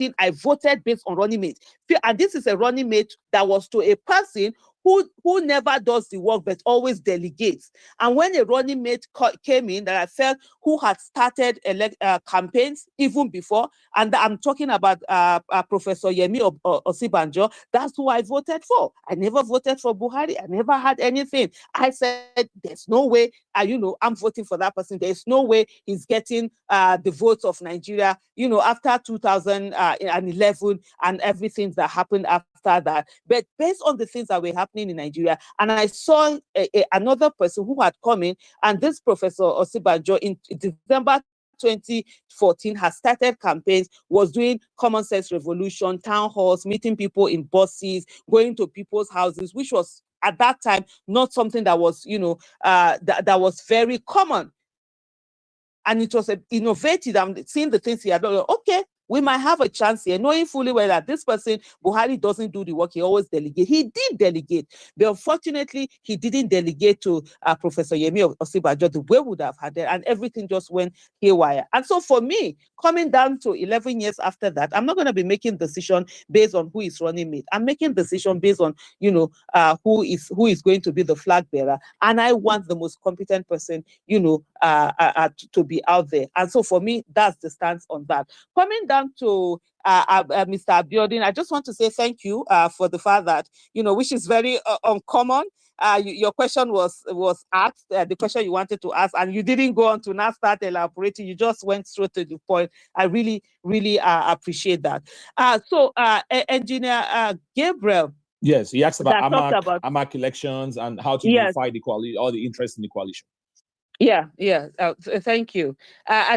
thing, I voted based on running mate. And this is a running mate that was to a person who never does the work but always delegates. And when a running mate came in that I felt who had started campaigns even before, and I'm talking about Professor Yemi Osibanjo, that's who I voted for. I never voted for Buhari. I never had anything. I said, there's no way, I'm voting for that person. There's no way he's getting the votes of Nigeria, after 2011 and everything that happened after that. But based on the things that were happening in Nigeria, and I saw another person who had come in, and this Professor Osibanjo in December 2014 has started campaigns, was doing common sense revolution, town halls, meeting people in buses, going to people's houses, which was at that time not something that was, that was very common. And it was innovative. I'm seeing the things he had done. Okay, we might have a chance here, knowing fully well that this person, Buhari, doesn't do the work. He always delegates. He did delegate, but unfortunately, he didn't delegate to Professor Yemi Osibanjo the way we would have had it, and everything just went haywire. And so for me, coming down to 11 years after that, I'm not going to be making decision based on who is running mate. I'm making decision based on, who is going to be the flag bearer. And I want the most competent person, to be out there. And so for me, that's the stance on that. Coming down to Mr. Abiodun, I just want to say thank you for the fact that, which is very uncommon. Your question was asked, the question you wanted to ask, and you didn't go on to now start elaborating. You just went straight to the point. I really, really appreciate that. So, Engineer Gabriel. Yes, he asked about AMAC elections and how to unify the coalition, all the interest in the coalition. Yeah. Thank you.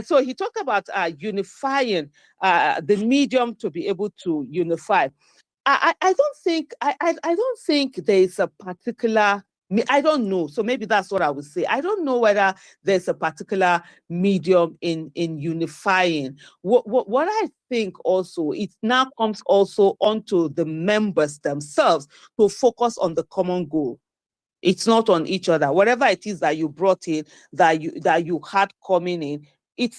So he talked about unifying the medium to be able to unify. I don't think there is a particular. I don't know. So maybe that's what I would say. I don't know whether there's a particular medium in unifying. What I think also, it now comes also onto the members themselves to focus on the common goal. It's not on each other. Whatever it is that you brought in, that you had coming in,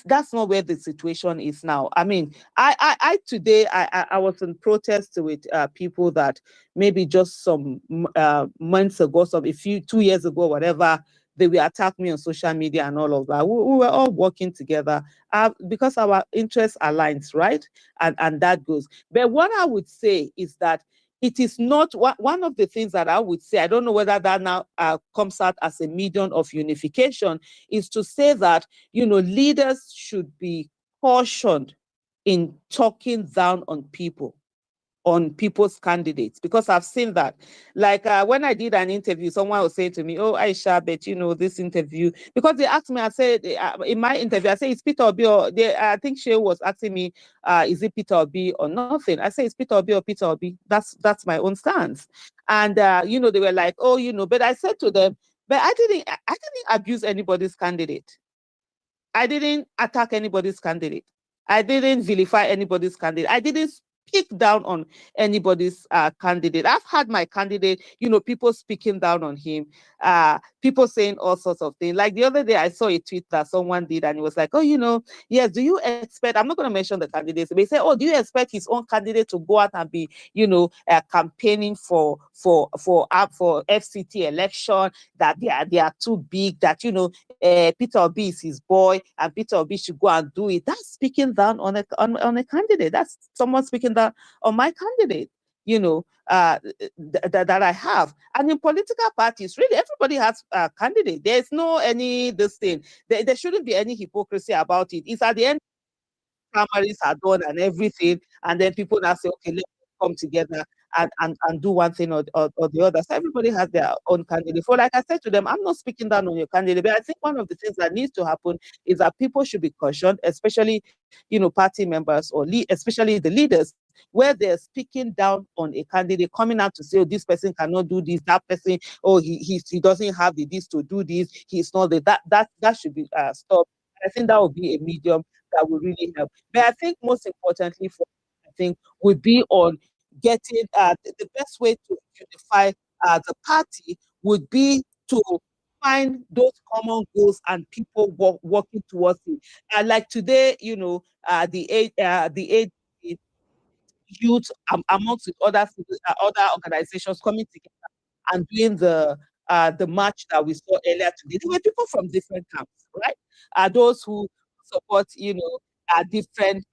that's not where the situation is now. I mean, I today I was in protest with people that maybe just some months ago, 2 years ago, whatever, they will attack me on social media and all of that. We were all working together because our interests aligns, right? And that goes. But what I would say is that it is not one of the things that I would say, I don't know whether that now comes out as a medium of unification, is to say that, leaders should be cautioned in talking down on people's candidates, because I've seen that. Like when I did an interview, someone was saying to me, "Oh, Aisha, but this interview," because they asked me, I said, in my interview, I said, "It's Peter Obi," or I think she was asking me, "Is it Peter Obi or nothing?" I say, "It's Peter Obi or Peter Obi." That's my own stance. And they were like, "Oh, but I said to them, but I didn't abuse anybody's candidate. I didn't attack anybody's candidate. I didn't vilify anybody's candidate. I didn't speak down on anybody's candidate. I've had my candidate, people speaking down on him, people saying all sorts of things. Like the other day, I saw a tweet that someone did, and it was like, "Oh, yes, do you expect," I'm not going to mention the candidates, but they say, "Oh, do you expect his own candidate to go out and be, campaigning for FCT election, that they are too big, that, Peter Obi is his boy, and Peter Obi should go and do it." That's speaking down on a candidate. That's someone speaking down on my candidate, that I have. And in political parties, really, everybody has a candidate. There's no this thing. There shouldn't be any hypocrisy about it. It's at the end, primaries are done and everything, and then people now say, "Okay, let's come together and do one thing or the other." So everybody has their own candidate. For, like I said to them, I'm not speaking down on your candidate, but I think one of the things that needs to happen is that people should be cautioned, especially, party members or especially the leaders, where they're speaking down on a candidate, coming out to say, "Oh, this person cannot do this, that person, oh, he doesn't have the this to do this, he's not the that should be stopped." I think that would be a medium that will really help. But I think most importantly, would be on getting the best way to unify the party would be to find those common goals and people working towards it. Like today, the ADC youth amongst other organizations coming together and doing the march that we saw earlier today. There were people from different camps, right? Those who support, different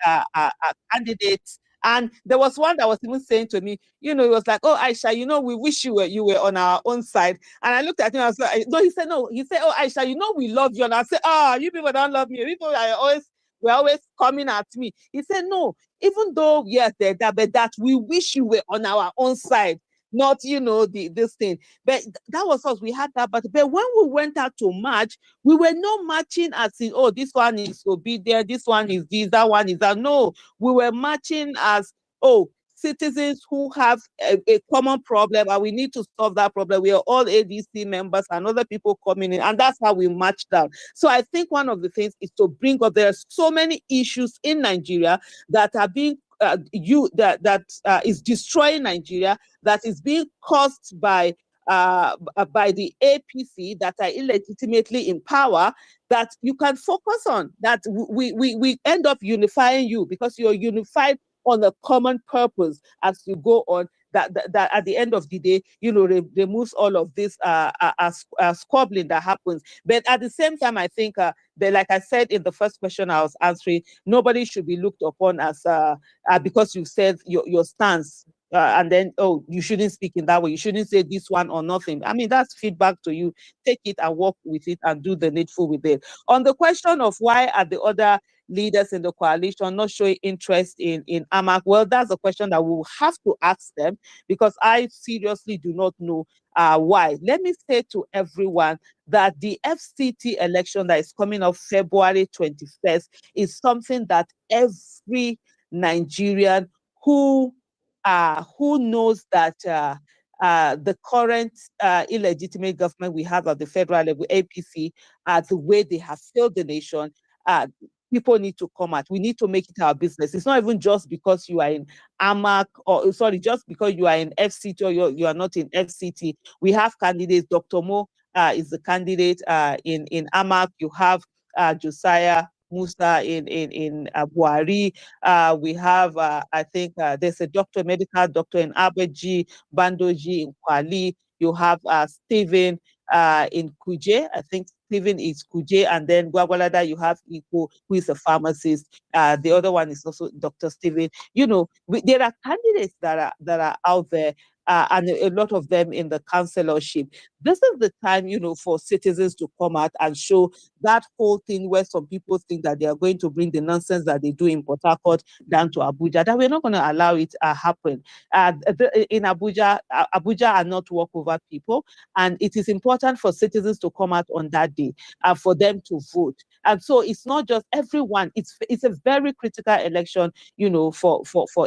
candidates. And there was one that was even saying to me, it was like, "Oh, Aisha, we wish you were on our own side." And I looked at him, I was like, "No," he said, "No." He said, "Oh, Aisha, we love you." And I said, "Ah, you people don't love me. People were always coming at me." He said, "No, even though, yes, but that we wish you were on our own side, not, this thing." But that was us. We had that. But when we went out to march, we were not marching as in, "Oh, this one is obedient, this one is this, that one is that." No, we were marching as, "Oh, citizens who have a common problem and we need to solve that problem. We are all ADC members and other people coming in." And that's how we marched down. So I think one of the things is to bring up, there are so many issues in Nigeria that are being is destroying Nigeria, that is being caused by the APC, that are illegitimately in power, that you can focus on, that we end up unifying you because you're unified on a common purpose as you go on, that at the end of the day, removes all of this squabbling that happens. But at the same time, I think like I said in the first question I was answering, nobody should be looked upon as because you said your stance, and then, "Oh, you shouldn't speak in that way. You shouldn't say this one or nothing." I mean, that's feedback to you. Take it and work with it and do the needful with it. On the question of why are the other leaders in the coalition not showing interest in AMAC, well, that's a question that we will have to ask them, because I seriously do not know why. Let me say to everyone that the FCT election that is coming up February 21st is something that every Nigerian who knows that the current illegitimate government we have at the federal level, APC, the way they have failed the nation, people need to come out. We need to make it our business. It's not even just because you are in AMAC, or just because you are in FCT or you are not in FCT. We have candidates. Dr. Mo is the candidate in AMAC. You have Josiah Musa in Buhari. We have, I think, there's a medical doctor in Abeji, Bandoji in Kwali. You have Stephen in Kuje. I think Stephen is Kuje, and then Gwagwalada, you have Iko, who is a pharmacist. The other one is also Dr. Stephen. There are candidates that are out there, and a lot of them in the councillorship. This is the time, for citizens to come out and show that whole thing where some people think that they are going to bring the nonsense that they do in Port Harcourt down to Abuja, that we're not going to allow it happen. In Abuja are not walkover people, and it is important for citizens to come out on that day for them to vote. And so it's not just everyone, it's a very critical election, for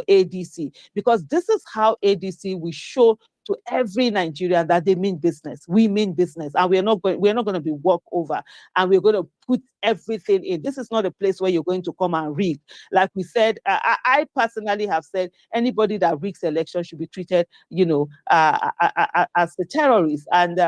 ADC, because this is how ADC will show to every Nigerian that they mean business. We mean business, and we're not going to be walked over, and we're going to put everything in. This is not a place where you're going to come and rig. Like we said, I personally have said anybody that rigs election should be treated, as a terrorist. And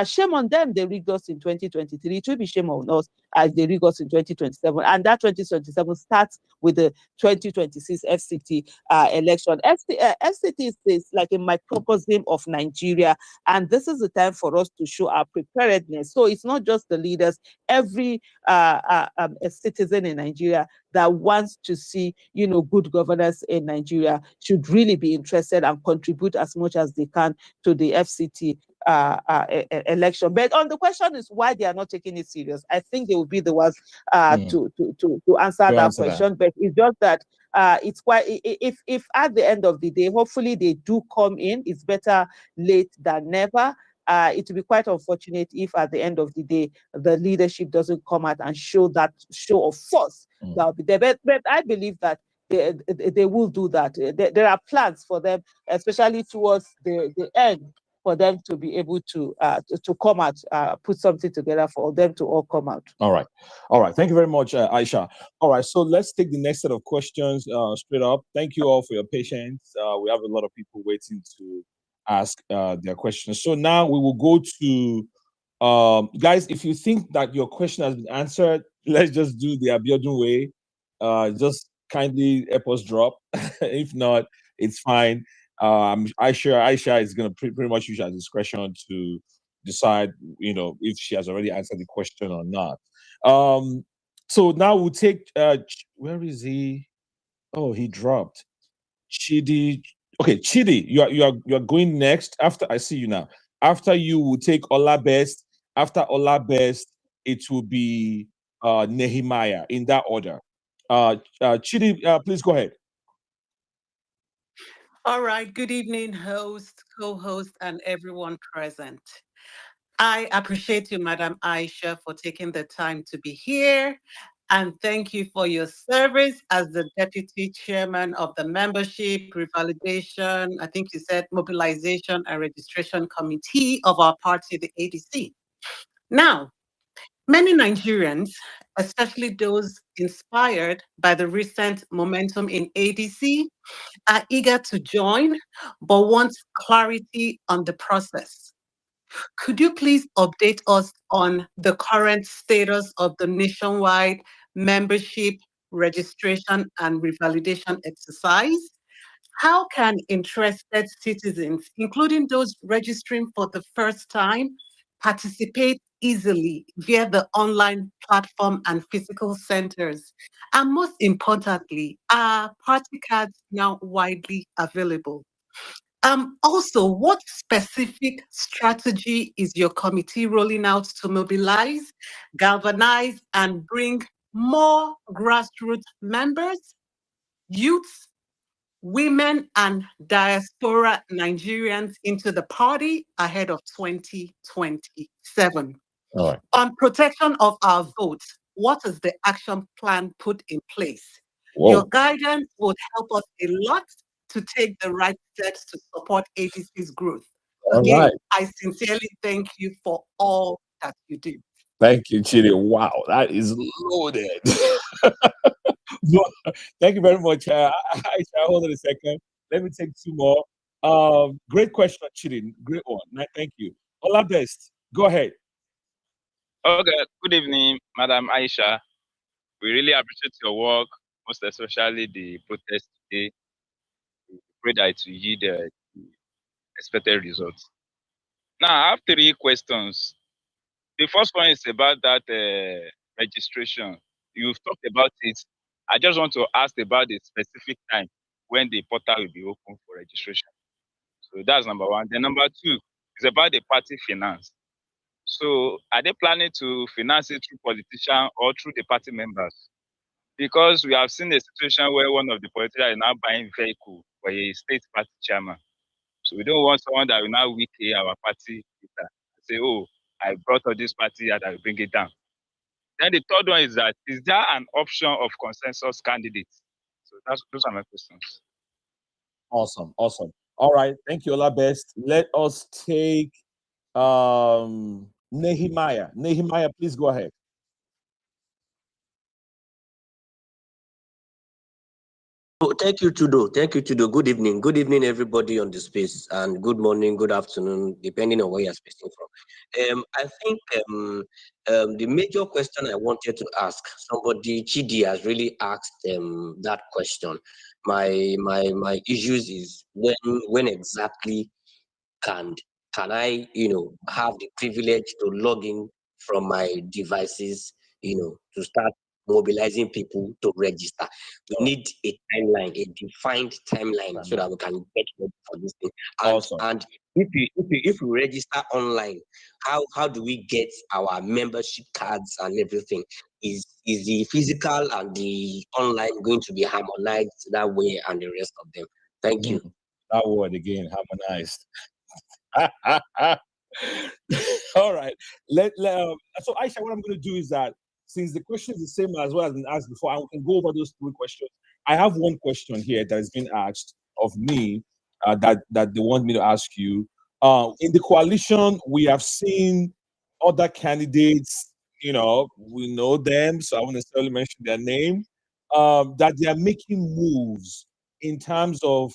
shame on them. They rigged us in 2023. It will be shame on us as they rig us in 2027. And that 2027 starts with the 2026 FCT election. FCT is like a microcosm of Nigeria, and this is the time for us to show our preparedness. So it's not just the leaders. Every a citizen in Nigeria that wants to see, good governance in Nigeria should really be interested and contribute as much as they can to the FCT election. But on the question is why they are not taking it serious, I think they will be the ones to answer that question. But it's just that it's quite, if at the end of the day, hopefully they do come in, it's better late than never. It will be quite unfortunate if at the end of the day, the leadership doesn't come out and show that show of force that will be there. But I believe that they will do that. There are plans for them, especially towards the end, for them to be able to come out, put something together for them to all come out. All right. Thank you very much, Aisha. All right, so let's take the next set of questions straight up. Thank you all for your patience. We have a lot of people waiting to ask their questions. So now we will go to guys. If you think that your question has been answered, let's just do the Abiodun way. Just kindly help us drop. If not, it's fine. Aisha is going to pretty much use her discretion to decide, if she has already answered the question or not. So now we'll take. Where is he? Oh, he dropped. Chidi. Okay, Chidi, you are going next. After I see you now. After you will take Ola Best. After Ola Best, it will be Nehemiah in that order. Chidi, please go ahead. All right. Good evening, host, co-host, and everyone present. I appreciate you, Madam Aisha, for taking the time to be here. And thank you for your service as the Deputy Chairman of the Membership Revalidation, I think you said Mobilization and Registration Committee of our party, the ADC. Now, many Nigerians, especially those inspired by the recent momentum in ADC, are eager to join, but want clarity on the process. Could you please update us on the current status of the nationwide membership registration and revalidation exercise? How can interested citizens, including those registering for the first time, participate easily via the online platform and physical centers? And most importantly, are party cards now widely available? Also, what specific strategy is your committee rolling out to mobilize, galvanize, and bring more grassroots members, youths, women, and diaspora Nigerians into the party ahead of 2027? All right. On protection of our votes, what is the action plan put in place? Whoa. Your guidance would help us a lot to take the right steps to support ADC's growth. All Again, right. I sincerely thank you for all that you do. Thank you, Chidi. Wow, that is loaded. Thank you very much. Aisha, hold on a second. Let me take two more. Great question, Chidi. Great one. Thank you. Ola Best, go ahead. Okay, good evening, Madam Aisha. We really appreciate your work, most especially the protest today. We pray that it will yield the expected results. Now, I have three questions. The first one is about that registration. You've talked about it. I just want to ask about the specific time when the portal will be open for registration. So that's number one. Then number two is about the party finance. So are they planning to finance it through politicians or through the party members? Because we have seen a situation where one of the politicians is now buying vehicle for a state party chairman. So we don't want someone that will now weaken our party leader. Say, oh, I brought up this party and I will bring it down. Then the third one is that, is there an option of consensus candidates? So those are my questions. Awesome. All right. Thank you, Ola Best. Let us take Nehemiah. Nehemiah, please go ahead. Oh, thank you, Tudo. Thank you, Tudo. Good evening. Good evening, everybody on the space, and good morning, good afternoon, depending on where you're speaking from. I think the major question I wanted to ask somebody, Chidi, has really asked that question. My issues is when exactly can can I, have the privilege to log in from my devices, to start mobilizing people to register. We need a timeline, a defined timeline, so that we can get ready for this thing. And Awesome. and if we register online, how do we get our membership cards and everything? Is the physical and the online going to be harmonized that way and the rest of them? Thank you. That word again, harmonized. All right. So Aisha, what I'm going to do is that since the question is the same as what has been asked before, I can go over those three questions. I have one question here that has been asked of me that they want me to ask you. In the coalition, we have seen other candidates. We know them, so I won't necessarily mention their name. That they are making moves in terms of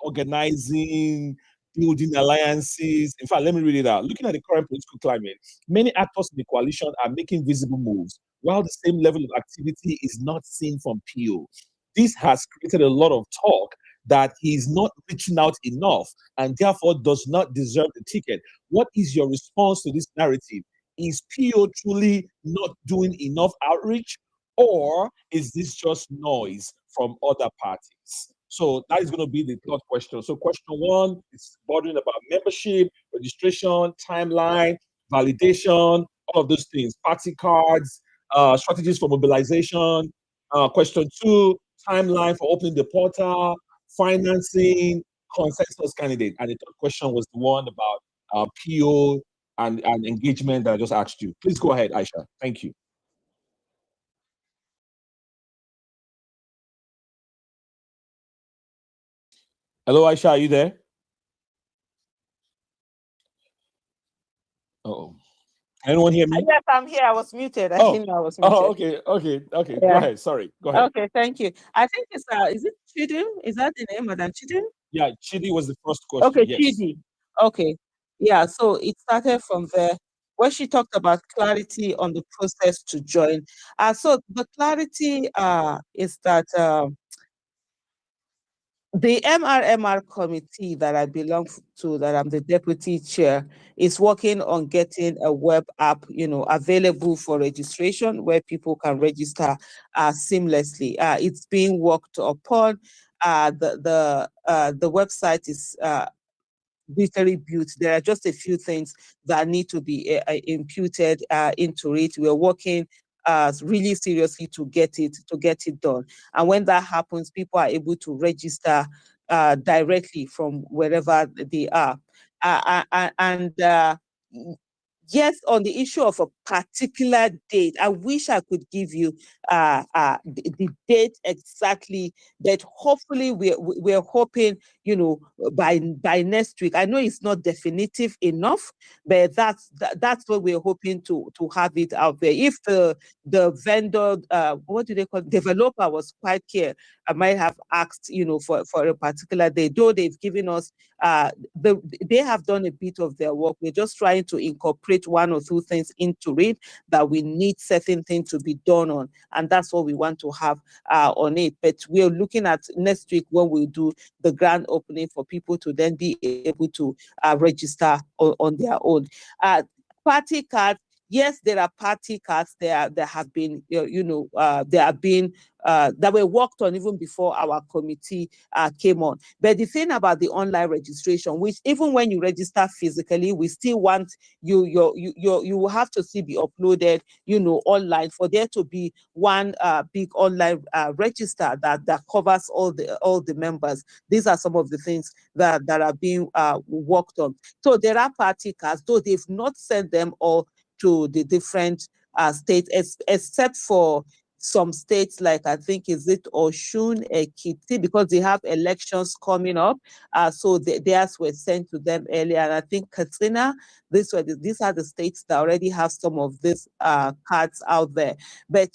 organizing, building alliances. In fact, let me read it out. Looking at the current political climate, many actors in the coalition are making visible moves, while the same level of activity is not seen from PO. this has created a lot of talk that he's not reaching out enough and therefore does not deserve the ticket. What is your response to this narrative? Is PO truly not doing enough outreach, or is this just noise from other parties? So that is going to be the third question. So question one is bothering about membership, registration, timeline, validation, all of those things, party cards, strategies for mobilization. Question two, timeline for opening the portal, financing, consensus candidate. And the third question was the one about PO and engagement that I just asked you. Please go ahead, Aisha. Thank you. Hello, Aisha, are you there? Oh, anyone hear me? Yes, I'm here. I was muted. I didn't know I was muted. Oh, okay. Yeah. Go ahead. Sorry. Go ahead. Okay, thank you. I think it's is it Chidi? Is that the name, Madam Chidi? Yeah, Chidi was the first question. Okay, Yes. Chidi. Okay. Yeah, so it started from there where she talked about clarity on the process to join. So the clarity is that the MRMR committee that I belong to, that I'm the deputy chair, is working on getting a web app, available for registration where people can register seamlessly. It's being worked upon. The website is literally built. There are just a few things that need to be imputed into it. We're working really seriously to get it done. And when that happens, people are able to register directly from wherever they are. And yes, on the issue of a particular date, I wish I could give you the date exactly, but hopefully we're hoping, by next week. I know it's not definitive enough, but that's what we're hoping to have it out there. If the vendor, what do they call, developer was quite clear, I might have asked, for a particular day, though they've given us, they have done a bit of their work. We're just trying to incorporate one or two things into it that we need certain things to be done on. And that's what we want to have on it. But we're looking at next week when we do the grand opening for people to then be able to register on their own. Party cards. Yes, there are party cards there have been, there have been that were worked on even before our committee came on. But the thing about the online registration, which even when you register physically, we still want you will have to still be uploaded, online, for there to be one big online register that covers all the members. These are some of the things that are being worked on. So there are party cards, though they've not sent them all to the different states, except for some states like, I think, is it Oshun, Ekiti, because they have elections coming up. So theirs were sent to them earlier. And I think Katrina, these are the states that already have some of these cards out there. But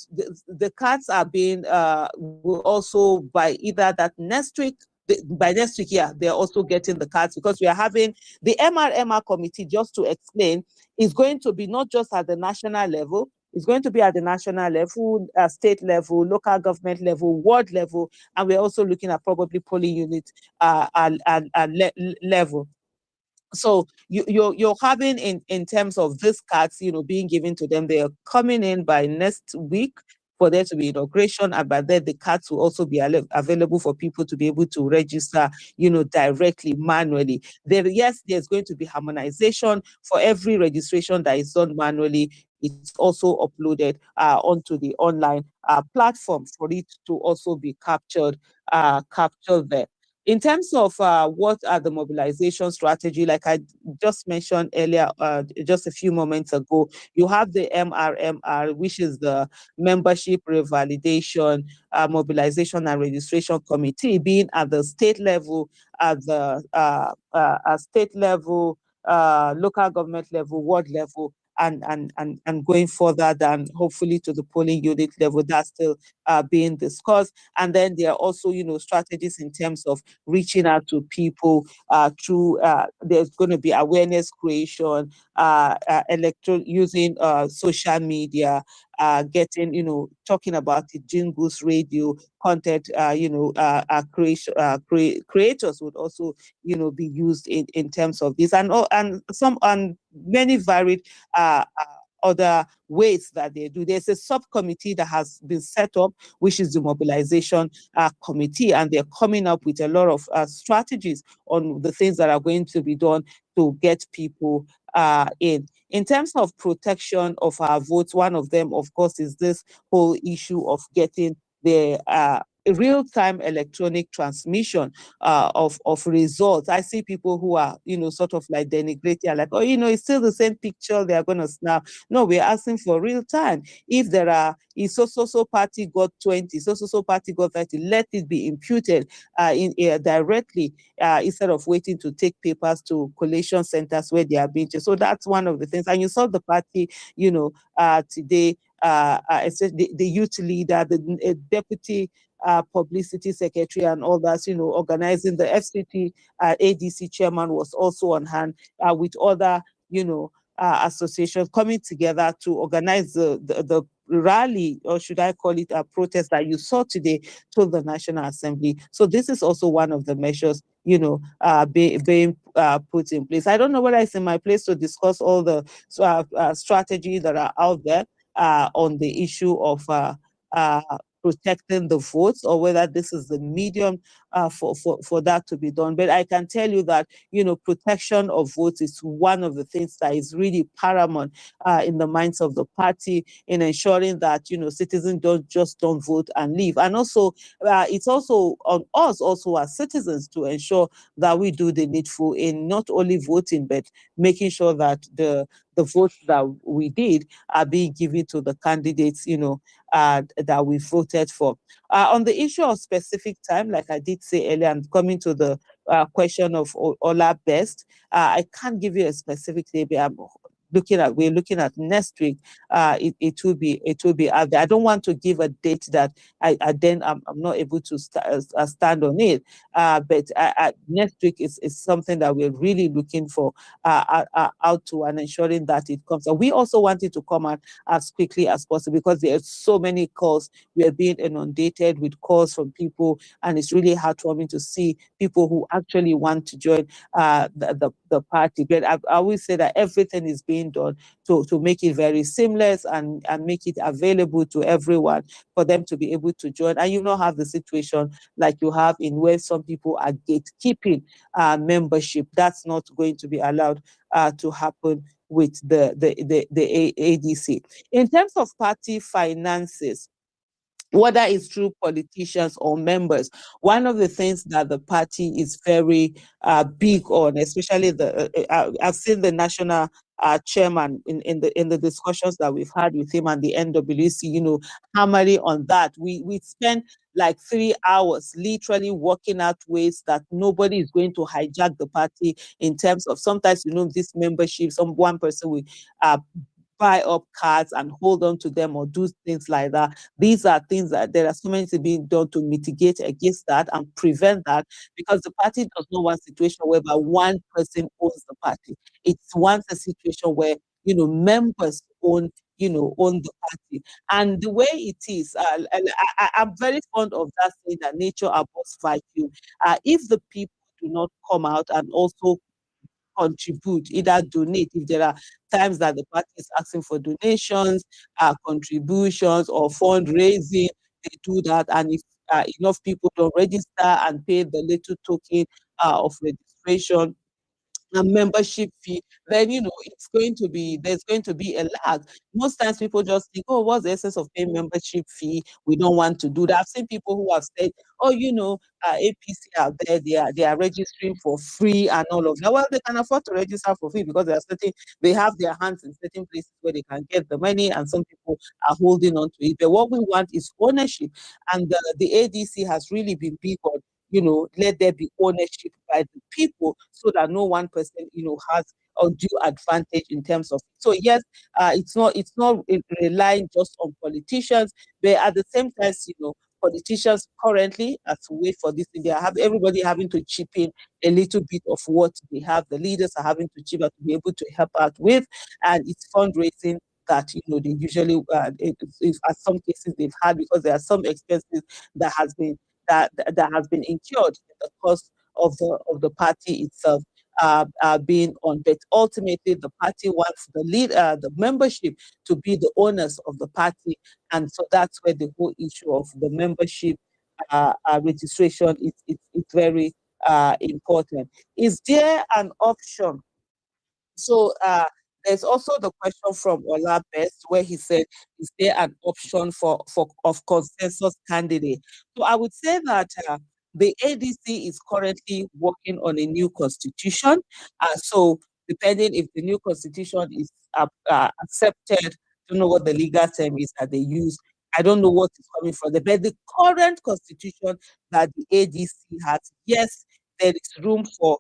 the cards are being will also, by either that next week, by next week, yeah, they're also getting the cards, because we are having the MRMR committee, just to explain, is going to be not just at the national level, it's going to be at the national level, state level, local government level, ward level, and we're also looking at probably polling unit level. So you're having in terms of these cards, being given to them, they are coming in by next week for there to be inauguration, and by then the cards will also be available for people to be able to register, directly, manually. Yes, there's going to be harmonization for every registration that is done manually. It's also uploaded onto the online platform for it to also be captured there. In terms of what are the mobilization strategy, like I just mentioned earlier, just a few moments ago, you have the MRMR, which is the Membership Revalidation, Mobilization and Registration Committee, being at the state level, at the state level, local government level, ward level, and going further than hopefully to the polling unit level. That's still being discussed. And then there are also, strategies in terms of reaching out to people through, there's going to be awareness creation, using social media, getting, talking about it, jingles, radio, content, creators would also, be used in terms of this, and many varied other ways that they do. There's a subcommittee that has been set up, which is the Mobilization Committee, and they're coming up with a lot of strategies on the things that are going to be done to get people in. In terms of protection of our votes, one of them, of course, is this whole issue of getting the real-time electronic transmission of results. I see people who are, sort of like denigrating, like, oh, it's still the same picture they're going to snap. No, we're asking for real time. If there are, if so party got 20, so party got 30, let it be imputed directly instead of waiting to take papers to collation centers where they are being. So that's one of the things. And you saw the party, today, the youth leader, the deputy publicity secretary and all that, organizing the FCT ADC chairman was also on hand with other, associations coming together to organize the rally, or should I call it a protest that you saw today to the National Assembly. So this is also one of the measures, being put in place. I don't know whether it's in my place to discuss all the strategies that are out there on the issue of protecting the votes, or whether this is the medium for that to be done. But I can tell you that, protection of votes is one of the things that is really paramount in the minds of the party, in ensuring that, citizens don't vote and leave. And also, it's also on us also as citizens to ensure that we do the needful in not only voting, but making sure that the votes that we did are being given to the candidates, that we voted for. On the issue of specific time, like I did say earlier, and coming to the question of Ola Best, I can't give you a specific day, but we're looking at next week. It will be out there. I don't want to give a date that I'm not able to stand on it. But next week is something that we're really looking for out to, and ensuring that it comes. And we also want it to come out as quickly as possible, because there are so many calls. We are being inundated with calls from people, and it's really heartwarming to see people who actually want to join the party. But I always say that everything is being done to make it very seamless and make it available to everyone for them to be able to join. And you don't have the situation like you have in where some people are gatekeeping membership. That's not going to be allowed to happen with the ADC. In terms of party finances, whether it's through politicians or members, one of the things that the party is very big on, especially I've seen the national chairman in the discussions that we've had with him and the NWC, hammering on that. We spend like 3 hours literally working out ways that nobody is going to hijack the party, in terms of sometimes, this membership, one person will buy up cards and hold on to them or do things like that. These are things that there are so many things being done to mitigate against that and prevent that, because the party does not want a situation whereby one person owns the party. It wants a situation where, members own the party. And the way it is, I'm very fond of that saying that nature above vacuum. If the people do not come out and also contribute, either donate, if there are times that the party is asking for donations, contributions, or fundraising, they do that. And if enough people don't register and pay the little token of registration and membership fee, then there's going to be a lag. Most times people just think, oh, what's the essence of paying membership fee? We don't want to do that. I've seen people who have said, oh, APC out there, they are registering for free and all of that. Well, they can afford to register for free because they have their hands in certain places where they can get the money, and some people are holding on to it. But what we want is ownership, and the ADC has really been big on, let there be ownership by the people, so that no one person, has undue advantage in terms of. So yes, it's not relying just on politicians, but at the same time, politicians currently, as we wait for this, everybody having to chip in a little bit of what they have. The leaders are having to chip out to be able to help out with, and it's fundraising that they usually if at some cases they've had, because there are some expenses that has been that has been incurred in the course of the party itself being on. But ultimately, the party wants the membership to be the owners of the party, and so that's where the whole issue of the membership registration is very important. Is there an option? So there's also the question from Ola Best, where he said, "Is there an option for of consensus candidate?" So I would say that the ADC is currently working on a new constitution. So depending if the new constitution is accepted, I don't know what the legal term is that they use. I don't know what is coming from there. But the current constitution that the ADC has, yes, there is room for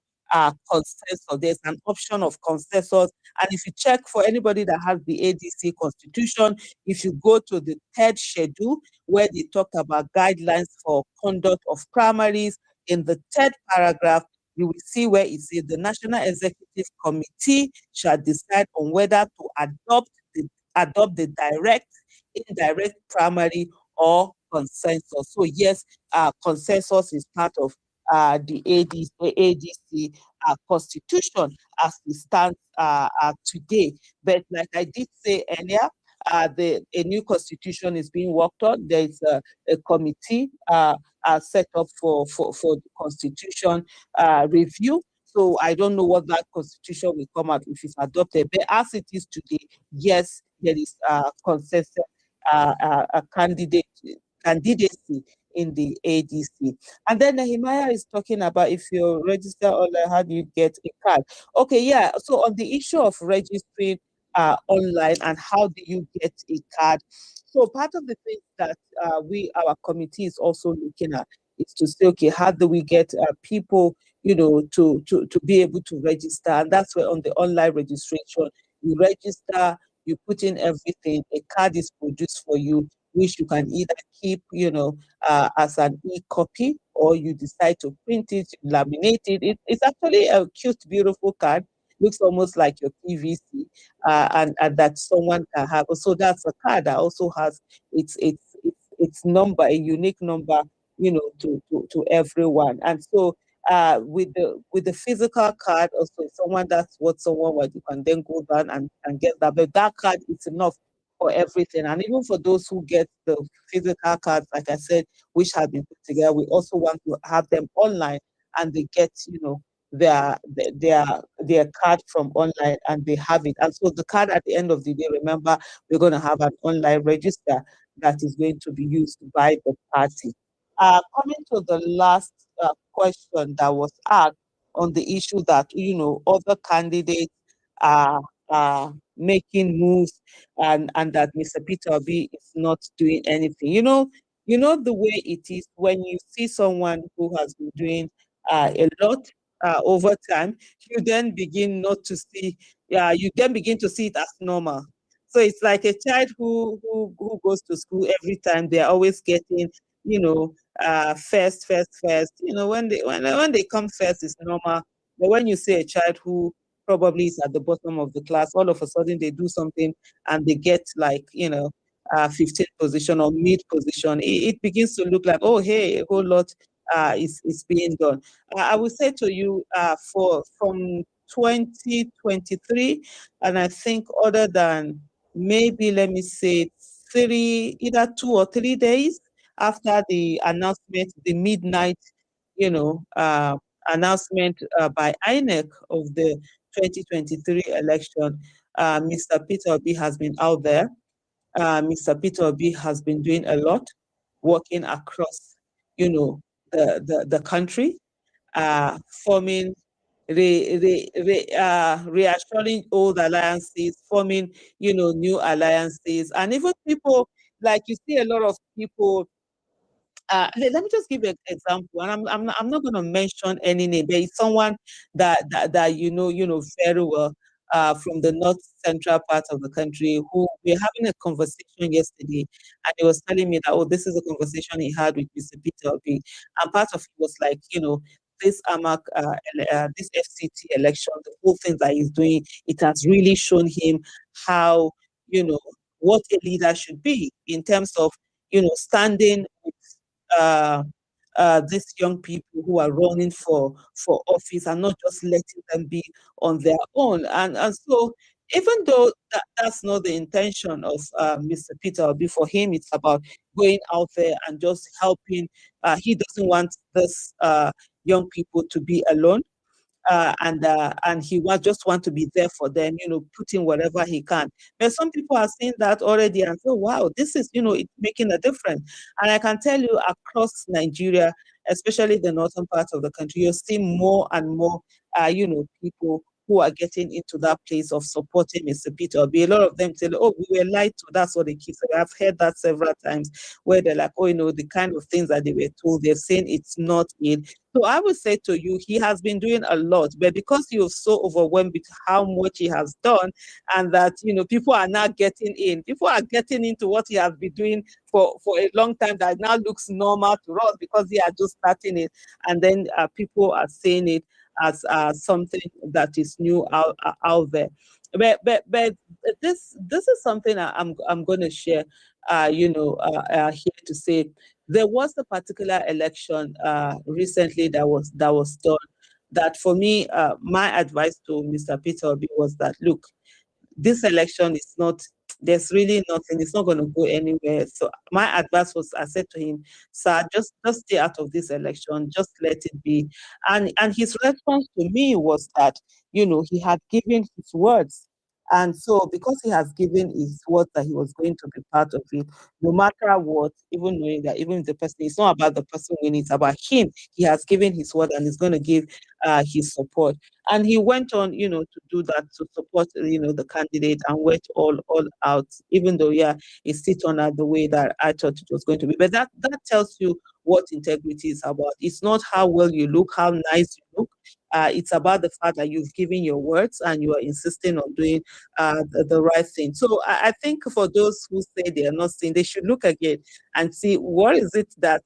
consensus. There's an option of consensus. And if you check for anybody that has the ADC constitution, if you go to the third schedule where they talk about guidelines for conduct of primaries, in the third paragraph, you will see where it says the National Executive Committee shall decide on whether to adopt the direct, indirect primary or consensus. So yes, consensus is part of the ADC constitution as it stands today. But like I did say earlier, a new constitution is being worked on. There is a committee set up for the constitution review. So I don't know what that constitution will come out if it's adopted. But as it is today, yes, there is consensus a candidacy in the ADC. And then Nehemiah is talking about if you register online, how do you get a card? Okay, yeah. So on the issue of registering online and how do you get a card? So part of the things that our committee is also looking at is to say, okay, how do we get people, to be able to register? And that's where on the online registration, you register, you put in everything, a card is produced for you, which you can either keep, as an e-copy, or you decide to print it, laminate it. It's actually a cute, beautiful card. Looks almost like your PVC, and that someone can have. So that's a card that also has its number, a unique number, to everyone. And so with the physical card, also someone that's what someone what you can then go down and get that. But that card is enough for everything. And even for those who get the physical cards, like I said, which have been put together, we also want to have them online and they get, their card from online and they have it. And so the card at the end of the day, remember, we're going to have an online register that is going to be used by the party. Coming to the last question that was asked on the issue that, other candidates are making moves and that Mr. Peter Obi is not doing anything. The way it is when you see someone who has been doing a lot over time, you then begin not to see, you then begin to see it as normal. So it's like a child who goes to school every time, they're always getting, first. When they come first, it's normal. But when you see a child who probably is at the bottom of the class, all of a sudden they do something and they get like, 15th position or mid position, it begins to look like, oh, hey, a whole lot is being done. I will say to you, from 2023, and I think other than maybe, let me say, either 2 or 3 days after the announcement, the midnight, announcement by INEC of the 2023 election, Mr. Peter Obi has been out there. Mr. Peter Obi has been doing a lot, working across, the country, forming, reassuring old alliances, forming, new alliances, and even people, like you see a lot of people. Let me just give you an example, and I'm not going to mention any name, but it's someone that very well, from the north central part of the country, who we're having a conversation yesterday, and he was telling me that, oh, this is a conversation he had with Mr. Peter Obi, and part of it was like, this AMAC, this FCT election, the whole thing that he's doing, it has really shown him how, what a leader should be in terms of, standing with these young people who are running for office and not just letting them be on their own. And so, even though that's not the intention of Mr. Peter Obi, for him, it's about going out there and just helping. He doesn't want this young people to be alone. And he just want to be there for them, putting whatever he can. But some people are seeing that already and say, wow, this is, it's making a difference. And I can tell you across Nigeria, especially the northern part of the country, you're seeing more and more, people who are getting into that place of supporting Mr. Peter Obi. A lot of them tell, oh, we were lied to. That's what they keep saying. I've heard that several times, where they're like, oh, the kind of things that they were told, they're saying it's not it. So I would say to you, he has been doing a lot, but because you're so overwhelmed with how much he has done, and that, people are now getting in. People are getting into what he has been doing for a long time, that now looks normal to us because he are just starting it. And then people are saying it as something that is new out there. But this is something I'm going to share, here to say. There was a particular election recently that was done, that for me, my advice to Mr. Peter Obi was that, look, this election is not, there's really nothing, it's not going to go anywhere. So my advice was, I said to him, sir, just stay out of this election, just let it be. And his response to me was that, he had given his words. And so, because he has given his word that he was going to be part of it, no matter what, even knowing that even the person, it's not about the person winning, it's about him. He has given his word and he's going to give his support. And he went on, to do that, to support, the candidate, and went all out, even though, yeah, it still turned out the way that I thought it was going to be. But that tells you what integrity is about. It's not how well you look, how nice you look. It's about the fact that you've given your words and you are insisting on doing the right thing. So I think for those who say they are not seeing, they should look again and see what is it that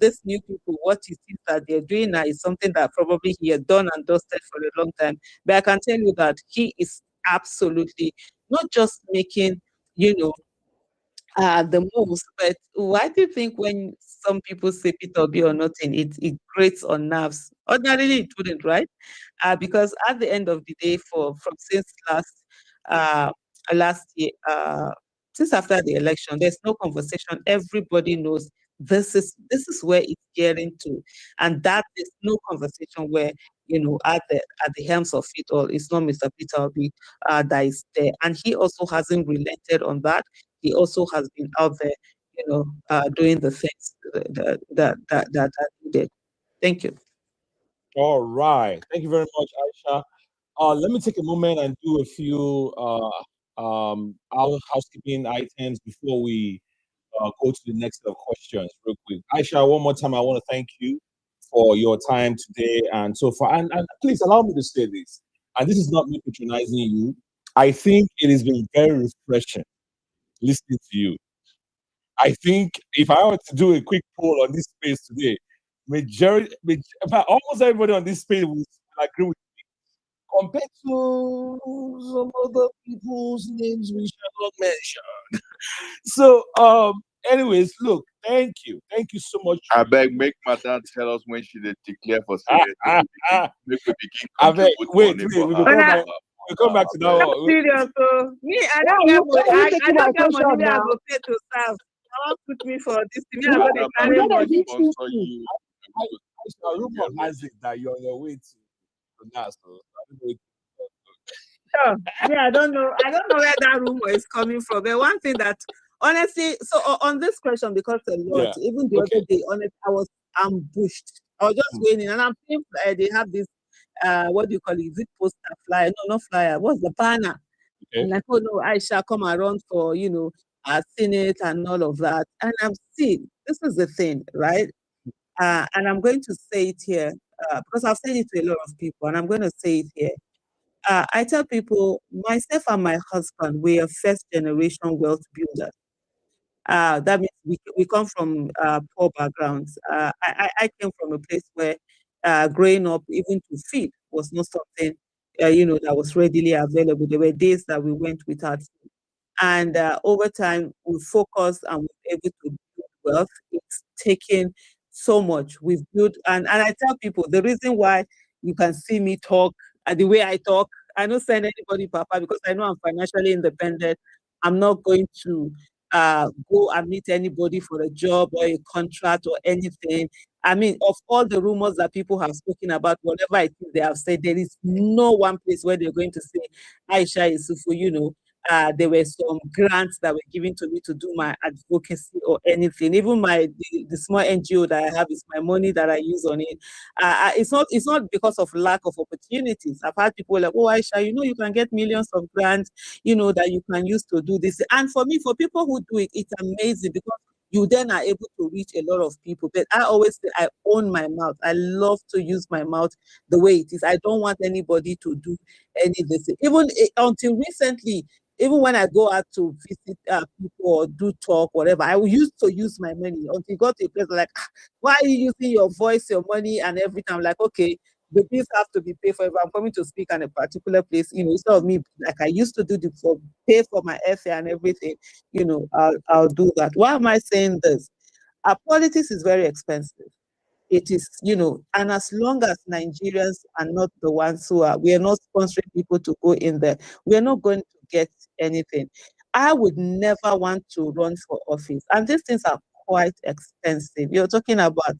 this new people, what it is that they're doing now is something that probably he had done and dusted for a long time. But I can tell you that he is absolutely not just making, the moves, but why do you think when some people say Peter Obi or nothing, it grates on nerves? Ordinarily, it wouldn't, right? Because at the end of the day, from since uh, last year, since after the election, there's no conversation. Everybody knows this is where it's getting to, and that is no conversation where, at the helms of it all, it's not Mr. Peter Obi that is there, and he also hasn't relented on that. He also has been out there, doing the things that he did. Thank you. All right. Thank you very much, Aisha. Let me take a moment and do a few housekeeping items before we go to the next set of questions real quick. Aisha, one more time, I want to thank you for your time today and so far. And please allow me to say this. And this is not me patronizing you. I think it has been very refreshing listening to you. I think if I were to do a quick poll on this space today, in fact, almost everybody on this space will agree with me. Compared to some other people's names we shall not mention. So, anyways, look, thank you so much. I beg, make Madam tell us when she did declare for serious. Make we begin I beg, wait, contribute we money will for come her. back. We'll come back to that I'm one. serious, so me, I don't get money. I don't get money where I go pay to serve. I won't put me for this thing. Me, I go dey carry money. Sponsor you. Rumor has it that you're on your way to that. So I don't know. Sure. Yeah, I don't know where that rumor is coming from. But one thing that, honestly, so on this question, because a lot, even the other day, honestly, I was ambushed. I was just going in, and I'm seeing they have this, what do you call it? Is it poster flyer? No, not flyer. What's the banner? Okay. And like, oh no, I shall come around for, Senate and all of that. And I'm seeing, this is the thing, right? And I'm going to say it here, because I've said it to a lot of people, and I'm going to say it here. I tell people, myself and my husband, we are first generation wealth builders. That means we come from poor backgrounds. I came from a place where growing up, even to feed was not something, that was readily available. There were days that we went without food. And over time, we focus and we're able to build wealth. It's taken so much. We've built, and I tell people the reason why you can see me talk and the way I talk, I don't send anybody, Papa, because I know I'm financially independent. I'm not going to go and meet anybody for a job or a contract or anything. I mean, of all the rumors that people have spoken about, whatever it is they have said, there is no one place where they're going to say, Aisha Yesufu, there were some grants that were given to me to do my advocacy or anything. Even the small NGO that I have is my money that I use on it. It's not because of lack of opportunities. I've had people like, oh, Aisha, you can get millions of grants, that you can use to do this. And for me, for people who do it, it's amazing because you then are able to reach a lot of people. But I always say I own my mouth. I love to use my mouth the way it is. I don't want anybody to do any of this. Even until recently, even when I go out to visit people or do talk, whatever, I used to use my money until it got to a place like, why are you using your voice, your money, and everything? I'm like, okay, the bills have to be paid for. If I'm coming to speak at a particular place, instead of me, like I used to do pay for my airfare and everything, I'll do that. Why am I saying this? Our politics is very expensive. It is, and as long as Nigerians are not the ones we are not sponsoring people to go in there, we are not going to get anything. I would never want to run for office. And these things are quite expensive. You're talking about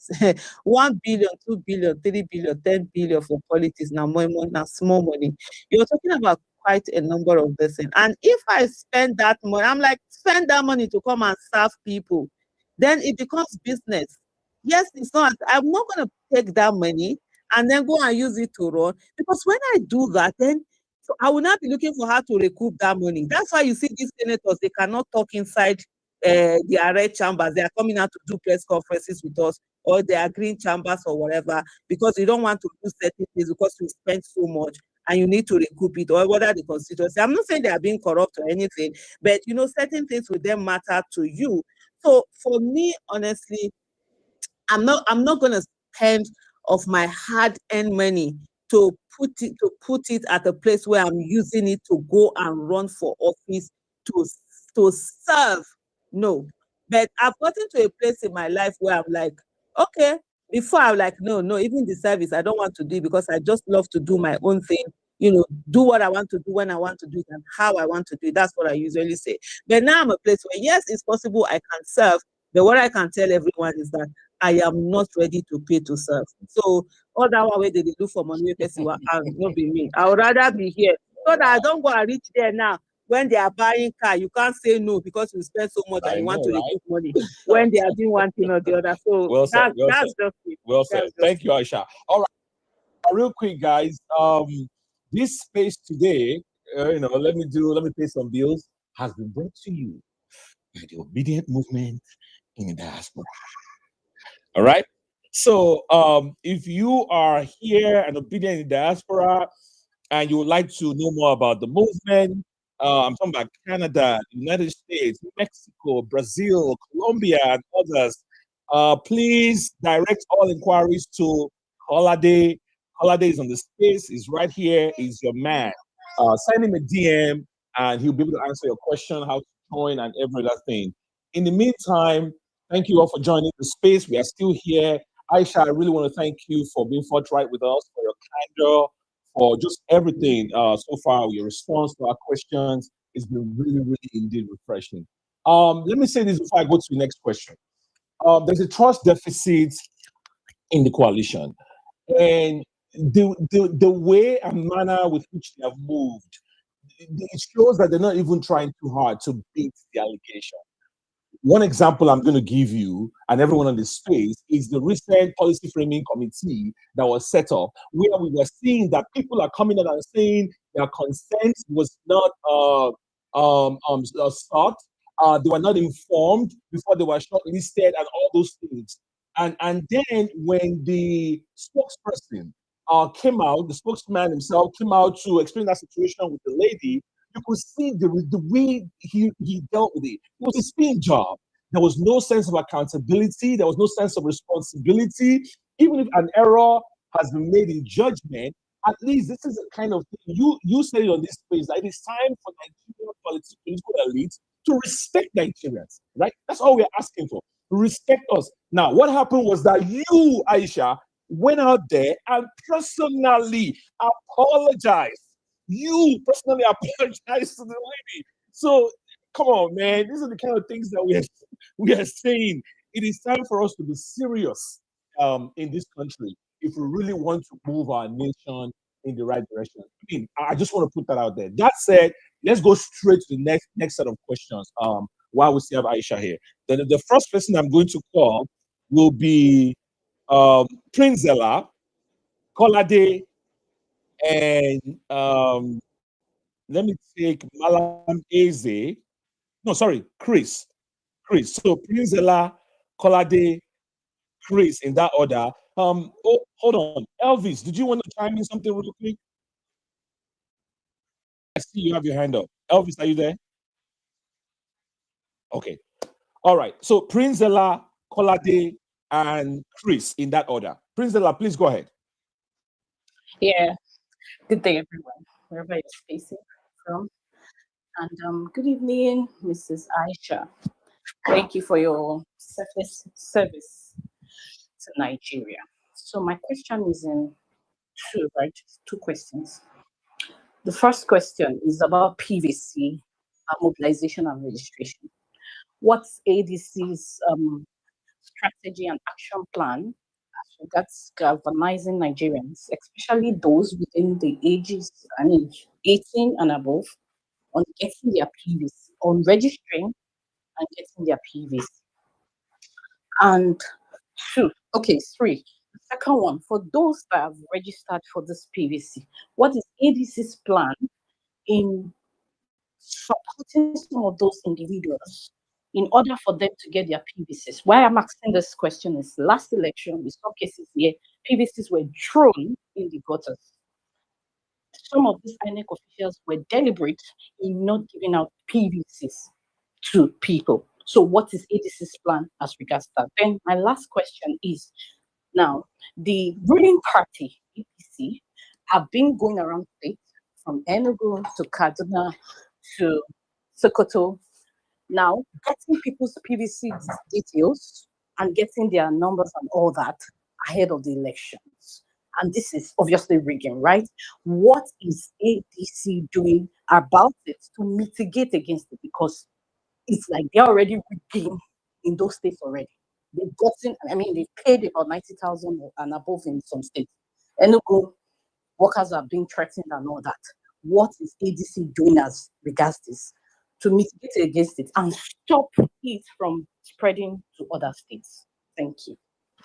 1 billion, 2 billion, 3 billion, 10 billion for politics now, more money, now small money. You're talking about quite a number of this thing. And if I spend that money, I'm like, spend that money to come and serve people, then it becomes business. Yes, it's not. I'm not going to take that money and then go and use it to run because when I do that, then so I will not be looking for how to recoup that money. That's why you see these senators, they cannot talk inside their red chambers. They are coming out to do press conferences with us or their green chambers or whatever because you don't want to do certain things because you spend so much and you need to recoup it or whether the constituency. I'm not saying they are being corrupt or anything, but certain things with them matter to you. So for me, honestly, I'm not going to spend of my hard-earned money to put it at a place where I'm using it to go and run for office to serve. No. But I've gotten to a place in my life where I'm like, okay, before I'm like, no, even the service, I don't want to do it because I just love to do my own thing, do what I want to do when I want to do it and how I want to do it. That's what I usually say. But now I'm a place where, yes, it's possible I can serve, but what I can tell everyone is that I am not ready to pay to serve. So all that one way they do for money, not be me. I would rather be here so that I don't go and reach there now. When they are buying car, you can't say no because you spend so much and you want to recoup money when they are doing one thing or the other. So well said, that's just it. Well said. Thank you, Aisha. All right, real quick, guys. This space today, let me pay some bills, has been brought to you by the Obedient Movement in the Diaspora. All right. So if you are here and obedient in the diaspora and you would like to know more about the movement, I'm talking about Canada, United States, Mexico, Brazil, Colombia, and others, please direct all inquiries to Holiday. Holiday is on the space, is right here, is your man. Send him a DM and he'll be able to answer your question, how to join and every other thing. In the meantime, thank you all for joining the space. We are still here. Aisha, I really want to thank you for being forthright with us, for your candor, for just everything so far, your response to our questions. It's been really, really indeed refreshing. Let me say this before I go to the next question. There's a trust deficit in the coalition. And the way and manner with which they have moved, it shows that they're not even trying too hard to beat the allegation. One example I'm going to give you and everyone on this space is the recent policy framing committee that was set up, where we were seeing that people are coming out and saying their consent was not sought, they were not informed before they were shortlisted and all those things. And then when the spokesperson came out, the spokesman himself came out to explain that situation with the lady, you could see the way he dealt with it. It was a spin job. There was no sense of accountability. There was no sense of responsibility. Even if an error has been made in judgment, at least this is the kind of thing you say on this space that it is time for Nigerian political elite to respect Nigerians, right? That's all we're asking for. Respect us. Now, what happened was that you, Aisha, went out there and personally apologized. You personally apologized to the lady. So come on, man. These are the kind of things that we are saying. It is time for us to be serious in this country if we really want to move our nation in the right direction. I mean, I just want to put that out there. That said, let's go straight to the next set of questions. While we still have Aisha here, then the first person I'm going to call will be Prince Zella, Kolade, and let me take Malam Eze. No, sorry, Chris. Chris. So Prince Zella, Kolade, Chris, in that order. Oh, hold on. Elvis, did you want to chime in something real quick? I see you have your hand up. Elvis, are you there? Okay. All right. So Prince Zella, Kolade, and Chris in that order. Prince Zella, please go ahead. Yeah, good day, everyone, wherever you're facing from. And good evening, Mrs. Aisha. Thank you for your service to Nigeria. So my question is in two, right? Two questions. The first question is about PVC, mobilization and registration. What's ADC's strategy and action plan as regards galvanizing Nigerians, especially those within the ages, 18 and above, on getting their PVC, on registering and getting their PVC? And three. The second one, for those that have registered for this PVC, what is ADC's plan in supporting some of those individuals in order for them to get their PVCs? Why I'm asking this question is last election, in some cases here, PVCs were thrown in the gutters. Some of these INEC officials were deliberate in not giving out PVCs to people. So what is ADC's plan as regards that? Then my last question is, now, the ruling party, ADC, have been going around states from Enugu to Kaduna to Sokoto, now getting people's PVC details and getting their numbers and all that ahead of the elections. And this is obviously rigging, right? What is ADC doing about it to mitigate against it? Because it's like they're already rigging in those states already. They've gotten, they paid about 90,000 and above in some states. Enugu workers are being threatened and all that. What is ADC doing as regards this to mitigate against it and stop it from spreading to other states? Thank you.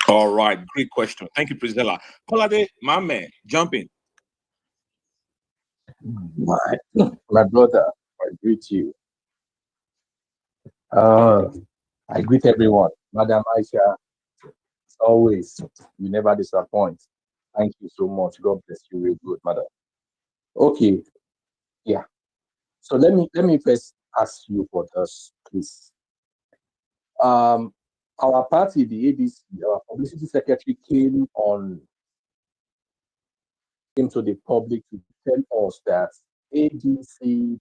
All right, great question. Thank you, Priscilla. Kolade, my man, jump in. My brother, I greet you. I greet everyone. Madam Aisha, as always, you never disappoint. Thank you so much. God bless you real good, madam. Okay, yeah. So let me first ask you for this, please. Our party, the ADC, our publicity secretary came to the public to tell us that adc.org.ng,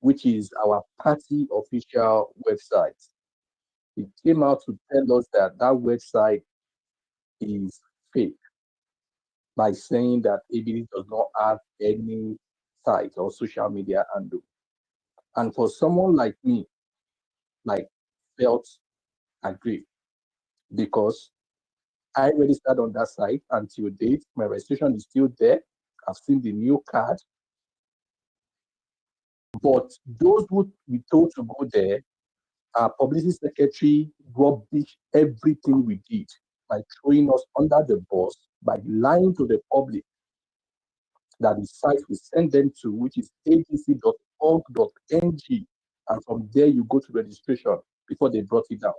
which is our party official website, it came out to tell us that that website is fake by saying that ADC does not have any site or social media handle. And for someone like me, felt agree, because I registered on that site until date. My registration is still there. I've seen the new card. But those who we told to go there, our publicity secretary rubbish everything we did by throwing us under the bus, by lying to the public that the site we send them to, which is adc.org.ng, and from there you go to registration before they brought it down,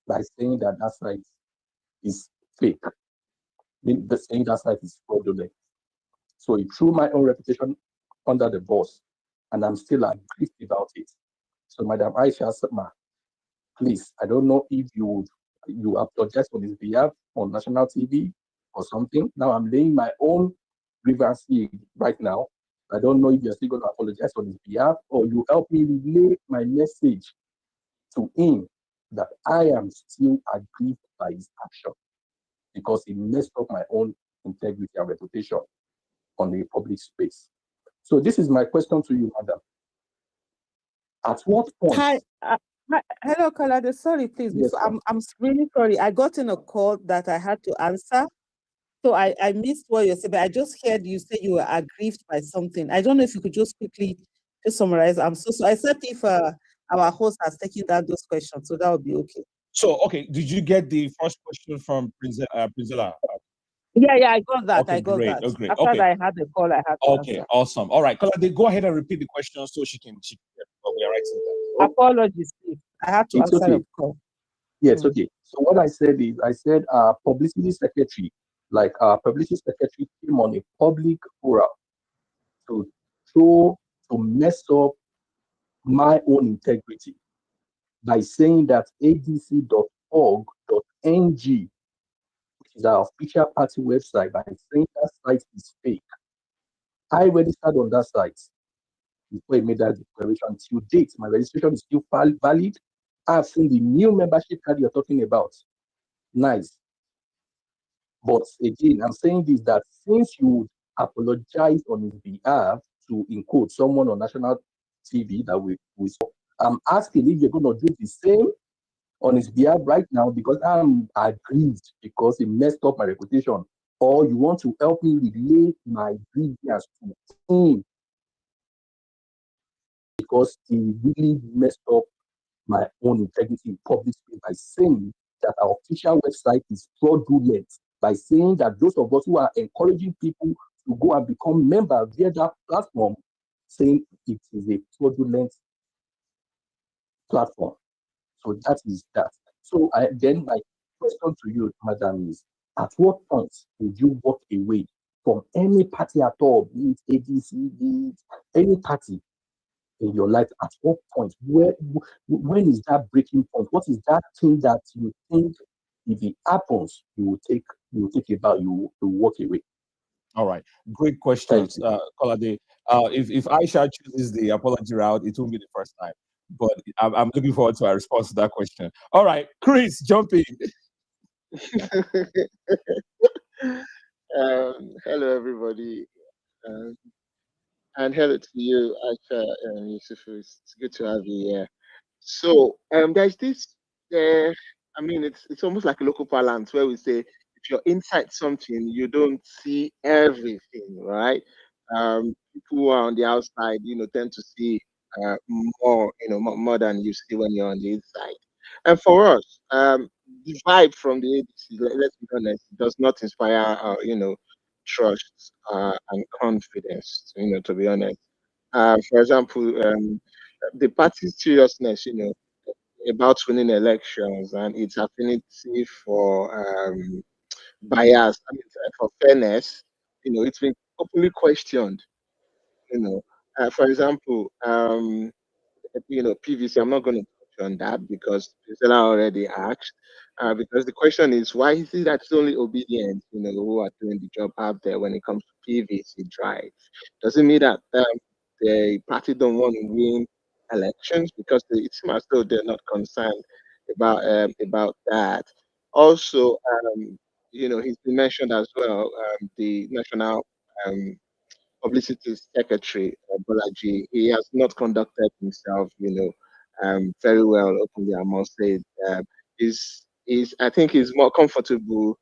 by saying that that site is fake, saying that site is fraudulent. So it threw my own reputation under the bus, and I'm still aggrieved about it. So, Madam Aisha Yesufu, please, I don't know if you would you apologize on his behalf on national TV or something. Now I'm laying my own grievance here right now. I don't know if you're still going to apologize on his behalf or you help me relay my message to him that I am still aggrieved by his action because he messed up my own integrity and reputation on the public space. So this is my question to you, madam. At what point? Hello, Kalade. Sorry, please. Yes, I'm really sorry. I got in a call that I had to answer. So I missed what you said, but I just heard you say you were aggrieved by something. I don't know if you could just quickly just summarize. I'm so sorry. Except if our host has taken down those questions, so that would be okay. So, okay, did you get the first question from Priscilla? Yeah, I got that. Okay, I got great. that. Oh, great. After Okay. that, I had the call. I had to Okay, answer. awesome. All right, Kolade, go ahead and repeat the question so she can but we are writing that. Apologies, please. I had to It's answer okay. the call. Yes, okay. So what I said is, I said publicity secretary, like our publicity secretary came on a public forum to show, to mess up my own integrity by saying that adc.org.ng, which is our official party website, by saying that site is fake. I registered on that site before I made that declaration. Till date, my registration is still valid. I've seen the new membership card you're talking about. Nice. But again, I'm saying this, that since you would apologize on his behalf to include someone on national TV that we saw, I'm asking if you're going to do the same on his behalf right now because I'm aggrieved because he messed up my reputation, or you want to help me relay my grievance to him because he really messed up my own integrity in public space by saying that our official website is fraudulent, by saying that those of us who are encouraging people to go and become members via that platform, saying it is a fraudulent platform. So that is that. So then my question to you, madam, is at what point would you walk away from any party at all, be it ADC, be it any party in your life? At what point? When is that breaking point? What is that thing that you think if it happens, you will take about, you will walk away? All right, great questions, Kolade. If Aisha chooses the apology route, it won't be the first time. But I'm looking forward to a response to that question. All right, Chris, jump in. Hello, everybody, and hello to you, Aisha Yesufu. It's good to have you here. So, there's this. I mean, it's almost like a local parlance where we say if you're inside something, you don't see everything, right? People who are on the outside, tend to see more, more than you see when you're on the inside. And for us, the vibe from the ADC, let's be honest, does not inspire, trust and confidence. To be honest. For example, the party's seriousness, about winning elections and its affinity for bias, I mean, for fairness, it's been openly questioned. You know, for example, PVC, I'm not going to touch on that because Priscilla already asked. Because the question is, why is it that it's only obedient, who are doing the job out there when it comes to PVC drive? Does it mean that the party don't want to win elections because it seems as though they're not concerned about that? Also, he's been mentioned as well, the national um, publicity secretary, Bolaji, he has not conducted himself, very well, openly, I must say. I think he's more comfortable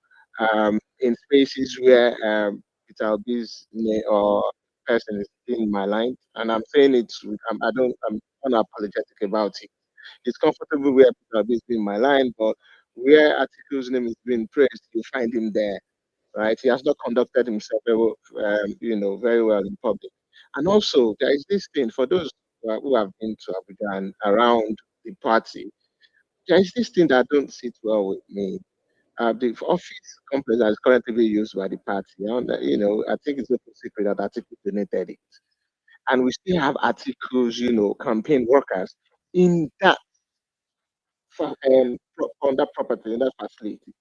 in spaces where Peter Obi's or person is in my line. And I'm saying it, I'm unapologetic about it. He's comfortable where Peter Obi is in my line, but where article's name is being praised, you find him there, right? He has not conducted himself very well in public. And also, there is this thing for those who have been to Abuja and around the party. There is this thing that don't sit well with me. The office complex that is currently being used by the party, I think it's open secret that Article donated it, and we still have articles, campaign workers in that on that property, in that facility.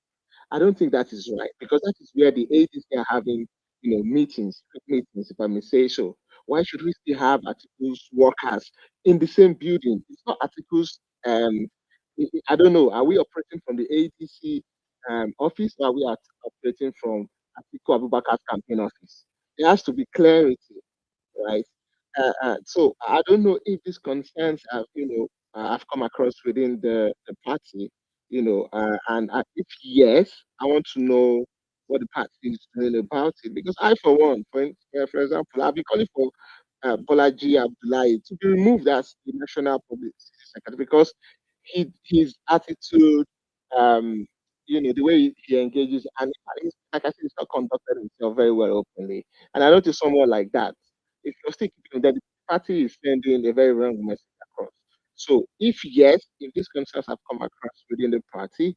I don't think that is right because that is where the ADC are having, meetings, if I may say so. Why should we still have articles workers in the same building? It's not articles. I don't know. Are we operating from the ADC office, or are we operating from Atiku Abubakar's campaign office? There has to be clarity, right? So I don't know if these concerns have come across within the party, and if yes, I want to know what the party is doing about it. Because I, for one, for example, I'll be calling for Bolaji Abdullahi to be removed as the National Public Secretary because his attitude, um, the way he engages, and like I said, he's not conducted himself very well openly. And I notice someone like that, if you're still keeping that, the party is sending a very wrong message across. So if yes, if these concerns have come across within the party,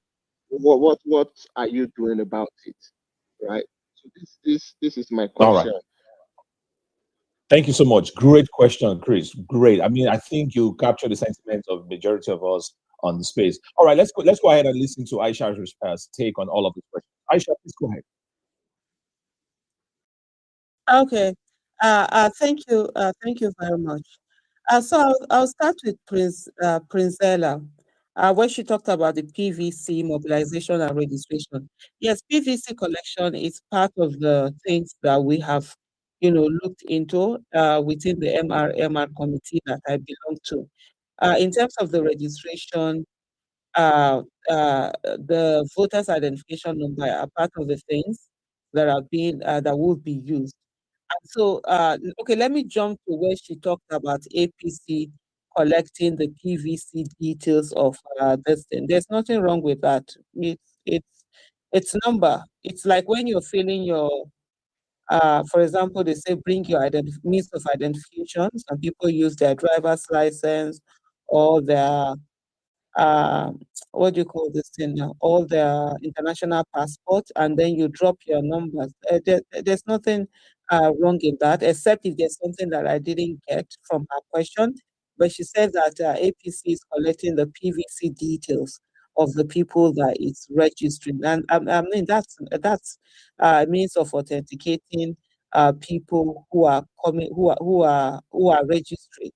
what are you doing about it? Right. So this is my All right. question. Thank you so much. Great question, Chris. Great. I mean, I think you captured the sentiments of majority of us on the space. All right, let's go ahead and listen to Aisha's take on all of these questions. Aisha, please go ahead. Okay. Thank you very much. So I'll start with Prince Ella, where she talked about the PVC mobilization and registration. Yes, PVC collection is part of the things that we have, looked into within the MRMR committee that I belong to. In terms of the registration, uh, the voters identification number are part of the things that will be used. And so, okay, let me jump to where she talked about APC collecting the PVC details of this thing. There's nothing wrong with that. It's number. It's like when you're filling your for example, they say bring your means of identification. Some people use their driver's license or their uh, what do you call this thing now? All the international passports, and then you drop your numbers. There's nothing wrong in that, except if there's something that I didn't get from her question. But she said that APC is collecting the PVC details of the people that it's registering, and I mean that's a means of authenticating people who are coming, who are registering.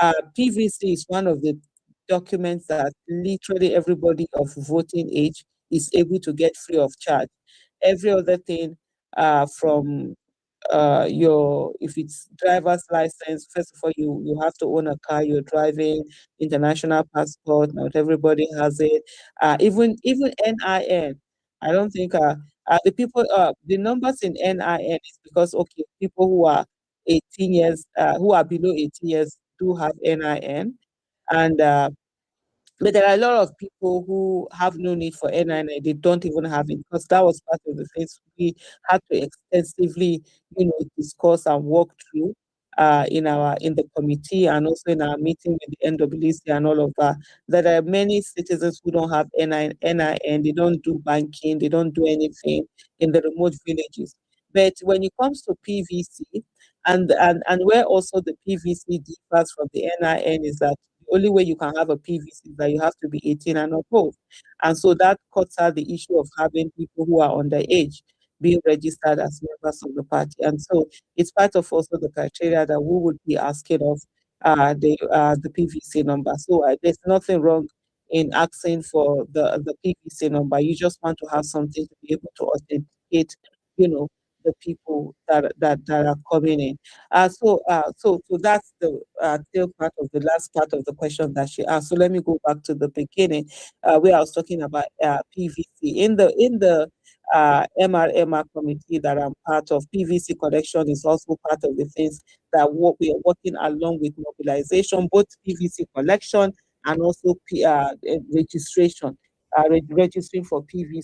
PVC is one of the documents that literally everybody of voting age is able to get free of charge. Every other thing, from if it's driver's license, first of all, you have to own a car, you're driving, international passport, not everybody has it. Even NIN. I don't think the numbers in NIN is because okay, people who are 18 years, who are below 18 years do have NIN. And but there are a lot of people who have no need for NIN. They don't even have it because that was part of the things we had to extensively, discuss and work through in the committee and also in our meeting with the NWC and all of that. There are many citizens who don't have NIN. They don't do banking. They don't do anything in the remote villages. But when it comes to PVC, and where also the PVC differs from the NIN is that the only way you can have a PVC is that you have to be 18 and above. And so that cuts out the issue of having people who are underage being registered as members of the party. And so it's part of also the criteria that we would be asking of the PVC number. So there's nothing wrong in asking for the PVC number. You just want to have something to be able to authenticate, the people that are coming in. So that's the tail part of the last part of the question that she asked. So let me go back to the beginning, where I was talking about PVC in the MRMR committee that I'm part of. PVC collection is also part of the things that we are working along with mobilization, both PVC collection and also registration, registering for PVC.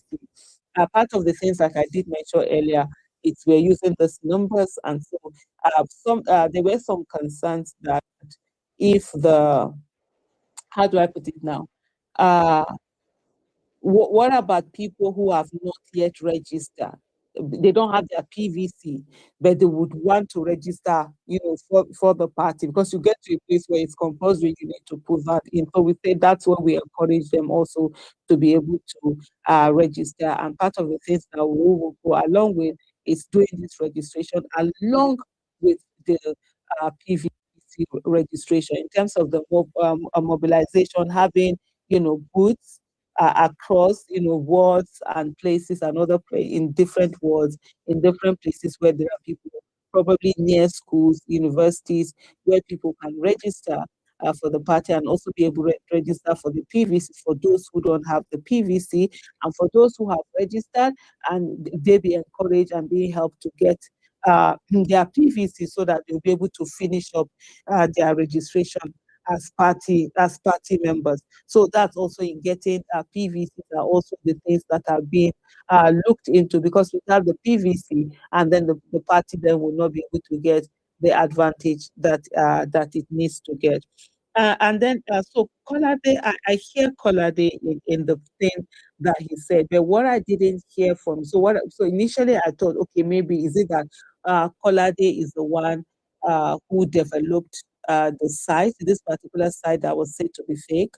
Part of the things like I did mention earlier, we're using these numbers, and so there were some concerns that if how do I put it now? What about people who have not yet registered? they don't have their PVC, but they would want to register, for the party, because you get to a place where it's compulsory, you need to put that in. So we say that's when we encourage them also to be able to register. And part of the things that we will go along with is doing this registration along with the PVC registration in terms of the mobilization, having, booths across, wards and places and other in different wards, in different places where there are people, probably near schools, universities, where people can register for the party, and also be able to register for the PVC for those who don't have the PVC, and for those who have registered, and they be encouraged and being helped to get their PVC, so that they'll be able to finish up their registration as party members. So that's also in getting PVCs are also the things that are being looked into, because without the PVC, and then the party then will not be able to get the advantage that that it needs to get. And then, so Kolade, I hear Kolade in the thing that he said, but what I didn't hear from, so initially I thought, okay, maybe is it that Kolade is the one who developed the site, this particular site that was said to be fake.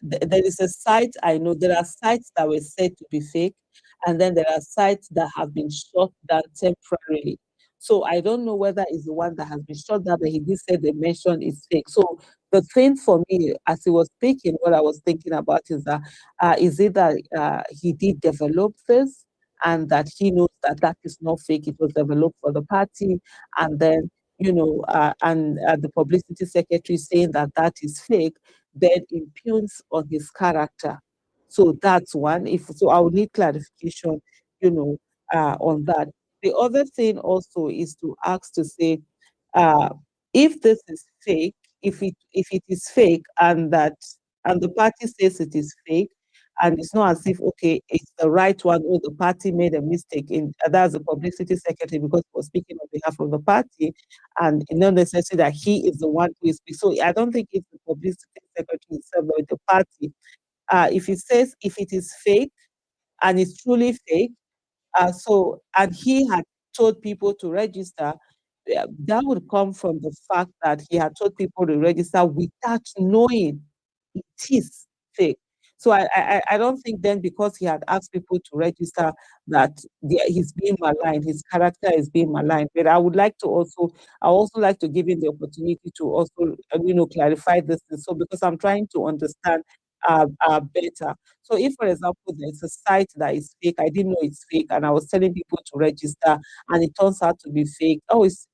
There is a site, I know there are sites that were said to be fake, and then there are sites that have been shut down temporarily. So I don't know whether it's the one that has been shut down, but he did say they mentioned is fake. So the thing for me, as he was speaking, what I was thinking about is that is it that he did develop this, and that he knows that that is not fake, it was developed for the party, and then and the publicity secretary saying that that is fake, then impugns on his character. So that's one. If so, I would need clarification, on that. The other thing also is to ask to say, uh, if this is fake, if it is fake, and the party says it is fake, and it's not as if okay, it's the right one, or the party made a mistake in that's the publicity secretary because he was speaking on behalf of the party, and not necessarily that he is the one who is speaking. So I don't think it's the publicity secretary itself, but the party. If it says if it is fake and it's truly fake, and he had told people to register, that would come from the fact that he had told people to register without knowing it is fake. So I don't think then because he had asked people to register that he's being maligned, his character is being maligned. But I also like to give him the opportunity to also clarify this. So because I'm trying to understand better. So if, for example, there's a site that is fake, I didn't know it's fake, and I was telling people to register, and it turns out to be fake. Oh, it's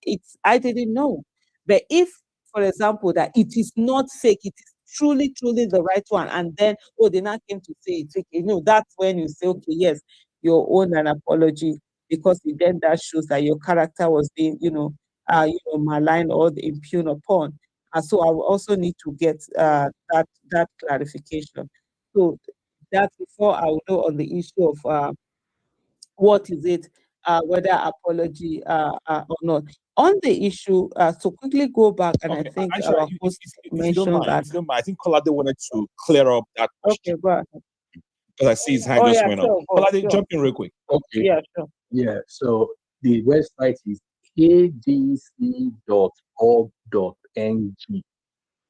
I didn't know. But if, for example, that it is not fake, it is truly the right one, and then they now came to say it's fake. That's when you say, okay, yes, you own an apology, because then that shows that your character was being, maligned or impugned upon. So I will also need to get that clarification. So that before I will go on the issue of what is it, whether apology or not. On the issue, so quickly go back, and I think Aisha, our host if you don't mentioned mind, that. if you don't mind, I think Kolade wanted to clear up that Okay, question go ahead. because I see his hand Oh just yeah, went up. sure, Kolade, sure. jump in real quick. Okay. Yeah, sure. Yeah. So the website is adc.org.ng,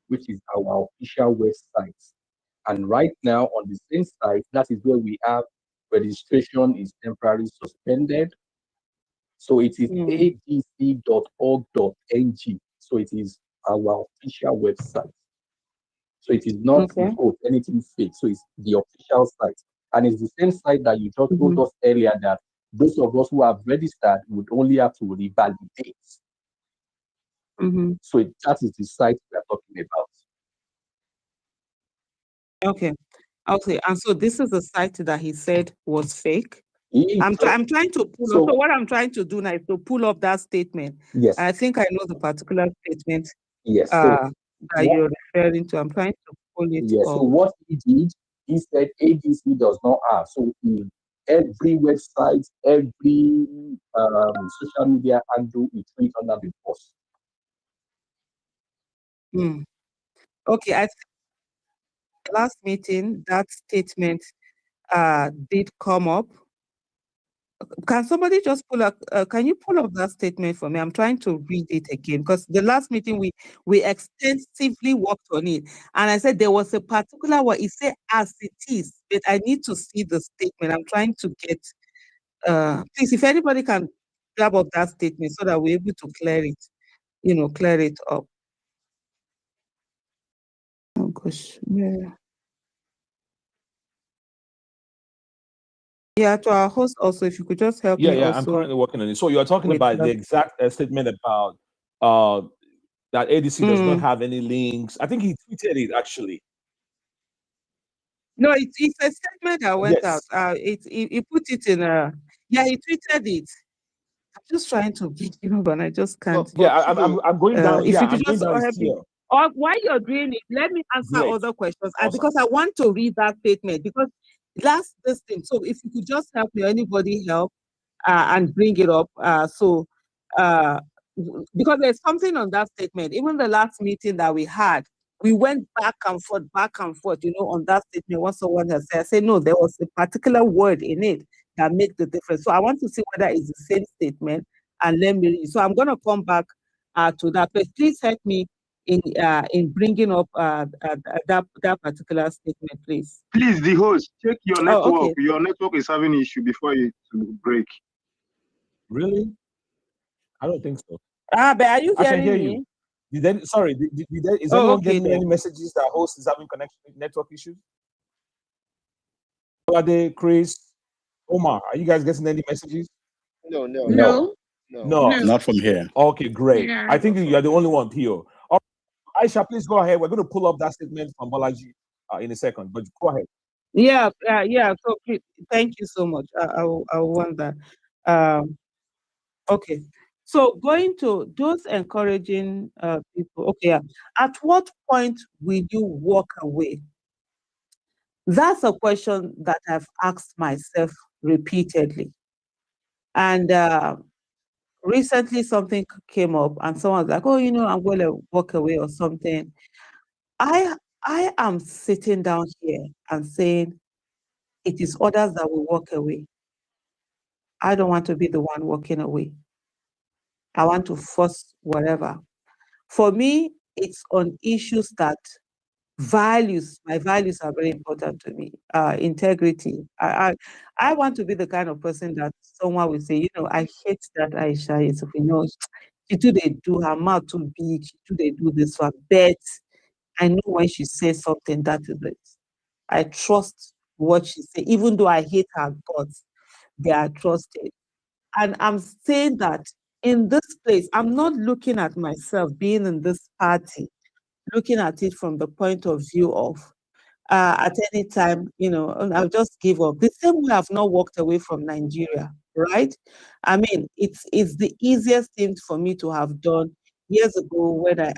which is our official website. And right now on the same site, that is where we have registration is temporarily suspended. So it is adc.org.ng. So it is our official website. So it is not Okay. anything fake. So it's the official site. And it's the same site that you just told Mhm. us earlier that those of us who have registered would only have to revalidate. Mhm. So that is the site we are talking about. Okay. Okay. And so this is the site that he said was fake. He I'm said- trying to pull up. so So what I'm trying to do now is to pull up that statement. yes, I think I know the particular statement yes. So that what, you're referring to. I'm trying to pull it yes. So up. what he did, he said ADC does not have. So every website, every social media handle, it tweet under the post. Hmm. Okay. I think last meeting that statement did come up. Can somebody just pull up? Can you pull up that statement for me? I'm trying to read it again because the last meeting we extensively worked on it, and I said there was a particular one. It said as it is, but I need to see the statement. I'm trying to get. Please, if anybody can grab up that statement so that we're able to clear it, clear it up. Oh gosh, yeah. Yeah, to our host also, if you could just help me I'm also. currently working on it. So you're talking with about the that. exact statement about that ADC does not have any links. I think he tweeted it actually. No, it's a statement that went out. Yes. He put it in a, yeah, he tweeted it. I'm just trying to read, but I just can't. I'm going down. If you I'm could going just down help me. here. Or while you're doing it, let me answer Great. other questions. Awesome. Because I want to read that statement because that's this thing. So if you could just help me, anybody help and bring it up. Because there's something on that statement. Even the last meeting that we had, we went back and forth, on that statement. What someone has said, I said, no, there was a particular word in it that make the difference. So I want to see whether it's the same statement and let me read. So I'm going to come back to that. But please help me in bringing up that particular statement, please. Please, the host, check your network. Oh, okay. Your network is having issue before it break. Really? I don't think so. But are you I can hearing hear me? you. Is anyone okay, getting any messages that host is having connection network issues? Olade, Chris, Omar, are you guys getting any messages? No. No. Not from here. Okay, great. Yeah. I think you are the only one, Pio. All right, Aisha, please go ahead. We're going to pull up that statement from Balaji in a second, but go ahead. Yeah. So thank you so much. I want that. Okay. So going to those encouraging people. Okay. Yeah. At what point will you walk away? That's a question that I've asked myself repeatedly. And recently something came up and someone's like, oh, I'm going to walk away or something. I am sitting down here and saying, it is others that will walk away. I don't want to be the one walking away. I want to force whatever. For me, it's on issues that my values are very important to me. Integrity. I want to be the kind of person that someone will say, I hate that Aisha Yesufu. She too they do her mouth too big, she too they do this one. But I know when she says something, that is it. I trust what she says, even though I hate her guts, they are trusted. And I'm saying that in this place, I'm not looking at myself being in this party, looking at it from the point of view of at any time, I'll just give up. The same way I've not walked away from Nigeria, right? I mean, it's the easiest thing for me to have done years ago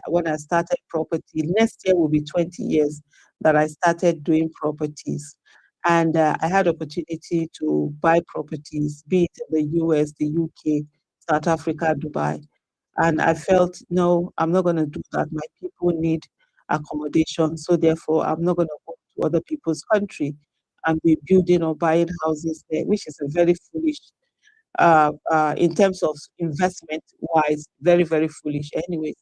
when I started property. Next year will be 20 years that I started doing properties. And I had opportunity to buy properties, be it in the US, the UK, South Africa, Dubai. And I felt, no, I'm not going to do that. My people need accommodation. So therefore, I'm not going to go to other people's country and be building or buying houses there, which is a very foolish, in terms of investment wise, very, very foolish anyway.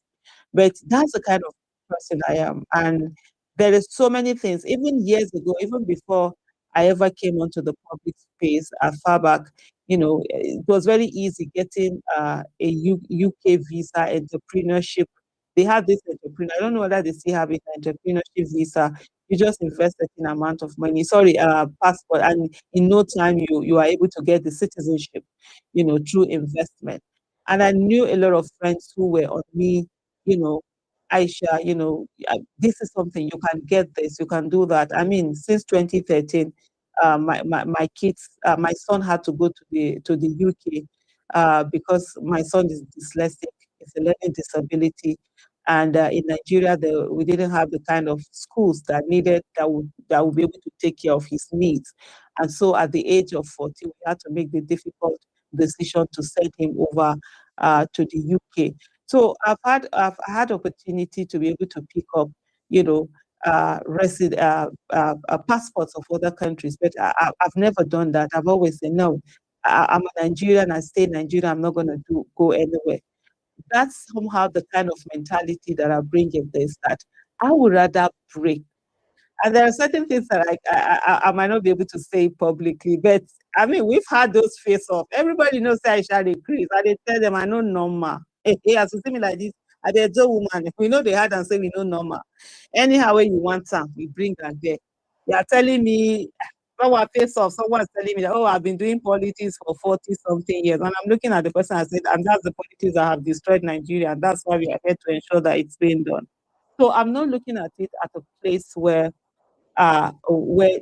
But that's the kind of person I am. And there is so many things, even years ago, even before I ever came onto the public space as far back, it was very easy getting UK visa entrepreneurship. They have this entrepreneur. I don't know whether they still have it, entrepreneurship visa. You just invest a certain amount of money, passport, and in no time you are able to get the citizenship, through investment. And I knew a lot of friends who were on me, Aisha, this is something you can get this, you can do that. I mean, since 2013, my kids, my son had to go to the UK because my son is dyslexic, it's a learning disability, and in Nigeria, we didn't have the kind of schools that would be able to take care of his needs, and so at the age of 14, we had to make the difficult decision to send him over to the UK. So I've had opportunity to be able to pick up, passports of other countries, but I've never done that. I've always said no. I'm a Nigerian, I stay in Nigeria, I'm not going to go anywhere. That's somehow the kind of mentality that I bring in this, that I would rather break. And there are certain things that I might not be able to say publicly, but I mean, we've had those face-off. Everybody knows that I shall decrease. I did tell them I know normal. Hey, as you see me like this, I did a woman. We know they had and say we know normal. Anyhow, when you want some, we bring that there. They are telling me, our face-off, someone's telling me that, oh, I've been doing politics for 40 something years. And I'm looking at the person and said, and that's the politics that have destroyed Nigeria. And that's why we are here to ensure that it's being done. So I'm not looking at it at a place where where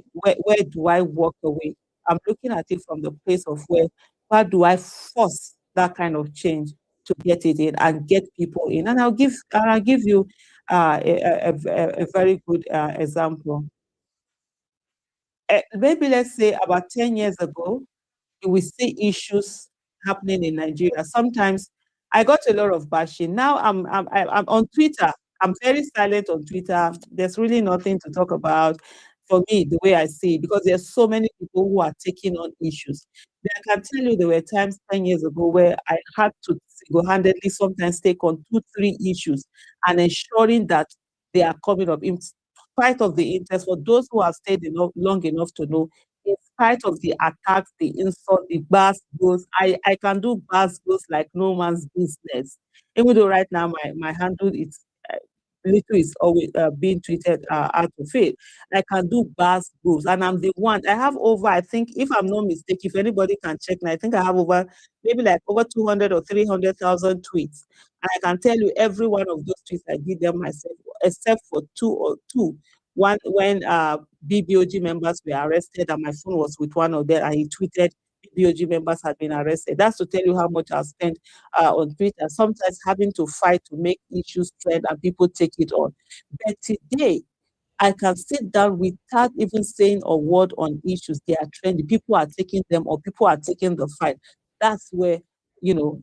do I walk away? I'm looking at it from the place of where do I force that kind of change to get it in and get people in? And I'll give you a very good example. Maybe let's say about 10 years ago, we see issues happening in Nigeria. Sometimes I got a lot of bashing. Now I'm on Twitter. I'm very silent on Twitter. There's really nothing to talk about for me, the way I see it, because there's so many people who are taking on issues. But I can tell you there were times 10 years ago where I had to single-handedly sometimes take on 2-3 issues and ensuring that they are coming up in spite of the interest. For those who have stayed long enough to know, in spite of the attacks, the insult, the bars goes, I can do bars goes like no man's business. Even though right now my handle is little is always being tweeted out of it. I can do bars goes, and I'm the one. I have over, I think, if I'm not mistaken, if anybody can check, I think I have over maybe like over 200 or 300,000 tweets. And I can tell you every one of those tweets I did them myself, except for two. One when BBOG members were arrested, and my phone was with one of them, and he tweeted BBOG members had been arrested. That's to tell you how much I spent on Twitter, sometimes having to fight to make issues trend and people take it on. But today, I can sit down without even saying a word on issues. They are trending. People are taking them, or people are taking the fight. That's where,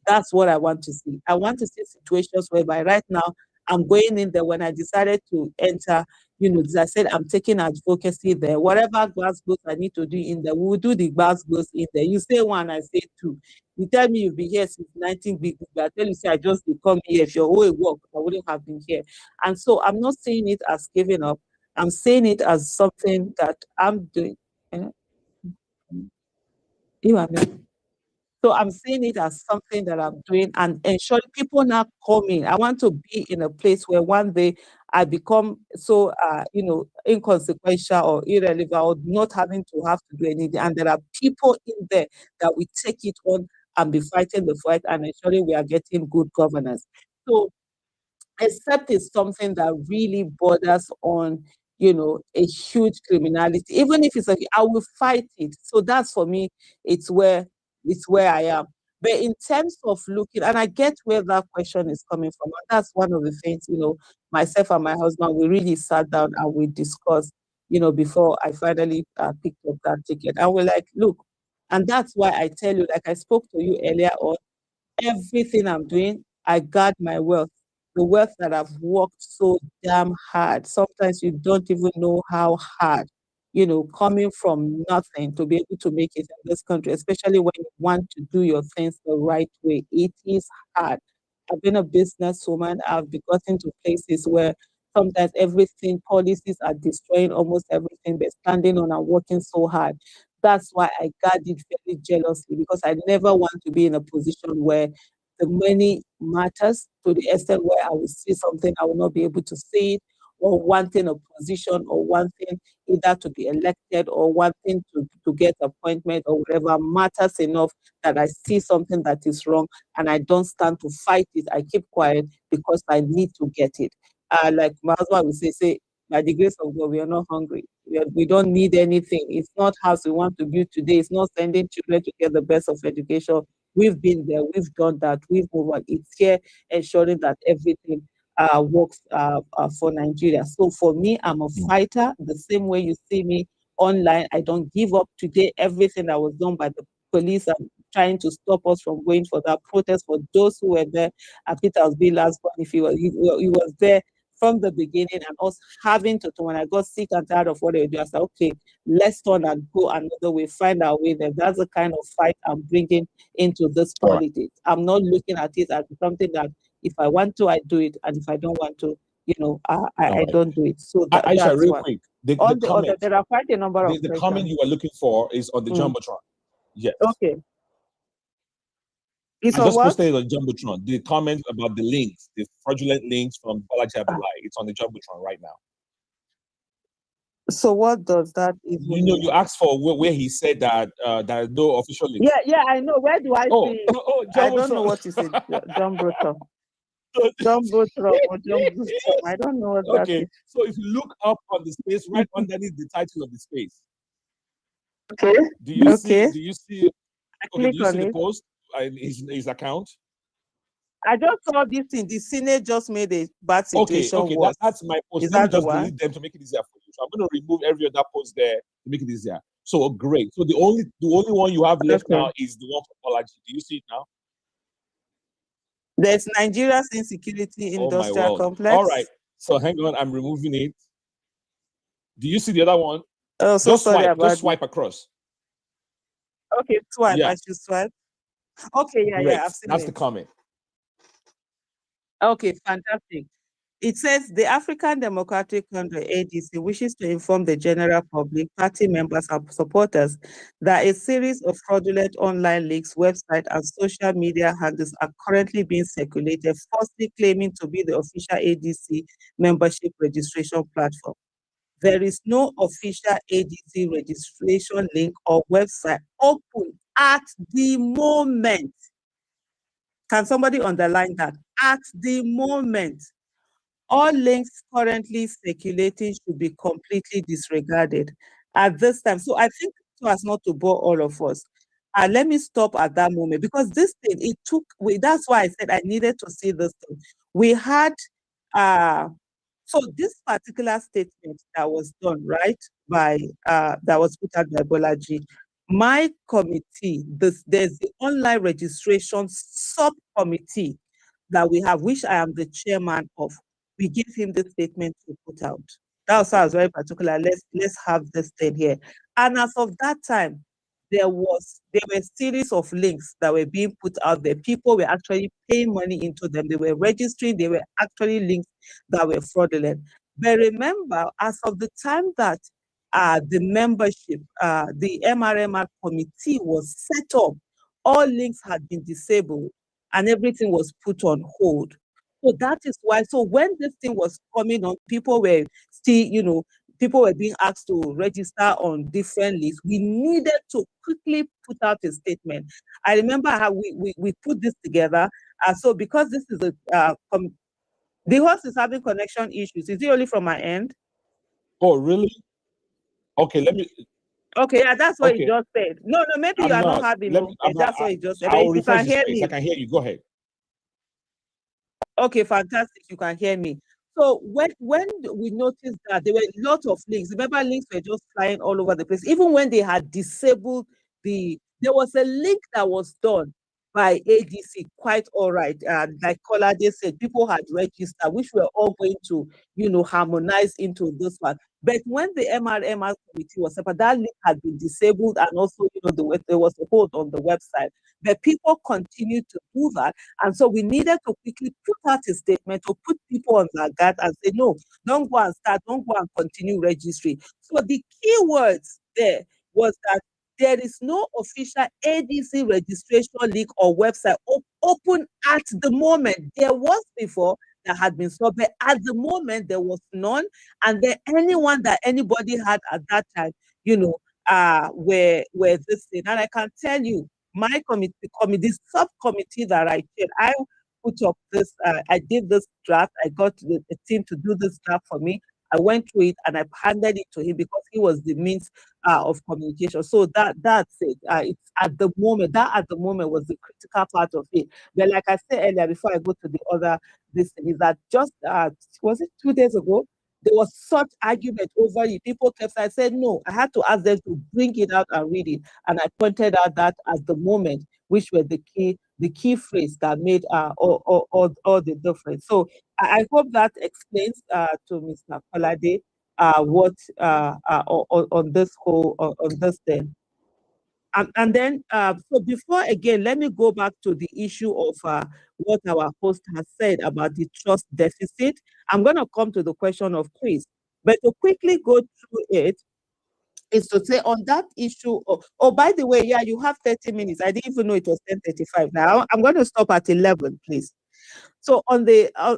that's what I want to see. I want to see situations whereby right now I'm going in there. When I decided to enter, as I said, I'm taking advocacy there. Whatever glass goes I need to do in there, we will do the glass goes in there. You say one, I say two. You tell me you've been here since 19 I tell you, say I just come here. If your whole work, I wouldn't have been here. And so I'm not saying it as giving up. I'm saying it as something that I'm doing. So I'm seeing it as something that I'm doing and ensuring people now come in. I want to be in a place where one day I become so, inconsequential or irrelevant, or not having to have to do anything. And there are people in there that we take it on and be fighting the fight and ensuring we are getting good governance. So except it's something that really borders on, a huge criminality. Even if it's I will fight it. So that's for me, it's where I am. But in terms of looking, and I get where that question is coming from, and that's one of the things, myself and my husband, we really sat down and we discussed, before I finally picked up that ticket. And we're like, look, and that's why I tell you, like I spoke to you earlier on, everything I'm doing, I guard my wealth. The wealth that I've worked so damn hard. Sometimes you don't even know how hard, coming from nothing to be able to make it in this country, especially when you want to do your things the right way. It is hard. I've been a businesswoman. I've gotten to places where sometimes everything, policies are destroying almost everything, but standing on and working so hard. That's why I guard it very jealously, because I never want to be in a position where the money matters to the extent where I will see something, I will not be able to see it, or wanting a position, or wanting either to be elected, or wanting to get appointment, or whatever matters enough that I see something that is wrong and I don't stand to fight it. I keep quiet because I need to get it. Like my husband will say, by the grace of God, we are not hungry. We don't need anything. It's not house we want to build today. It's not sending children to get the best of education. We've been there. We've done that. We've moved on. It's here ensuring that everything works for Nigeria. So for me, I'm a fighter. The same way you see me online, I don't give up. Today, everything that was done by the police are trying to stop us from going for that protest. For those who were there, Peter was being last one. If he was there from the beginning, and us having to, when I got sick and tired of what they do, I said, okay, let's turn and go another way, find our way there. That's the kind of fight I'm bringing into this politics. I'm not looking at it as something that if I want to, I do it, and if I don't want to, I don't do it. So Aisha, that's real one. quick, On the other, there are quite a number of the questions. comment you are looking for is on the Jumbotron. Yes. Okay. I just posted it on Jumbotron. The comment about the links, the fraudulent links from Balaji Abdullahi, it's on the Jumbotron right now. So what does that even mean? You asked for where he said that there are no official links. Yeah, I know. Where do I see? I don't know what you said, Jumbotron. Jumbotron or Jumbotron. I don't know what that is. So if you look up on the space, right underneath the title of the space. Okay. Do you see? I do you see the it. post in his account? I just saw this thing. The Senate just made a bad situation worse. That's my post. Is Let me that the just one? delete them to make it easier for you. So I'm going to remove every other post there to make it easier. So great. So the only one you have left now is the one for Balaji. Do you see it now? There's Nigeria's insecurity industrial complex. All right. So hang on, I'm removing it. Do you see the other one? Oh, so sorry about just swipe across. Okay, swipe. Yeah. I should swipe. Okay, yeah, I've seen That's it. the comment. Okay, fantastic. It says the African Democratic Congress ADC wishes to inform the general public, party members and supporters that a series of fraudulent online leaks, website and social media handles are currently being circulated, falsely claiming to be the official ADC membership registration platform. There is no official ADC registration link or website open at the moment. Can somebody underline that? At the moment. All links currently circulating should be completely disregarded at this time. So I think, so as not to bore all of us, let me stop at that moment, because this thing, that's why I said I needed to see this thing. We had, so this particular statement that was done, right, that was put out by Bolaji, my committee, there's the online registration subcommittee that we have, which I am the chairman of. We give him the statement to put out. That was why I was very particular. Let's have this thing here. And as of that time, there were a series of links that were being put out there. People were actually paying money into them. They were registering. They were actually links that were fraudulent. But remember, as of the time that the membership, the MRMR committee was set up, all links had been disabled and everything was put on hold. So that is why, so when this thing was coming on, people were still, people were being asked to register on different lists. We needed to quickly put out a statement. I remember how we put this together. So because this is the host is having connection issues. Is it only from my end? Oh, really? Okay, let me. Okay, yeah, that's what you just said. No, maybe you are not having. That's what you just said. I will refresh the space. I can hear you. Go ahead. Okay, fantastic. You can hear me. So when we noticed that there were a lot of links, remember links were just flying all over the place. Even when they had disabled there was a link that was done by ADC, quite all right. Like Kolade said, people had registered, which were all going to, harmonize into this one. But when the MRMR committee was separate, that link had been disabled, and also, there was a hold on the website. But people continued to do that. And so we needed to quickly put out a statement to put people on their guard and say, no, don't go and start, don't go and continue registry. So the key words there was that there is no official ADC registration link or website open at the moment. There was before that had been stopped, but at the moment there was none. And then anyone that anybody had at that time, were this thing. And I can tell you, my committee, subcommittee that I chaired, I put up this, I did this draft. I got the team to do this draft for me. I went through it and I handed it to him because he was the means of communication. So that's it. It's at the moment was the critical part of it. But like I said earlier, before I go to the other, this thing is that just was it 2 days ago? There was such argument over it. People kept saying, I said, no, I had to ask them to bring it out and read it. And I pointed out that at the moment, which were the key the key phrase that made all the difference. So I hope that explains to Mr. Kolade what on this whole on this thing. And then, so before again, let me go back to the issue of what our host has said about the trust deficit. I'm going to come to the question of Chris, but to quickly go through it is to say on that issue. Oh, by the way, yeah, you have 30 minutes. I didn't even know it was 10:35. Now I'm going to stop at 11, please. So on the all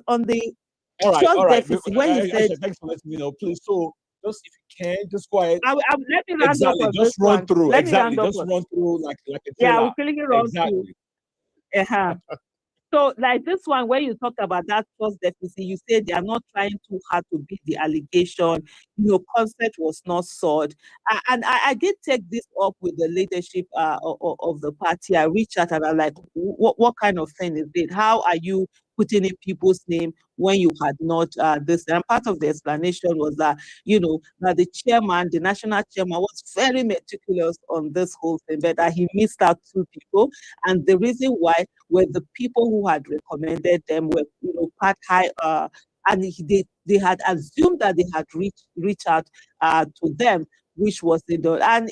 trust right. deficit, when you said, thanks for letting me know, please. So just if you can, just go ahead. let me round up Exactly. on Just this run one. through. Let me Exactly. round up Just on. run through like a Yeah, trailer. we'll quickly run through. Exactly. So, like this one, where you talked about that trust deficit, you said they are not trying too hard to beat the allegation. Consent was not sought. And I did take this up with the leadership of the party. I reached out and I'm like, what kind of thing is it? How are you putting in people's name when you had not this? And part of the explanation was that, that the chairman, the national chairman, was very meticulous on this whole thing, but that he missed out two people. And the reason why were the people who had recommended them were, quite high, and they had assumed that they had reached out to them, which was the door. And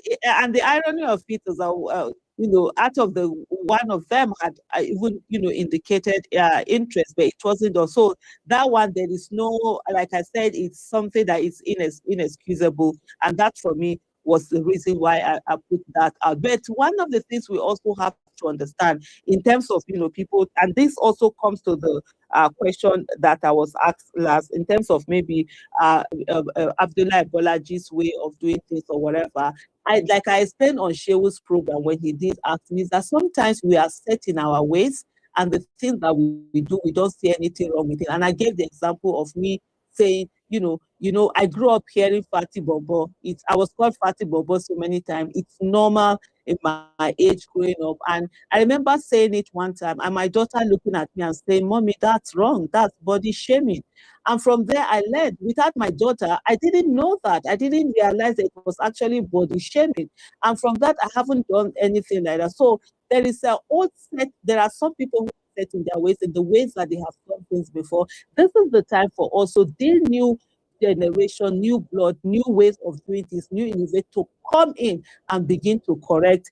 the irony of it is that, out of the one of them had even, indicated interest, but it wasn't done. So that one, there is no, like I said, it's something that is inexcusable. And that for me was the reason why I put that out. But one of the things we also have to understand in terms of, people, and this also comes to the question that I was asked last, in terms of maybe Abdullah Bolaji's way of doing things or whatever. I explained on Shewu's program when he did ask me, that sometimes we are set in our ways, and the things that we do, we don't see anything wrong with it. And I gave the example of me saying, I grew up hearing Fatty Bobo. I was called Fatty Bobo so many times. It's normal in my age growing up. And I remember saying it one time, and my daughter looking at me and saying, "Mommy, that's wrong. That's body shaming." And from there, I learned. Without my daughter, I didn't know that. I didn't realize that it was actually body shaming. And from that, I haven't done anything like that. So there is a old set. There are some people who are set in their ways, in the ways that they have done things before. This is the time for also the new generation, new blood, new ways of doing this, new innovate to come in and begin to correct,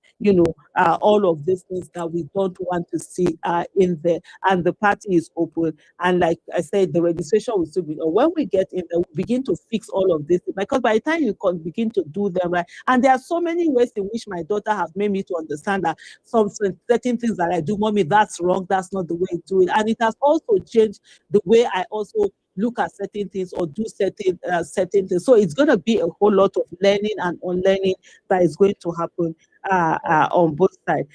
all of these things that we don't want to see in there. And the party is open. And like I said, the registration will still be, or when we get in there, we begin to fix all of this. Because by the time you can begin to do them right, and there are so many ways in which my daughter has made me to understand that some certain things that I do, Mommy, that's wrong, that's not the way to do it. And it has also changed the way I also look at certain things or do certain things. So it's going to be a whole lot of learning and unlearning that is going to happen on both sides.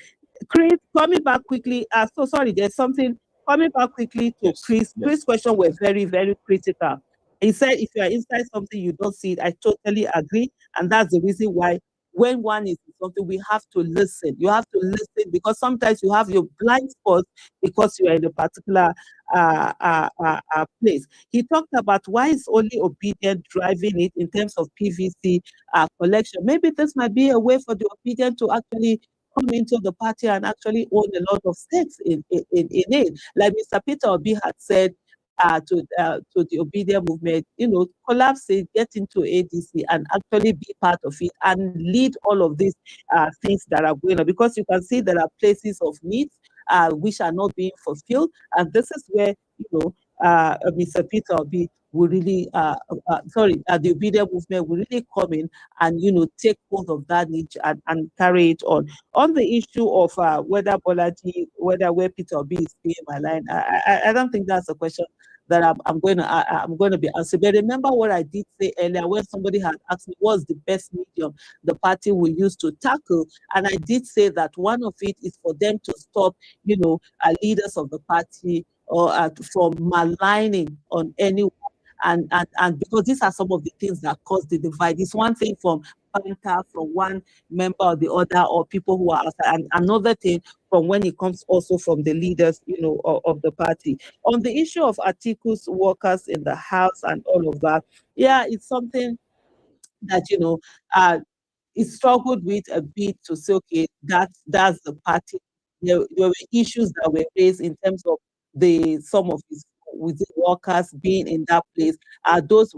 Chris, coming back quickly. So sorry, there's something coming back quickly to Chris. Chris' question was very, very critical. He said, if you are inside something, you don't see it. I totally agree. And that's the reason why when one is in something, we have to listen. You have to listen, because sometimes you have your blind spots because you are in a particular place. He talked about why is only obedient driving it in terms of PVC collection. Maybe this might be a way for the obedient to actually come into the party and actually own a lot of stakes in it. Like Mr. Peter Obi had said to the obedient movement, collapse it, get into ADC and actually be part of it and lead all of these things that are going on. Because you can see there are places of needs which are not being fulfilled. And this is where, Mr. Peter Obi will really, the obedient movement will really come in and, take hold of that niche and carry it on. On the issue of whether where Peter Obi is paying my line, I don't think that's a question that I'm going to be answering. But remember what I did say earlier when somebody had asked me what's the best medium the party will use to tackle, and I did say that one of it is for them to stop, leaders of the party or from maligning on anyone. And because these are some of the things that cause the divide. It's one thing from banter from one member or the other, or people who are outside, and another thing from when it comes also from the leaders, of the party. On the issue of articles, workers in the house and all of that, yeah, it's something that it struggled with a bit to say, okay, that's the party there were issues that were raised in terms of some of his with the workers being in that place. Those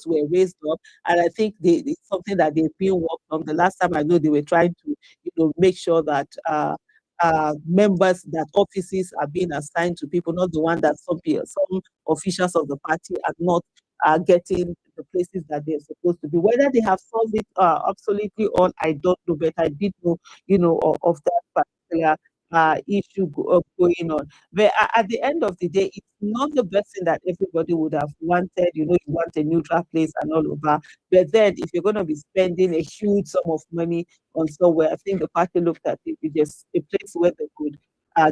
were raised up, and I think it's something that they've been worked on. The last time I know they were trying to make sure that members, that offices are being assigned to people, not the one that some officials of the party are not getting the places that they're supposed to be. Whether they have solved it absolutely all, I don't know, but I did know, of that particular issue going on. But at the end of the day, it's not the best thing that everybody would have wanted. You want a neutral place and all over. But then, if you're going to be spending a huge sum of money on somewhere, I think the party looked at it. It's just a place where they could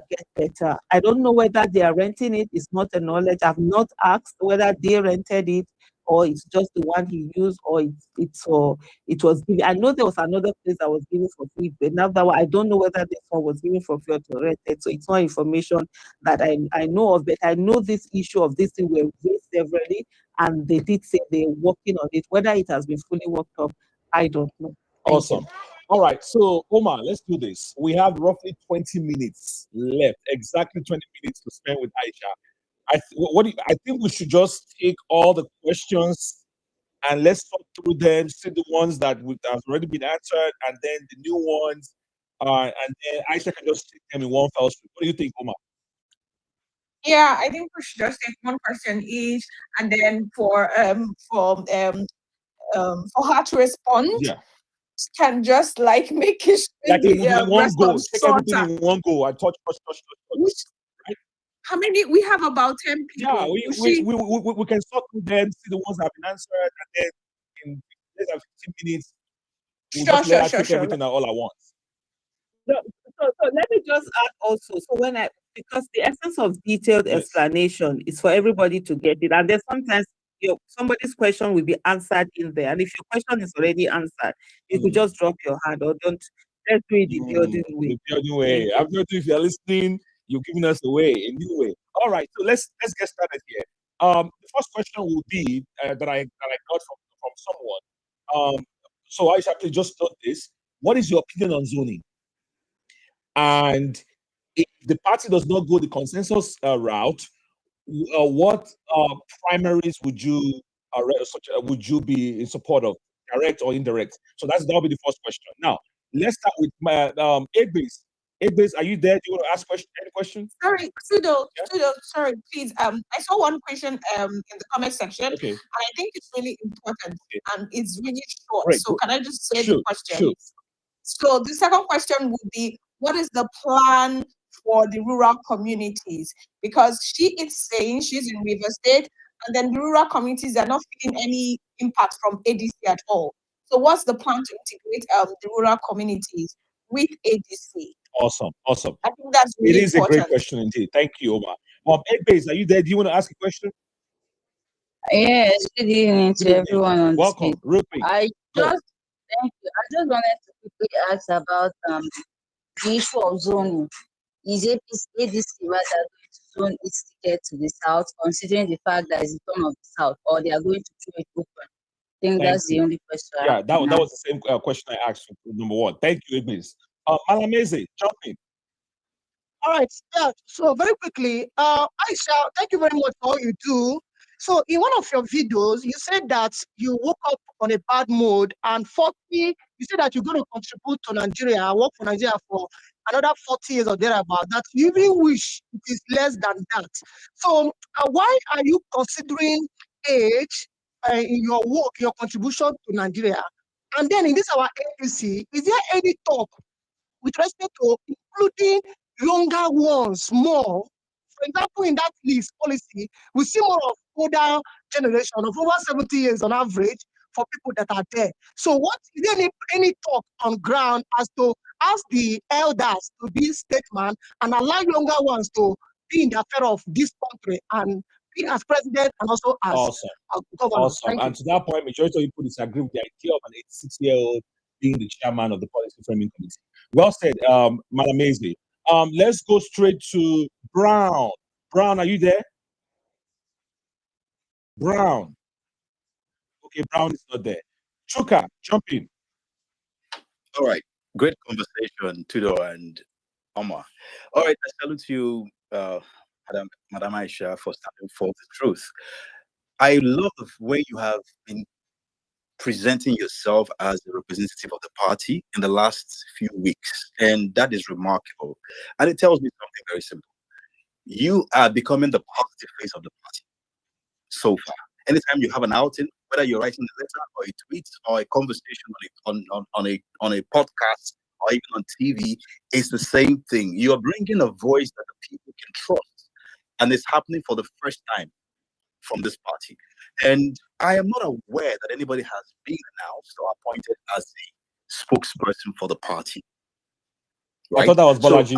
get better. I don't know whether they are renting it. It's not a knowledge. I've not asked whether they rented it or it's just the one he used, or it was given. I know there was another place that was given for free, but now that one, I don't know whether this one was given for free or rented. So it's not information that I know of, but I know this issue of this thing were raised severally, and they did say they're working on it. Whether it has been fully worked up, I don't know. Awesome. All right, so Omar, let's do this. We have roughly 20 minutes left, exactly 20 minutes to spend with Aisha. I think we should just take all the questions and let's talk through them, see the ones that have already been answered, and then the new ones. And then Aisha can just take them in one fell swoop. What do you think, Omar? Yeah, I think we should just take one question each, and then for her to respond, can just like make it in one go. Take everything in one go. I touch. Right? How many? We have about 10 people. Yeah, we can sort through them, see the ones that have been answered, and then in less than 15 minutes, we'll take everything all at once. So let me just add also. So because the essence of detailed explanation is for everybody to get it, and then sometimes somebody's question will be answered in there, and if your question is already answered, you could just drop your hand or don't. Let's do it the building way. The building way. I'm not sure if you're listening. You're giving us a new way. All right, so let's get started here. The first question will be that I got from someone. So Aisha, please just note this. What is your opinion on zoning? And if the party does not go the consensus route, what primaries would you be in support of, direct or indirect? So that'll be the first question. Now let's start with my Agbes. Agbes, are you there? Do you want to ask any question? Sorry, Sudo, sorry, please. I saw one question in the comment section, and I think it's really important and it's really short. Great. So can I just say the question? Sure. So the second question would be, what is the plan for the rural communities? Because she is saying she's in River State, and then the rural communities are not feeling any impact from ADC at all. So what's the plan to integrate the rural communities with ADC? Awesome. I think that's really important. A great question indeed. Thank you, Omar. Agbes, are you there? Do you want to ask a question? Yes, good evening to everyone on Welcome. the Real quick. Thank you. I just wanted to quickly ask about the issue of zoning. Is ADC rather going to zone its ticket to the south, considering the fact that it's the turn of the south, or they are going to throw it open? I think that's the only question. Yeah, that was the same question I asked for number one. Thank you, Agbes. Malameze, jump in. All right. Yeah. So very quickly, Aisha, thank you very much for all you do. So in one of your videos, you said that you woke up on a bad mood, and 40, you said that you're going to contribute to Nigeria, work for Nigeria for another 40 years or thereabout, that you even wish it is less than that. So why are you considering age in your work, your contribution to Nigeria? And then in this our ADC, is there any talk with respect to including younger ones more? For example, in that list policy, we see more of older generation of over 70 years on average for people that are there. So what is there any talk on ground as to ask the elders to be statesmen and allow younger ones to be in the affair of this country and be as president and also as governor? Awesome. And to that point, majority of people disagree with the idea of an 86-year-old being the chairman of the policy framing committee. Well said, Malameze. Let's go straight to Brown. Brown, are you there? Brown. Okay, Brown is not there. Chuka, jump in. All right. Great conversation, Tudo, and Omar. All right, I salute you, Madam Aisha, for standing for the truth. I love the way you have been presenting yourself as a representative of the party in the last few weeks, and that is remarkable. And it tells me something very simple. You are becoming the positive face of the party so far. Anytime you have an outing, whether you're writing a letter or a tweet or a conversation on a podcast or even on TV, it's the same thing. You are bringing a voice that the people can trust, and it's happening for the first time from this party. And I am not aware that anybody has been announced or appointed as the spokesperson for the party. I thought that was Bolaji.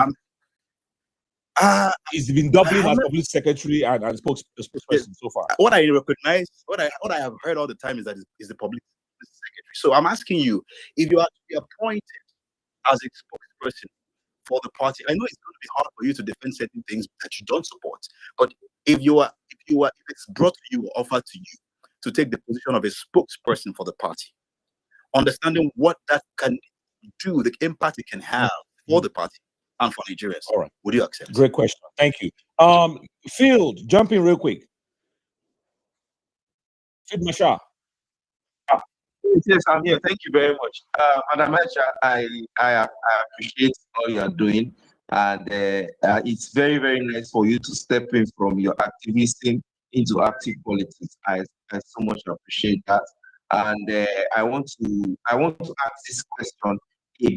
He's been doubling as public secretary and spokesperson so far. What I recognize, what I have heard all the time is that is the public secretary. So I'm asking you, if you are to be appointed as a spokesperson for the party, I know it's going to be hard for you to defend certain things that you don't support. But if it's brought to you or offered to you to take the position of a spokesperson for the party, understanding what that can do, the impact it can have for the party and for Nigerians, all right, would you accept? Great question. Thank you. Field, jump in real quick. Field Masha. Yes, I'm here. Thank you very much. Madam Aisha, I appreciate all you are doing. And it's very, very nice for you to step in from your activism into active politics. I so much appreciate that. And I want to ask this question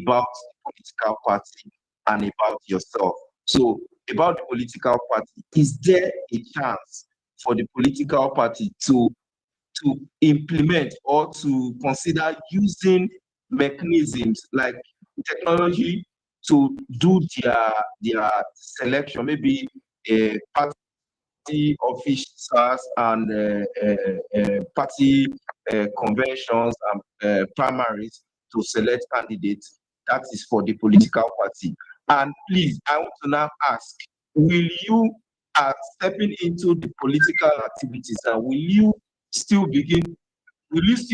about the political party and about yourself. So about the political party, is there a chance for the political party to implement or to consider using mechanisms like technology to do their selection, maybe party officers and party conventions and primaries to select candidates? That is for the political party. And please, I want to now ask, will you stepping into the political activities, and will you still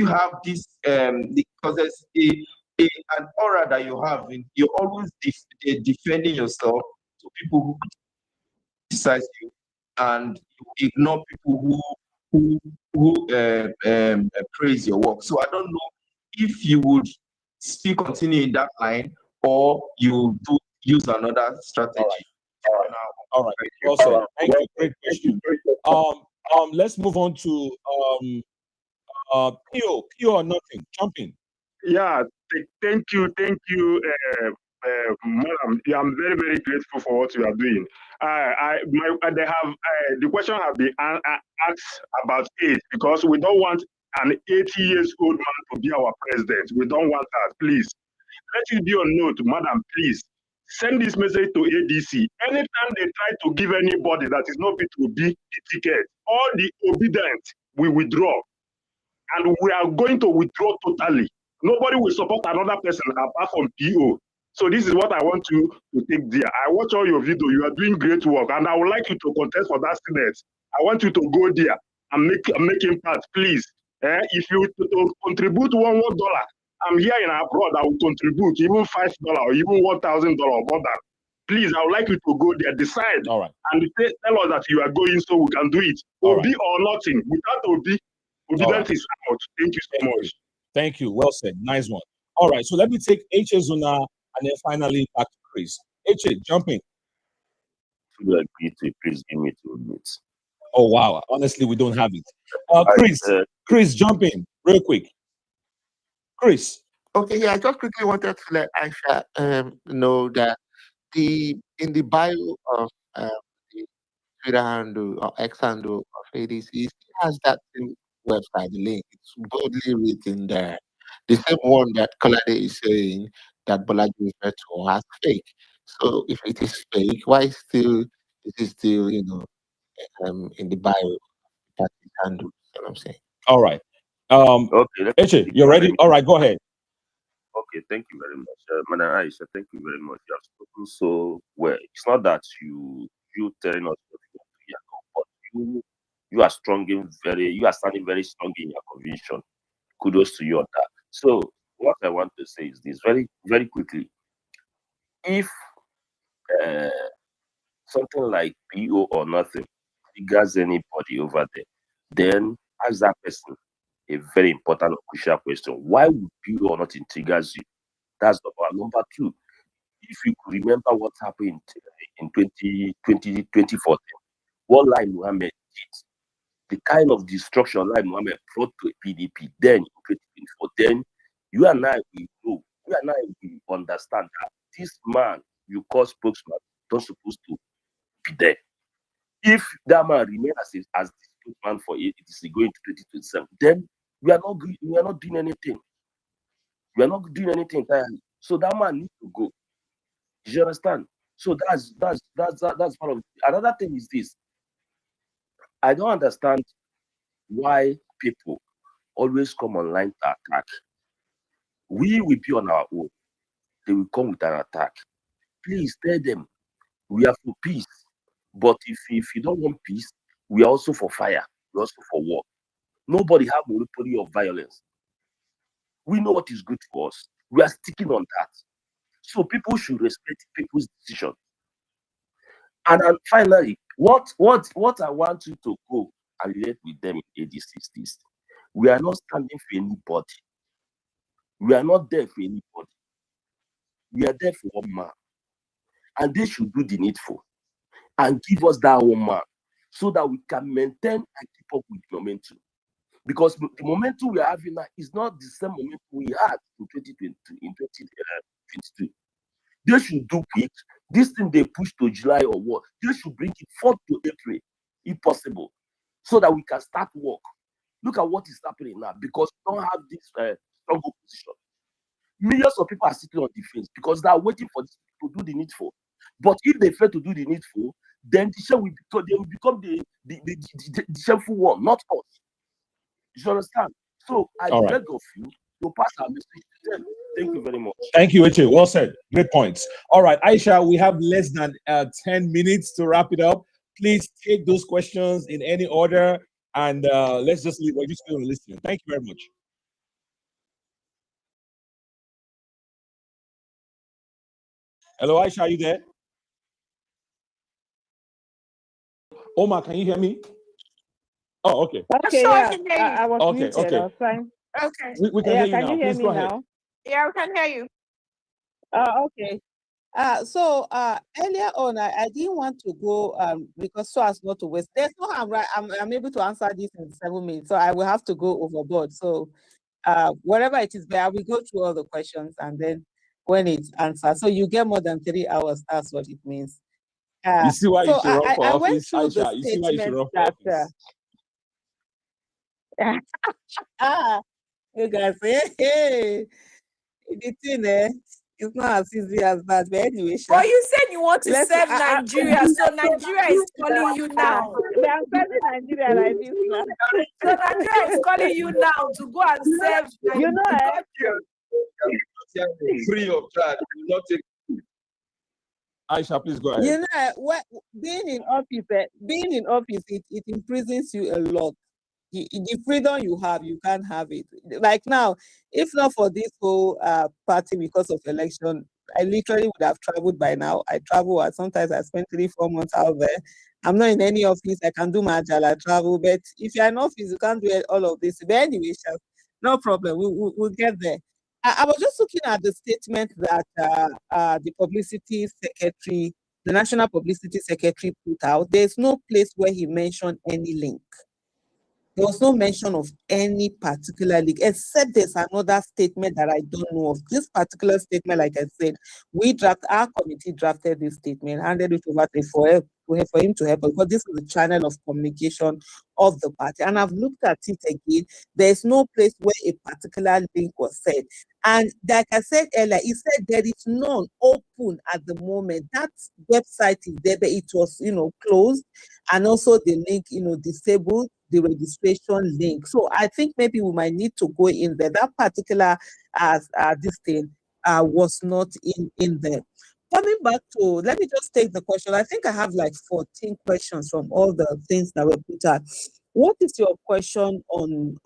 have this because there's an aura that you have you're always defending yourself to people who criticize you, and you ignore people who praise your work. So I don't know if you would still continue in that line or you do use another strategy. All right. Awesome. Thank you. Great question. Let's move on to Pio or nothing. Jump in. Yeah, thank you, madam. Yeah, I'm very, very grateful for what you are doing. The question has been asked about age, because we don't want an 80 years old man to be our president. We don't want that. Please, let it be on note, madam. Please send this message to ADC. Anytime they try to give anybody that is not fit to be the ticket, all the obedient we withdraw, and we are going to withdraw totally. Nobody will support another person apart from PO. So this is what I want you to take there. I watch all your video. You are doing great work, and I would like you to contest for that Senate. I want you to go there and make impact, please. If you to contribute $1, I'm here in abroad. I will contribute even $5 or even $1,000 more than. Please, I would like you to go there, decide, all right, and tell us that you are going, so we can do it. All Obi right. or nothing. Without Obi, obedience is out. Thank you so much. Thank you. Well said. Nice one. All right. So let me take H.A. Zuna and then finally back to Chris. H.A., jump in. Please give me 2 minutes. Oh, wow. Honestly, we don't have it. Chris, jump in real quick. Chris. Okay, yeah, I just quickly wanted to let Aisha know that in the bio of the Twitter handle or X handle of ADC, it has that same website link. It's boldly written there. The same one that Kolade is saying that Bolaji referred to as fake. So if it is fake, why it is still in the bio that it handle? You know what I'm saying? All right. Okay. H.A., you're ready? All right, go ahead. Okay, thank you very much. Madam Aisha, thank you very much. You have spoken so well. It's not that you telling us what you want to hear, but you are standing very strong in your conviction. Kudos to you on that. So what I want to say is this very, very quickly. If something like PO or nothing triggers anybody over there, then ask that person a very important or crucial question. Why would PO or nothing triggers you? That's number two. If you could remember what happened in 2014, what Lai Mohammed did, the kind of destruction Lai Mohammed brought to PDP then in 2024, then you and I will know, you and I will understand that this man you call spokesman not supposed to be there. If that man remains as the spokesman for it is going to 2027, then we are not doing anything. We are not doing anything entirely. So that man needs to go. Do you understand? So that's part of it. Another thing is this. I don't understand why people always come online to attack. We will be on our own. They will come with an attack. Please tell them we are for peace. But if you don't want peace, we are also for fire. We're also for war. Nobody have monopoly of violence. We know what is good for us. We are sticking on that. So people should respect people's decision. And then finally, what I want you to go and relate with them in ADC is this. We are not standing for anybody. We are not there for anybody. We are there for one man. And they should do the needful and give us that one man so that we can maintain and keep up with the momentum. Because the momentum we are having now is not the same momentum we had in 2022. They should do quick. This thing they push to July or what? They should bring it forth to April, if possible, so that we can start work. Look at what is happening now because we don't have this strong opposition. Millions of people are sitting on the fence because they are waiting for this to do the needful. But if they fail to do the needful, then they will become the shameful one, not us. You understand? So I beg of you to pass our message to them. Thank you very much. Thank you, Eche. Well said. Great points. All right, Aisha, we have less than 10 minutes to wrap it up. Please take those questions in any order, and let's just leave. We're just going to listen. Thank you very much. Hello, Aisha, are you there? Omar, can you hear me? Oh, okay. Okay, Sure, yeah. I was Okay, muted. okay. I was fine. Okay. We can hear you Can now. you hear Please me go ahead. now? Yeah, we can hear you. Okay. So earlier on, I didn't want to go because so as not to waste. There's no harm, right? I'm able to answer this in 7 minutes, so I will have to go overboard. So whatever it is, but I will go through all the questions and then when it's answered, so you get more than 3 hours. That's what it means. You see why you So should run for I went office, through the Aisha? You see why you should statement run for that office? you guys say, hey, the thing, it's not as easy as that. But anyway, But you said you want to let's serve Nigeria, so Nigeria is calling you now. I'm serving Nigeria like this now. So Nigeria is calling you now to go and serve You know, free of charge. Not take. Aisha, please go ahead. you know, being in office, it imprisons you a lot. The freedom you have, you can't have it. Like now, if not for this whole party because of election, I literally would have traveled by now. I travel, and sometimes I spend 3-4 months out there. I'm not in any office. I can do my agile travel, but if you're in office, you can't do all of this. But anyway, no problem. We'll get there. I was just looking at the statement that the publicity secretary, the national publicity secretary, put out. There's no place where he mentioned any link. There was no mention of any particular link, except there's another statement that I don't know of. This particular statement, like I said, our committee drafted this statement, handed it over for him to help us, because this is the channel of communication of the party. And I've looked at it again. There's no place where a particular link was said. And like I said earlier, he said there is none open at the moment. That website is there, but it was, closed. And also the link, disabled, the registration link. So I think maybe we might need to go in there. That particular this thing was not in there. Coming back to, let me just take the question. I think I have like 14 questions from all the things that were put out. What is your question on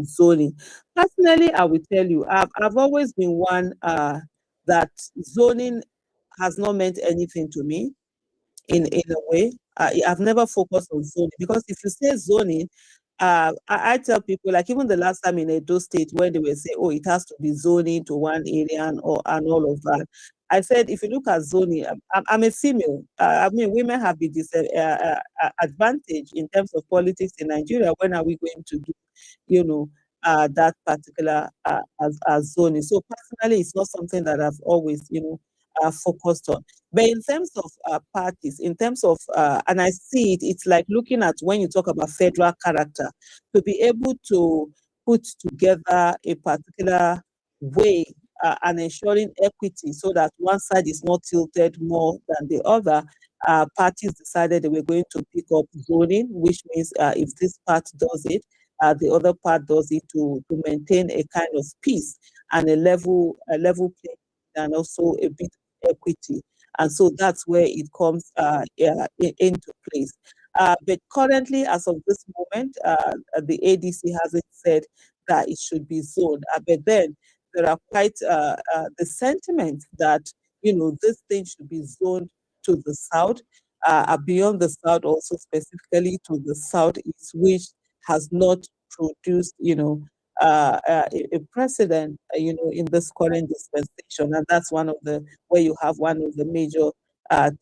zoning? Personally, I will tell you, I've always been one that zoning has not meant anything to me in a way. I've never focused on zoning, because if you say zoning, I tell people, like even the last time in Edo State, when they were saying, oh, it has to be zoning to one area and all of that. I said, if you look at zoning, I'm a female. I mean, women have been disadvantaged in terms of politics in Nigeria. When are we going to do, that particular as zoning? So personally, it's not something that I've always, focused on. But in terms of parties, in terms of, and I see it, it's like looking at when you talk about federal character, to be able to put together a particular way and ensuring equity so that one side is not tilted more than the other. Parties decided they were going to pick up zoning, which means if this part does it, the other part does it to maintain a kind of peace and a level playing, and also a bit of equity. And so that's where it comes into place. But currently, as of this moment, the ADC hasn't said that it should be zoned. But then there are quite the sentiment that, this thing should be zoned to the south, beyond the south, also specifically to the southeast, which has not produced, a precedent, in this current dispensation. And that's one of the, where you have one of the major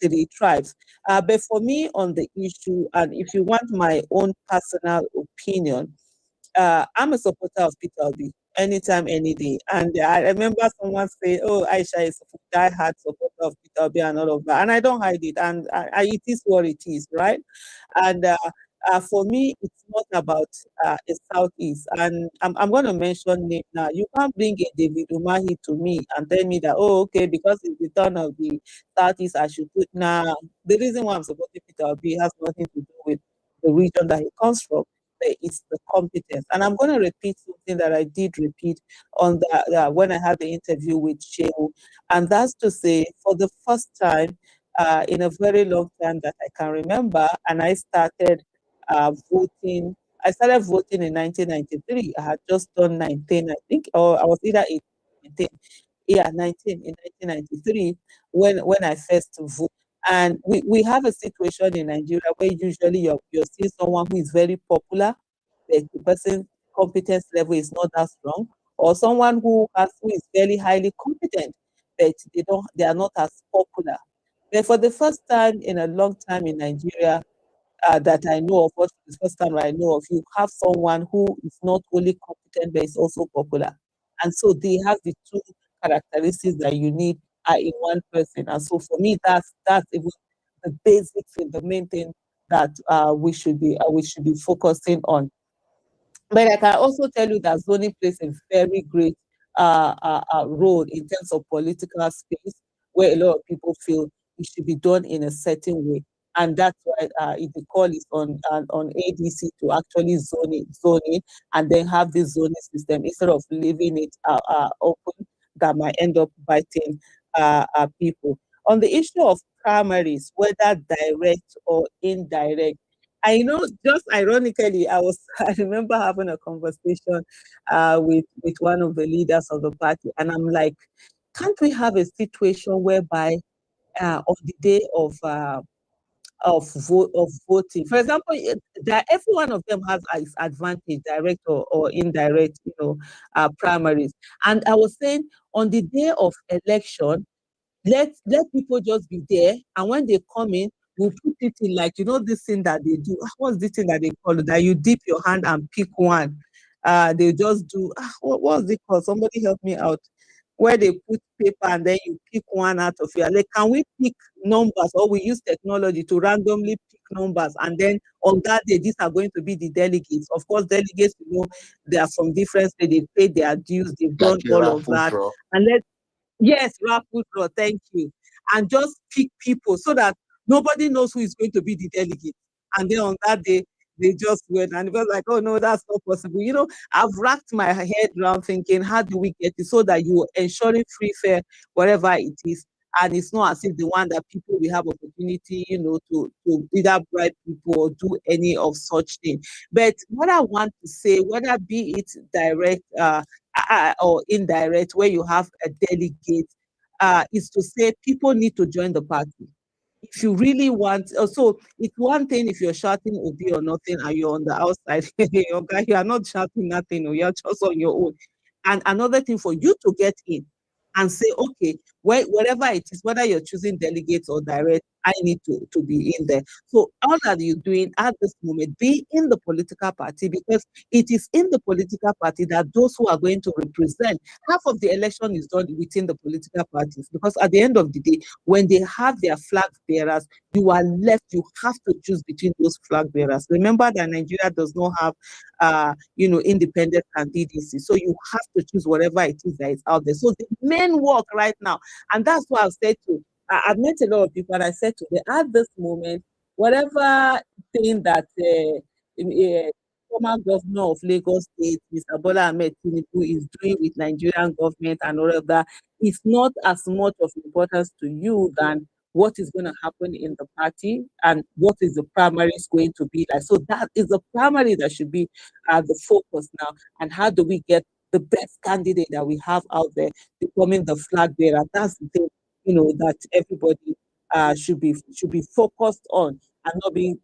three tribes. But for me on the issue, and if you want my own personal opinion, I'm a supporter of Peter Obi anytime, any day. And I remember someone saying, oh, Aisha Yesufu, die-hard supporter of Peter Obi and all of that. And I don't hide it. And it is what it is, right? And for me, it's not about a Southeast. And I'm going to mention name now. You can't bring a David Umahi to me and tell me that, oh, okay, because it's the turn of the Southeast, I should put now. The reason why I'm supporting Peter Obi has nothing to do with the region that he comes from. It's the competence. And I'm going to repeat something that I did repeat on when I had the interview with Shehu. And that's to say, for the first time in a very long time that I can remember, and I started voting. I started voting in 1993. I had just done 19, I think, or I was either 18, 19. Yeah, 19 in 1993 when I first voted. And we have a situation in Nigeria where usually you're seeing someone who is very popular, but the person's competence level is not that strong, or someone who is very highly competent, but they are not as popular. But for the first time in a long time in Nigeria, that I know of, what the first time I know of, you have someone who is not only competent but is also popular. And so they have the two characteristics that you need in one person. And so for me, that's even the basic thing, the main thing that we should be focusing on. But I can also tell you that zoning plays a very great role in terms of political space, where a lot of people feel it should be done in a certain way. And that's why the call is on ADC to actually zone it, and then have this zoning system instead of leaving it open, that might end up biting people. On the issue of primaries, whether direct or indirect, I know, just ironically, I remember having a conversation with one of the leaders of the party, and I'm like, can't we have a situation whereby on the day of voting, for example, that every one of them has its advantage, direct or indirect, primaries. And I was saying, on the day of election, let people just be there, and when they come in, we'll put it in, like, this thing that they do. What's this thing that they call it? That you dip your hand and pick one. They just do, what's it called? Somebody help me out. Where they put paper and then you pick one out of your, like, can we pick numbers, or we use technology to randomly pick numbers, and then on that day, these are going to be the delegates. Of course, delegates, they are from different states, they pay their dues, they've done all of that. And yes, raffle draw, thank you. And just pick people so that nobody knows who is going to be the delegate. And then on that day, they just went, and it was like, oh no, that's not possible. I've racked my head around thinking, how do we get it so that you're ensuring free fare wherever it is? And it's not as if the one that people will have opportunity, to either bribe people or do any of such thing. But what I want to say, whether be it direct or indirect, where you have a delegate, is to say people need to join the party. If you really want, so it's one thing if you're shouting Obi or nothing and you're on the outside, okay, you are not shouting nothing, or you're just on your own. And another thing for you to get in and say, okay, whatever it is, whether you're choosing delegates or direct, I need to be in there. So all that you're doing at this moment, be in the political party, because it is in the political party that those who are going to represent, half of the election is done within the political parties. Because at the end of the day, when they have their flag bearers, you are left, you have to choose between those flag bearers. Remember that Nigeria does not have independent candidacy. So you have to choose whatever it is that is out there. So the main work right now, and that's what I've said to, I've met a lot of people, and I said to them, at this moment, whatever thing that former governor of Lagos State, Mr. Bola Ahmed Tinubu, is doing with Nigerian government and all of that, is not as much of importance to you than what is going to happen in the party and what is the primaries going to be like. So that is the primary that should be the focus now. And how do we get the best candidate that we have out there becoming the flag bearer? That's the thing, that everybody should be focused on, and not being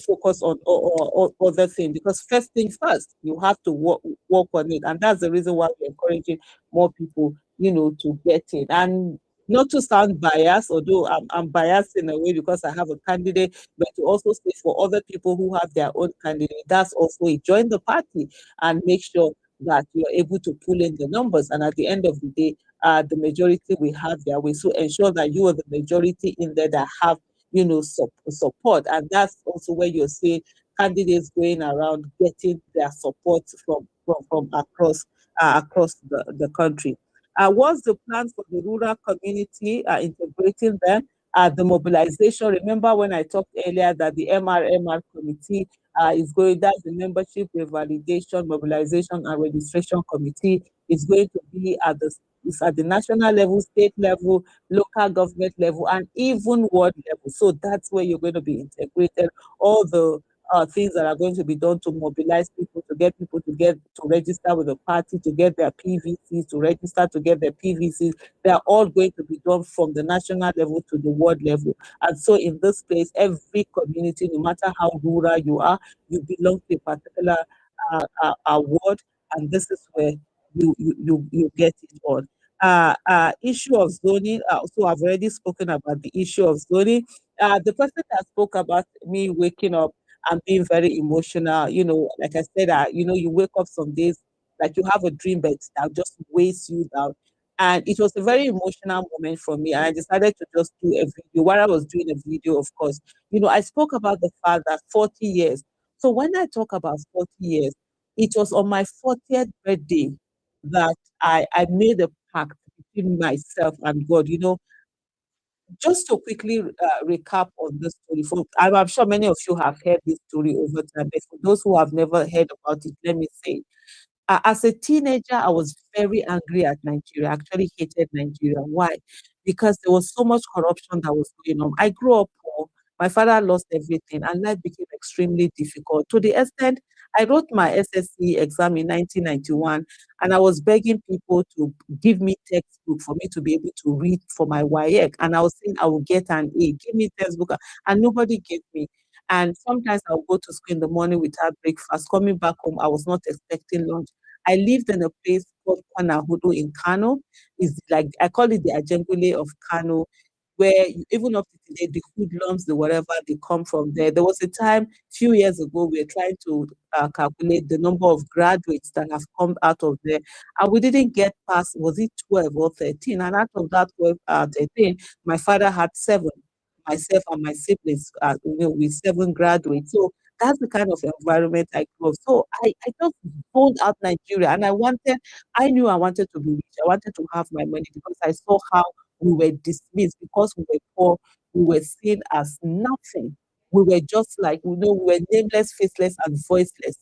focused on or other things. Because first thing first, you have to work on it, and that's the reason why we're encouraging more people, to get in. And not to sound biased, although I'm biased in a way because I have a candidate, but to also say for other people who have their own candidate, that's also it. Join the party and make sure that you're able to pull in the numbers. And at the end of the day, the majority will have their way. So ensure that you are the majority in there that have, support. And that's also where you're seeing candidates going around getting their support from across the country. What's the plan for the rural community, integrating them? The mobilization. Remember when I talked earlier that the MRMR committee is going, that's the membership revalidation, mobilization and registration committee, is going to be it's at the national level, state level, local government level, and even world level. So that's where you're going to be integrated. All the things that are going to be done to mobilize people, to get people to register with the party, to get their PVCs, to register to get their PVCs, they are all going to be done from the national level to the world level. And so in this place, every community, no matter how rural you are, you belong to a particular ward, and this is where you get it on. Issue of zoning. So I've already spoken about the issue of zoning. The person that spoke about me waking up and being very emotional, like I said, you wake up some days like you have a dream, but that just weighs you down. And it was a very emotional moment for me. And I decided to just do a video. While I was doing a video, of course, I spoke about the fact that 40 years. So when I talk about 40 years, it was on my 40th birthday that I made a pact between myself and God. Just to quickly recap on this story, I'm sure many of you have heard this story over time, but for those who have never heard about it, let me say, as a teenager, I was very angry at Nigeria. I actually hated Nigeria. Why? Because there was so much corruption that was going on. I grew up poor. My father lost everything, and life became extremely difficult to the extent I wrote my SSC exam in 1991, and I was begging people to give me textbook for me to be able to read for my WAEC. And I was saying I will get an A, give me textbook, and nobody gave me. And sometimes I'll go to school in the morning without breakfast. Coming back home, I was not expecting lunch. I lived in a place called Kwanahudu in Kano. It's like, I call it the Ajengule of Kano, where even up to today, the hoodlums, the whatever, they come from there. There was a time, few years ago, we were trying to calculate the number of graduates that have come out of there, and we didn't get past, was it 12 or 13? And out of that 12, 13, my father had 7. Myself and my siblings, with 7 graduates. So that's the kind of environment I grew up. So I just pulled out Nigeria, and I knew I wanted to be rich. I wanted to have my money because I saw how we were dismissed because we were poor. We were seen as nothing. We were just like, we were nameless, faceless, and voiceless.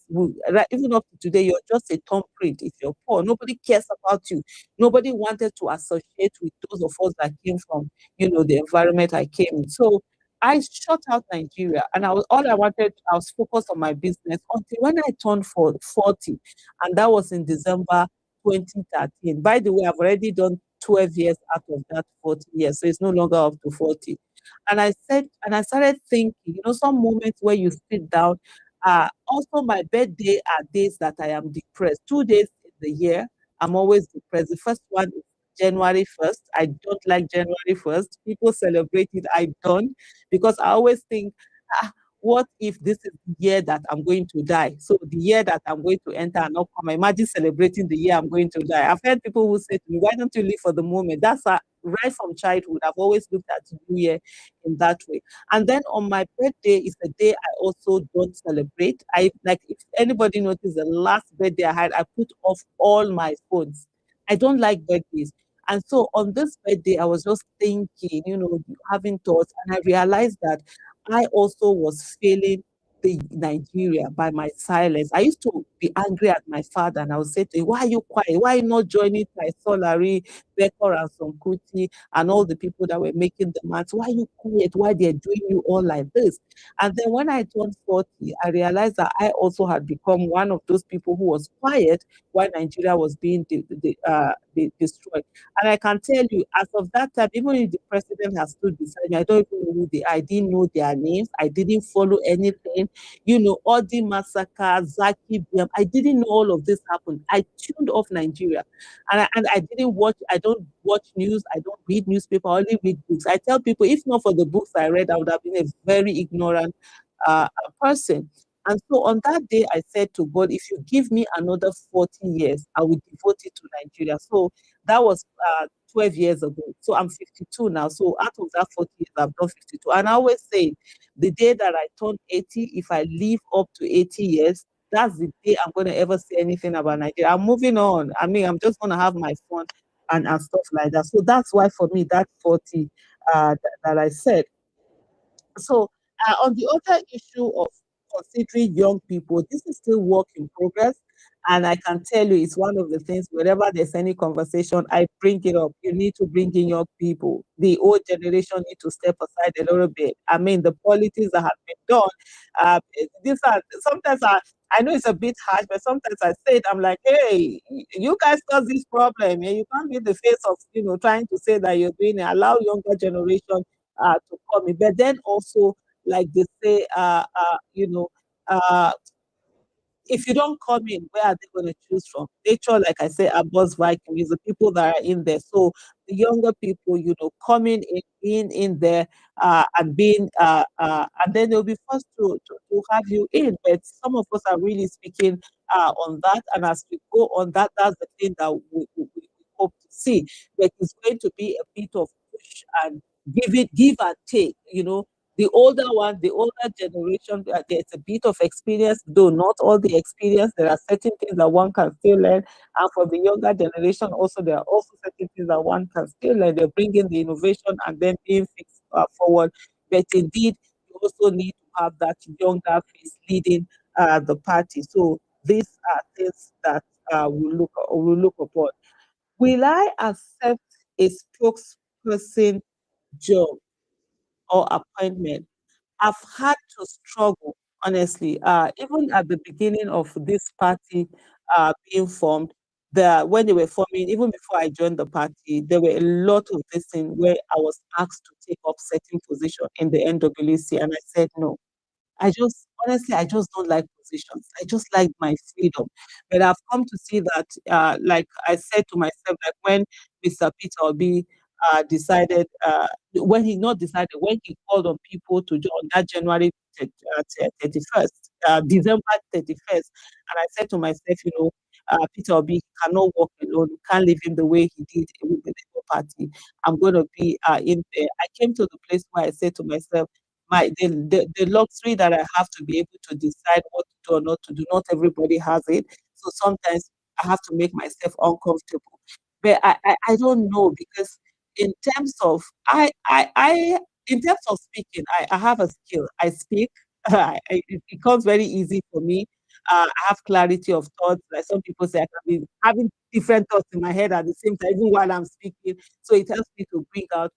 Even up to today, you're just a thumbprint if you're poor. Nobody cares about you. Nobody wanted to associate with those of us that came from, the environment I came in. So I shut out Nigeria, and I was focused on my business until when I turned 40, and that was in December 2013. By the way, I've already done 12 years out of that 40 years. So it's no longer up to 40. And I started thinking, some moments where you sit down, also my birthday are days that I am depressed. 2 days in the year, I'm always depressed. The first one is January 1st. I don't like January 1st. People celebrate it. I don't, because I always think, what if this is the year that I'm going to die? So the year that I'm going to enter and not come. Imagine celebrating the year I'm going to die. I've heard people who say to me, why don't you live for the moment? That's right from childhood. I've always looked at the New Year in that way. And then on my birthday is the day I also don't celebrate. If anybody noticed, the last birthday I had, I put off all my phones. I don't like birthdays. And so on this birthday, I was just thinking, having thoughts, and I realized that I also was failing the Nigeria by my silence. I used to be angry at my father, and I would say to him, why are you quiet? Why are you not joining Solari, Becker, and Sonkuti, and all the people that were making the maths? Why are you quiet? Why they're doing you all like this? And then when I turned 40, I realized that I also had become one of those people who was quiet while Nigeria was being destroyed. And I can tell you, as of that time, even if the president has stood beside me, I don't even know who they are. I didn't know their names. I didn't follow anything. All the massacre, Zaki, Biam, I didn't know all of this happened. I tuned off Nigeria. And I didn't watch, I don't watch news. I don't read newspaper. I only read books. I tell people, if not for the books I read, I would have been a very ignorant person. And so on that day, I said to God, if you give me another 40 years, I will devote it to Nigeria. So that was 12 years ago. So I'm 52 now. So out of that 40 years, I've done 52. And I always say, the day that I turn 80, if I live up to 80 years, that's the day I'm going to ever say anything about Nigeria. I'm moving on. I mean, I'm just going to have my fun and stuff like that. So that's why for me, that 40 that I said. So on the other issue of considering young people, this is still work in progress. And I can tell you, it's one of the things, whenever there's any conversation, I bring it up. You need to bring in young people. The old generation need to step aside a little bit. I mean, the politics that have been done, these are sometimes I know it's a bit harsh, but sometimes I say it, I'm like, hey, you guys cause this problem. You can't be the face of, trying to say that you're doing it. Allow younger generation to come in. But then also, like they say, if you don't come in, where are they going to choose from? Nature, like I say, Abbo's Viking is the people that are in there. So the younger people, coming in, being in there, and being, and then they'll be forced to have you in. But some of us are really speaking on that, and as we go on that, that's the thing that we hope to see. That it's going to be a bit of push and give and take. The older generation, there's a bit of experience, though not all the experience. There are certain things that one can still learn. And for the younger generation, also, there are also certain things that one can still learn. They're bringing the innovation and then being fixed forward. But indeed, you also need to have that younger face leading the party. So these are things that we'll look upon. Will I accept a spokesperson job or appointment? I've had to struggle, honestly. Even at the beginning of this party being formed, when they were forming, even before I joined the party, there were a lot of this thing where I was asked to take up certain position in the NWC, and I said no. I just don't like positions. I just like my freedom. But I've come to see that, like I said to myself, like when Mr. Peter Obi decided, when he not decided, when he called on people to join that January 31st, December 31st, and I said to myself, Peter Obi cannot walk alone. We can't leave him the way he did with the Labour Party. I'm going to be in there. I came to the place where I said to myself, the luxury that I have to be able to decide what to do or not to do. Not everybody has it. So sometimes I have to make myself uncomfortable. But I don't know, because in terms of in terms of speaking, I have a skill. I speak. It becomes very easy for me. I have clarity of thoughts. Like some people say, I can be having different thoughts in my head at the same time, even while I'm speaking. So it helps me to bring out,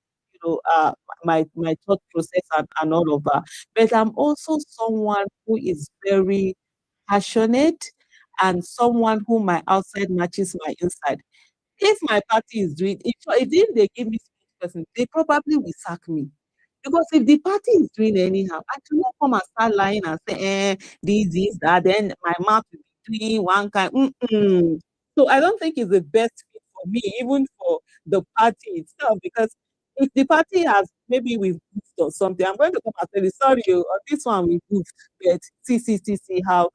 my thought process and all of that. But I'm also someone who is very passionate and someone who my outside matches my inside. If my party is doing, if they give me spokesperson, they probably will sack me. Because if the party is doing anyhow, I cannot come and start lying and say, this, that, then my mouth will be doing one kind. Mm-mm. So I don't think it's the best fit for me, even for the party itself, because if the party has, maybe we've goofed or something, I'm going to come and tell you, sorry, on this one we goofed, but see how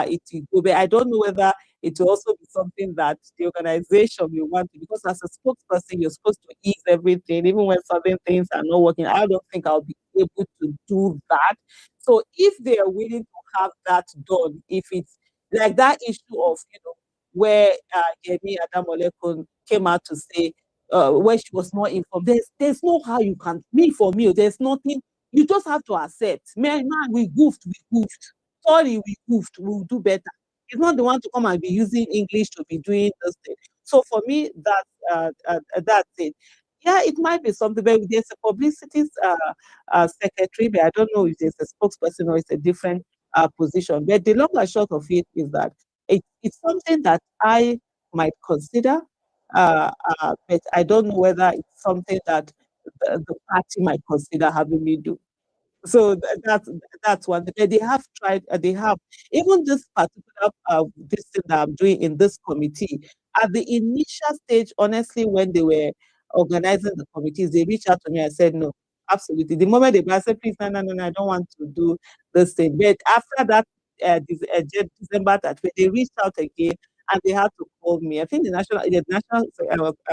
it will go. But I don't know whether it will also be something that the organization will want to, because as a spokesperson, you're supposed to ease everything, even when certain things are not working. I don't think I'll be able to do that. So if they are willing to have that done, if it's like that issue of, where Yemi Adamolekun came out to say, where she was not informed, there's no how you can, for me, there's nothing, you just have to accept. Man, we goofed. Sorry, we goofed, we'll do better. It's not the one to come and be using English to be doing this thing. So for me, that's it. Yeah, it might be something, but there's a publicity secretary, but I don't know if there's a spokesperson or it's a different position. But the long and short of it is that it's something that I might consider, but I don't know whether it's something that the party might consider having me do. So that's one thing. They have tried. They have, even this particular this thing that I'm doing in this committee. At the initial stage, honestly, when they were organizing the committees, they reached out to me. I said no, absolutely. The moment I said, please, no, I don't want to do this thing. But after that, December that they reached out again and they had to call me. I think the national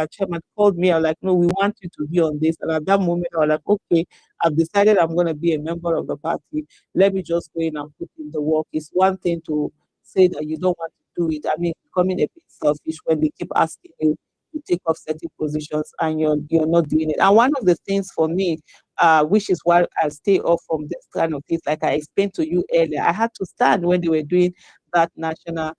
chairman called me. I was like, no, we want you to be on this. And at that moment, I was like, okay, I've decided I'm going to be a member of the party. Let me just go in and put in the work. It's one thing to say that you don't want to do it. I mean, becoming a bit selfish when they keep asking you to take up certain positions and you're not doing it. And one of the things for me, which is why I stay off from this kind of things, like I explained to you earlier, I had to stand when they were doing that national.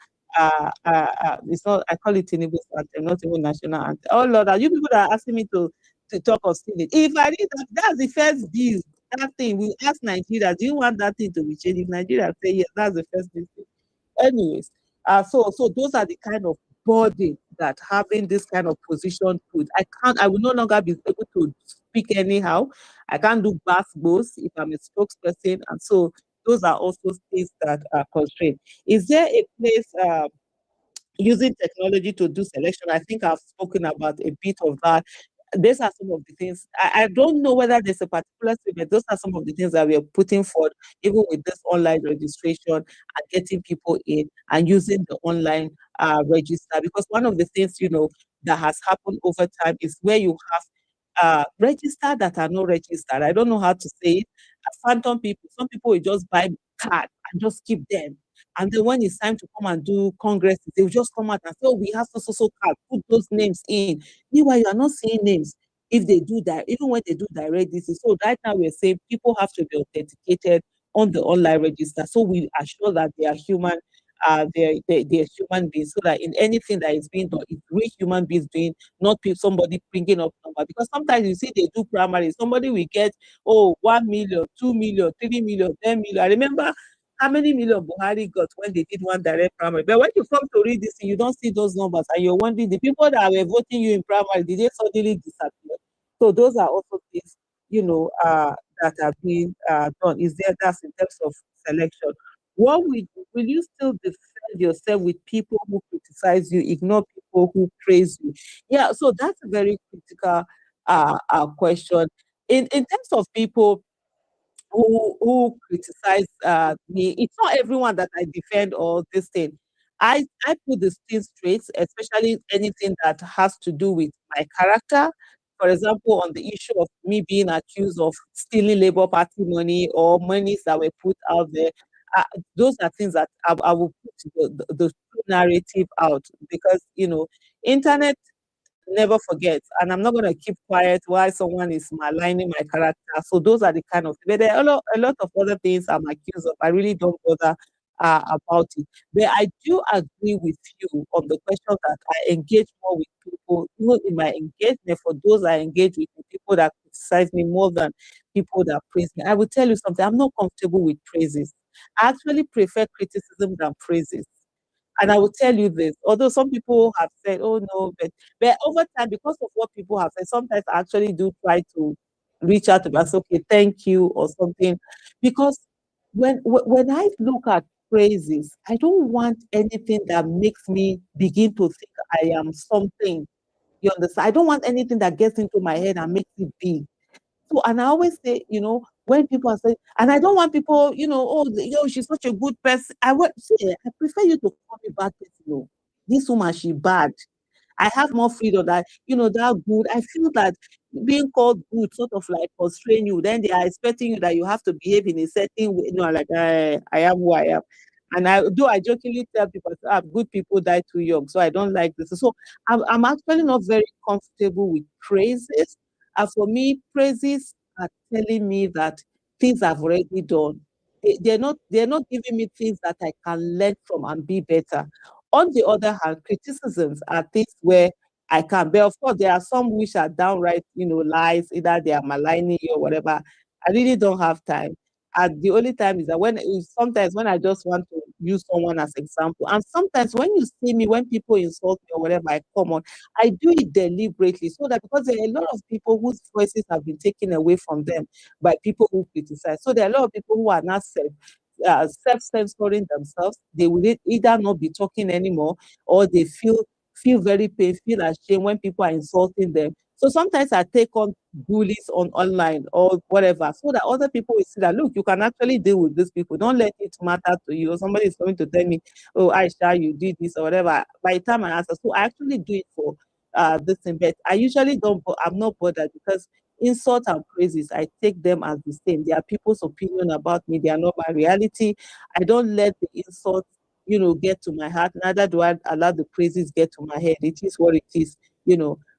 It's not. I call it Tinubu's anthem, not even national anthem. Oh Lord, are you people that are asking me to talk of stealing? If I did that, that's the first bill. That thing we ask Nigeria, do you want that thing to be changed? If Nigeria say yes, that's the first thing. Anyways, so those are the kind of body that having this kind of position put. I will no longer be able to speak anyhow. I can't do basketballs if I'm a spokesperson, and so those are also things that are constrained. Is there a place using technology to do selection? I think I've spoken about a bit of that. These are some of the things. I don't know whether there's a particular thing, but those are some of the things that we are putting forward, even with this online registration and getting people in and using the online register. Because one of the things, that has happened over time is where you have registered that are not registered. I don't know how to say it. Phantom people. Some people will just buy card and just keep them. And then when it's time to come and do congress, they will just come out and say, oh, we have so card, put those names in. Meanwhile, you are not seeing names if they do that, even when they do direct this. So right now we're saying people have to be authenticated on the online register. So we assure that they are human, they're human beings, so that in anything that is being done, it's real human beings doing, not somebody bringing up number. Because sometimes you see they do primary, somebody will get 1 million, 2 million, 3 million, 10 million. I remember how many million Buhari got when they did one direct primary. But when you come to read this, you don't see those numbers, and you're wondering the people that were voting you in primary, did they suddenly disappear? So those are also things, that are being done. Is there that's in terms of selection? What will you still defend yourself with people who criticize you, ignore people who praise you? Yeah, so that's a very critical question. In terms of people who criticize me, it's not everyone that I defend or this thing. I put the things straight, especially anything that has to do with my character. For example, on the issue of me being accused of stealing Labour Party money or monies that were put out there, those are things that I will put the true narrative out, because internet never forget. And I'm not going to keep quiet while someone is maligning my character. So those are the kind of, but there are a lot of other things I'm accused of. I really don't bother about it. But I do agree with you on the question that I engage more with people, even in my engagement. For those I engage with, the people that criticize me more than people that praise me. I will tell you something. I'm not comfortable with praises. I actually prefer criticism than praises. And I will tell you this, although some people have said, oh no, but over time, because of what people have said, sometimes I actually do try to reach out to them and say, okay, thank you or something. Because when I look at praises, I don't want anything that makes me begin to think I am something. You understand? I don't want anything that gets into my head and makes it big. So, and I always say, when people are saying, and I don't want people, oh, she's such a good person. I prefer you to call me bad person. No, this woman, she bad. I have more freedom that, that good. I feel that being called good sort of like constrain you. Then they are expecting you that you have to behave in a certain way. Like, I am who I am. And I jokingly tell people, good people die too young. So I don't like this. So I'm actually not very comfortable with praises. For me, praises are telling me that things I've already done. They're not giving me things that I can learn from and be better. On the other hand, criticisms are things where I can bear. Of course, there are some which are downright, lies, either they are maligning you or whatever. I really don't have time. And the only time is that sometimes when I just want to use someone as example, and sometimes when you see me, when people insult me or whatever, I come on, I do it deliberately so that because there are a lot of people whose voices have been taken away from them by people who criticize. So there are a lot of people who are not self-censoring themselves. They will either not be talking anymore, or they feel very pain, feel ashamed when people are insulting them. So sometimes I take on bullies online or whatever, so that other people will see that, look, you can actually deal with these people. Don't let it matter to you. Or somebody is coming to tell me, oh, Aisha, you did this or whatever. By the time I answer, so I actually do it for this thing, but I usually don't. I'm not bothered because insult and praises, I take them as the same. They are people's opinion about me. They are not my reality. I don't let the insults, get to my heart. Neither do I allow the praises get to my head. It is what it is,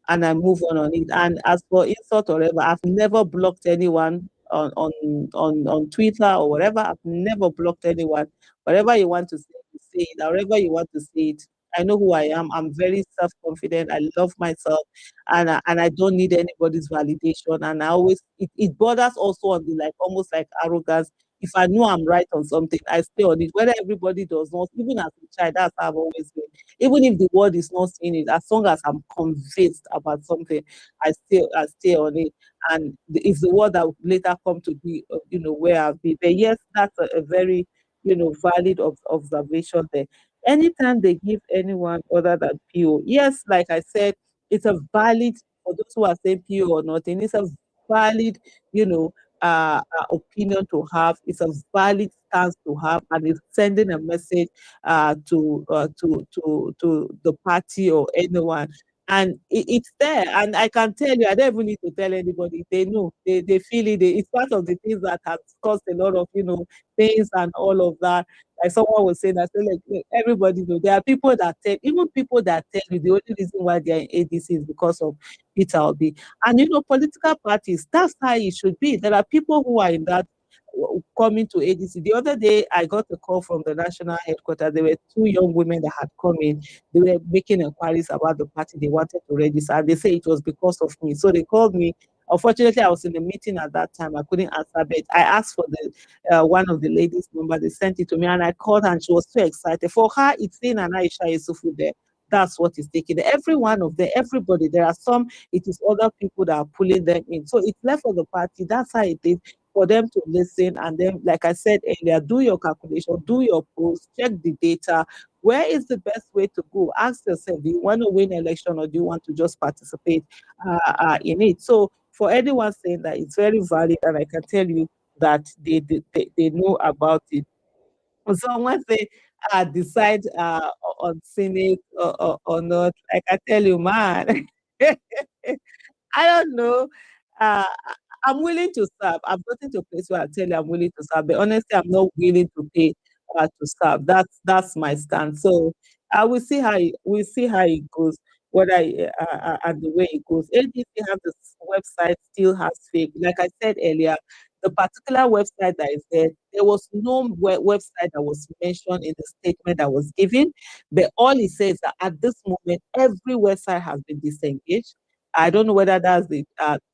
and I move on it. And as for insult or whatever, I've never blocked anyone on Twitter or whatever. I've never blocked anyone. Whatever you want to say, you say it. However you want to say it. I know who I am. I'm very self-confident. I love myself, and I don't need anybody's validation. And I always it borders also on the like almost like arrogance. If I know I'm right on something, I stay on it. Whether everybody does not, even as a child, that's how I've always been. Even if the world is not seeing it, as long as I'm convinced about something, I stay on it. And it's the word that will later come to be, where I've been. But yes, that's a very, valid observation there. Anytime they give anyone other than PO, yes, like I said, it's a valid, for those who are saying PO or nothing, it's a valid, you know, opinion to have. It's a valid stance to have, and it's sending a message to the party or anyone. And it's there, and I can tell you, I don't even need to tell anybody. They know, they feel it. It's part of the things that has caused a lot of things and all of that. Like someone was saying that, so like everybody know there are people that tell, even people that tell you the only reason why they are in ADC is because of Peter Obi. And political parties, that's how it should be. There are people who are in that coming to ADC. The other day, I got a call from the national headquarters. There were two young women that had come in. They were making inquiries about the party they wanted to register. And they say it was because of me. So they called me. Unfortunately, I was in the meeting at that time. I couldn't answer, but I asked for the one of the ladies' number. They sent it to me, and I called her, and she was so excited. For her, it's saying an Aisha Yesufu there. That's what is taking every one of them, everybody. There are some, it is other people that are pulling them in. So it's left for the party. That's how it is, for them to listen. And then, like I said earlier, do your calculation, do your polls, check the data. Where is the best way to go? Ask yourself, do you want to win election, or do you want to just participate in it? So for anyone saying that, it's very valid, and I can tell you that they know about it. So once they decide on Senate or not, like I tell you, man, I don't know. I'm willing to serve. I've gotten to a place where I tell you I'm willing to serve, but honestly, I'm not willing to pay to serve. That's my stand. So I will see we'll see how it goes, whether and the way it goes. ADC has this website still has fake. Like I said earlier, the particular website that is there was no website that was mentioned in the statement that was given, but all it says that at this moment, every website has been disengaged. I don't know whether that's the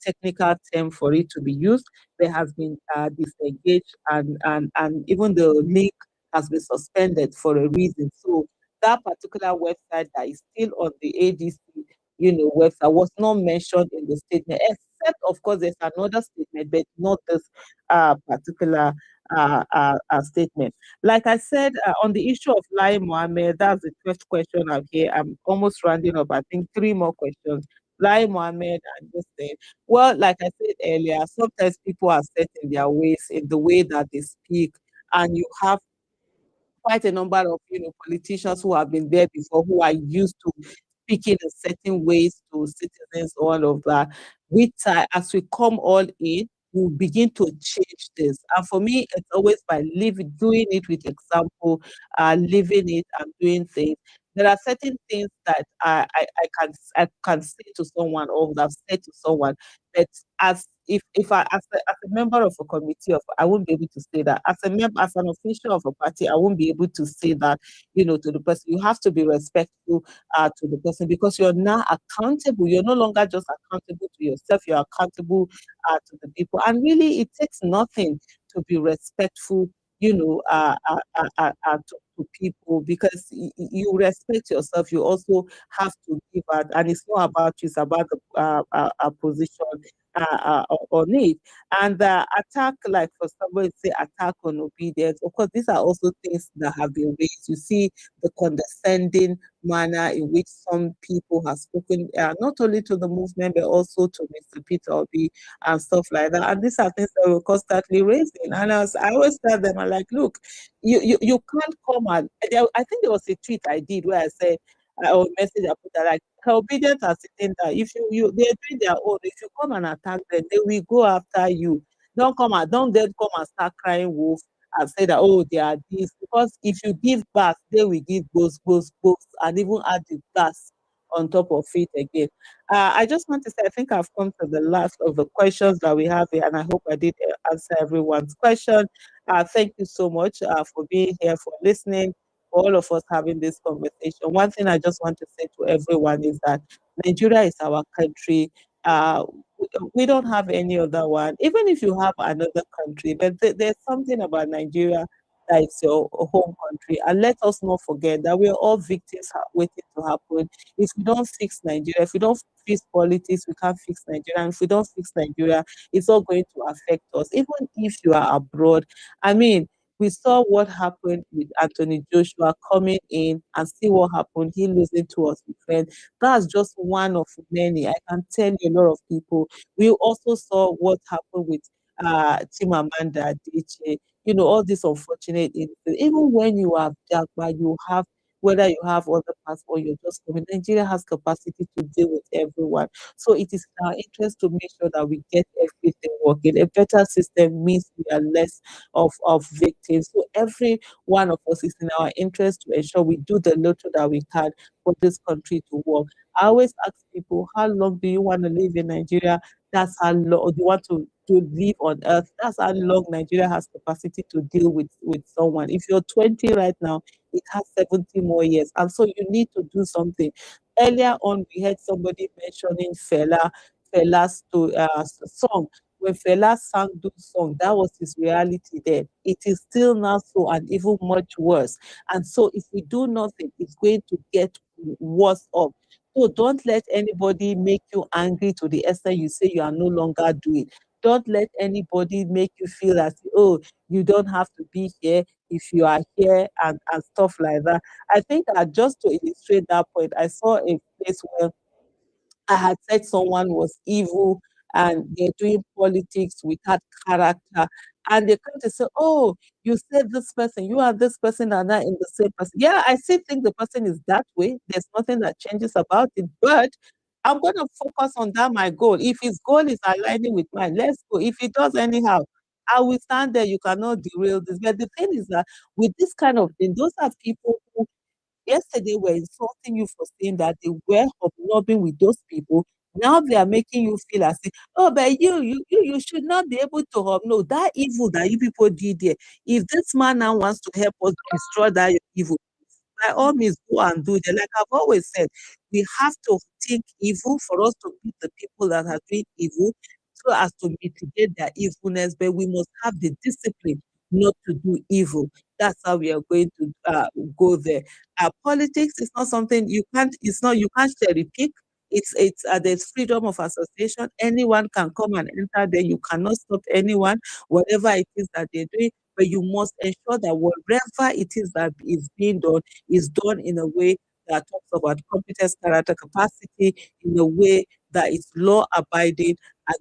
technical term for it to be used. There has been disengaged, and even the link has been suspended for a reason. So that particular website that is still on the ADC, website was not mentioned in the statement, except of course there's another statement, but not this particular statement. Like I said, on the issue of Lai Mohammed, that's the first question out here. I'm almost rounding up. I think three more questions. Lai Mohammed and this thing. Well, like I said earlier, sometimes people are set in their ways, in the way that they speak, and you have quite a number of politicians who have been there before, who are used to speaking in certain ways to citizens, all of that. With time, as we come all in, we begin to change this. And for me, it's always by doing it with example, living it and doing things. There are certain things that I can say to someone, or would have said to someone, but if I as a member of a committee, I won't be able to say that. As a member, as an official of a party, I won't be able to say that, to the person. You have to be respectful to the person, because you're now accountable. You're no longer just accountable to yourself, you're accountable to the people. And really, it takes nothing to be respectful, to people, because you respect yourself. You also have to give out, and it's not about you, it's about the position on it. And the attack, like for somebody to say attack on obedience, of course, these are also things that have been raised. You see the condescending manner in which some people have spoken, not only to the movement, but also to Mr. Peter Obi and stuff like that. And these are things that we're constantly raising. And I always tell them, I'm like, look, you can't come and, I think there was a tweet I did where I said, or message I put that, like, obedient are sitting there. If they're doing their own, if you come and attack them, they will go after you. Don't then come and start crying wolf and say that, oh, they are this. Because if you give back, they will give both, and even add the gas on top of it again. I just want to say, I think I've come to the last of the questions that we have here, and I hope I did answer everyone's question. Thank you so much for being here, for listening, for all of us having this conversation. One thing I just want to say to everyone is that Nigeria is our country. We don't have any other one, even if you have another country, but there's something about Nigeria that it's your home country. And let us not forget that we're all victims waiting to happen. If we don't fix Nigeria, if we don't fix politics, we can't fix Nigeria. And if we don't fix Nigeria, it's all going to affect us. Even if you are abroad, I mean, we saw what happened with Anthony Joshua coming in, and see what happened. He losing to us Ukraine. That's just one of many. I can tell you a lot of people. We also saw what happened with Chimamanda Adichie. All these unfortunate incidents. Even when you are Jagba, you have, whether you have other passport, you're just coming. Nigeria has capacity to deal with everyone. So it is in our interest to make sure that we get everything working. A better system means we are less of victims. So every one of us is in our interest to ensure we do the little that we can for this country to work. I always ask people, how long do you want to live in Nigeria? That's how long. Do you want to live on earth? That's how long Nigeria has capacity to deal with someone. If you're 20 right now, it has 70 more years. And so you need to do something. Earlier on, we had somebody mentioning Fela's song. When Fela sang those song, that was his reality then. It is still now so, and even much worse. And so if we do nothing, it's going to get worse off. So don't let anybody make you angry to the extent you say you are no longer doing. Don't let anybody make you feel as, oh, you don't have to be here if you are here, and stuff like that. I think just to illustrate that point, I saw a place where I had said someone was evil and they're doing politics without character. And they come to say, oh, you said this person, you are this person, and not in the same person. Yeah, I still think the person is that way. There's nothing that changes about it. But I'm going to focus on that, my goal. If his goal is aligning with mine, let's go. If it does anyhow, I will stand there. You cannot derail this. But the thing is that with this kind of thing, those are people who yesterday were insulting you for saying that they were hobnobbing with those people. Now they are making you feel as if, oh, but you should not be able to hobnob that evil that you people did there. If this man now wants to help us destroy that evil, by all means go and do it. Like I've always said, we have to think evil for us to beat the people that are doing evil, so as to mitigate their evilness, but we must have the discipline not to do evil. That's how we are going to go there. Politics is not something you can't. It's not you can't cherry pick. It's there's freedom of association. Anyone can come and enter there. You cannot stop anyone, whatever it is that they're doing. But you must ensure that whatever it is that is being done is done in a way that talks about competence, character, capacity, in a way that is law abiding and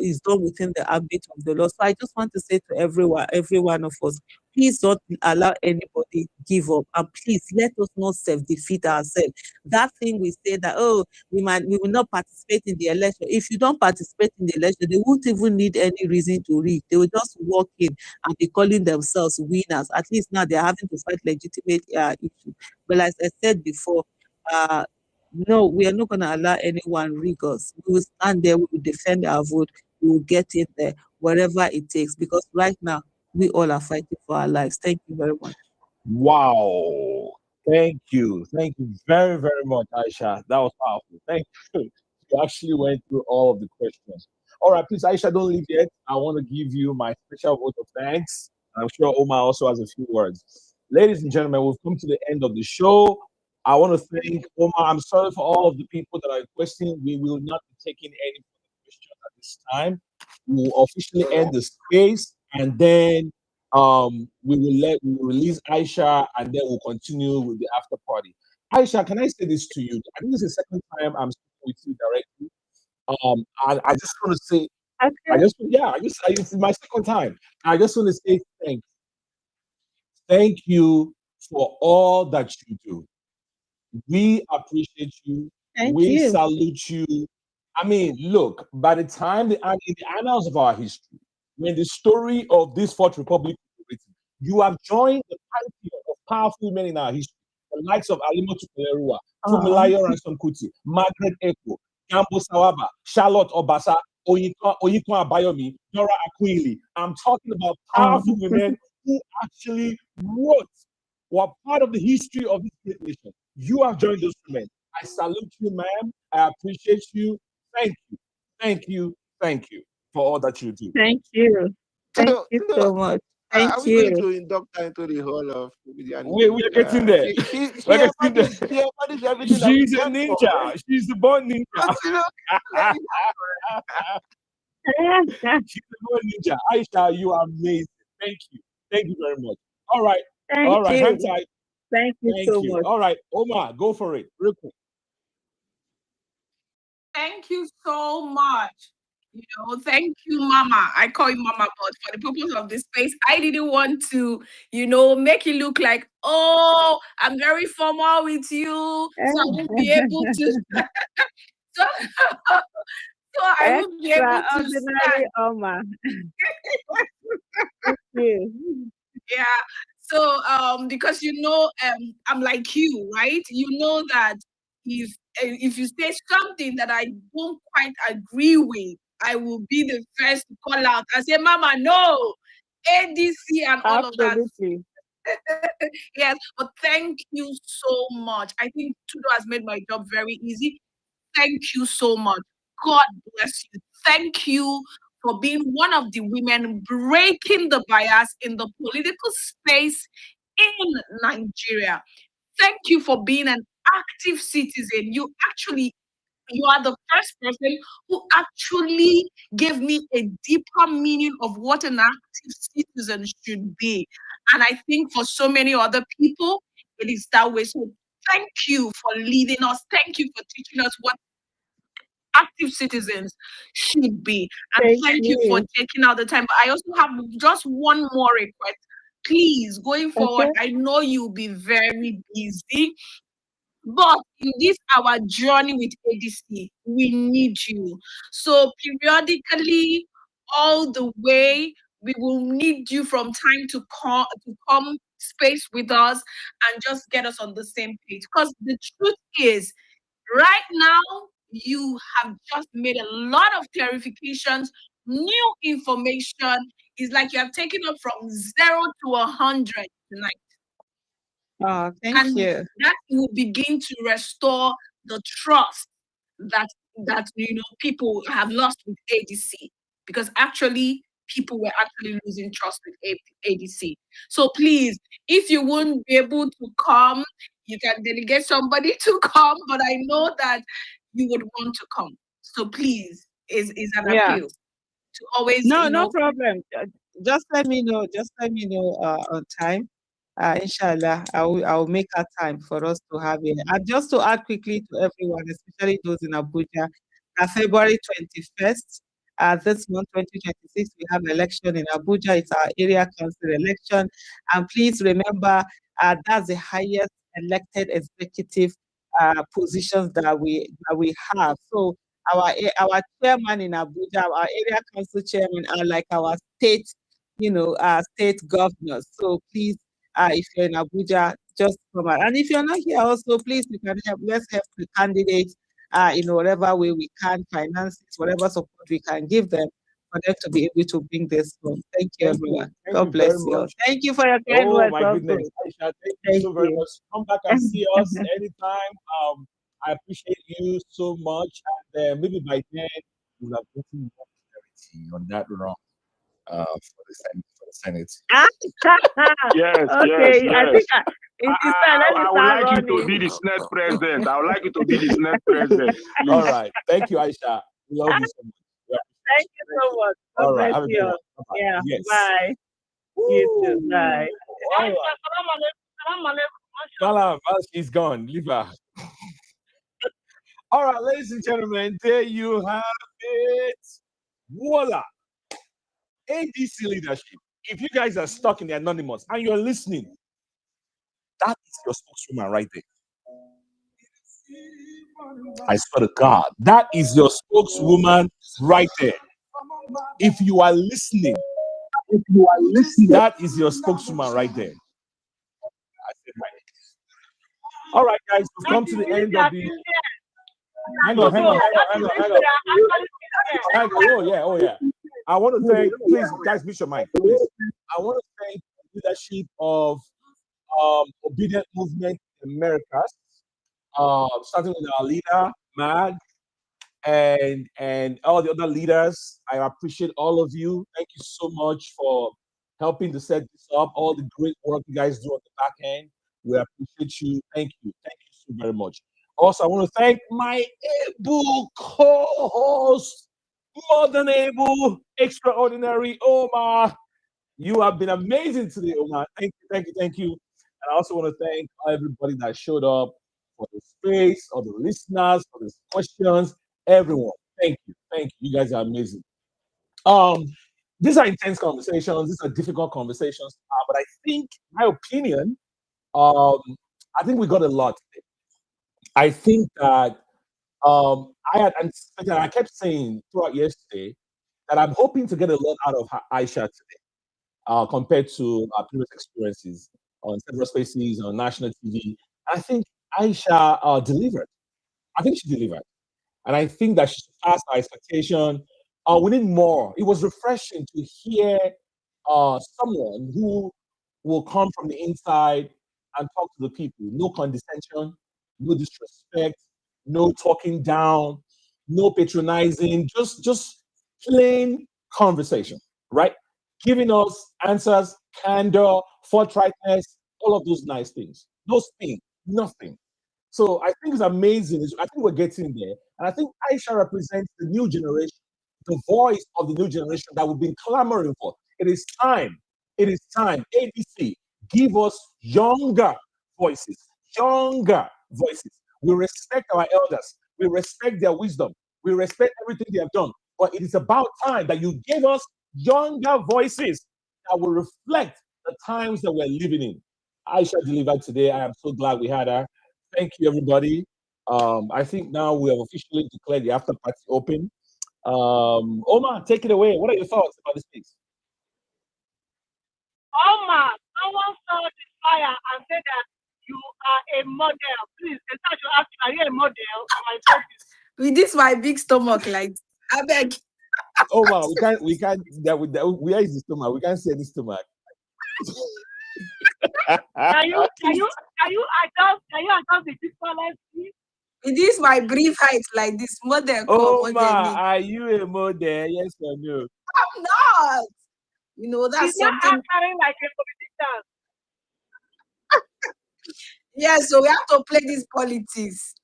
is done within the ambit of the law. So I just want to say to every one of us, please don't allow anybody give up, and please let us not self-defeat ourselves. That thing we say that we will not participate in the election. If you don't participate in the election, they won't even need any reason to read. They will just walk in and be calling themselves winners. At least now they're having to fight legitimate issues. But as I said before, no, we are not going to allow anyone rig us. We will stand there, we will defend our vote, we will get in there, whatever it takes, because right now we all are fighting for our lives. Thank you very much. Wow. Thank you. Thank you very, very much, Aisha. That was powerful. Thank you. You actually went through all of the questions. All right, please, Aisha, don't leave yet. I want to give you my special vote of thanks. I'm sure Omar also has a few words. Ladies and gentlemen, we've come to the end of the show. I want to thank Omar. I'm sorry for all of the people that are requesting. We will not be taking any questions at this time. We will officially end the space, and then we will release Aisha, and then we'll continue with the after party. Aisha, can I say this to you? I think it's the second time I'm speaking with you directly. I just want to say, it's my second time. I just want to say thanks. Thank you for all that you do. We appreciate you. Thank We you. salute you. I mean, look, by the time in the annals of our history, when the story of this Fourth Republic is written, you have joined the pantheon of powerful women in our history, the likes of Alimo Tupelerua, Fumilayo Ransom Kuti, Margaret Echo, Gambo Sawaba, Charlotte Obasa, Oyinkan Abayomi, Dora Aquili. I'm talking about powerful women who actually were part of the history of this great nation. You have joined those women. I salute you, ma'am. I appreciate you. Thank you. Thank you. Thank you for all that you do. Thank you. Thank you so much. Thank Are we going you. to induct her into the hall of media? We're getting there. She We're getting there. embodies everything that we She's a stand for. ninja. She's the born ninja. She's the born ninja. Aisha, you are amazing. Thank you. Thank you very much. All right. All right. Hang tight. Thank you Thank so you. much. All right. Omar, go for it. Real quick. Thank you so much. Thank you, Mama. I call you Mama, but for the purpose of this space, I didn't want to, make it look like, oh, I'm very formal with you, so I won't be able to. so, so I won't be able to Extraordinary, Omar. Thank you. Yeah. So, because I'm like you, right? You know that if you say something that I don't quite agree with, I will be the first to call out and say, Mama, no, ADC and all of that. Absolutely. Yes, but thank you so much. I think Tudo has made my job very easy. Thank you so much. God bless you. Thank you for being one of the women breaking the bias in the political space in Nigeria. Thank you for being an active citizen. You are the first person who actually gave me a deeper meaning of what an active citizen should be. And I think for so many other people, it is that way. So thank you for leading us. Thank you for teaching us what active citizens should be. And thank you for taking out the time. But I also have just one more request. Please, going forward, I know you'll be very busy. But in this our journey with ADC, we need you. So periodically, all the way, we will need you from time to come space with us and just get us on the same page. Because the truth is, right now, you have just made a lot of clarifications, new information. It's like you have taken up from 0 to 100 tonight. Oh, thank you. That will begin to restore the trust that people have lost with ADC. Because actually, people were actually losing trust with ADC. So please, if you won't be able to come, you can delegate somebody to come, but I know that you would want to come. So please, is an appeal to always, No problem. Just let me know. Just let me know on time. Inshallah, I will make a time for us to have it. And just to add quickly to everyone, especially those in Abuja, February 21st, this month, 2026, we have election in Abuja. It's our area council election. And please remember, that's the highest elected executive positions that we have. So our chairman in Abuja, our area council chairman are like our state, state governors. So please, if you're in Abuja, just come out. And if you're not here also, please, you can help. Let's help the candidates, in whatever way we can, finance it, whatever support we can give them for them to be able to bring this home. Thank you, everyone. God bless you all. Thank you for your kind words. My goodness, Aisha, thank you so very much. Come back and see us anytime. I appreciate you so much. And maybe by then we'll have gotten more clarity on that run for the Senate. Yes, Okay, yes, I yes. think I would like you to be the Senate president. I would like you to be the Senate president. Please. All right. Thank you, Aisha. We love you so much. Thank you so much. God All right. bless Have a you good all. one. Bye-bye. Yeah. Yes. Bye. You too. Bye. All right. Mala, she's gone. Leave her. All right, ladies and gentlemen, there you have it. Voila. ADC leadership. If you guys are stuck in the anonymous and you're listening, that is your spokeswoman right there. I swear to God, that is your spokeswoman right there. If you are listening, that is your spokeswoman right there. I said my name. All right, guys, we've come to the end of the. Hang on. Oh yeah. I want to thank, please, guys, mute your mic, please. I want to thank the leadership of Obedient Movement in Americas, starting with our leader, Mag, and all the other leaders. I appreciate all of you. Thank you so much for helping to set this up, all the great work you guys do on the back end. We appreciate you. Thank you. Thank you so very much. Also, I want to thank my able co-host, more than able, extraordinary Omar. You have been amazing today, Omar. Thank you. And I also want to thank everybody that showed up for the space, or the listeners, for the questions, everyone. Thank you. You guys are amazing. These are intense conversations. These are difficult conversations. But I think, my opinion, I think we got a lot today. I think that I had anticipated, I kept saying throughout yesterday that I'm hoping to get a lot out of Aisha today, compared to our previous experiences on several spaces, on national TV. I think Aisha delivered. I think she delivered. And I think that she surpassed our expectation. We need more. It was refreshing to hear someone who will come from the inside and talk to the people. No condescension, no disrespect, no talking down, no patronizing, just plain conversation, right? Giving us answers, candor, forthrightness, all of those nice things. Those things, nothing. So I think it's amazing. I think we're getting there. And I think Aisha represents the new generation, the voice of the new generation that we've been clamoring for. It is time. It is time. ADC, give us younger voices. We respect our elders. We respect their wisdom. We respect everything they have done. But it is about time that you give us younger voices that will reflect the times that we're living in. Aisha delivered today. I am so glad we had her. Thank you, everybody. I think now we have officially declared the after party open. Omar, take it away. What are your thoughts about this piece? Omar, someone saw the flyer and said that you are a model. Please, they start to ask you, are you a model? With this my big stomach, like, I beg. Omar, we can't. Where is the stomach? We can't say this stomach. Can you adjust the difference? It is my brief height, like this model. Omar, are you a model? Yes or no? I'm not. You know, that's She's not something. answering like a politician. Yeah, so we have to play this politics.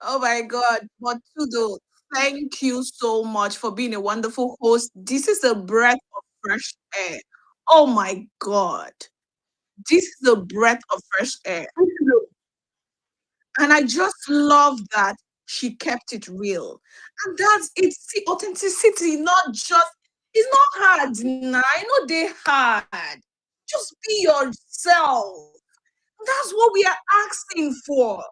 Oh my God. But Tudo, thank you so much for being a wonderful host. This is a breath of fresh air. Oh my God. This is a breath of fresh air. And I just love that she kept it real. And that's it's the authenticity, not just it's not hard. Nah, I know they hard. Just be yourself. That's what we are asking for.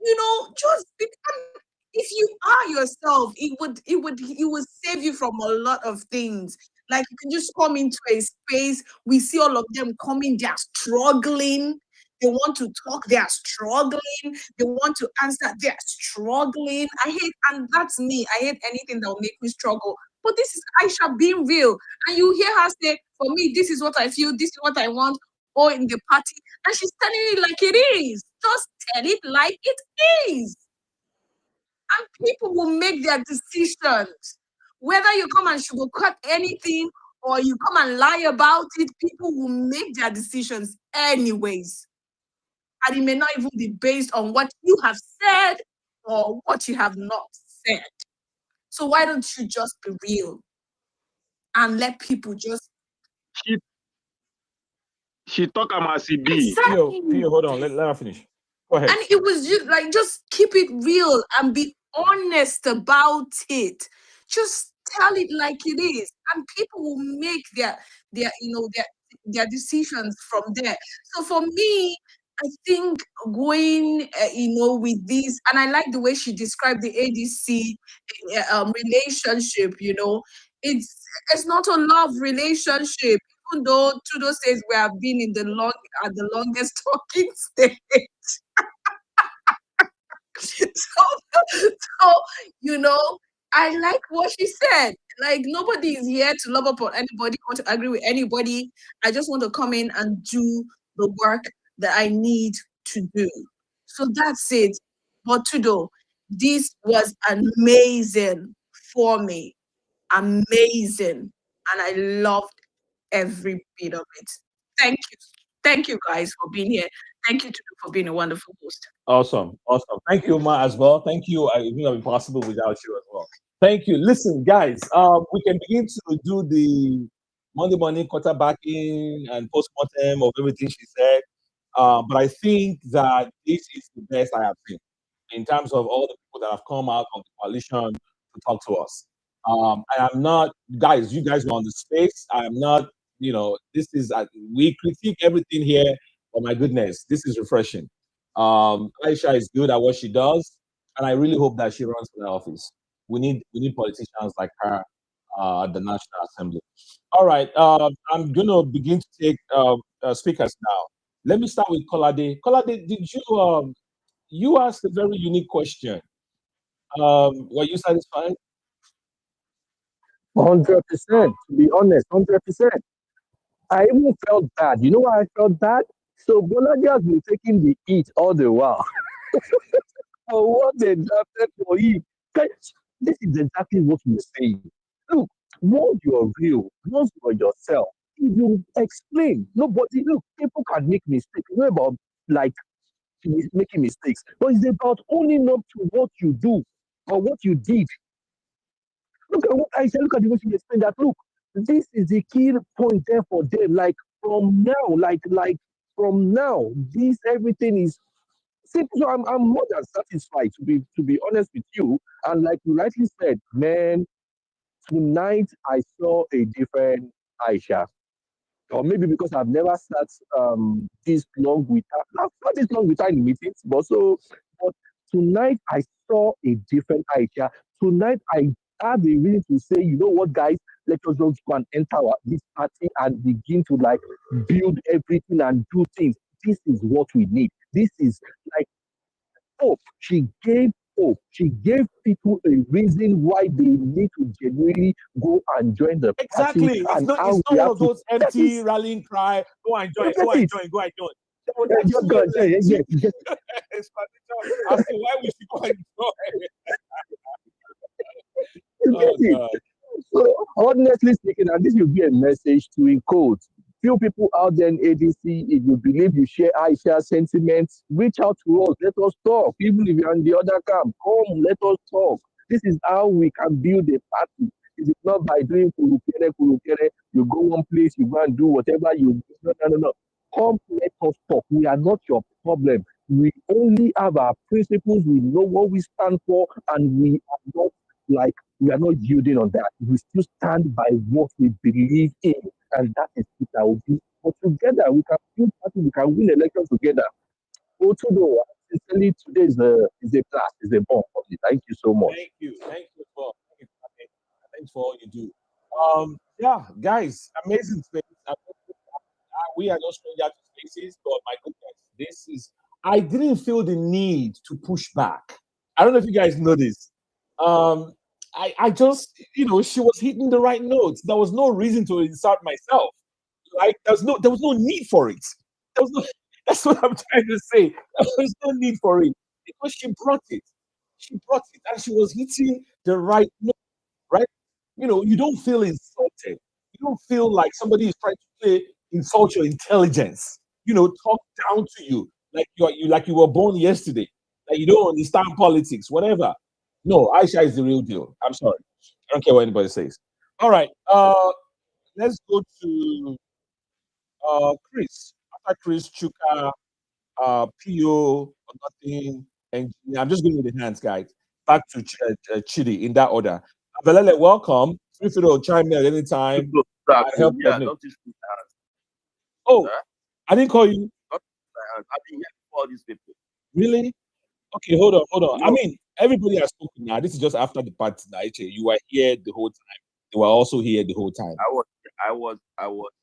You know, just become if you are yourself, it would save you from a lot of things. Like you can just come into a space, we see all of them coming, they are struggling, they want to talk, they are struggling, they want to answer, they are struggling. I hate, and that's me. I hate anything that will make me struggle. But this is Aisha being real. And you hear her say, for me, this is what I feel, this is what I want, or in the party. And she's telling it like it is. Just tell it like it is. And people will make their decisions. Whether you come and sugarcoat anything or you come and lie about it, people will make their decisions anyways. And it may not even be based on what you have said or what you have not said. So why don't you just be real and let people just She talk about CB. Exactly. Pio, hold on. Let her finish. Go ahead. And it was just like, just keep it real and be honest about it. Just tell it like it is, and people will make their decisions from there. So for me, I think going with this, and I like the way she described the ADC relationship. It's not a love relationship, even though Trudeau says we have been in at the longest talking stage. so, I like what she said. Like, nobody is here to love upon anybody or to agree with anybody. I just want to come in and do the work that I need to do. So that's it. But Tudo, this was amazing for me. Amazing. And I loved every bit of it. Thank you. Thank you guys for being here. Thank you Tudo for being a wonderful host. Awesome. Thank you, Ma, as well. Thank you. It wouldn't have been possible without you as well. Thank you. Listen, guys, we can begin to do the Monday morning quarterbacking and postmortem of everything she said. But I think that this is the best I have seen in terms of all the people that have come out of the coalition to talk to us. I am not, guys, you guys were on the space. I am not, this is, we critique everything here, but my goodness, this is refreshing. Aisha is good at what she does, and I really hope that she runs for the office. We need politicians like her at the National Assembly. All right, I'm going to begin to take speakers now. Let me start with Kolade. Kolade, did you asked a very unique question. Were you satisfied? 100%. To be honest, 100%. I even felt bad. You know why I felt bad? So Bolaji has been taking the heat all the while. For what they drafted for him. This is exactly what we're saying. Look, once you're real, once you're yourself, you explain. Nobody, look, people can make mistakes. It's not about like making mistakes, but it's about owning up to what you do or what you did. Look at what I said. Look at the way she explained that. Look, this is the key point there for them. Like from now, from now, this everything is simple. So I'm more than satisfied to be honest with you. And like you rightly said, man, tonight I saw a different Aisha. Or maybe because I've never sat this long with her. Not this long with her in meetings, but tonight I saw a different Aisha. Tonight I have a reason to say, you know what, guys, let us just go and enter this party and begin to like build everything and do things. This is what we need. This is like hope. She gave hope. She gave people a reason why they need to genuinely go and join the party. Exactly. It's not one of those empty rallying cry. Go and join. Go and join. Go and join. Just go and join. Yes. As to why we should go and join. You get it? So honestly speaking, and this will be a message to in quotes. Few people out there in ADC, if you believe you share Aisha sentiments, reach out to us. Let us talk. Even if you're in the other camp, come, let us talk. This is how we can build a party. It is not by doing kurukere, kurukere. You go one place, you go and do whatever you do. No, no, no, no. Come, let us talk. We are not your problem. We only have our principles. We know what we stand for, and we are not like we are not yielding on that. We still stand by what we believe in, and that is it. That will be. But together, we can build party. We can win elections together. Although, sincerely, today is a blast, is a bomb for me. Thank you so much. Thank you. Thank you for thanks for all you do. Yeah, guys, amazing space. We are just going out to spaces, but my goodness, this is. I didn't feel the need to push back. I don't know if you guys know this. Um, I just, she was hitting the right notes. There was no reason to insult myself. Like there was no need for it. There was no, that's what I'm trying to say. There was no need for it because she brought it. She brought it, and she was hitting the right note, right? You don't feel insulted. You don't feel like somebody is trying to insult your intelligence. Talk down to you like you were born yesterday. Like you don't understand politics, whatever. No, Aisha is the real deal. I'm sorry. I don't care what anybody says. All right. Let's go to Chris. After Chris, Chuka, PO, or nothing, engineer. I'm just going with the hands, guys. Back to Chidi in that order. Velele, welcome. Feel free to chime in at any time. I help coordinate. Oh, I didn't call you. I've been here for all these people. Really? Okay, hold on. I mean, everybody has spoken now. This is just after the party now. You were here the whole time. They were also here the whole time. I was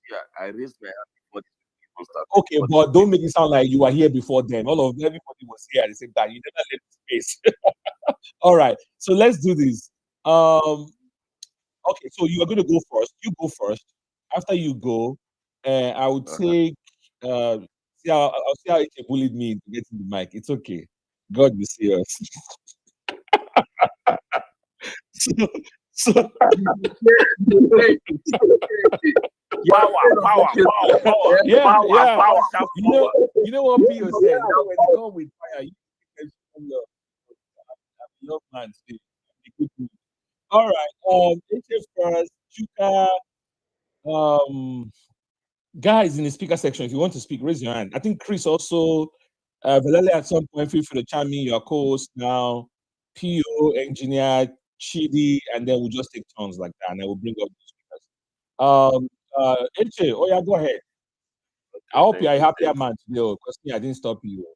here. I raised my hand before these people started. Okay, but don't make it sound like you were here before them. Everybody was here at the same time. You never left the space. All right, so let's do this. Okay, so you are going to go first. You go first. After you go, I will take. I'll see how it bullied me to get in the mic. It's okay. God will see us. so Power. Yeah. Power. You know what Pio said? When they come with fire, you can love man. All right. HF first, Chuka, guys in the speaker section, if you want to speak, raise your hand. I think Chris also, Velele at some point, feel free to chime in your co-host now, PO, engineer, Chidi, and then we'll just take turns like that, and I will bring up the speakers. HA, oh yeah, go ahead. I hope you're a happier man today, because me, I didn't stop you.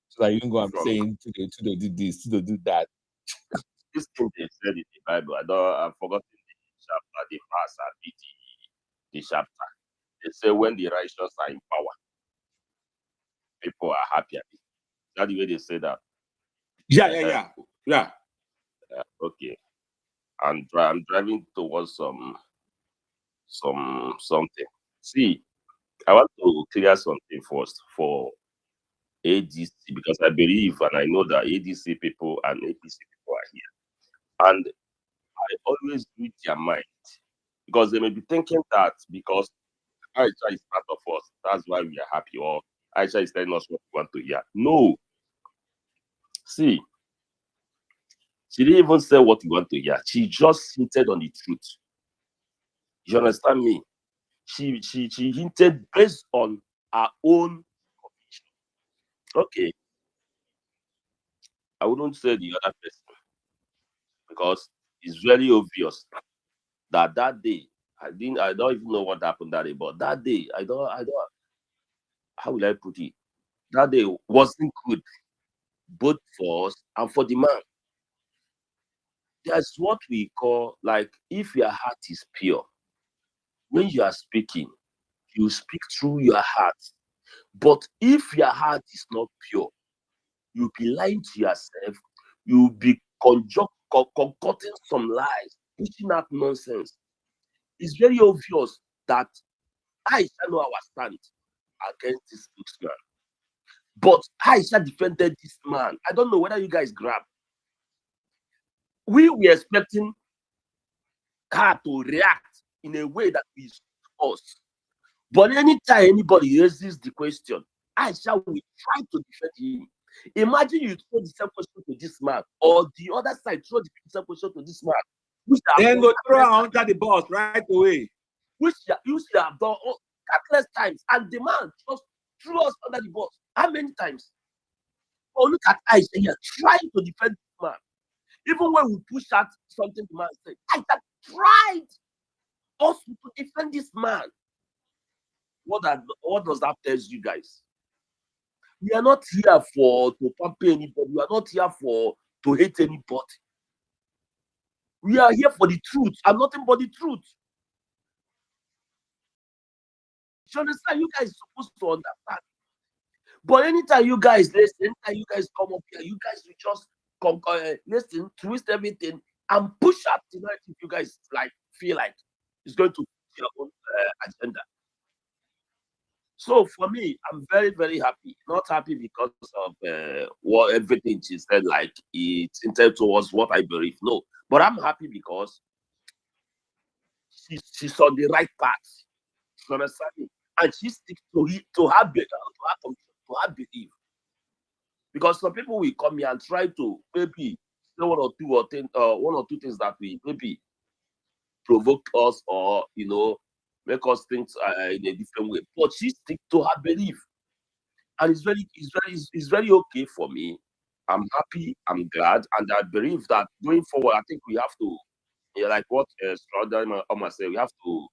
So that you can go and saying, to do this, to do that. This thing they said in the Bible, I've forgotten the chapter, the verse, and the chapter. They say when the righteous are in power, people are happier. Is that the way they say that? Yeah. Okay. I'm driving towards something. See, I want to clear something first for ADC because I believe and I know that ADC people and APC people are here. And I always read their mind because they may be thinking that because Aisha is part of us, that's why we are happy, or Aisha is telling us what we want to hear. No. See, she didn't even say what we want to hear. She just hinted on the truth. You understand me? She hinted based on her own conviction. Okay. I wouldn't say the other person because it's very obvious that day I don't even know what happened that day, but that day I don't how will I put it? That day wasn't good both for us and for the man. That's what we call, like, if your heart is pure, when you are speaking, you speak through your heart. But if your heart is not pure, you'll be lying to yourself, you'll be concocting some lies, pushing out nonsense. It's very obvious that Aisha know our stand against this spokesman. But Aisha defended this man. I don't know whether you guys grab. We were expecting car to react in a way that is us. But anytime anybody raises the question, Aisha will try to defend him. Imagine you throw the same question to this man, or the other side throw the same question to this man, which Then go throw her under the bus right away. which you should have done countless times, and the man just threw us under the bus. How many times? Oh, look at Aisha here trying to defend this man. Even when we push out something, the man said, Aisha tried us to defend this man. What does that tell you guys? We are not here to pump anybody. We are not here to hate anybody. We are here for the truth and nothing but the truth. You understand? You guys are supposed to understand. But anytime you guys listen, anytime you guys come up here, you guys will just listen, twist everything, and push out the narrative you guys feel like it's going to fit your own agenda. So for me, I'm very, very happy. Not happy because of what everything she said, like it's intended towards what I believe. No, but I'm happy because she's on the right path. You understand me? And she sticks to it, to her belief. Because some people will come here and try to maybe say one or two things that will maybe provoke us or make us think in a different way. But she sticks to her belief. And it's very okay for me. I'm happy, I'm glad, and I believe that going forward, I think we have to, like what Oma said, we have to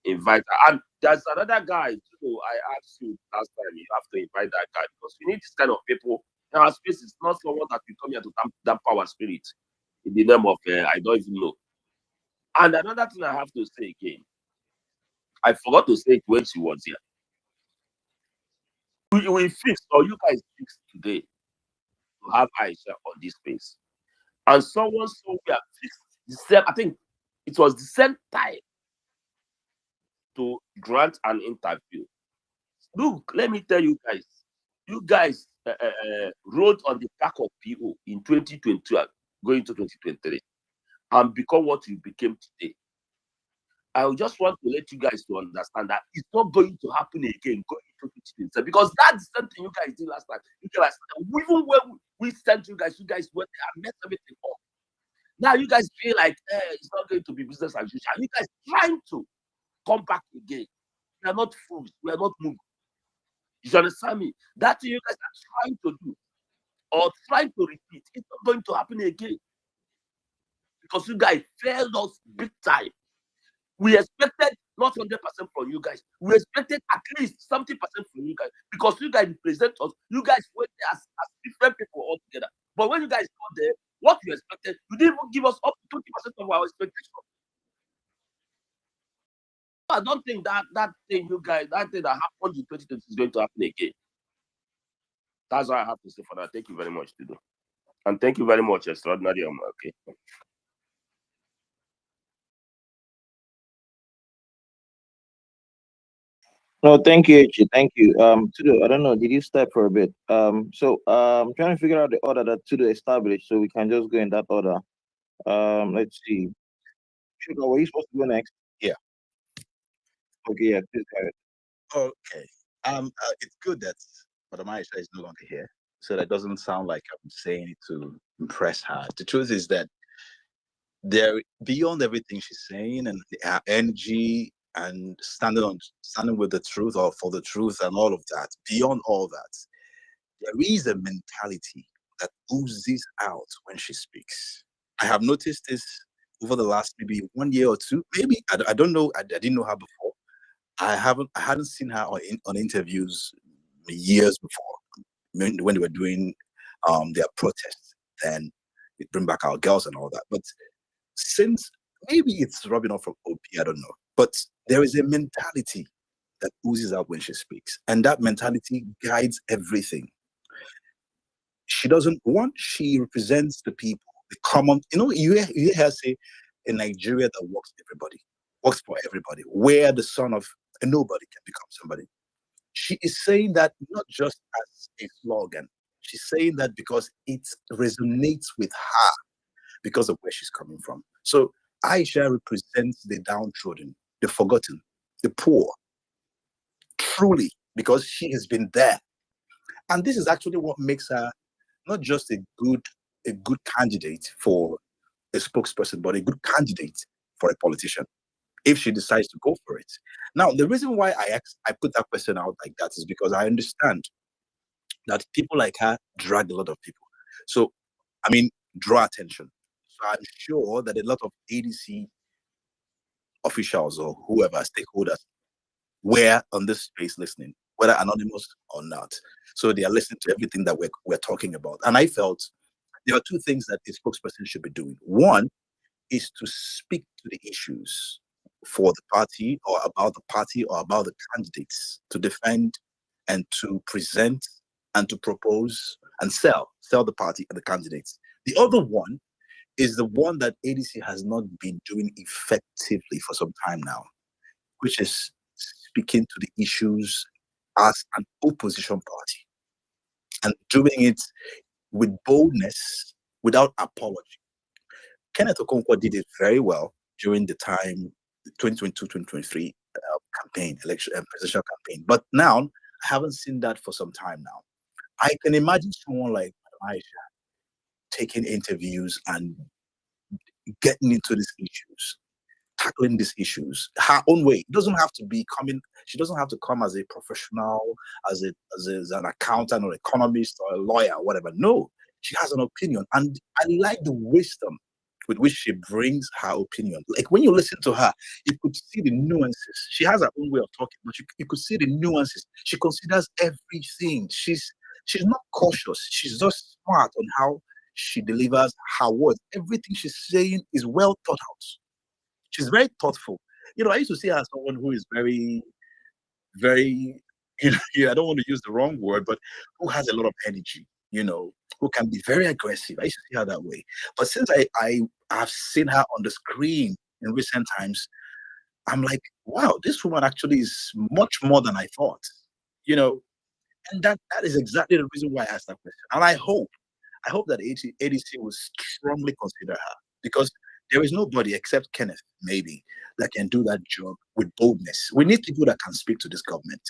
invite her. And there's another guy too. I asked you last time, you have to invite that guy because we need this kind of people in our space. It's not someone that will come here to damp our spirit in the name of I don't even know. And another thing I have to say again, I forgot to say it when she was here. We fixed, or you guys fixed today, to have Aisha on this space. And someone saw we have fixed the same, I think it was the same time to grant an interview. Look, let me tell you guys rode on the back of PO in 2022 going to 2023 and become what you became today. I just want to let you guys to understand that it's not going to happen again going into 2027 because that's the same thing you guys did last time. You guys, even when we sent you guys went there and messed everything up. Now you guys feel like it's not going to be business as usual. You guys trying to come back again. We are not fools. We are not moving. You understand me? That thing you guys are trying to do or trying to repeat, it's not going to happen again. Because you guys failed us big time. We expected not 100% from you guys. We expected at least 70% from you guys because you guys represent us. You guys went there as different people altogether. But when you guys got there, what you expected, you didn't even give us up to 20% of our expectation. I don't think that thing that happened in 2020 is going to happen again. That's all I have to say for that. Thank you very much, Tido. And thank you very much, Extraordinary. Okay. No, thank you, Echi. Thank you. Tudo, I don't know, did you step for a bit? So I'm trying to figure out the order that Tudo established so we can just go in that order. Let's see. Sugar, were you supposed to go next? Yeah. Okay, yeah, please go ahead. Okay. It's good that Madam Aisha is no longer here, so that doesn't sound like I'm saying it to impress her. The truth is that there, beyond everything she's saying and her energy and standing with the truth or for the truth and all of that, beyond all that, there is a mentality that oozes out when she speaks. I have noticed this over the last maybe 1 year or two. Maybe I don't know. I didn't know her before. I hadn't seen her on interviews years before when they were doing their protests. Then we bring back our girls and all that. But since maybe it's rubbing off from OP, I don't know. But there is a mentality that oozes out when she speaks, and that mentality guides everything. She doesn't want. She represents the people, the common. You hear her say, "A Nigeria that works for everybody, where the son of a nobody can become somebody." She is saying that not just as a slogan. She's saying that because it resonates with her because of where she's coming from. So Aisha represents the downtrodden, the forgotten, the poor, truly, because she has been there. And this is actually what makes her not just a good candidate for a spokesperson, but a good candidate for a politician if she decides to go for it. Now, the reason why I put that question out like that is because I understand that people like her drag a lot of people. So, I mean, draw attention. So I'm sure that a lot of ADC officials or whoever, stakeholders, were on this space listening, whether anonymous or not. So they are listening to everything that we're talking about. And I felt there are two things that a spokesperson should be doing. One is to speak to the issues for the party or about the candidates, to defend and to present and to propose and sell the party and the candidates. The other one is the one that ADC has not been doing effectively for some time now, which is speaking to the issues as an opposition party and doing it with boldness, without apology. Kenneth Okonkwo did it very well during the time, 2022-2023 campaign, election presidential campaign. But now, I haven't seen that for some time now. I can imagine someone like Aisha taking interviews and getting into these issues, tackling these issues her own way. It doesn't have to be coming. She doesn't have to come as a professional, as an accountant or economist or a lawyer or whatever. No, she has an opinion, and I like the wisdom with which she brings her opinion. Like when you listen to her, you could see the nuances. She has her own way of talking, but you could see the nuances. She considers everything. She's not cautious. She's just smart on how she delivers her words. Everything she's saying is well thought out. She's very thoughtful. I used to see her as someone who is very, very, I don't want to use the wrong word, but who has a lot of energy, who can be very aggressive. I used to see her that way. But since I have seen her on the screen in recent times, I'm like, wow, this woman actually is much more than I thought, and that is exactly the reason why I asked that question. And I hope that ADC will strongly consider her, because there is nobody except Kenneth, maybe, that can do that job with boldness. We need people that can speak to this government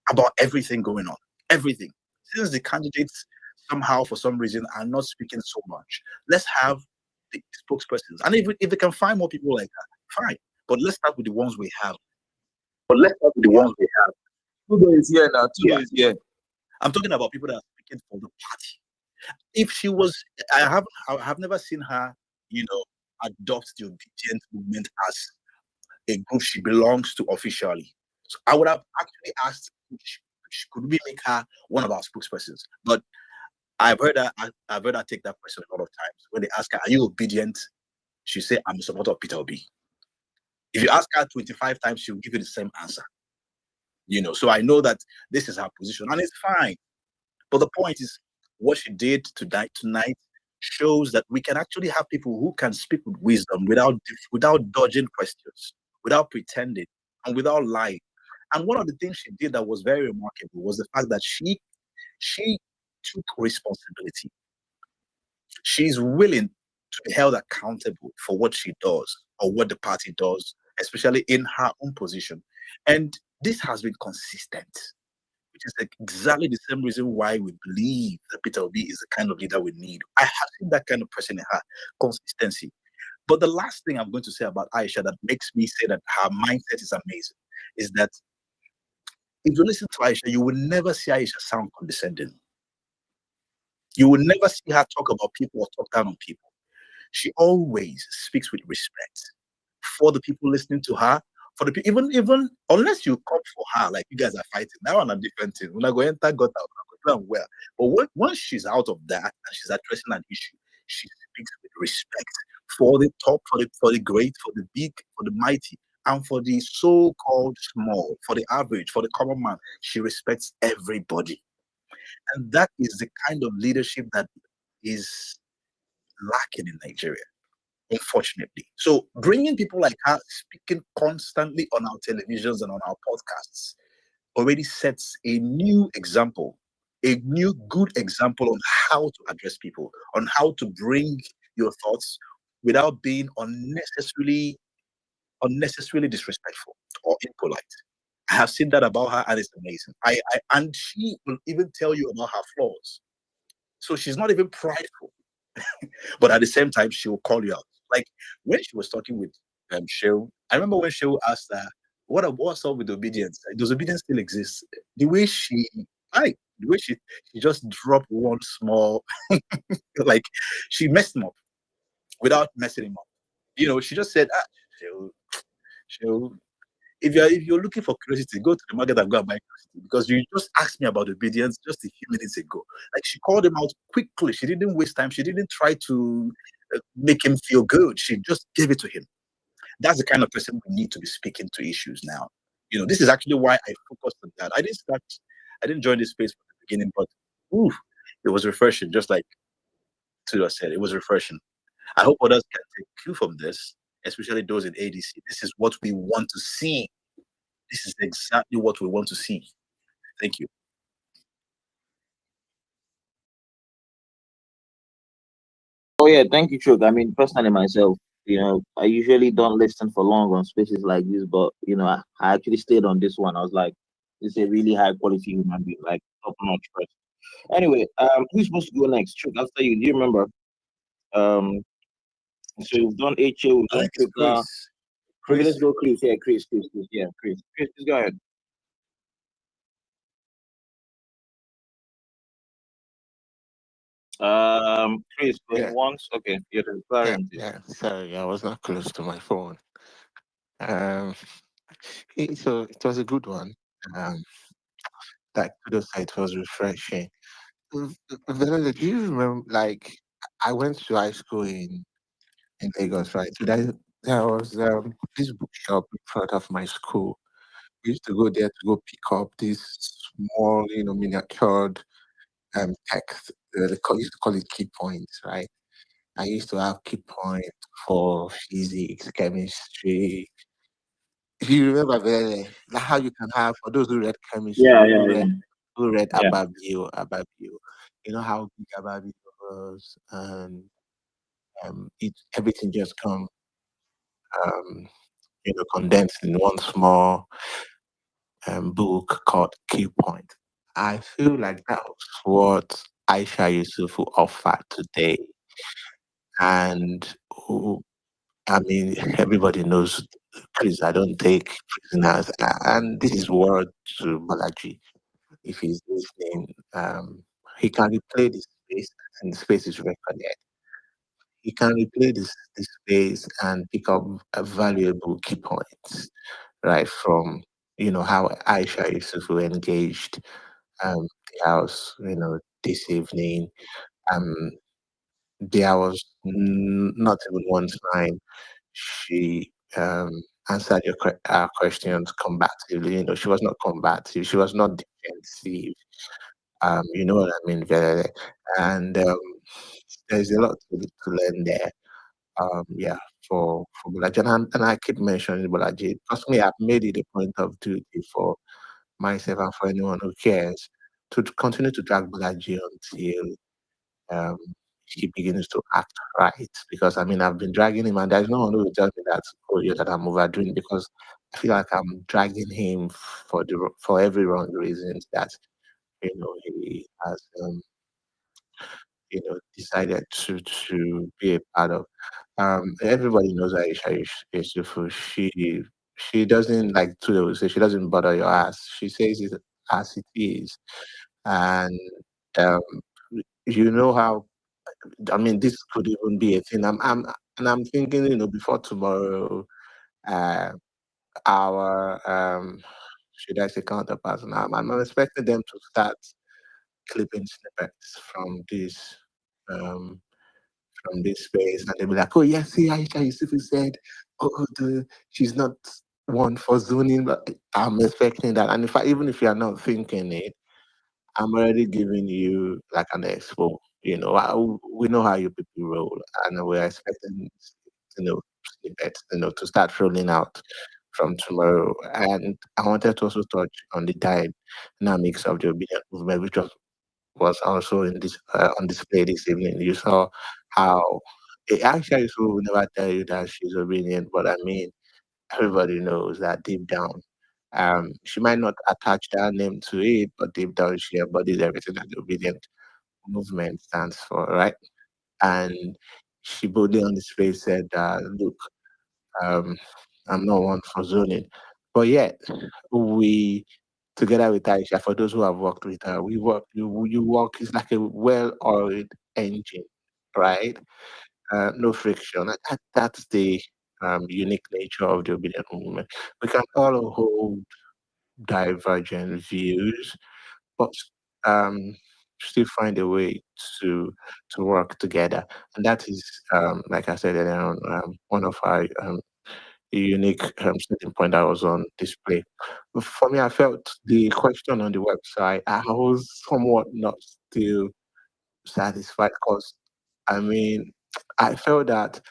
about everything going on, everything. Since the candidates somehow, for some reason, are not speaking so much, let's have the spokespersons. And if we can find more people like that, fine. But let's start with the ones we have. Tudo is here now. Tudo is here. I'm talking about people that are speaking for the party. If she was, I have never seen her, adopt the obedient movement as a group she belongs to officially. So I would have actually asked, could we make her one of our spokespersons? But I've heard her take that question a lot of times. When they ask her, "Are you obedient?" She say, "I'm a supporter of Peter Obi." If you ask her 25 times, she'll give you the same answer. So I know that this is her position, and it's fine. But the point is, what she did tonight shows that we can actually have people who can speak with wisdom without dodging questions, without pretending, and without lying. And one of the things she did that was very remarkable was the fact that she took responsibility. She's willing to be held accountable for what she does or what the party does, especially in her own position. And this has been consistent, which is exactly the same reason why we believe that Peter Obi is the kind of leader we need. I have seen that kind of person in her, consistency. But the last thing I'm going to say about Aisha that makes me say that her mindset is amazing is that if you listen to Aisha, you will never see Aisha sound condescending. You will never see her talk about people or talk down on people. She always speaks with respect for the people listening to her, for the people, even unless you come for her, like you guys are fighting now on a different thing. When I go enter, got out, well. But once she's out of that and she's addressing an issue, she speaks with respect for the top, for the great, for the big, for the mighty, and for the so-called small, for the average, for the common man. She respects everybody. And that is the kind of leadership that is lacking in Nigeria, unfortunately. So bringing people like her speaking constantly on our televisions and on our podcasts already sets a new example, a new good example on how to address people, on how to bring your thoughts without being unnecessarily disrespectful or impolite. I have seen that about her, and it's amazing. And she will even tell you about her flaws. So she's not even prideful, but at the same time, she will call you out. Like when she was talking with Sheryl, I remember when Sheryl asked her, what's up with obedience? Does obedience still exist? The way she just dropped one small, like she messed him up without messing him up. She just said, Sheryl, if you're looking for curiosity, go to the market and go and buy curiosity, because you just asked me about obedience just a few minutes ago. Like she called him out quickly. She didn't waste time. She didn't try to make him feel good. She just gave it to him. That's the kind of person we need to be speaking to issues now. This is actually why I focused on that. I didn't join this space from the beginning, but it was refreshing. Just like Tudor said, it was refreshing. I hope others can take cue from this, especially those in ADC. This is what we want to see. This is exactly what we want to see. Thank you. Oh yeah, thank you, Chuck. I mean, personally myself, I usually don't listen for long on spaces like this, but I actually stayed on this one. I was like, this is a really high quality human being, like top notch person. Anyway, who's supposed to go next? Chuck, after you. Do you remember? Um, so we've done HA, we've done Chuck. Maybe let's go Chris. Yeah, Chris. Yeah, Chris. Chris, please go ahead. Chris, going once. Okay, you're the Yeah, sorry, I was not close to my phone. Um, so it was a good one. Um, like kudos, it was refreshing. Vanilla, do you remember? Like, I went to high school in Lagos, right? So there was this bookshop in front of my school. We used to go there to go pick up these small, miniatured text. Used to call it key points, right? I used to have key points for physics, chemistry. If you remember very, like how you can have for those who read chemistry, Yeah. who read Yeah. Ababio, you know how big Ababio was, and everything just come condensed in one small book called Key Point. I feel like that was what Aisha Yesufu offered today. And I mean, everybody knows Chris, I don't take prisoners. And this is word to Balaji. If he's listening, he can replay this space, and the space is recorded. He can replay this space and pick up a valuable key points, right, from how Aisha Yusufu engaged the house, this evening. Um, there was not even one time she answered our questions combatively. She was not combative. She was not defensive. You know what I mean, Vere? And there's a lot to learn there. Yeah, for Bolaji, and I keep mentioning Bolaji because me, I've made it a point of duty for myself and for anyone who cares to continue to drag Bolaji until um, he begins to act right. Because I mean, I've been dragging him, and there's no one who will tell me that that I'm overdoing, because I feel like I'm dragging him for every wrong reasons that he has decided to be a part of. Everybody knows Aisha Yesufu. She doesn't, like Tudo would say, she doesn't bother your ass. She says it as it is, and um, you know how. I mean, this could even be a thing. I'm thinking, before tomorrow, uh, our should I say counterparts now? I'm expecting them to start clipping snippets um from this space, and they'll be like, "Oh yes, see, Aisha Yusufu said, she's not one for zoning." But I'm expecting that, and even if you are not thinking it, I'm already giving you like an expo. We know how you people roll, and we're expecting, snippets, to start rolling out from tomorrow. And I wanted to also touch on the dynamics of the obedient movement, which was also in this on display this evening. You saw how Aisha Yesufu will never tell you that she's obedient, but I mean, everybody knows that deep down. She might not attach that name to it, but deep down she embodies everything that the obedient movement stands for, right? And she boldly on the space said, look, um, I'm not one for zoning. But yet, we, together with Aisha, for those who have worked with her, we work, you work, it's like a well oiled engine, right? No friction. And that's the unique nature of the obedient movement. We can all hold divergent views, but um, still find a way to to work together. And that is, like I said earlier on, one of our unique starting point that was on display. For me, I felt the question on the website, I was somewhat not still satisfied because, I mean, I felt that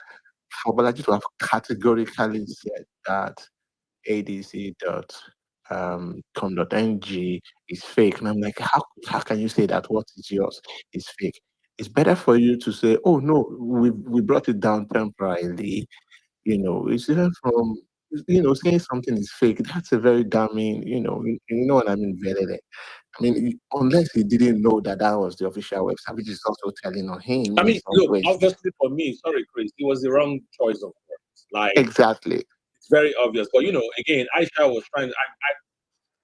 for Balaji to have categorically said that ADC dot com.ng is fake. And I'm like, how can you say that what is yours is fake? It's better for you to say, oh no, we brought it down temporarily. It's different from saying something is fake. That's a very damning, you know what I mean, very. I mean, unless he didn't know that that was the official website, which is also telling on him I in mean, some look, ways. obviously for me, sorry, Chris, it was the wrong choice of words. Like, Exactly. it's very obvious. But again, Aisha was trying.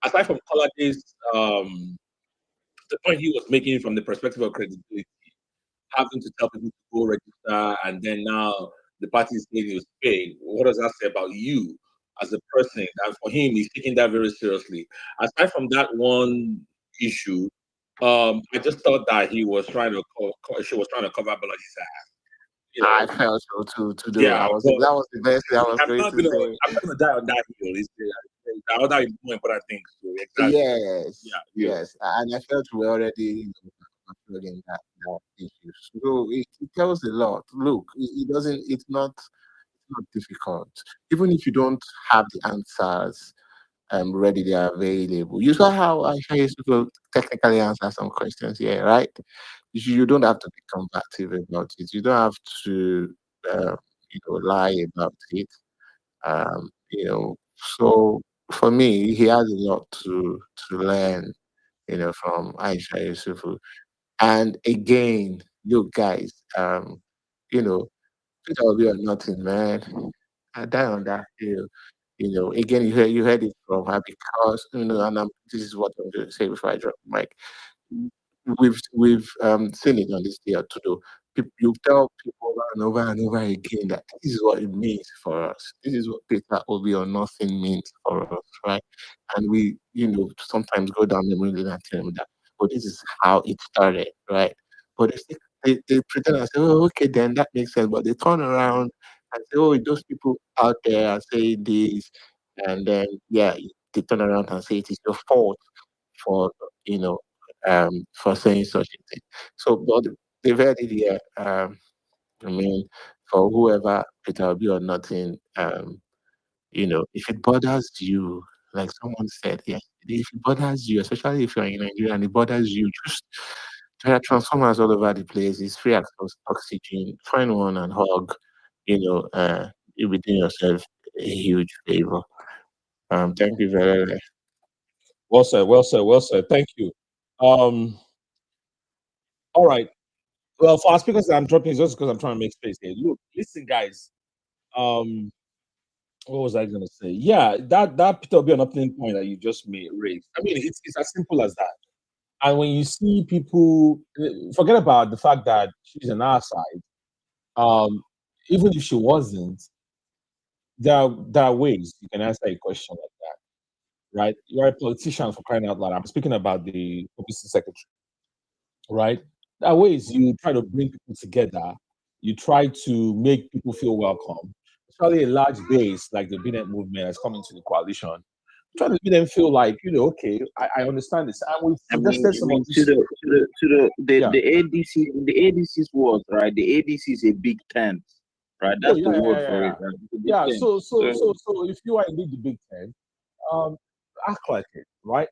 Aside from Kolade's, the point he was making from the perspective of credibility, having to tell people to go register, and then now the party is saying it was fake. What does that say about you as a person? And for him, he's taking that very seriously. Aside from that one issue, I just thought that he was trying to she was trying to cover Balaji's ass. I felt so too to do. Yeah, but That was the best thing I was going to say. I'm not gonna die on that hill. There are other more important things too. Exactly. Yes, Yeah. yes, and I felt we already in that issue. So it tells a lot. Look, it doesn't. It's not difficult. Even if you don't have the answers readily available, you saw how Aisha used to technically answer some questions here, right? You don't have to be combative about it. You don't have to, uh, lie about it. So for me, he has a lot to learn, from Aisha Yesufu. And again, look, guys, Peter will be or nothing, man. I die on that hill. Again, you heard it from her because and this is what I'm going to say before I drop the mic. We've seen it on this day or two. You tell people over and over and over again that this is what it means for us. This is what Peter Obi or nothing means for us, right? And we, sometimes go down memory lane and tell them that, oh, this is how it started, right? But they pretend and say, oh, okay, then that makes sense. But they turn around and say, oh, those people out there are saying this, and then yeah, they turn around and say it is your fault for you know for saying such a thing. So, but the verdict here, I mean, for whoever Peter will be or nothing, if it bothers you, like someone said yesterday, if it bothers you, especially if you're in Nigeria and it bothers you, just there are transformers all over the place. It's free access oxygen. Find one and hug. You'll be doing yourself a huge favor. Thank you very much. Well said. Well said. Well said. Thank you. Um. All right. Well, for our speakers, I'm dropping just because I'm trying to make space here. Look, listen, guys. Um. What was I going to say? Yeah, that Peter will be an opening point that you just raised. I mean, it's as simple as that. And when you see people, forget about the fact that she's on our side. Even if she wasn't, there are ways you can answer a question like that, right? You're a politician for crying out loud. I'm speaking about the publicity secretary, right? There are ways you try to bring people together. You try to make people feel welcome. Especially a large base like the Bennett movement has come into the coalition. Try to make them feel like, okay, I understand this. And we've suggested some of to this. the ADC, the ADC's word, right? The ADC is a big tent, right? That's the word for it, right? It's a big Yeah. tent. So if you are indeed the big ten, um, act like it, right?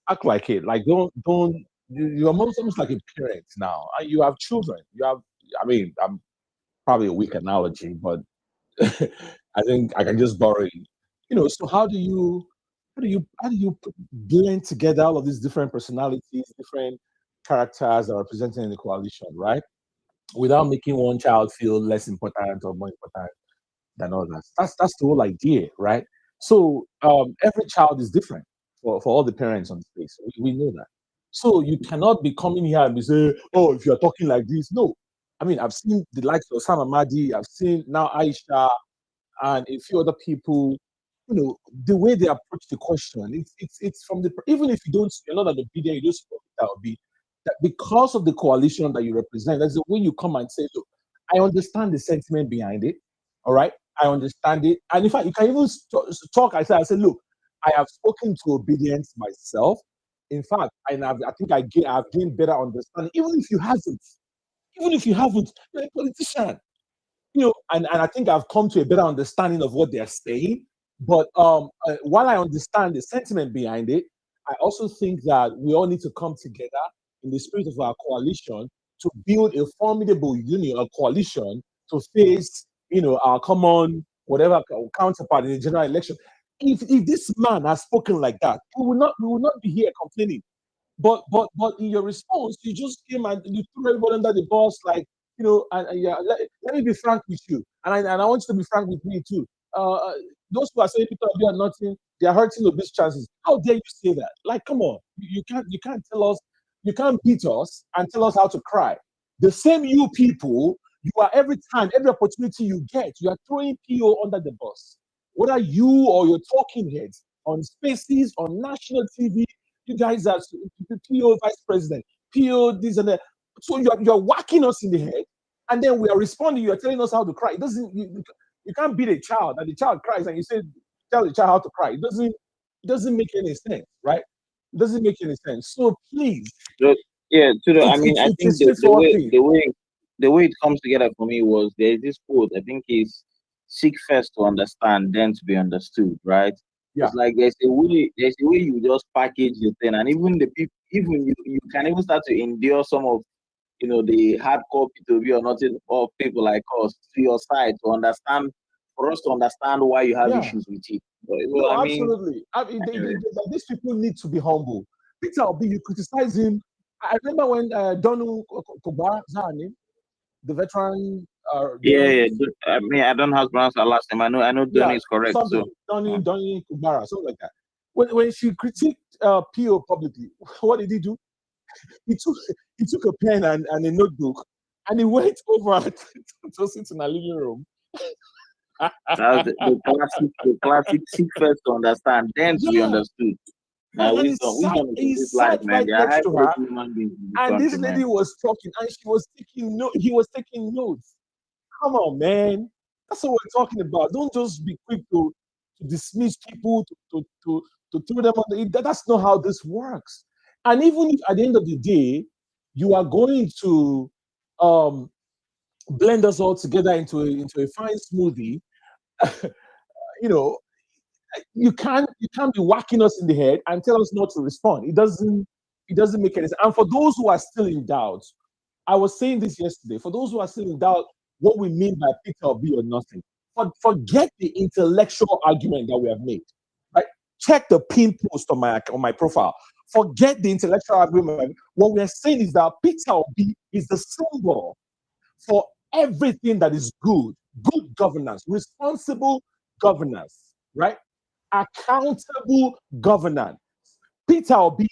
Act like it. Like don't you're almost like a parent now. You have children. You have I mean, I'm probably a weak analogy, but I think I can just borrow it. So how do you blend together all of these different personalities, different characters that are represented in the coalition, right? Without making one child feel less important or more important than others. That's the whole idea, right? So every child is different for all the parents on the space. We know that. So you cannot be coming here and be saying, "Oh, if you're talking like this," no. I mean, I've seen the likes of Sam Amadi, I've seen now Aisha and a few other people. The way they approach the question, it's from the even if you're not an obedient, you don't support that will be that because of the coalition that you represent. That's the way you come and say, "Look, I understand the sentiment behind it. All right, I understand it." And in fact, you can even talk. I said, "Look, I have spoken to obedience myself. In fact, I think I've gained better understanding. Even if you haven't, you're a politician, and I think I've come to a better understanding of what they're saying. But while I understand the sentiment behind it, I also think that we all need to come together in the spirit of our coalition to build a formidable union, a coalition to face, our common whatever counterpart in the general election. If this man has spoken like that, we will not be here complaining. But in your response, you just came and you threw everybody under the bus, like, and yeah, let me be frank with you, and I want you to be frank with me too. Those who are saying people are doing nothing, they are hurting Obi's chances. How dare you say that? Like, come on, you can't tell us, you can't beat us and tell us how to cry. The same you people, you are every time, every opportunity you get, you are throwing PO under the bus. Whether you or your talking heads on spaces, on national TV, you guys are PO vice president, PO this and that. So you're whacking us in the head, and then we are responding. You are telling us how to cry. It doesn't. You can't beat a child, and the child cries, and you say tell the child how to cry. It doesn't make any sense, right? It doesn't make any sense. So please, So, yeah, I mean, I it's a think the straightforward way thing. it comes together for me was there's this quote. I think is seek first to understand, then to be understood. Right? Yeah. It's like there's a way you just package the thing, and even the people, even you can even start to endure some of the hardcore P2B or nothing or people like us to your side to understand for us to understand why you have Yeah. issues with it. No, I mean, absolutely. I mean, anyway. these people need to be humble. Peter Obi, you criticize him. I remember when Donu Koba, is that her name? The veteran Yeah. journalist. I mean, I don't know how to pronounce her last name. I know Donny Yeah, is correct. something. So Donny Kubara, something like that. When she critiqued PO publicly, what did he do? He took a pen and a notebook and he went over to sit in a living room. that's the classic seek first to understand, then to be Yeah, understood. Now, and wisdom is in he this life, sat man. right They are next high to her, quality human beings in this and this country, lady man. was talking, and she was taking note. He was taking notes. Come on, man. That's what we're talking about. Don't just be quick to dismiss people, to throw them on that's not how this works. And even if at the end of the day, you are going to um, blend us all together into a fine smoothie, you know, you can't be whacking us in the head and tell us not to respond. It doesn't make any sense. And for those who are still in doubt, I was saying this yesterday. For those who are still in doubt, what we mean by Peter or be or nothing, forget the intellectual argument that we have made. Right? Check the pin post on my profile. Forget the intellectual argument. What we are saying is that Peter Obi is the symbol for everything that is good governance, responsible governance, right? Accountable governance. Peter Obi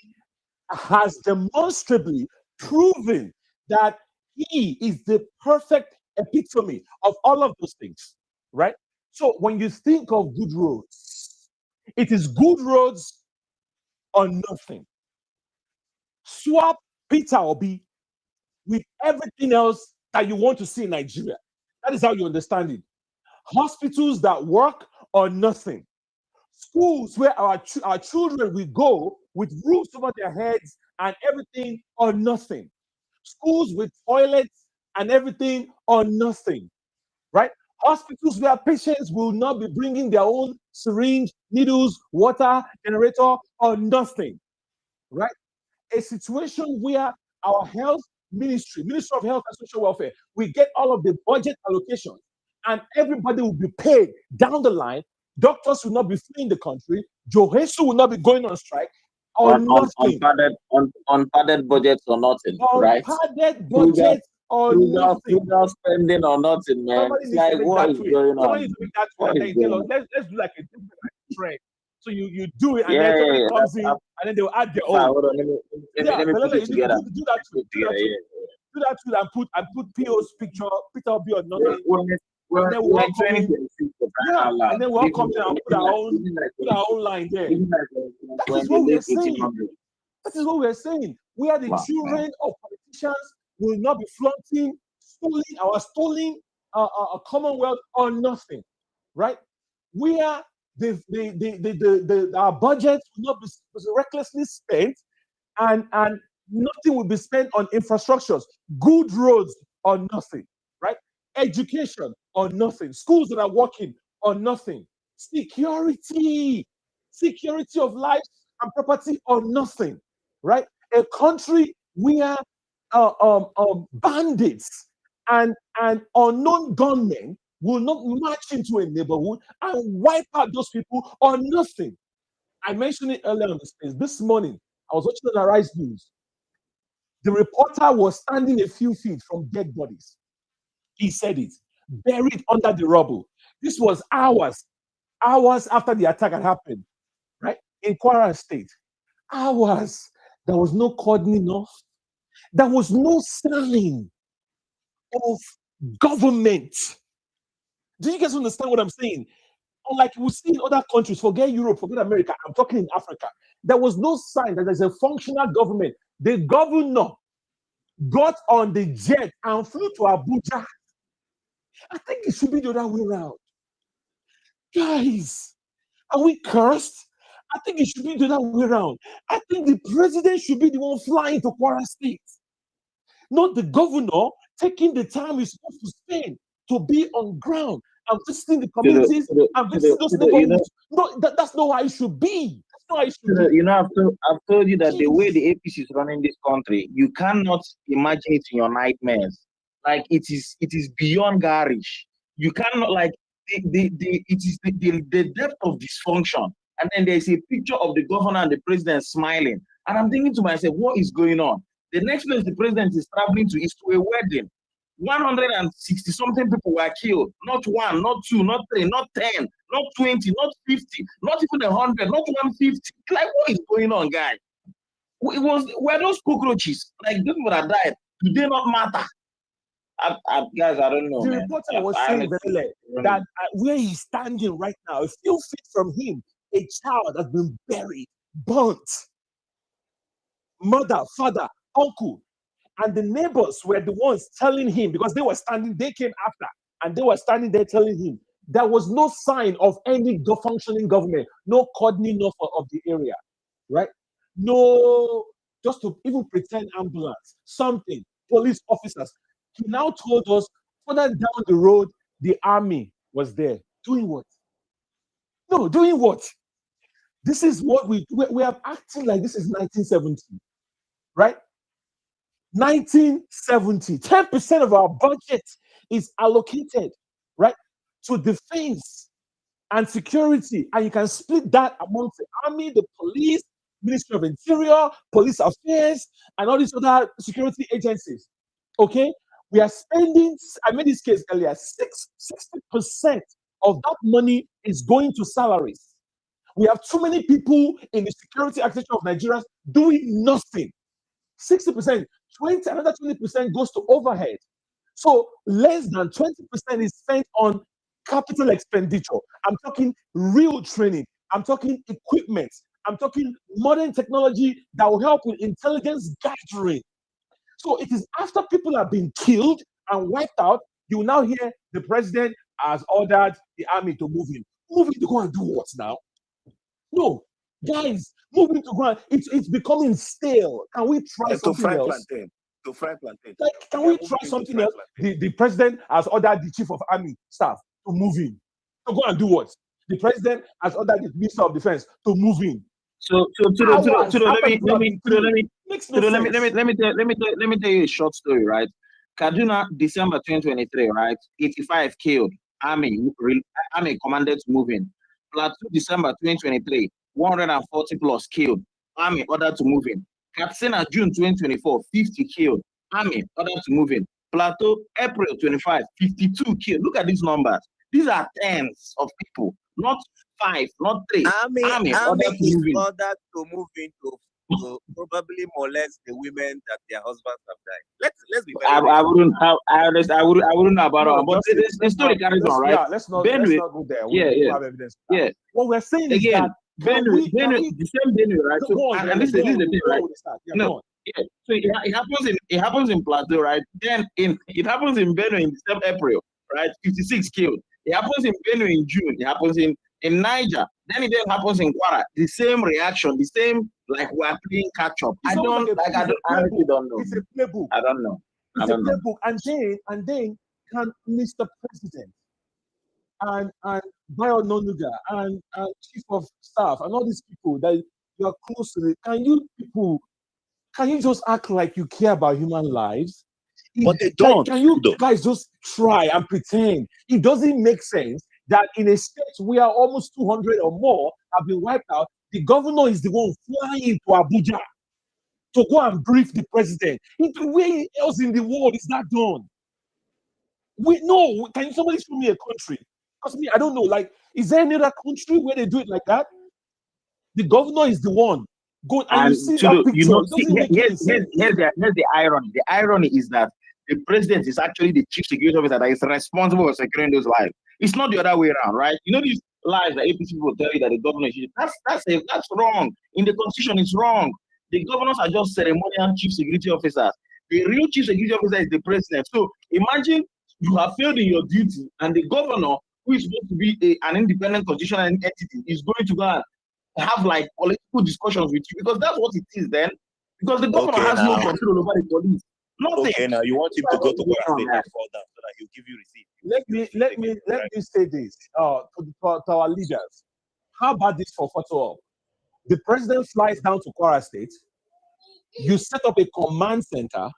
has demonstrably proven that he is the perfect epitome of all of those things, right? So when you think of good roads, it is good roads or nothing. Swap Peter Obi with everything else that you want to see in Nigeria. That is how you understand it. Hospitals that work or nothing. Schools where our children will go with roofs over their heads and everything or nothing. Schools with toilets and everything or nothing, right? Hospitals where patients will not be bringing their own syringe, needles, water, generator or nothing, right? A situation where our health Ministry of Health and Social Welfare. We get all of the budget allocations, and everybody will be paid down the line. Doctors will not be fleeing the country. Joe Jesus will not be going on strike or nothing. Unpadded budgets or nothing, right? Unpadded budgets or nothing. Frugal spending or nothing, man. Somebody It's needs to like, make what that is tweet. going Somebody on? needs to make that tweet What and is then tell going us, on? let's do like a different trend. So you do it, and Yeah, then somebody yeah, comes in, and then they'll add their own. Hold on, let me Yeah, put Belele, it you together. do that tweet. Do that tweet. Do that tweet and put PO's picture, Peter Obi or nothing. And then we'll all come in. Yeah, and then we'll all come in and put our own line there. That is what we're saying. That is what we're saying. We are the children of politicians. We will not be flaunting, stealing our commonwealth or nothing, right? We are our budget will not be recklessly spent, and nothing will be spent on infrastructures, good roads or nothing, right? Education or nothing, schools that are working or nothing, security of life and property or nothing, right? A country where bandits and unknown gunmen will not march into a neighborhood and wipe out those people or nothing. I mentioned it earlier on the space. This morning, I was watching the Rise News. The reporter was standing a few feet from dead bodies. He said it, buried under the rubble. This was hours after the attack had happened, right? In Kwara State. Hours. There was no cordoning off. There was no sign of government. Do you guys understand what I'm saying? Unlike we see in other countries, forget Europe, forget America, I'm talking in Africa. There was no sign that there's a functional government. The governor got on the jet and flew to Abuja. I think it should be the other way around. Guys, are we cursed? I think it should be the other way around. I think the president should be the one flying to Kwara State, not the governor taking the time he's supposed to spend to be on ground and visiting the communities and visiting those neighborhoods. No, that's not how it should be. That's not how it should be. You know, I've told you that the way the APC is running this country, you cannot imagine it in your nightmares. Like it is beyond garish. You cannot it is the depth of dysfunction. And then there's a picture of the governor and the president smiling. And I'm thinking to myself, what is going on? The next place the president is traveling to is to a wedding. 160 something people were killed. Not 1, not 2, not 3, not 10, not 20, not 50, not even 100, not 150. Like, what is going on, guys? Were those cockroaches? Like, those people that died, do they not matter? Guys, I don't know. The man. reporter was saying that where he's standing right now, a few feet from him, a child has been buried, burnt. Mother, father, uncle, and the neighbors were the ones telling him, because they came after, and they were standing there telling him there was no sign of any functioning government, no cordoning off of the area, right? No, just to even pretend ambulance, something, police officers. He now told us further down the road, the army was there. Doing what? No, doing what? This is what we are acting like this is 1970, right? 1970, 10% of our budget is allocated, right, to defense and security. And you can split that amongst the army, the police, Ministry of Interior, police affairs, and all these other security agencies. Okay? We are spending, I made this case earlier, 60% of that money is going to salaries. We have too many people in the security architecture of Nigeria doing nothing. 60%, another 20% goes to overhead. So less than 20% is spent on capital expenditure. I'm talking real training. I'm talking equipment. I'm talking modern technology that will help with intelligence gathering. So it is after people have been killed and wiped out, you will now hear the president has ordered the army to move in. Moving to go and do what now? No, guys, moving to go and it's becoming stale. Can we try something else? To fry plantain. Like, can we try something else? The president has ordered the chief of army staff to move in. To go and do what? The president has ordered the minister of defense to move in. So Hours let after me people have been killed. Makes no sense. let me tell you a short story, right? Kaduna, December 2023, right? 85 killed. Army commanded to move in. Plateau, December 2023, 140 plus killed. Army ordered to move in. Katsina, June 2024, 50 killed. Army ordered to move in. Plateau, April 25, 52 killed. Look at these numbers. These are tens of people, not 5, not 3. Army ordered to is move in. ordered to move in to probably molest the women that their husbands have died. Let's be very I wouldn't know about No, it, but Justice, the story carries on, right? Yeah, let's not go there. We don't have evidence. Yeah. What we're saying is Again, that the same Benue, right? So, and this is the thing, right? Yeah, go on. Yeah. So it happens in Plateau, right? Then it happens in Benue in December, April, right? 56 killed. It happens in Benue in June. It happens in Niger. Then it happens in Kwara. The same reaction, the same, like we're playing catch up. I honestly don't know. It's a playbook. I don't know. It's a playbook. And then can Mr. President and Bayo Nonuga and Chief of Staff and all these people that you are close to, can you just act like you care about human lives? But they don't. Can you guys just try and pretend? It doesn't make sense that in a state where almost 200 or more have been wiped out, the governor is the one flying to Abuja to go and brief the president. Where else in the world is that done? Can somebody show me a country? Because me, I don't know. Like, is there any other country where they do it like that? The governor is the one. Go and you see that picture. Here's the irony. The irony is that the president is actually the chief security officer that is responsible for securing those lives. It's not the other way around, right? You know these lies that APC people tell you that the governor is. That's wrong. In the constitution, it's wrong. The governors are just ceremonial chief security officers. The real chief security officer is the president. So imagine you have failed in your duty, and the governor, who is supposed to be an independent constitutional entity, is going to go and have like political discussions with you, because that's what it is then. Because the governor has no control over the police. Nothing. Okay, now you want him to go to Kwara State and fall down so that he'll give you receipt. Let me say this to our leaders. How about this for photo op? The president flies down to Kwara State. You set up a command center.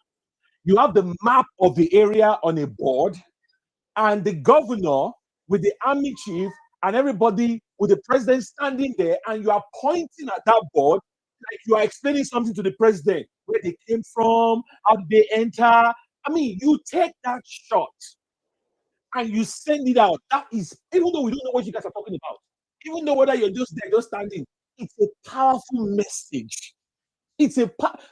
You have the map of the area on a board, and the governor with the army chief and everybody with the president standing there, and you are pointing at that board like you are explaining something to the president, where they came from, how did they enter. I mean, you take that shot and you send it out. That is, even though we don't know what you guys are talking about, even though whether you're just there, just standing, it's a powerful message.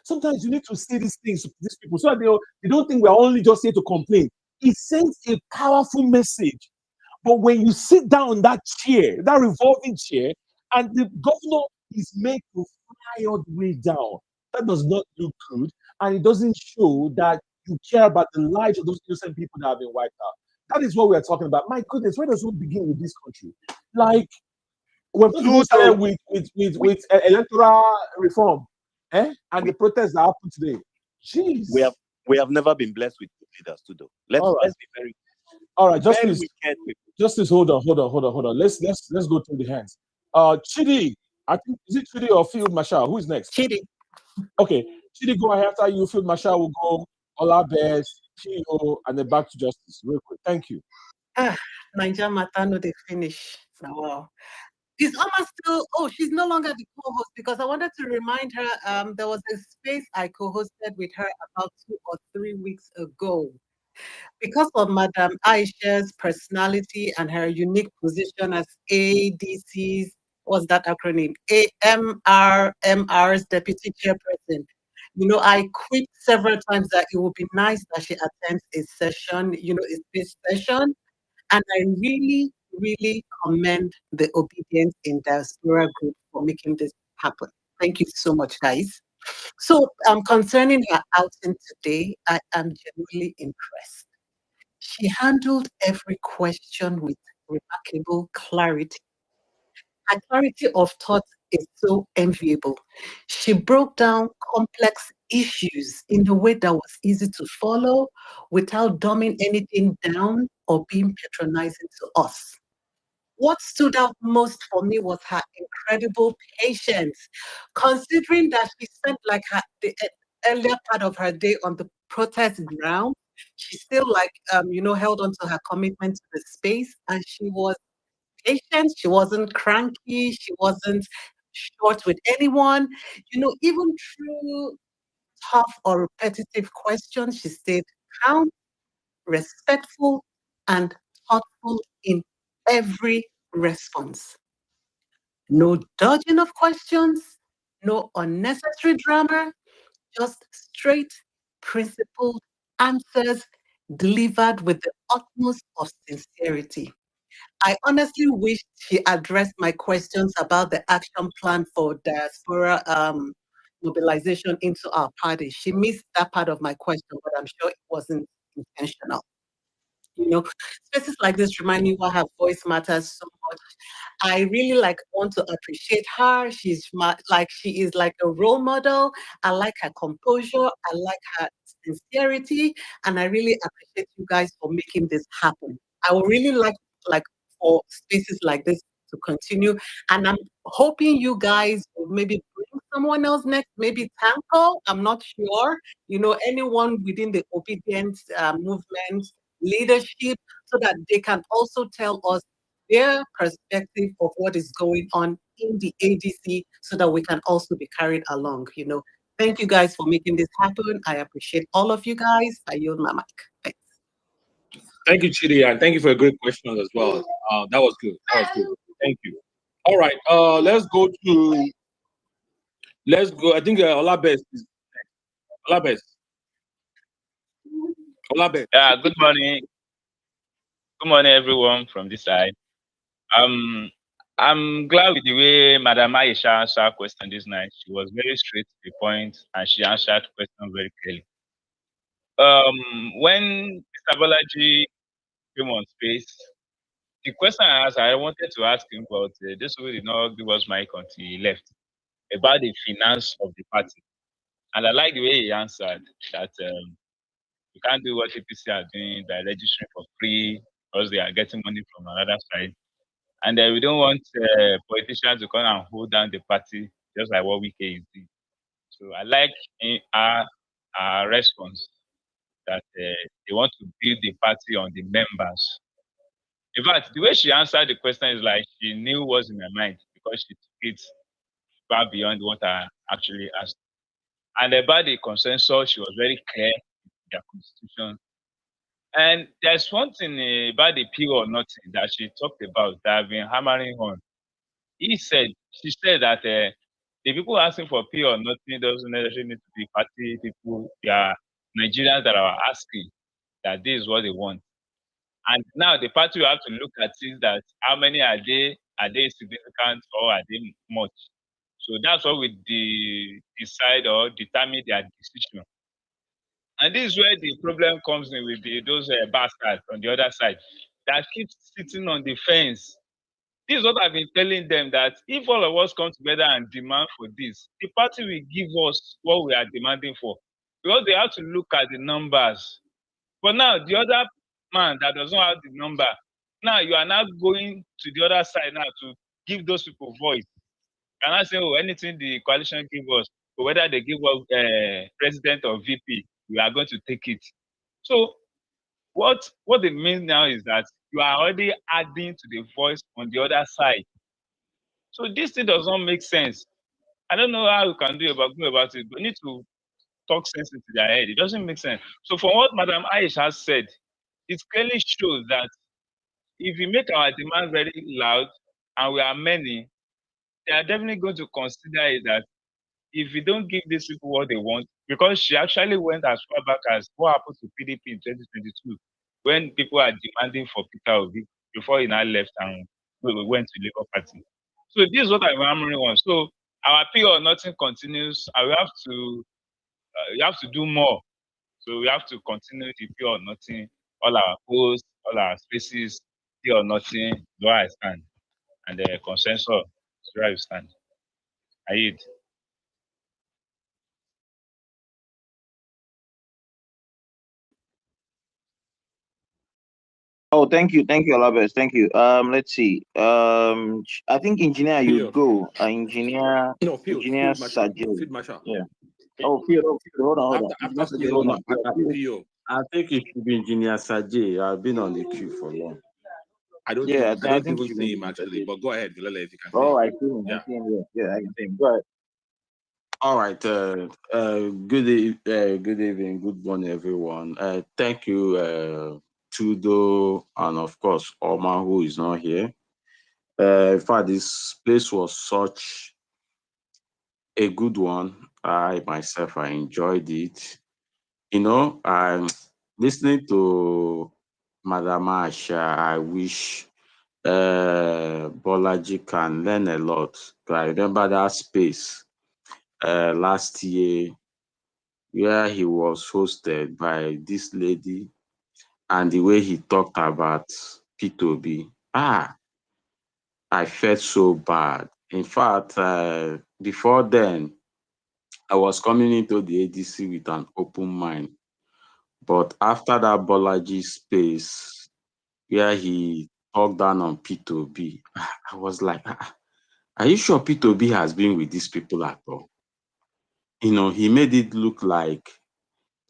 Sometimes you need to say these things to these people so that they don't think we're only just here to complain. It sends a powerful message. But when you sit down on that chair, that revolving chair, and the governor is made to fly all the way down, that does not look good, and it doesn't show that you care about the lives of those innocent people that have been wiped out. That is what we're talking about. My goodness, where does it begin with this country? Like, we're supposed to start with electoral reform, and the protests that happened today. Jeez. We have never been blessed with good leaders, too, though. Let's be very. All right, Justice, hold on. Let's go through the hands. Chidi, I think, is it Chidi or Field Marshal? Who is next? Chidi. Okay, Chidi, go ahead. After you, Field Marshal will go. Olabez, Chio, and then back to Justice. Real quick. Thank you. Niger Matano, they finish. Wow. Is Oma still? Oh, she's no longer the co-host, because I wanted to remind her there was a space I co-hosted with her about 2 or 3 weeks ago. Because of Madam Aisha's personality and her unique position as ADC's, what's that acronym? AMR's deputy chairperson. You know, I quit several times that it would be nice that she attends a session, a space session. And I really, really commend the Obedience in Diaspora group for making this happen. Thank you so much, guys. So concerning her outing today, I am genuinely impressed. She handled every question with remarkable clarity. Her clarity of thought is so enviable. She broke down complex issues in a way that was easy to follow without dumbing anything down or being patronizing to us. what stood out most for me was her incredible patience, considering that she spent like the earlier part of her day on the protest ground. She still held on to her commitment to the space, and she was patient. She wasn't cranky. She wasn't short with anyone. Even through tough or repetitive questions, she stayed calm, respectful, and thoughtful in every response. No dodging of questions, no unnecessary drama, just straight, principled answers delivered with the utmost of sincerity. I honestly wish she addressed my questions about the action plan for diaspora mobilization into our party. She missed that part of my question, but I'm sure it wasn't intentional. Spaces like this remind me why her voice matters so much. I really want to appreciate her. She is like a role model. I like her composure. I like her sincerity, and I really appreciate you guys for making this happen. I would really like for spaces like this to continue, and I'm hoping you guys will maybe bring someone else next, maybe Tanko. I'm not sure. Anyone within the obedience movement leadership, so that they can also tell us their perspective of what is going on in the ADC, so that we can also be carried along. Thank you guys for making this happen. I appreciate all of you guys. I yield my mic. Thanks. Thank you, Chidi, and thank you for a great question as well. That was good. That was good. Thank you. All right. Let's go. I think Olabes is Olabes. Olabes. Yeah, good morning. Good morning, everyone from this side. I'm glad with the way Madam Aisha answered her question this night. She was very straight to the point, and she answered the question very clearly. When Mr. Bolaji came on space, the question I wanted to ask him, but this way did not give us mic until he left, about the finance of the party. And I like the way he answered that you can't do what APC are doing by registering for free because they are getting money from another side. And we don't want politicians to come and hold down the party just like what Wike is doing. So I like our response that they want to build the party on the members. In fact, the way she answered the question is like she knew what's in my mind because she took it far beyond what I actually asked. And about the consensus, she was very clear in their constitution. And there's one thing about the P or nothing that she talked about that I've been hammering on. She said that the people asking for P or nothing doesn't necessarily need to be party people. They are Nigerians that are asking that this is what they want. And now the party will have to look at is that how many are they significant or are they much? So that's what we decide or determine their decision. And this is where the problem comes in with those bastards on the other side that keep sitting on the fence. This is what I've been telling them, that if all of us come together and demand for this, the party will give us what we are demanding for. Because they have to look at the numbers. But now, the other man that doesn't have the number, now you are now going to the other side now to give those people voice. And I say, oh, anything the coalition give us, or whether they give us president or VP, we are going to take it. So what it means now is that you are already adding to the voice on the other side. So this thing does not make sense. I don't know how you can go about it, but you need to talk sense into their head. It doesn't make sense. So from what Madam Aisha has said, it clearly shows that if we make our demand very loud and we are many, they are definitely going to consider it that if we don't give these people what they want, because she actually went as far back as what happened to PDP in 2022, when people are demanding for Peter Obi before he now left and we went to Labour Party. So this is what I'm hammering on. So our appeal or nothing continues, and we have to do more. So we have to continue the pure or nothing, all our posts, all our spaces, pure or nothing, where I stand, and the consensus is where I stand. I yield. Oh, thank you, Alabes. Thank you. Let's see. I think engineer, you Field. go. Engineer, No, field, engineer field marshal, Sajid. field marshal. Yeah. Oh, field. Oh, field. Hold on, hold on. Engineer After Sajid, field, hold on. Field. PO. I think it should be Engineer Sajay. I've been on the queue for long. Yeah, I I don't think even it should be see him Engineer actually. Sajid. But go ahead, Vilele, if you can see Oh, him. I see him. I Yeah. see him. Yeah, I can see him. Go ahead. All right. Good evening, good morning, everyone. Thank you, Tudo, and of course, Oma, who is not here. In fact, this place was such a good one. I myself, I enjoyed it. I'm listening to Madam Asha. I wish Bolaji can learn a lot. I remember that space last year where he was hosted by this lady and the way he talked about P2B. I felt so bad. In fact, before then, I was coming into the ADC with an open mind. But after that Bolaji space where he talked down on P2B, I was like, are you sure P2B has been with these people at all? He made it look like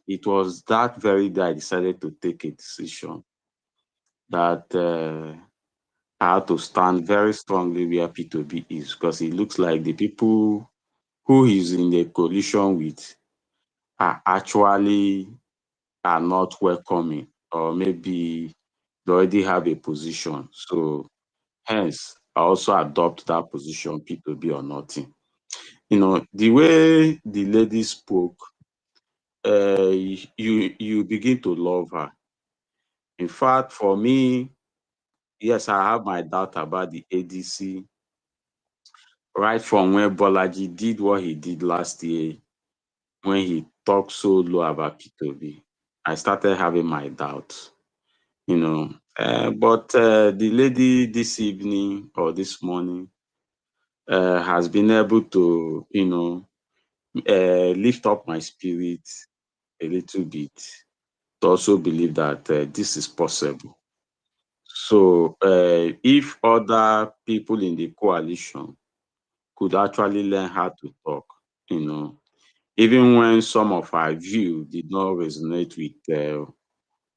it was that very day I decided to take a decision that I had to stand very strongly where P2B is, because it looks like the people who he's in the coalition with are not welcoming, or maybe they already have a position. So hence, I also adopt that position, P2B or nothing. The way the lady spoke, you begin to love her. In fact, for me, yes, I have my doubt about the ADC. Right from when Bolaji did what he did last year, when he talked so low about P2B, I started having my doubts. But the lady this evening or this morning has been able to, lift up my spirit a little bit, to also believe that this is possible. So if other people in the coalition could actually learn how to talk, even when some of our view did not resonate with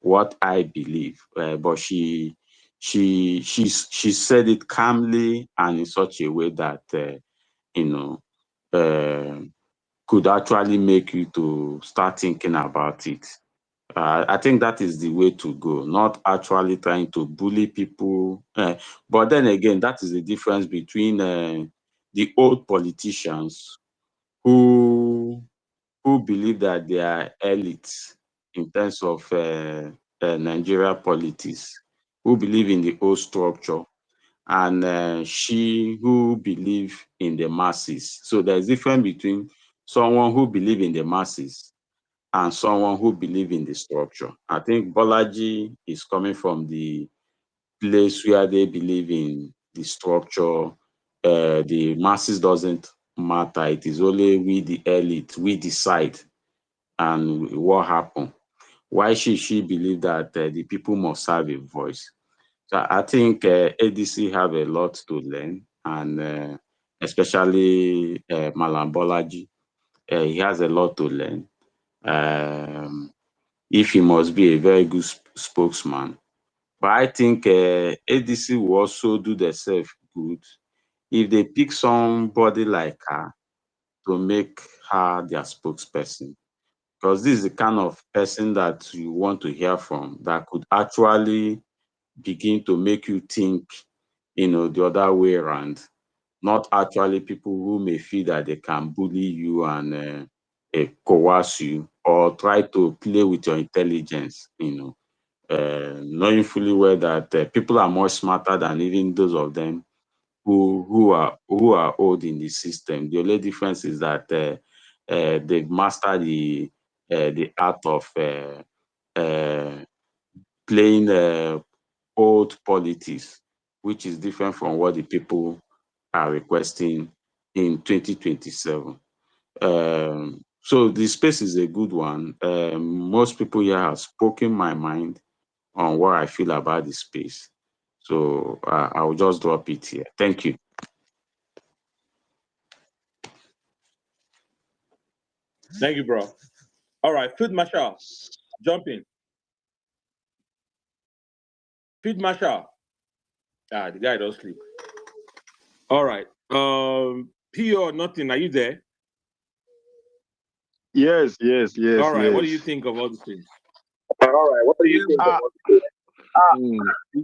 what I believe, but she said it calmly and in such a way that you know uh, could actually make you to start thinking about it. I think that is the way to go, not actually trying to bully people. But then again, that is the difference between the old politicians who believe that they are elites in terms of Nigeria politics, who believe in the old structure, and she who believe in the masses. So there's difference between someone who believe in the masses and someone who believe in the structure. I think Bolaji is coming from the place where they believe in the structure. The masses doesn't matter. It is only we, the elite, we decide and what happened. Why should she believe that the people must have a voice? So I think ADC have a lot to learn, and especially Malam Bolaji, he has a lot to learn. If he must be a very good spokesman. But I think ADC will also do themselves good if they pick somebody like her to make her their spokesperson. Because this is the kind of person that you want to hear from, that could actually begin to make you think, the other way around. Not actually people who may feel that they can bully you and coerce you, or try to play with your intelligence, knowing fully well that people are more smarter than even those of them who are old in the system. The only difference is that they've mastered the art of playing old politics, which is different from what the people are requesting in 2027. So the space is a good one. Most people here have spoken my mind. on what I feel about the space. So I will just drop it here. Thank you. Thank you, bro. All right, Field Marshal, jump in. Field Marshal. The guy don't sleep. All right. P or nothing, are you there? Yes. All right, yes. what do you think of all these things? All right, what do you think about it?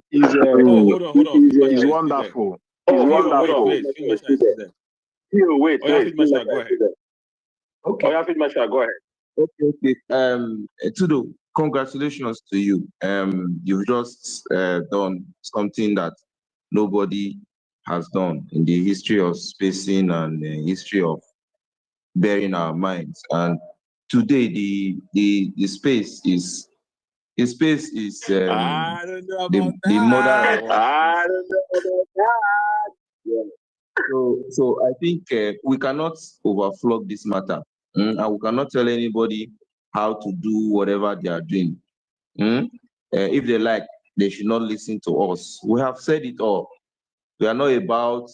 He's hold on. He's wonderful. He's wonderful. Wait, Field Marshal is still there. Wait. Field Marshal, go ahead. Okay. Field Marshal, go ahead. Okay. Tudo, congratulations to you. You've just done something that nobody has done in the history of spacing and the history of bearing our minds. And today, the space is I don't know about the mother of all. I don't know about that. Yeah. So I think we cannot overflog this matter, and we cannot tell anybody how to do whatever they are doing. If they like, they should not listen to us. We have said it all. We are not about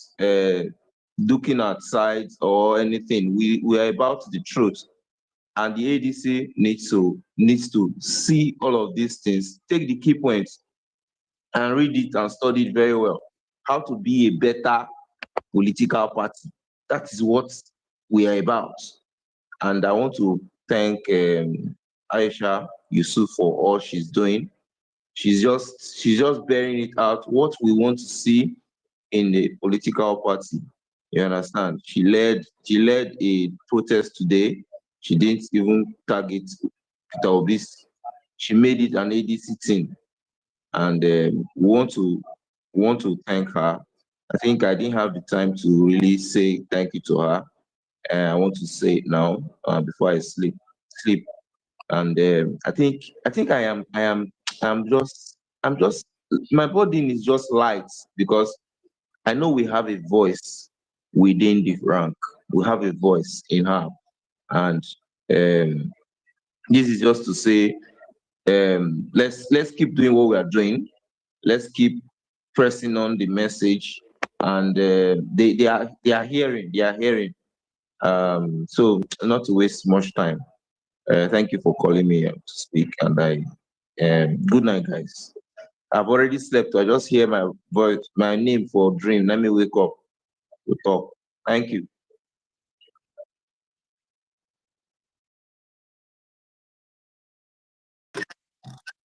looking at sides or anything. We are about the truth. And the ADC needs to see all of these things, take the key points and read it and study it very well. How to be a better political party. That is what we are about. And I want to thank Aisha Yesufu for all she's doing. She's just bearing it out what we want to see in the political party. You understand? She led a protest today. She didn't even target Peter Obi's. She made it an ADC thing, and we want to thank her. I think I didn't have the time to really say thank you to her. I want to say it now before I sleep. And I think I'm just my body is just light because I know we have a voice within the rank. We have a voice in her, and this is just to say, let's keep doing what we are doing. Let's keep pressing on the message, and they are hearing. So not to waste much time. Thank you for calling me to speak, and good night, guys. I've already slept. I just hear my voice, my name for dream. Let me wake up to talk. Thank you.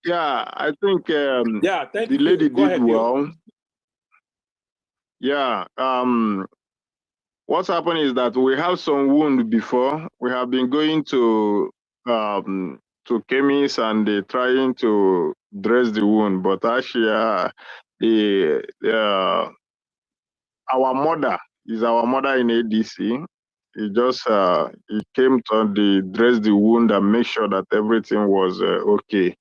Yeah, I think thank the you. lady Go did ahead, Theo. well. Yeah. What's happened is that we have some wound before. We have been going to chemists and they trying to dress the wound, but actually, our mother is our mother in ADC. He came to dress the wound and make sure that everything was okay.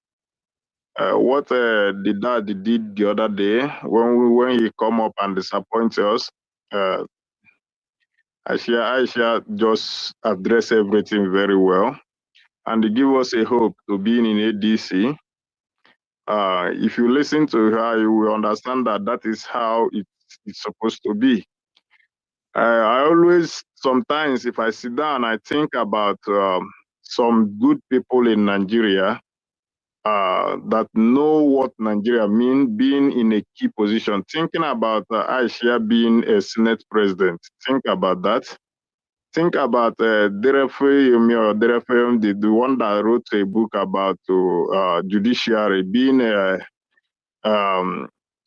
What the dad did the other day when he come up and disappoint us, Aisha just address everything very well and give us a hope to being in ADC. If you listen to her, you will understand that is how it's supposed to be. I always, sometimes if I sit down, I think about some good people in Nigeria that know what Nigeria means, being in a key position. Thinking about Aisha being a Senate president, think about that. Think about Derefe Yomi or Derefe, the one that wrote a book about judiciary, being a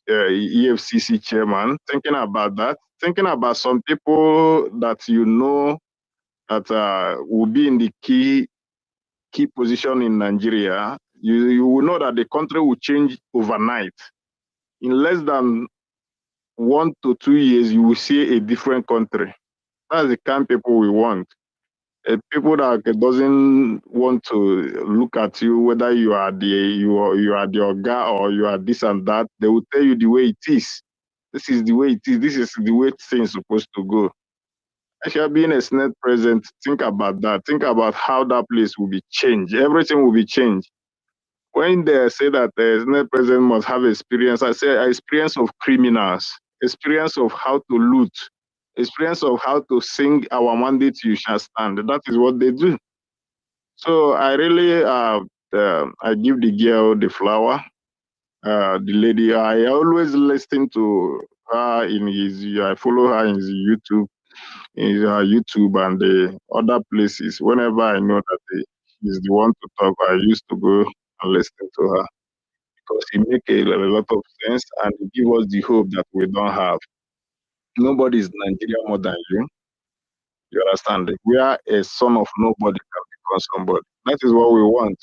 EFCC chairman. Thinking about that. Thinking about some people that you know that will be in the key position in Nigeria. You will know that the country will change overnight. In less than 1 to 2 years, you will see a different country. That's the kind of people we want. People that doesn't want to look at you whether you are the Oga or you are this and that. They will tell you the way it is. This is the way it is. This is the way things are supposed to go. Actually, being a Senate president, think about that. Think about how that place will be changed. Everything will be changed. When they say that the Senate president must have experience, I say experience of criminals, experience of how to loot, experience of how to sing our mandate you shall stand. That is what they do. So I really, I give the girl the flower. The lady, I always listen to her I follow her in her YouTube and the other places. Whenever I know that she's the one to talk, I used to go and listen to her because he make a lot of sense and he give us the hope that we don't have. Nobody is Nigeria more than you. You understand? We are a son of nobody can become somebody. That is what we want.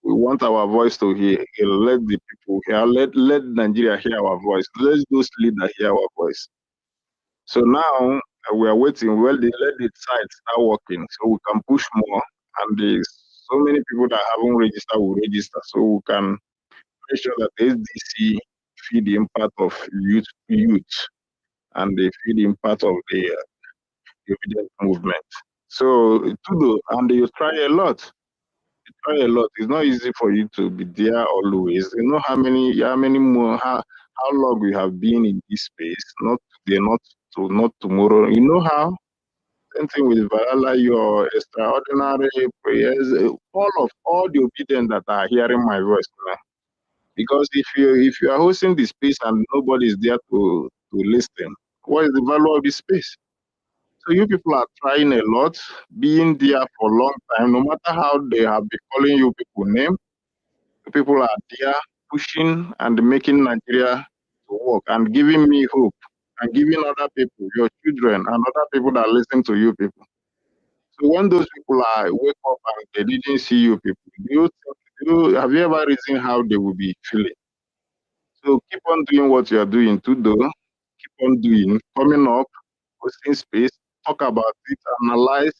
We want our voice to hear. Let the people hear. Let Nigeria hear our voice. Let those leaders hear our voice. So now we are waiting. Well, let the site start working so we can push more. And there's so many people that haven't registered will register so we can make sure that SDC feed the impact of youth and they feed the impact of the evidence movement. So Tudo, and you try a lot. You try a lot. It's not easy for you to be there always. You know how many more how long we have been in this space, not today, not tomorrow. You know how? Same thing with Valala, your extraordinary prayers, all the obedient that are hearing my voice now. Because if you are hosting the space and nobody is there to listen, what is the value of the space? So you people are trying a lot, being there for a long time, no matter how they have been calling you people name, people are there pushing and making Nigeria to work and giving me hope and giving other people, your children and other people that listen to you people. So when those people are wake up and they didn't see you people, have you ever reasoned how they will be feeling? So keep on doing what you are doing to do. Keep on doing, coming up, hosting space, talk about it, analyze,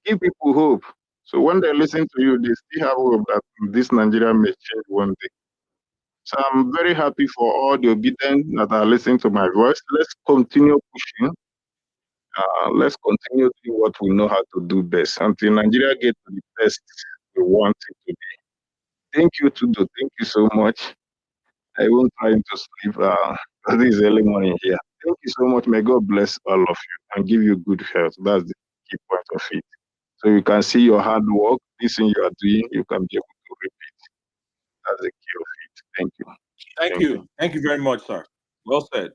give people hope. So when they listen to you, they still have hope that this Nigeria may change one day. So I'm very happy for all the obedient that are listening to my voice. Let's continue pushing. Let's continue doing what we know how to do best until Nigeria gets to the best we want it to be. Thank you, Tudo. Thank you so much. I won't try to sleep. This is early morning here. Thank you so much. May God bless all of you and give you good health. That's the key point of it. So you can see your hard work, this thing you are doing, you can be able to repeat. That's the key of it. Thank you. Thank you. Thank you very much, sir. Well said.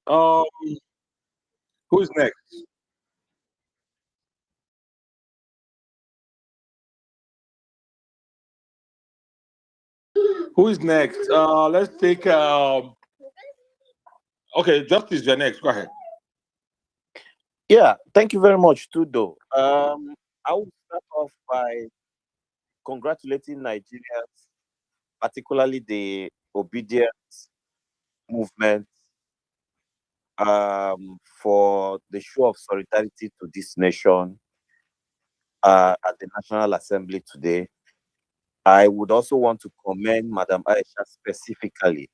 Who's next? Who is next? Let's take okay, Justice, you're next. Go ahead. Yeah, thank you very much, Tudo. I will start off by congratulating Nigerians, particularly the obedience movement, for the show of solidarity to this nation at the National Assembly today. I would also want to commend Madam Aisha specifically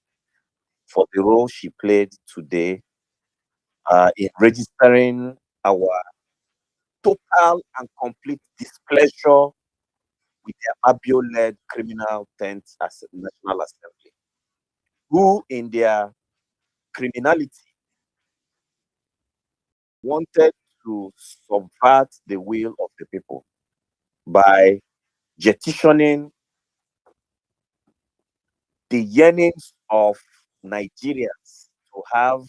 for the role she played today in registering our total and complete displeasure with the Abio-led criminal tent as National Assembly, who in their criminality wanted to subvert the will of the people by petitioning the yearnings of Nigerians to have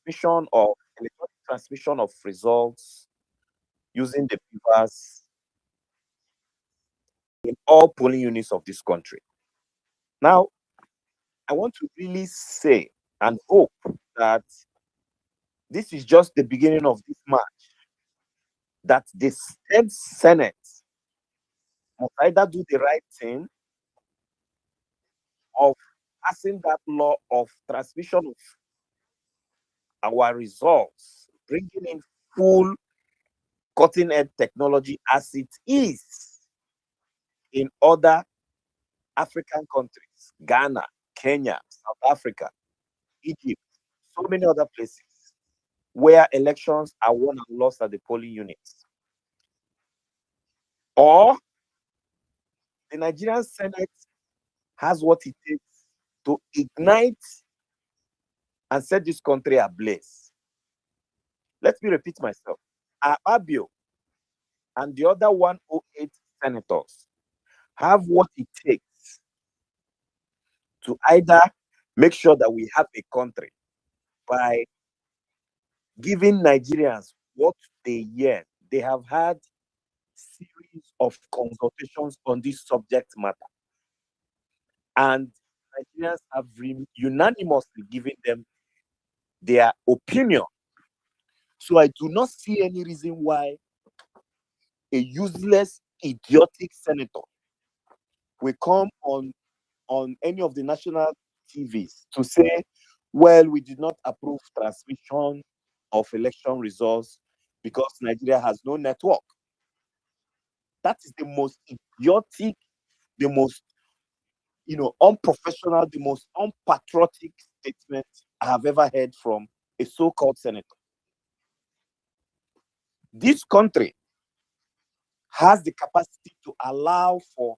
electronic transmission of results using the papers in all polling units of this country. Now, I want to really say and hope that this is just the beginning of this march, that the state Senate must either do the right thing of passing that law of transmission of our results, bringing in full cutting-edge technology as it is in other African countries, Ghana, Kenya, South Africa, Egypt, so many other places where elections are won and lost at the polling units. Or the Nigerian Senate has what it takes to ignite and set this country ablaze. Let me repeat myself. Abio and the other 108 senators have what it takes to either make sure that we have a country by giving Nigerians what they yearn. They have had series of consultations on this subject matter, and Nigerians have unanimously given them their opinion. So I do not see any reason why a useless, idiotic senator will come on any of the national TVs to say, well, we did not approve transmission of election results because Nigeria has no network. That is the most idiotic, the most unprofessional, the most unpatriotic statement I have ever heard from a so-called senator. This country has the capacity to allow for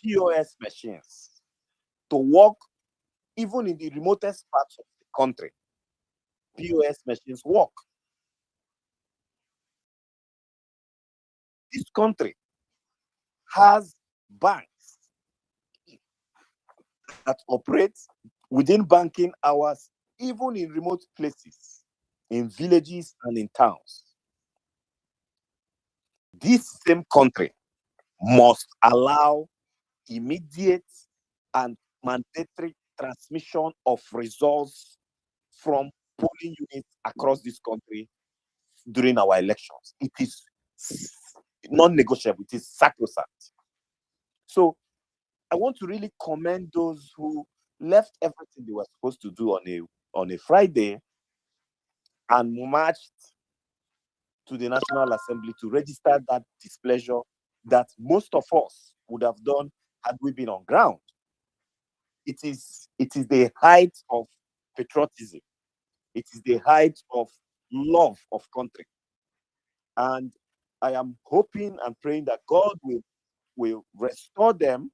POS machines to work even in the remotest parts of the country. POS machines work. This country has banks that operate within banking hours, even in remote places, in villages and in towns. This same country must allow immediate and mandatory transmission of results from polling units across this country during our elections. It is non-negotiable. It is sacrosanct. So I want to really commend those who left everything they were supposed to do on a Friday and marched to the National Assembly to register that displeasure that most of us would have done had we been on ground. It is the height of patriotism. It is the height of love of country. And I am hoping and praying that God will restore them,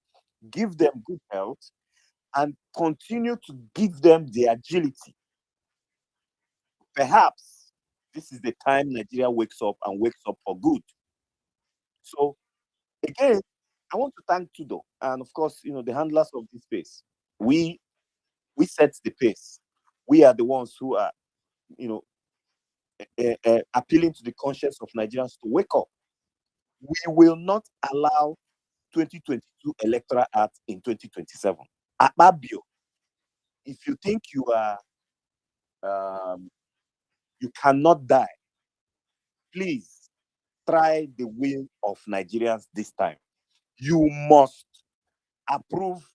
give them good health, and continue to give them the agility. Perhaps this is the time Nigeria wakes up and wakes up for good. So again, I want to thank Tudo and of course, the handlers of this space. We set the pace. We are the ones who are, appealing to the conscience of Nigerians to wake up. We will not allow 2022 electoral act in 2027. Akpabio, if you think you cannot die, please try the will of Nigerians this time. You must approve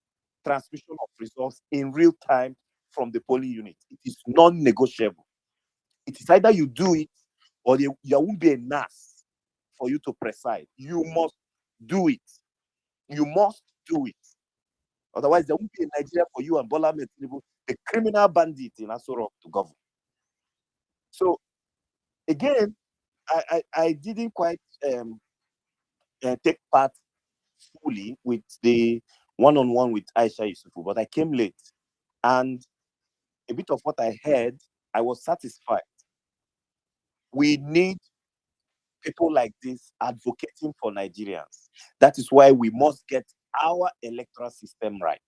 transmission of results in real time from the polling unit. It is non-negotiable. It is either you do it or there won't be a NAS for you to preside. You must do it. You must do it. Otherwise, there won't be a Nigeria for you and Bola Ahmed Tinubu, the criminal bandit in Asoro, to govern. So, again, I didn't quite take part fully with the one-on-one with Aisha Yesufu, but I came late. And a bit of what I heard, I was satisfied. We need people like this advocating for Nigerians. That is why we must get our electoral system right.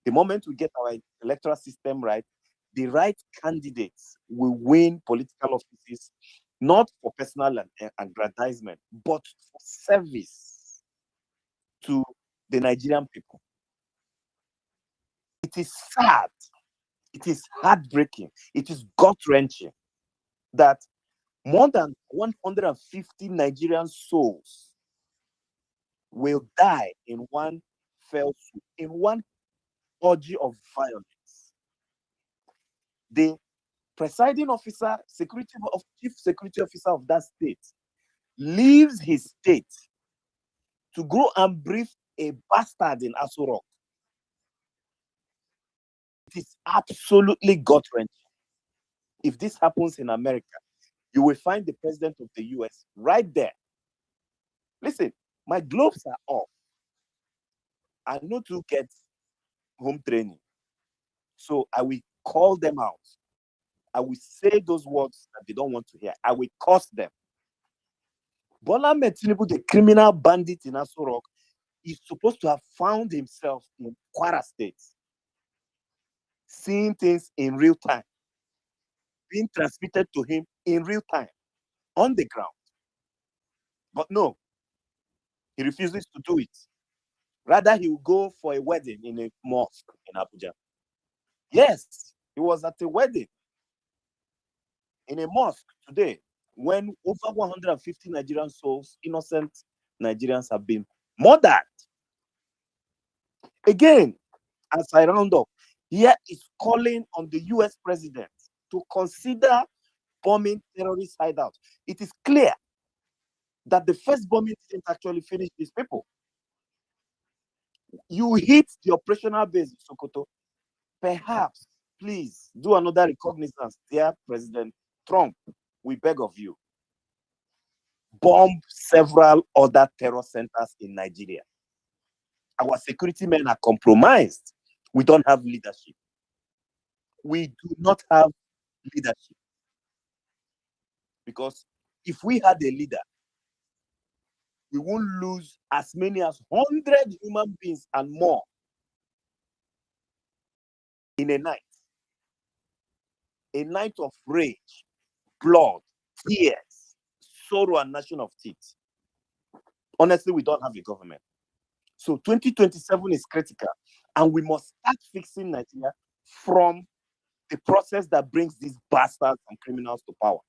The moment we get our electoral system right, the right candidates will win political offices, not for personal aggrandizement, but for service to the Nigerian people. It is sad, it is heartbreaking, it is gut-wrenching that more than 150 Nigerian souls will die in one fell swoop, in one orgy of violence. The presiding officer, chief security officer of that state, leaves his state to go and brief a bastard in Aso Rock. It is absolutely gut-wrenching. If this happens in America, you will find the president of the US right there. Listen, my gloves are off. I know to get home training. So I will call them out. I will say those words that they don't want to hear. I will curse them. Bola Ahmed Tinubu, the criminal bandit in Aso Rock, is supposed to have found himself in Kwara State, seeing things in real time, being transmitted to him in real time, on the ground. But no, he refuses to do it. Rather, he will go for a wedding in a mosque in Abuja. Yes, he was at a wedding in a mosque today when over 150 Nigerian souls, innocent Nigerians, have been murdered. Again, as I round up, here is calling on the US president to consider bombing terrorist hideouts. It is clear that the first bombing didn't actually finish these people. You hit the operational base in Sokoto. Perhaps, please do another recognizance, dear President Trump. We beg of you. Bomb several other terror centers in Nigeria. Our security men are compromised. We don't have leadership. We do not have leadership. Because if we had a leader, we won't lose as many as 100 human beings and more in a night. A night of rage, blood, tears, sorrow, and gnashing of teeth. Honestly, we don't have a government. So 2027 is critical, and we must start fixing Nigeria from the process that brings these bastards and criminals to power.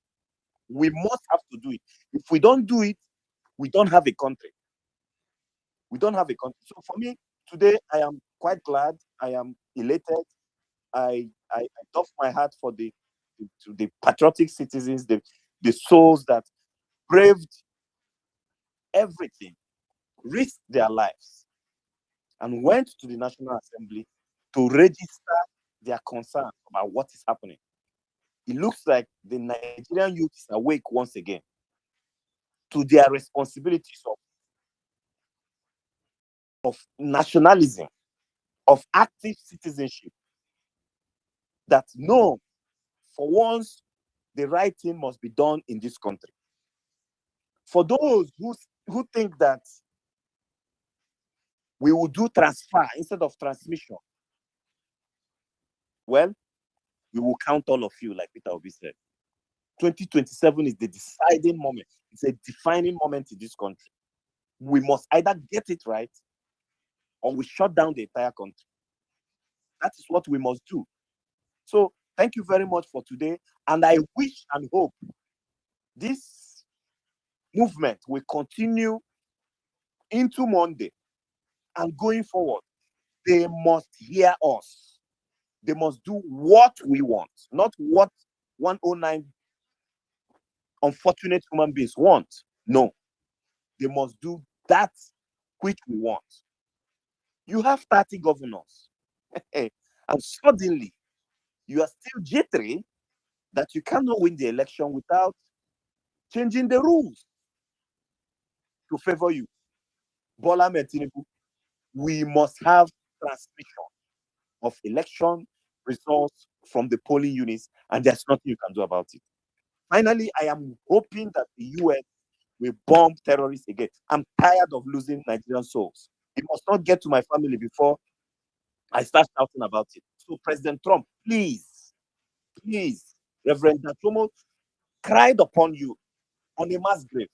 We must have to do it. If we don't do it, we don't have a country. We don't have a country. So for me, today, I am quite glad. I am elated. I doff my hat for the patriotic citizens, the souls that braved everything, risked their lives, and went to the National Assembly to register their concerns about what is happening. It looks like the Nigerian youth is awake once again to their responsibilities of nationalism, of active citizenship. That no, for once, the right thing must be done in this country. For those who think that we will do transfer instead of transmission, well, we will count all of you, like Peter Obi said. 2027 is the deciding moment. It's a defining moment in this country. We must either get it right or we shut down the entire country. That is what we must do. So thank you very much for today. And I wish and hope this movement will continue into Monday and going forward. They must hear us. They must do what we want, not what 109 unfortunate human beings want. No, they must do that which we want. You have 30 governors, and suddenly you are still jittery that you cannot win the election without changing the rules to favor you. Bola Ahmed Tinubu, we must have transmission of election results from the polling units, and there's nothing you can do about it. Finally, I am hoping that the US will bomb terrorists again. I'm tired of losing Nigerian souls. It must not get to my family before I start shouting about it. So, President Trump, please, Reverend Natomo cried upon you on a mass grave.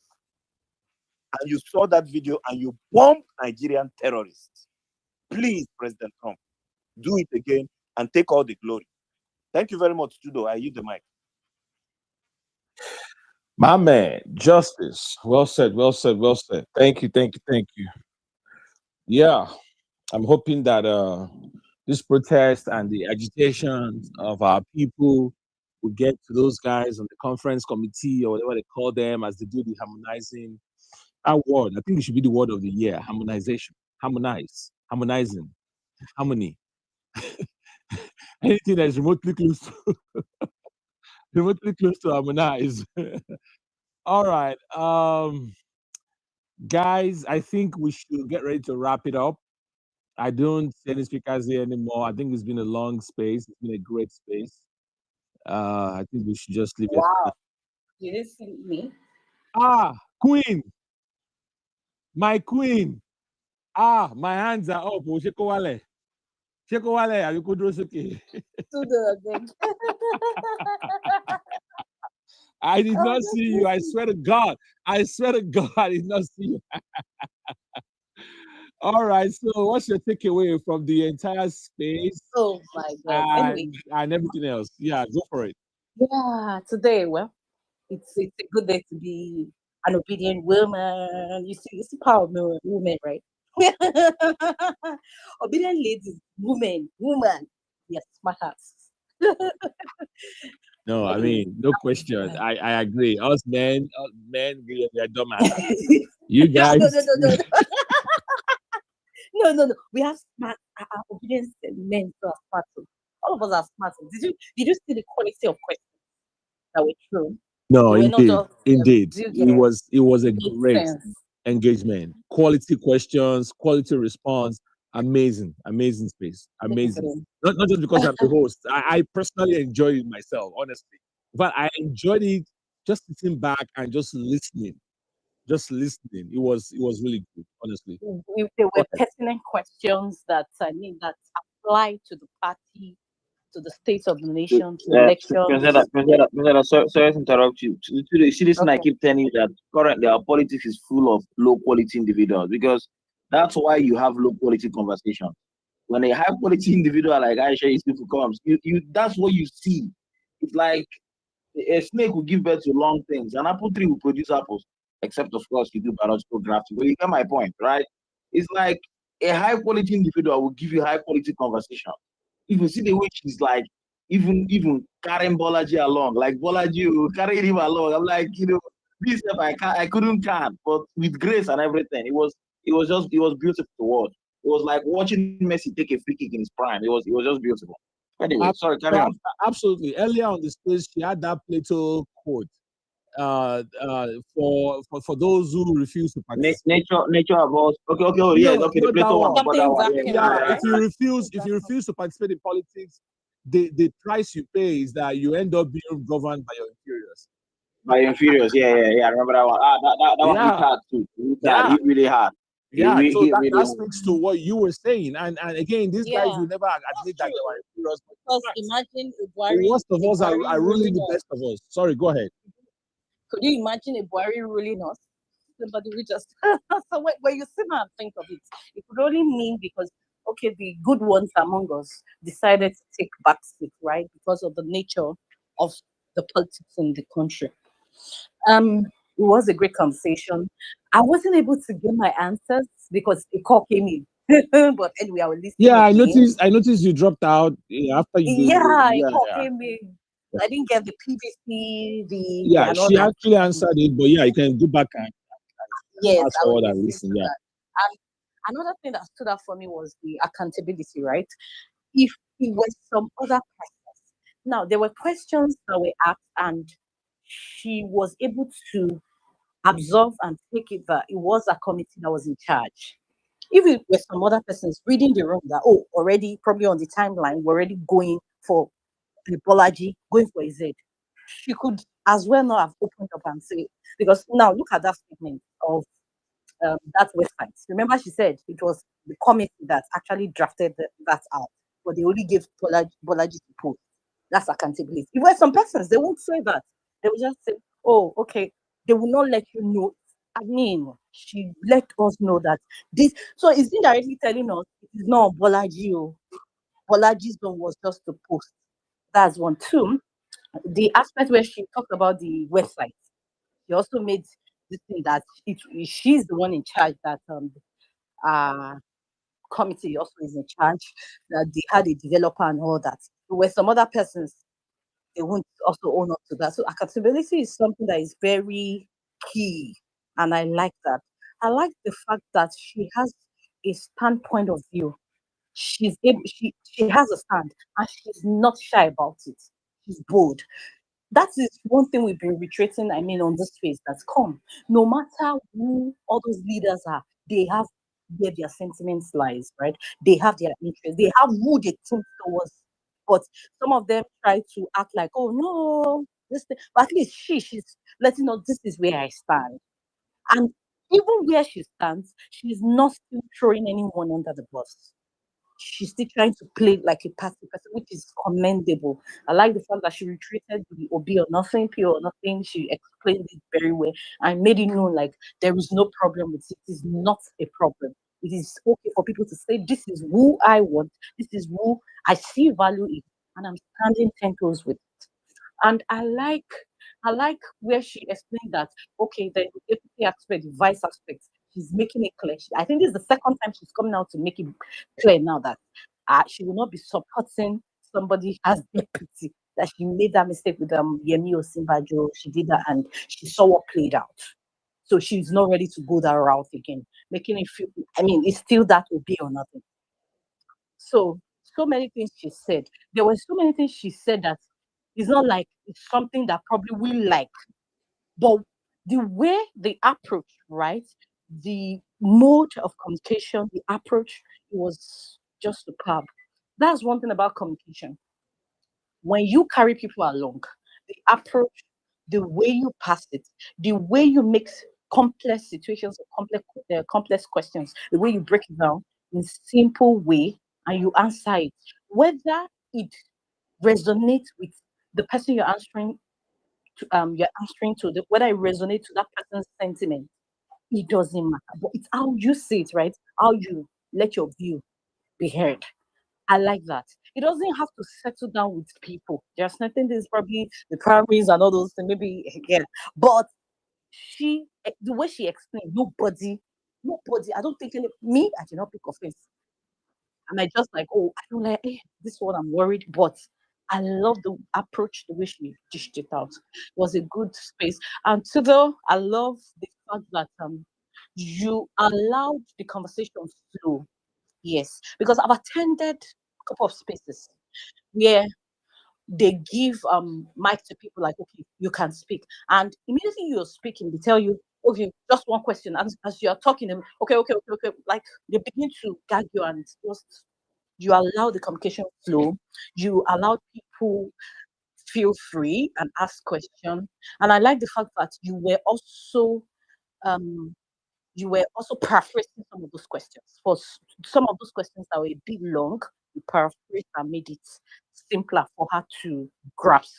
And you saw that video and you bombed Nigerian terrorists. Please, President Trump, do it again and take all the glory. Thank you very much, Judo. I yield the mic. My man, justice. Well said, well said, well said. Thank you, thank you, thank you. Yeah, I'm hoping that this protest and the agitation of our people will get to those guys on the conference committee or whatever they call them as they do the harmonizing. That word, I think it should be the word of the year, harmonization. Harmonize, harmonizing, harmony. Anything that is remotely close to harmonize. All right. Guys, I think we should get ready to wrap it up. I don't see any speakers here anymore. I think it's been a long space. It's been a great space. I think we should just leave it. Wow. You didn't see me? Queen, my queen. My hands are up. Shekowale. Shekowale, are you good? I did not see you. I swear to God. I swear to God, I did not see you. All right. So, what's your takeaway from the entire space? Oh my God. Anyway, and everything else? Yeah, go for it. yeah, today, well, it's a good day to be an obedient woman. You see power of women, right? Obedient ladies, woman. Yes, smart ass. No, I mean, no question. I agree. Us men, we are dumbass. You No, guys. no. We have smart, obedient men who are smart. All of us are smart. Did you see the quality of questions that were true? No, They were not indeed, just indeed. do you It get it? was a It makes great sense. engagement. Quality questions, quality response. Amazing, amazing space. Amazing. Amazing. Not just because I'm the host. I personally enjoyed it myself, honestly. But I enjoyed it just sitting back and just listening. Just listening. It was really good, honestly. There were pertinent questions that that apply to the party, to the state of the nation, to elections. Sorry to interrupt you. You see this, and I Okay. keep telling you that currently our politics is full of low quality individuals because that's why you have low quality conversations. When a high quality individual like Aisha Yesufu comes, you that's what you see. It's like a snake will give birth to long things, an apple tree will produce apples, except of course you do biological grafting. But you get my point, right? It's like a high quality individual will give you high quality conversation. If you see the way she's like, even carrying Bolaji along, like Bolaji will carry him along. I'm like, this stuff I couldn't can, but with grace and everything, it was beautiful to watch. It was like watching Messi take a free kick in his prime. It was just beautiful. Anyway, sorry, carry on. Absolutely. Earlier on the stage, she had that Plato quote. For those who refuse to participate. Nature of us. Okay, the Plato one. If you refuse to participate in politics, the price you pay is that you end up being governed by your inferiors. By inferiors, yeah. I remember that one. That one hit hard too. Hit really hard. Yeah, Hit so really that hard. speaks to what you were saying. And again, these guys will never admit that they were inferiors. Because imagine a The Buhari, worst of us are ruling ruling the us. best of us. Sorry, go ahead. Could you imagine a Buhari ruling us? Somebody will just so when you sit down and think of it, it could only mean because the good ones among us decided to take back seat, right? Because of the nature of the politics in the country. It was a great conversation. I wasn't able to get my answers because the call came in. But anyway, I will listen. Yeah, again. I noticed you dropped out after you did. Yeah, call came in. I didn't get the PVC, Yeah, and all she that. actually answered it, but yeah, you can go back and Yes, fast I will forward and listen listen. to Yeah. that. And another thing that stood out for me was the accountability, right? If it was some other questions. Now, there were questions that were asked, and she was able to absorb and take it that it was a committee that was in charge. If it were some other persons reading the room that, already probably on the timeline, we're already going for the Bolaji, going for a Z, she could as well not have opened up and say, because now look at that statement of that website. Remember, she said it was the committee that actually drafted that out, but they only gave Bolaji to post. That's accountability. If were some persons, they won't say that. They will just say, "Oh, okay." They will not let you know. I mean, she let us know that this. So it's indirectly telling us it is not Bolaji. Bolaji's one was just to post. That's one. Two, the aspect where she talked about the website. She also made this thing that she's the one in charge that uh committee also is in charge, that they had a developer and all that. There were some other persons, they won't also own up to that. So accountability is something that is very key. And I like that. I like the fact that she has a standpoint of view. She has a stand and she's not shy about it. She's bold. That is one thing we've been reiterating, on this phase that's come. No matter who all those leaders are, they have where their sentiments lies, right? They have their interests, they have who they think towards, but some of them try to act like, oh no, this thing. But at least she's letting us this is where I stand. And even where she stands, she's not still throwing anyone under the bus. She's still trying to play like a passive person, which is commendable. I like the fact that she retreated to the OB or nothing, P or nothing. She explained it very well and made it known like there is no problem with it. It is not a problem. It is okay for people to say, this is who I want, this is who I see value in, and I'm standing 10 toes with it. And I like where she explained that okay, the equity aspect, the vice aspect, she's making it clear. I think this is the second time she's coming out to make it clear now that she will not be supporting somebody as deputy. That she made that mistake with Yemi Osinbajo. She did that and she saw what played out. So she's not ready to go that route again, making it feel. I mean, it's still that will be or nothing. So many things she said. There were so many things she said that it's not like it's something that probably we like, but the way the approach, right? The mode of communication, the approach was just superb. That's one thing about communication. When you carry people along, the approach, the way you pass it, the way you mix complex situations or complex questions, the way you break it down in simple way and you answer it, whether it resonates with the person you're answering to, whether it resonates to that person's sentiment, it doesn't matter. But it's how you see it, right? How you let your view be heard. I like that. It doesn't have to settle down with people. There's nothing that's probably the primaries and all those things, maybe again. But the way she explained, nobody, I don't think me, I did not pick offense. And I just like, oh, I feel like this one I'm worried, but I love the approach, the way she dished it out. It was a good space. And though I love the fact that you allowed the conversation flow. Yes, because I've attended a couple of spaces where they give mic to people like, okay, you can speak. And immediately you're speaking, they tell you, okay, just one question. As you're talking, okay. Like they begin to gag you and just you allow the communication flow, you allow people feel free and ask questions. And I like the fact that um you were also paraphrasing some of those questions. For some of those questions that were a bit long, you paraphrased and made it simpler for her to grasp.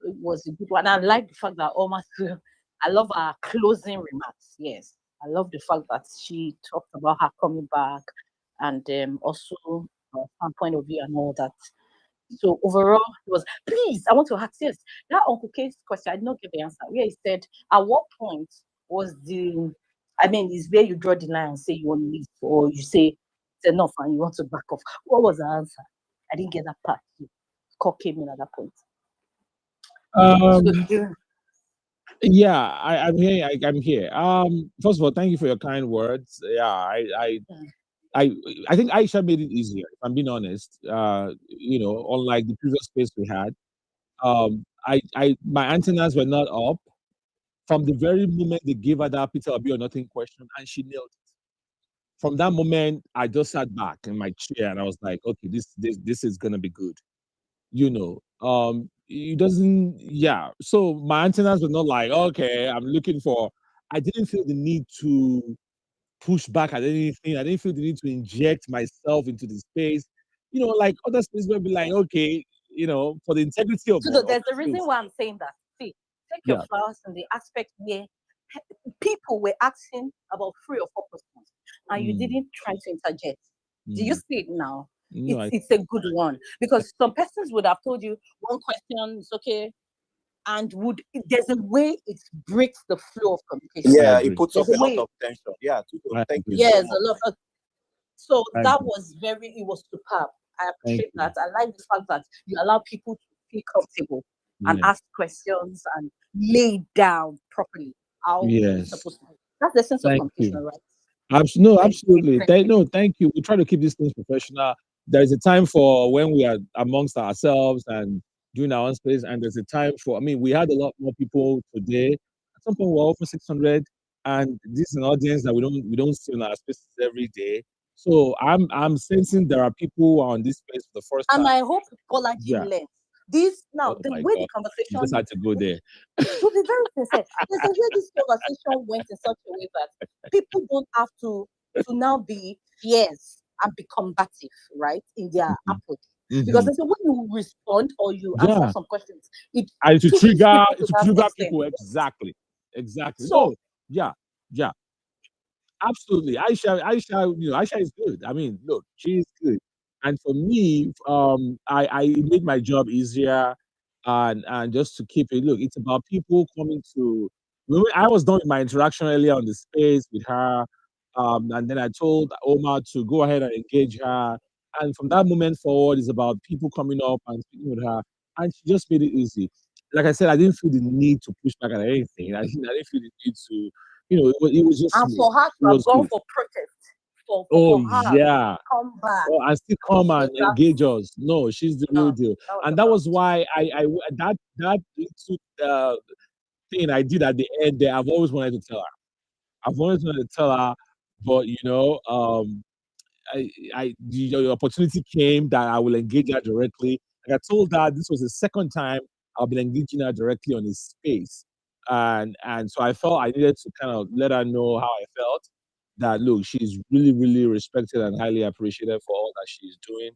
It was a good one. I like the fact that almost I love her closing remarks. Yes. I love the fact that she talked about her coming back and also her point of view and all that. So overall, it was please. I want to ask yes. That Uncle K's question, I did not get the answer. Where he said, at what point was the I mean, is where you draw the line and say you want to leave, or you say it's enough and you want to back off. What was the answer? I didn't get that part. Call came in at that point. Um, So, yeah, I'm here. I'm here. First of all, thank you for your kind words. Yeah, I, I think Aisha made it easier. If I'm being honest, unlike the previous space we had, my antennas were not up from the very moment they gave her that Peter will be or nothing question, and she nailed it. From that moment, I just sat back in my chair and I was like, okay, this is gonna be good. It doesn't, yeah. So my antennas were not like, okay, I'm looking for. I didn't feel the need to push back at anything. I didn't feel the need to inject myself into the space. Like other spaces will be like, okay, for the integrity of so the there's a reason space. why I'm saying that. See, take your Yeah. flowers in the aspect where people were asking about 3 or 4 questions and you didn't try to interject. Do you see it now? No, It's a good one because some persons would have told you one question is okay, and there's a way it breaks the flow of communication. Yeah, it puts up There's a a lot way. of tension. Yeah, Tutu, I thank you agree. so Yes, much. a lot of. So I that agree. it was superb. I Thank appreciate you. that. I like the fact that you allow people to feel comfortable and Yes. ask questions and lay down properly how it's Yes. supposed to be. That's the sense of Thank communication, you. right? No, Thank you. absolutely. No, thank you. We try to keep these things professional. There is a time for when we are amongst ourselves and doing our own space, and there's a time for. I mean, we had a lot more people today. At some point, we were over 600. and this is an audience that we don't see in our spaces every day. So I'm sensing there are people who are on this space for the first And time. I hope Bolaji Yeah. learns. This now, Oh the my way God, the you just conversation, had to go there. to be very sincere, there's a way this conversation went in such a way that people don't have to now be fierce and be combative, right, in their approach. Because there's a way you respond or you answer Yeah. some questions. It And to pushes trigger people to that people extent. exactly. So No, yeah, yeah. Absolutely. Aisha, Aisha is good. I mean, look, she's good. And for me, I made my job easier and just to keep it, look, it's about people coming to I was done with my interaction earlier on the space with her. And then I told Omar to go ahead and engage her. And from that moment forward, it's about people coming up and speaking with her. And she just made it easy. Like I said, I didn't feel the need to push back at anything. I didn't feel the need to, it was just and smooth. for her It to have was gone good. for protest, for Oh her yeah. to come back. Oh, and still come and That's engage us. No, she's the real deal. that was And that was why that little thing I did at the end there, I've always wanted to tell her. I've always wanted to tell her, but the opportunity came that I will engage her directly. Like I told her, this was the second time I've been engaging her directly on his space, and so I felt I needed to kind of let her know how I felt. That look, she's really, really respected and highly appreciated for all that she's doing.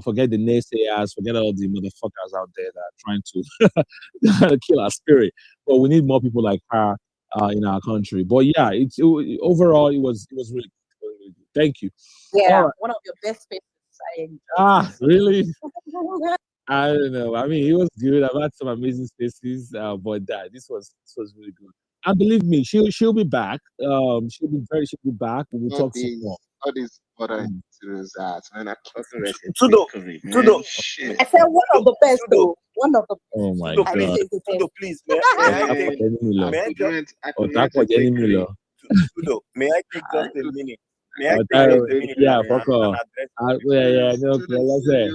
Forget the naysayers, forget all the motherfuckers out there that are trying to kill our spirit. But we need more people like her in our country. But yeah, overall it was really good. Thank you. All Yeah, right. one of your best spaces. I enjoyed Ah, really? it. I don't know. I mean, it was good. I've had some amazing spaces, but this was really good. And believe me, she'll be back. She'll be back. We will talk some more. All these other interviews that when I talking Tudo, respectively, man. Tudo, Shit. I said one of the best, though. One of the Oh my Tudo, God. please, I say Tudo, please, may I take may I just Otakwajeni Tudo, may I take just a minute? May I take just a minute Yeah, and fuck off. address Yeah, no, okay, let's say.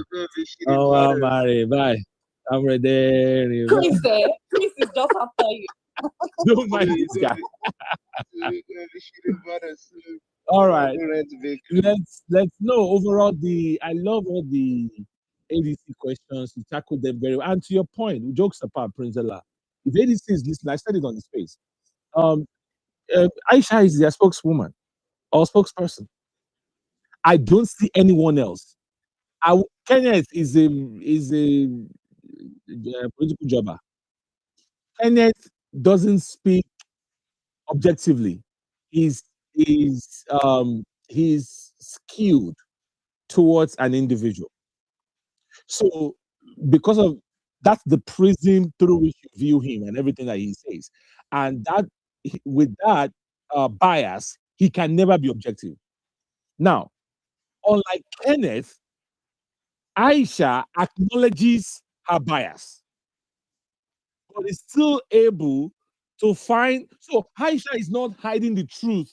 Oh, I'm married. Bye. I'm ready. Chris, Chris is just after you. Don't mind this guy. All right. Let's know overall I love all the ADC questions. You tackled them very well. And to your point, jokes apart, Prince Ella, if ADC is listening, I said it on the space. Aisha is their spokeswoman or spokesperson. I don't see anyone else. Kenneth is a political jobber. Kenneth doesn't speak objectively. He's skewed towards an individual. So because of that's the prism through which you view him and everything that he says, and that with that bias, he can never be objective. Now, unlike Kenneth, Aisha acknowledges her bias, but is still able to find. So Aisha is not hiding the truth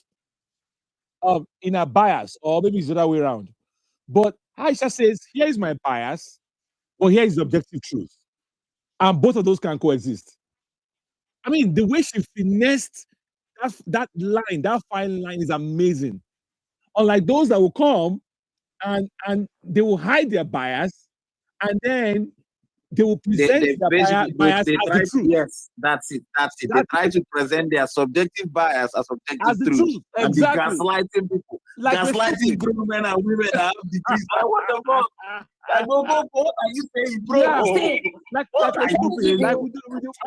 in her bias, or maybe it's the other way around. But Aisha says, "Here is my bias, but here is the objective truth," and both of those can coexist. I mean, the way she finessed that line, that fine line, is amazing. Unlike those that will come and they will hide their bias, and then they will present They their basically bias they as try the to, truth. yes, that's it. They try to present their subjective bias as objective As the truth. truth, And be exactly. gaslighting people. Like gaslighting grown men and women that have degrees. Like, what the fuck? Like, what are you saying, bro? Yeah, What like are we you saying? like we do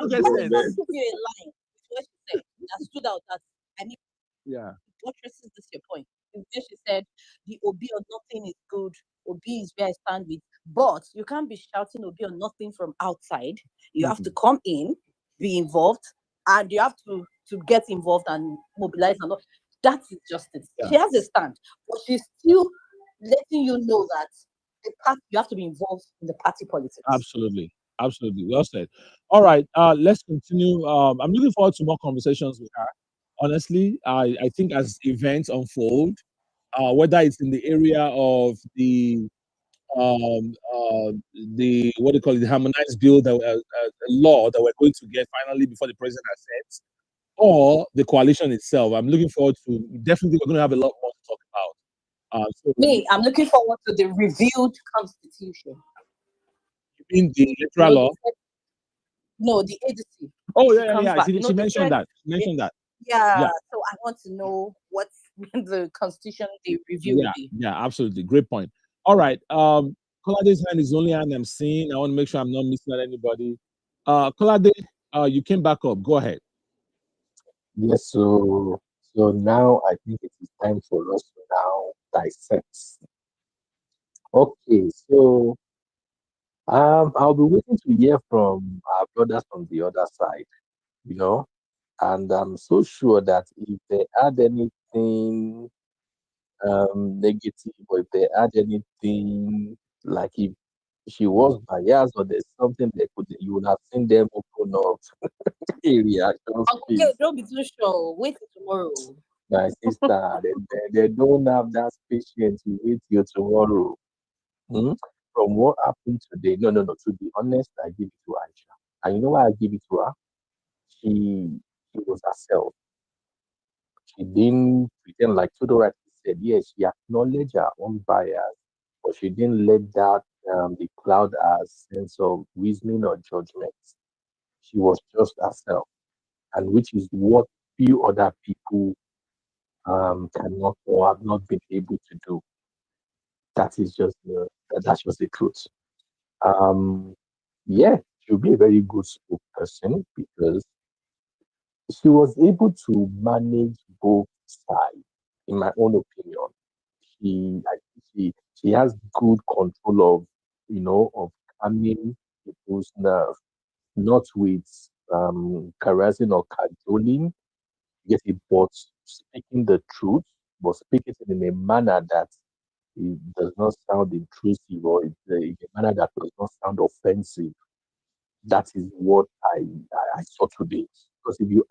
get Let me sense. give you a line. What she said that stood out. That I mean, Yeah. what stresses this your point? Is where she said the Obi or nothing is good. Obi is where I stand with. But you can't be shouting Obi or nothing from outside. You have to come in, be involved, and you have to get involved and mobilize and all. That is justice. Yeah. She has a stand, but she's still letting you know that the party, you have to be involved in the party politics. Absolutely. Absolutely. Well said. All right. Let's continue. I'm looking forward to more conversations with her. Honestly, I think as events unfold, whether it's in the area of the what do you call it, the harmonized bill that law that we're going to get finally before the president has said, or the coalition itself. I'm looking forward to, definitely we're going to have a lot more to talk about. So Me, I'm looking forward to the reviewed constitution. you mean the You electoral know, law? they said, no, the ADC. Oh, She yeah, comes yeah. back. She, You know, she they mentioned said, that. She mentioned that. yeah. Yeah. So I want to know what the constitution they review will Yeah, be. yeah, absolutely. Great point. All right. Kolade's hand is the only hand I'm seeing. I want to make sure I'm not missing out anybody. Kolade, you came back up. Go ahead. Yes, so now I think it is time for us to now dissect. Okay, so I'll be waiting to hear from our brothers from the other side, you know, and I'm so sure that if they add anything negative, or if they add anything like if she was biased or there's something they could, you would have seen them open up a reaction Uncle space. Gil, don't be too sure. Wait till tomorrow. My sister, they don't have that patience to wait till tomorrow. Hmm? From what happened today, no. To be honest, I give it to Aisha. And you know why I give it to her? She was herself. She didn't pretend like Todo rightly said. Yes, she acknowledged her own bias, but she didn't let that be cloud her sense of reasoning or judgment. She was just herself, and which is what few other people cannot or have not been able to do. That is just that's just the truth. Um, yeah, she'll be a very good spokesperson because she was able to manage both sides, in my own opinion. I think she has good control of, of calming people's nerve, not with caressing or cajoling, yes, but speaking the truth, but speaking it in a manner that it does not sound intrusive, or in a manner that does not sound offensive. That is what I saw today. Because if you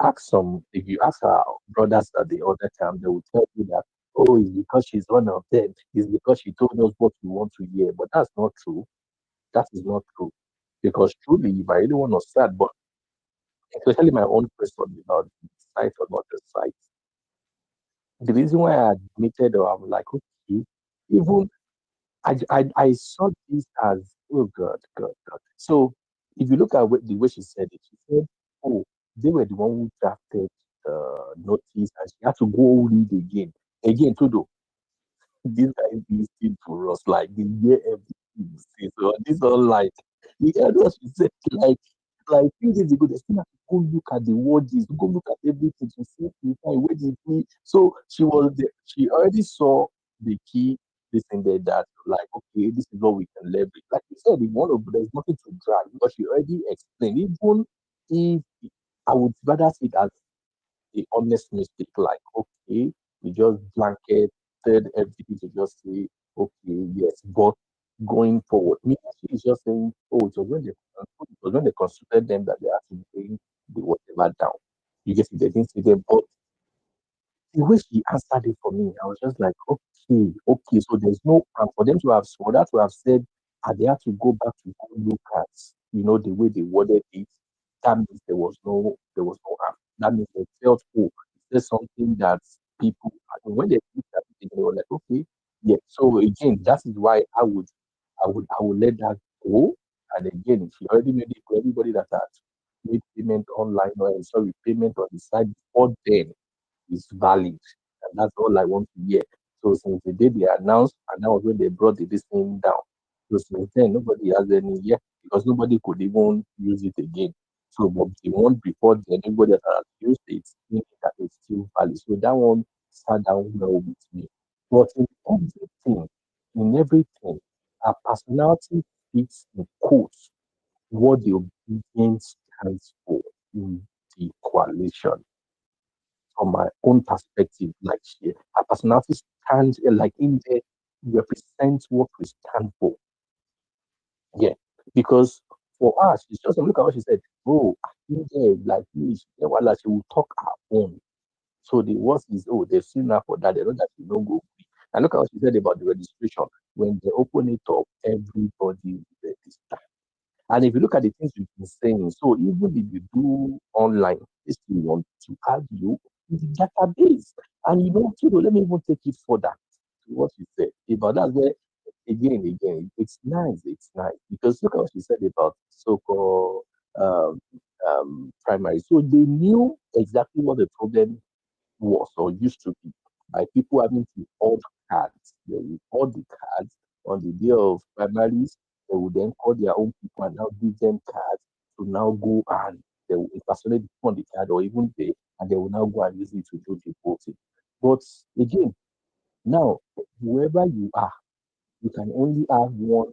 ask our brothers at the other time, they will tell you that, oh, it's because she's one of them. It's because she told us what we want to hear. But that's not true. That is not true. Because truly, if I really want to start, but especially my own person, the site or not the site, the reason why I admitted, or I'm like, okay, even I saw this as, oh God, God, God. So if you look at the way she said it, she said, oh, they were the one who drafted the notice and she had to go read again. Again, to do this guy is listening to us, like the year everything you say. So this all like, you heard what she said, like 3 days ago, they still have to go look at the wordings, go look at everything to see if you find where did he. So she already saw the key this thing there that like, okay, this is what we can leverage. Like you said, if one of there's nothing to drag because she already explained. Even if I would rather see it as the honest mistake, like, okay, we just blanketed everything to just say, okay, yes, but going forward, me, she is just saying, oh, it was when they consulted them that they had to bring the whatever down. You get it, they didn't say them, but the way she answered it for me, I was just like, okay, so there's no harm for them to have for that to have said, and they had to go back to go look at, the way they worded it. That means there was no harm. That means they felt, oh, there's something that people, and when they looked at it, they were like, okay, yeah. So again, that is why I would let that go. And again, if you already made it for everybody that had made payment online or sorry, payment on the site before then is valid. And that's all I want to hear. So since the day they announced, and that was when they brought this thing down. So since then, nobody has any yet because nobody could even use it again. So but the one before then, everybody that has used it, thinking that it's still valid. So that one sat down well with me. But in everything, our personality fits in quotes what the obedience stands for in the coalition from my own perspective, like her personality stands like in there represents what we stand for. Yeah. Because for us, it's just look at what she said. Oh, in there, like me, she will talk her own. So the worst is, oh, they've seen her for that. They know that she don't go free. And look at what she said about the registration. When they open it up, everybody will register. And if you look at the things you've been saying, so even if you do online, they still want to argue in the database. And let me even take it further to what you said about that. Where again, it's nice. It's nice because look at what you said about so-called um, primary. So they knew exactly what the problem was or used to be by people having to hold cards. They will hold the cards on the day of primaries. They will then call their own people and now give them cards to now go and they will impersonate the people on the card or even they and they will now go and use it to do the voting. But again, now whoever you are, you can only have one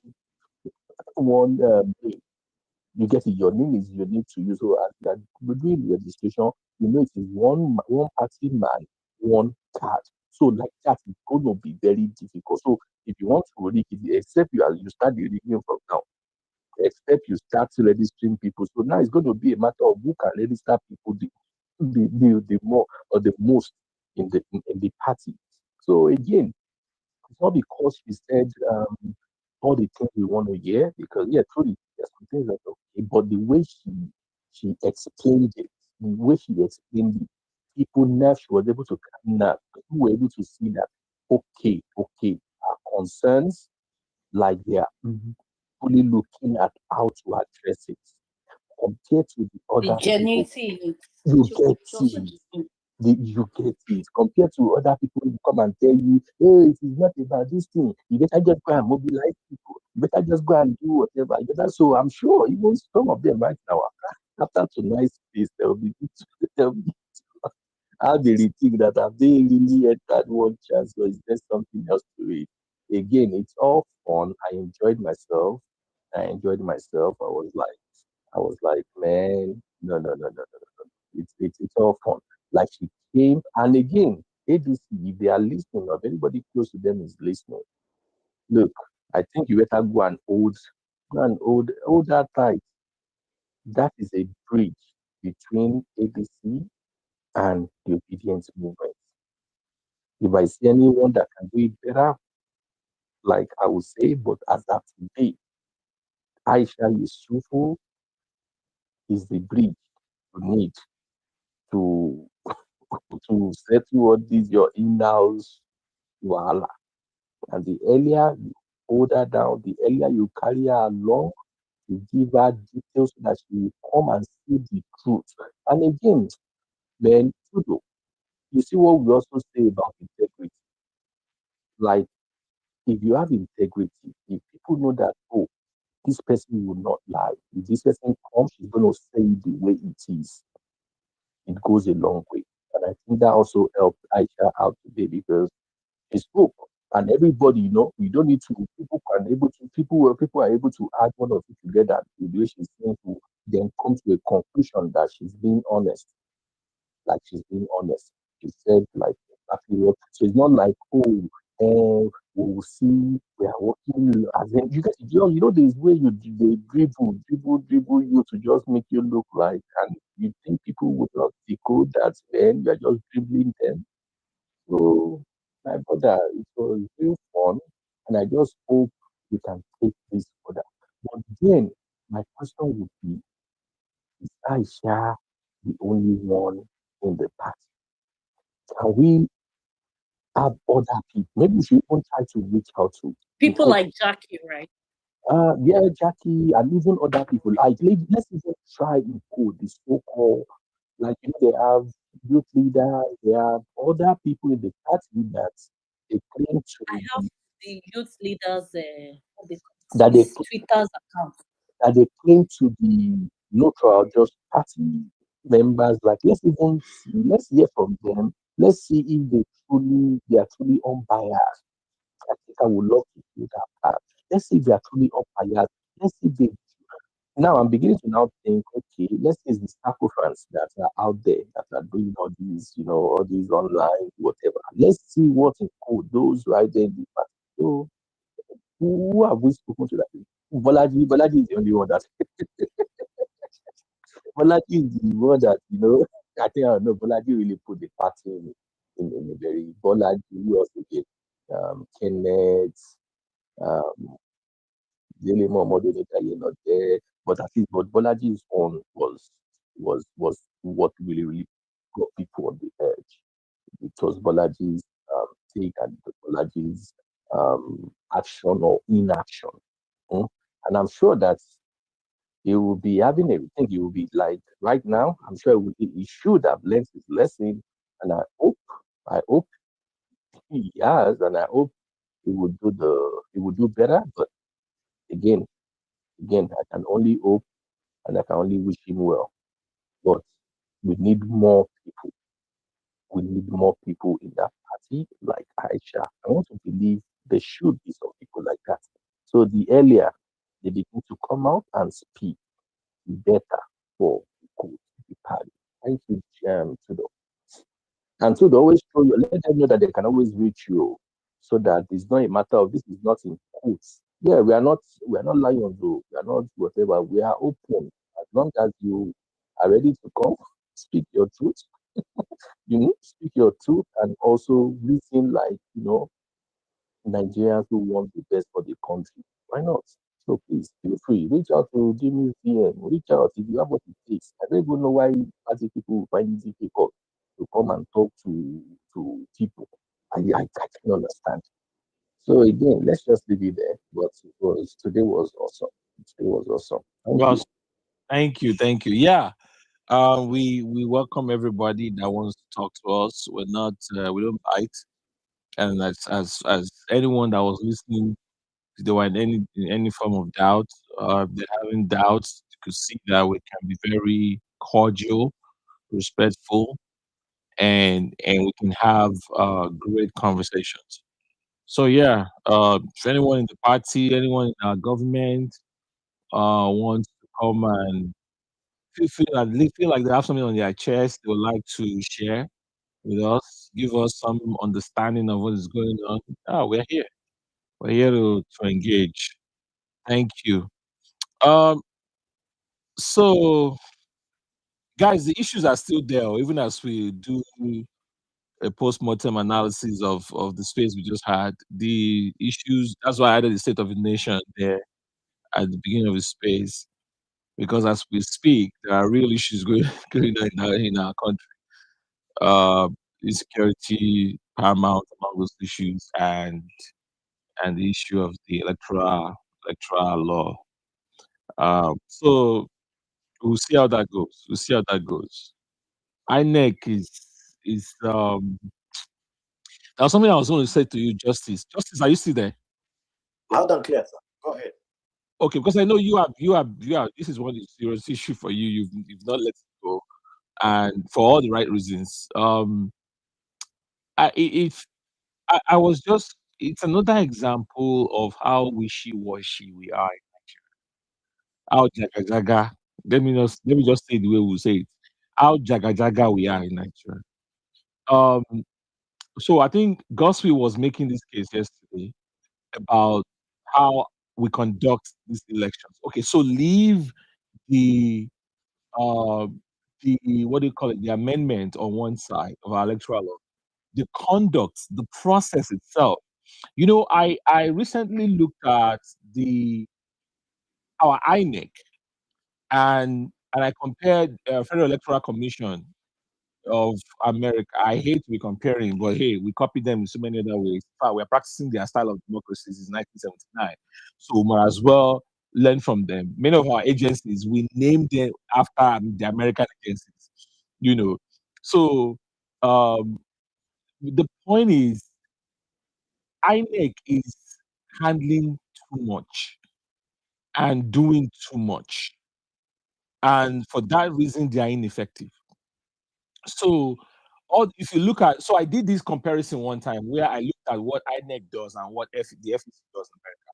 name. You get it. Your name is unique to you. So as that we're doing the registration, it is one party man, one card. So like that, it's going to be very difficult. So if you want to rig it, except you start the rigging from now, except you start registering people. So now it's going to be a matter of who can register people the more or the most in the party. So again, it's not because she said all the things we want to hear, because yeah, truly there's some things that are okay, but the way she explained it, the way she explained it, people now she was able to come now, people were able to see that okay, our concerns like they are fully looking at how to address it compared to the The other people. genuinity in it. You She get also it. different. You get it compared to other people who come and tell you, hey, it is not about this thing. You better just go and mobilize people. You better just go and do whatever. So I'm sure even some of them right now, after tonight's piece, they'll be they'll be how they rethink that have they really had that one chance or is there something else to it? Again, it's all fun. I enjoyed myself. I was like, man, no. It's all fun. Like she came, and again, ADC, if they are listening, or if anybody close to them is listening, look, I think you better go and hold that tight. That is a bridge between ADC and the obedience movement. If I see anyone that can do it better, like I would say, but as of today, Aisha Yesufu is the bridge you need to to settle all these your in-house wahala. And the earlier you hold her down, the earlier you carry her along, you give her details so that she will come and see the truth. And again, man, you see what we also say about integrity. Like, if you have integrity, if people know that, oh, this person will not lie. If this person comes, she's going to say it the way it is. It goes a long way. And I think that also helped Aisha out today because she spoke. And everybody, we don't need to. People are able to add one or two together the way she's saying to then come to a conclusion that she's being honest. Like she's being honest. She said like exactly what. So it's not like we'll see. We are working as in you get there's way they dribble you to just make you look like, and you think people would not decode that, then you're just dribbling them. So my brother, it was real fun, and I just hope we can take this further. But then my question would be: is Aisha the only one in the party? Can we have other people? Maybe we should even try to reach out to People because like Jackie, right? yeah, Jackie and even other people. Like let's even try and code the so-called like they have youth leaders, they have other people in the party that they claim I to have be the youth leaders, what they call that they his Twitter's account. that they claim to be neutral, just party members. Like let's hear from them. Let's see if they are truly unbiased. I think I would love to do that part. Let's see if they are truly unbiased. Let's see if they now I'm beginning to now think, okay, let's say it's the sacrifice that are out there that are doing all these, all these online, whatever. Let's see what in code those right there in the past. So who have we spoken to that? Bolaji is the only one that Bolaji is the one that, I think I don't know, Bolaji really put the party in a very Bolaji, who else again? Kenneth, um, Daily Momodu, not there, but at least but Bolaji's own was was what really got people on the edge. It was Bolaji's take and Bolaji's action or inaction. Mm. And I'm sure that he will be having everything. He will be like right now. I'm sure he should have learned his lesson, and I hope he has, and I hope he will do better. But again, I can only hope and I can only wish him well. But we need more people. We need more people in that party like Aisha. I want to believe there should be some people like that. So the earlier they begin to come out and speak, the better for the good, the party. Thank you, Tudo. And Tudo, always show you, let them know that they can always reach you, so that it's not a matter of this is not in quotes. Yeah, we are not lions, though. We are not whatever. We are open as long as you are ready to come, speak your truth. You need to speak your truth and also reason like Nigerians who want the best for the country. Why not? So please feel free. Reach out to Jimmy's DM. Reach out if you have what it takes. I don't even know why party people find it difficult to come and talk to people. I can understand. So again, let's just leave it there. But today was awesome. Today was awesome. Thank you. Well, thank you. Yeah. We welcome everybody that wants to talk to us. We don't bite. And as anyone that was listening, if they were in any form of doubt, if they're having doubts, you could see that we can be very cordial, respectful, and we can have great conversations. So yeah, if anyone in the party, anyone in our government wants to come and feel like they have something on their chest they would like to share with us, give us some understanding of what is going on. We're here. We're here to engage. Thank you. Um, so guys, the issues are still there, even as we do a post-mortem analysis of the space we just had. The issues, that's why I added the state of the nation there at the beginning of the space, because as we speak, there are real issues going, going on in our country. Uh, insecurity paramount among those issues, and the issue of the electoral law. So we'll see how that goes. We'll see how that goes. INEC is There was something I was going to say to you, Justice. Justice, are you still there? Loud and clear, sir. Go ahead. Okay, because I know you have. This is one serious issue for you. You've not let it go, and for all the right reasons. I was just. It's another example of how wishy-washy we are. How jaga jaga. Let me just say the way we say it. How jaga jaga we are in Nigeria. Um. So I think Gospel was making this case yesterday about how we conduct these elections. Okay, so leave the uh, the what do you call it, the amendment on one side of our electoral law, the conduct, the process itself. I recently looked at the our INEC, and I compared Federal Electoral Commission of America. I hate to be comparing, but hey, we copy them in so many other ways. In fact, we're practicing their style of democracy since 1979. So we might as well learn from them. Many of our agencies, we named them after the American agencies, you know. So um, the point is, INEC is handling too much and doing too much. And for that reason, they are ineffective. So, if you look at, so I did this comparison one time where I looked at what INEC does and what the FEC does in America.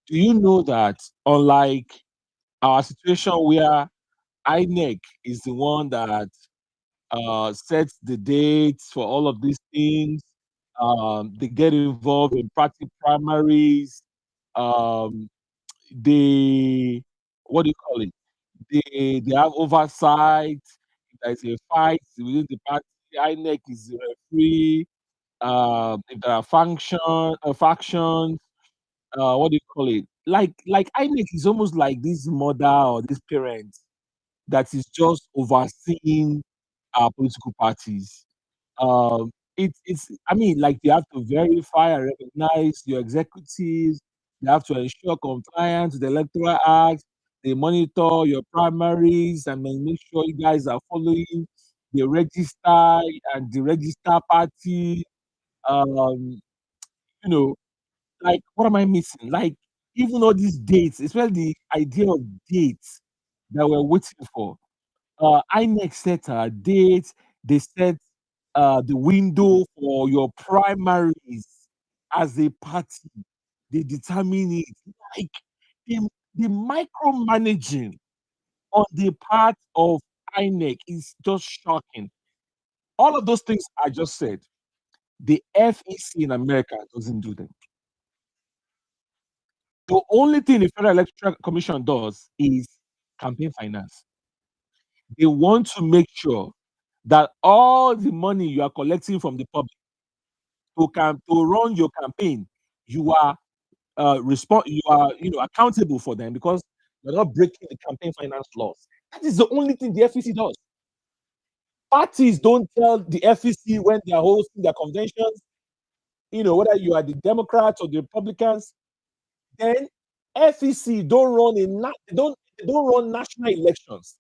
Do you know that unlike our situation where INEC is the one that sets the dates for all of these things, they get involved in party primaries, um, they what do you call it? They have oversight. If there's a fight within the party, INEC is the referee. If there are factions, what do you call it? Like INEC is almost like this mother or this parent that is just overseeing our political parties. It's I mean, like they have to verify and recognize your executives. They have to ensure compliance with the Electoral Act. They monitor your primaries and then make sure you guys are following the register and the register party. Um, you know, like what am I missing? Like even all these dates, especially the idea of dates that we're waiting for. INEC set a date. They set the window for your primaries as a party. They determine it. Like the micromanaging on the part of INEC is just shocking. All of those things I just said, the FEC in America doesn't do them. The only thing the Federal Electoral Commission does is campaign finance. They want to make sure that all the money you are collecting from the public to run your campaign, you are accountable for them because you're not breaking the campaign finance laws. That is the only thing the FEC does. Parties don't tell the FEC when they are hosting their conventions, whether you are the Democrats or the Republicans. Then FEC don't run national elections.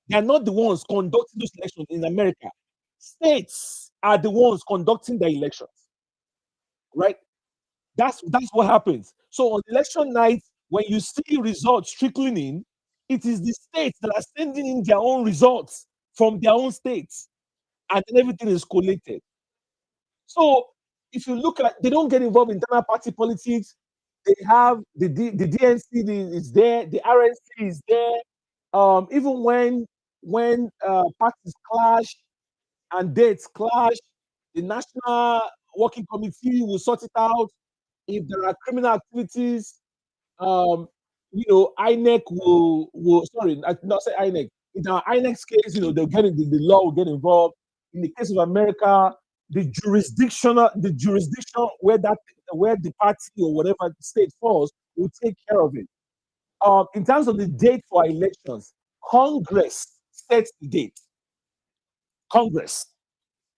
They are not the ones conducting those elections in America. States are the ones conducting the elections, right? That's what happens. So on election night, when you see results trickling in, it is the states that are sending in their own results from their own states, and then everything is collated. So if you look at, they don't get involved in internal party politics. They have the DNC is there, the RNC is there. Even when parties clash and dates clash, the National Working Committee will sort it out. If there are criminal activities, INEC will sorry, not say INEC. In our INEC's case, they'll get in, the law will get involved. In the case of America, the jurisdiction where the party or whatever state falls will take care of it. In terms of the date for elections, Congress sets the date. Congress,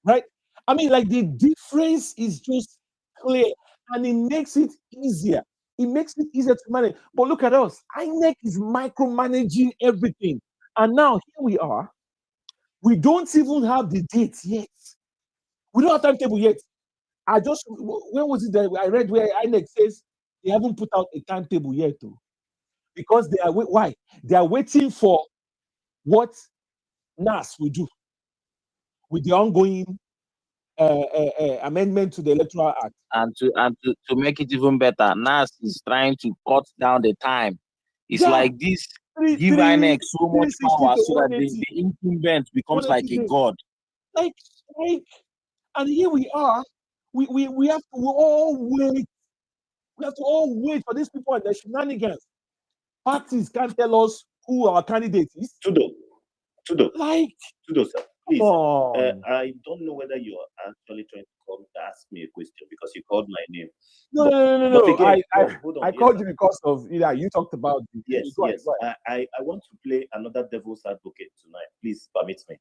right? I mean, like the difference is just clear, and it makes it easier. It makes it easier to manage. But look at us. INEC is micromanaging everything. And now here we are. We don't even have the dates yet. We don't have timetable yet. When was it that I read where INEC says they haven't put out a timetable yet, though? Because they are, why? They are waiting for what NAS will do with the ongoing amendment to the Electoral Act. And to make it even better, NAS is trying to cut down the time. It's like this, give INEC so much power so that the incumbent becomes like a god. Like, and here we are. We have to all wait. We have to all wait for these people and their shenanigans. Parties can't tell us who our candidate is. Tudo, sir. Please, I don't know whether you are actually trying to come to ask me a question because you called my name. No. Again, hold on. I called you because of you talked about yes. I want to play another devil's advocate tonight. Please permit me.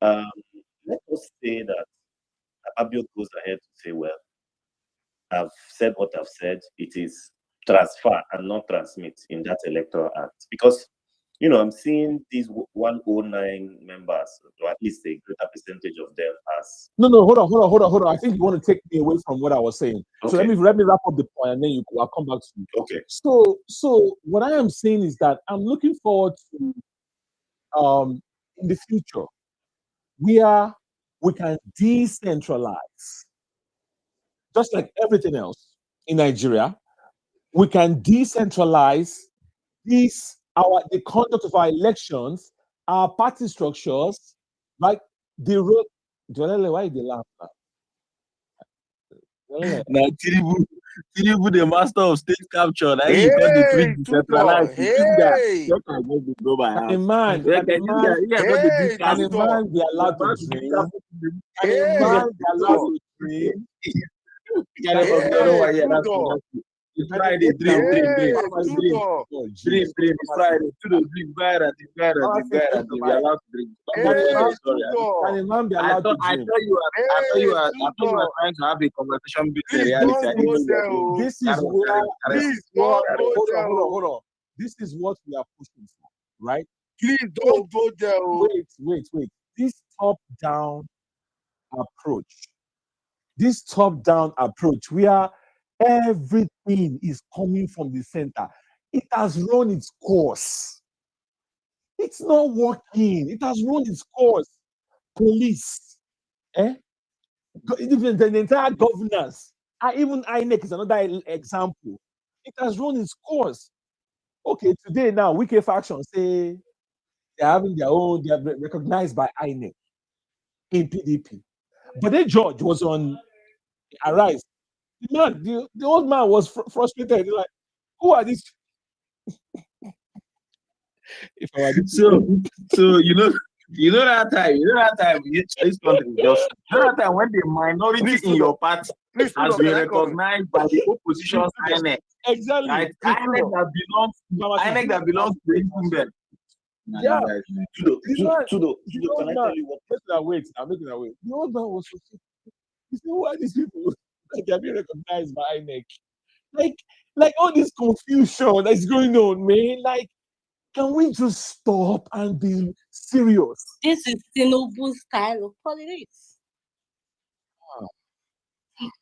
Let us say that Abio goes ahead to say, well, I've said what I've said. It is transfer and not transmit in that Electoral Act. Because, I'm seeing these 109 members, or at least a greater percentage of them as... No, hold on. I think you want to take me away from what I was saying. Okay. So let me wrap up the point and then I'll come back to you. Okay. So what I am saying is that I'm looking forward to, in the future, where we can decentralize. Just like everything else in Nigeria, we can decentralize the conduct of our elections, our party structures, like the road. Why they laugh? Now, Tinubu, the master of state capture. Now you got the three decentralized. A man, they are allowed to dream. A man, they are allowed to dream. It's Friday. Dream. Yes, Dream. It's Friday. Dream. We are allowed to dream. Can a man be allowed to I dream? thought you were trying to have a conversation between Please reality. don't go there. Oh. This is where. Please don't go there. Hold on. This is what we are pushing for, right? Please don't go there. Oh. Wait. This top-down approach, where everything is coming from the center, it has run its course. It's not working. It has run its course. Police, the entire governance, even INEC is another example. It has run its course. Okay, today now, Wike faction say they're having their own, they are recognized by INEC in PDP. But then George was on Arise. The old man was frustrated. He's like, who are these? So you know that time this country just that time when the minority in your party has been recognized by the opposition INEC. Exactly. Right? INEC that belongs to the incumbent. Yeah. Tudo, can I tell you what? I'm making that wait. The old man was frustrated. You see, who are these people that are being recognized by INEC? Like all this confusion that's going on, man. Like, can we just stop and be serious? This is Tinubu's style of politics.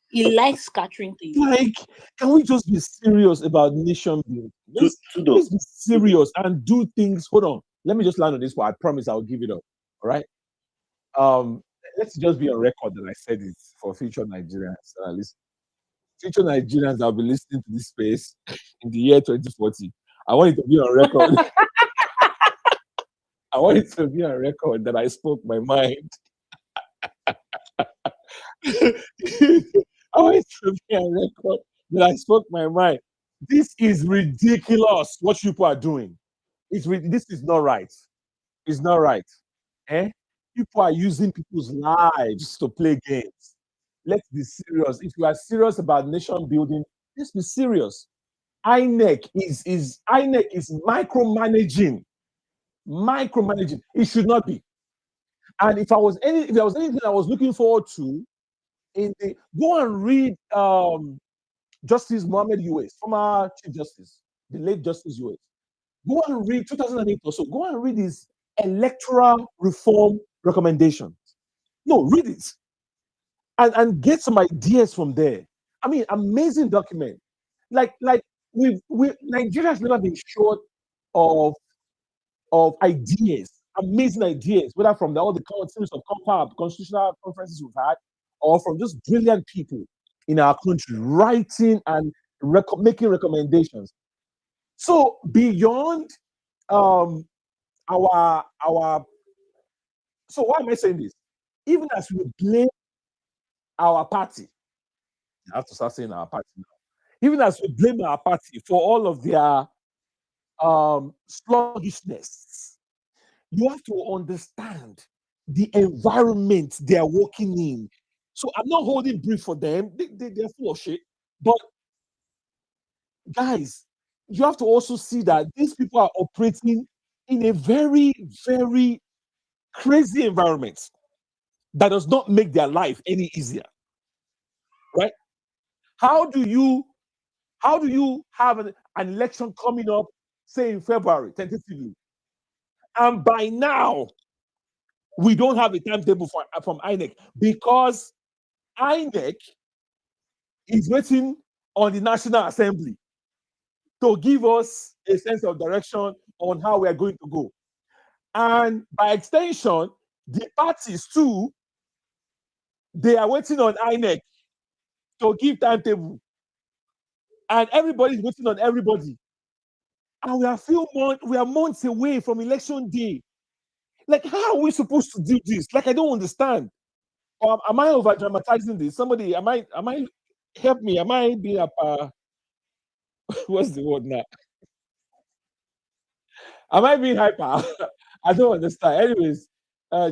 He likes scattering things. Like, can we just be serious about nation building? Let's be serious and do things. Hold on. Let me just land on this one. I promise I'll give it up. All right. Let's just be on record that I said it for future Nigerians. Future Nigerians that will be listening to this space in the year 2040. I want it to be on record. I want it to be on record that I spoke my mind. I want it to be on record that I spoke my mind. This is ridiculous what people are doing. This is not right. It's not right. People are using people's lives to play games. Let's be serious. If you are serious about nation building, let's be serious. INEC is micromanaging. It should not be. And if there was anything I was looking forward to, go and read Justice Mohammed Uwais, former Chief Justice, the late Justice Uwais. Go and read 2008 or so. Go and read his electoral reform recommendations. No, read it and get some ideas from there. I mean, amazing document. Like Nigeria has never been short of ideas, amazing ideas, whether from all the series of constitutional conferences we've had, or from just brilliant people in our country writing and making recommendations. So beyond our so why am I saying this? Even as we blame our party, I have to start saying our party now. Even as we blame our party for all of their sluggishness, you have to understand the environment they are working in. So I'm not holding brief for them. They're full of shit. But guys, you have to also see that these people are operating in a very, very crazy environment that does not make their life any easier. Right? How do you have an election coming up, say in February, tentatively, and by now we don't have a timetable from INEC because INEC is waiting on the National Assembly to give us a sense of direction on how we are going to go. And by extension, the parties too, they are waiting on INEC to give timetable. And everybody's waiting on everybody. And we are months away from election day. Like, how are we supposed to do this? Like, I don't understand. Am I over dramatizing this? Somebody, am I help me? Am I being what's the word now? Am I being hyper? I don't understand. Anyways,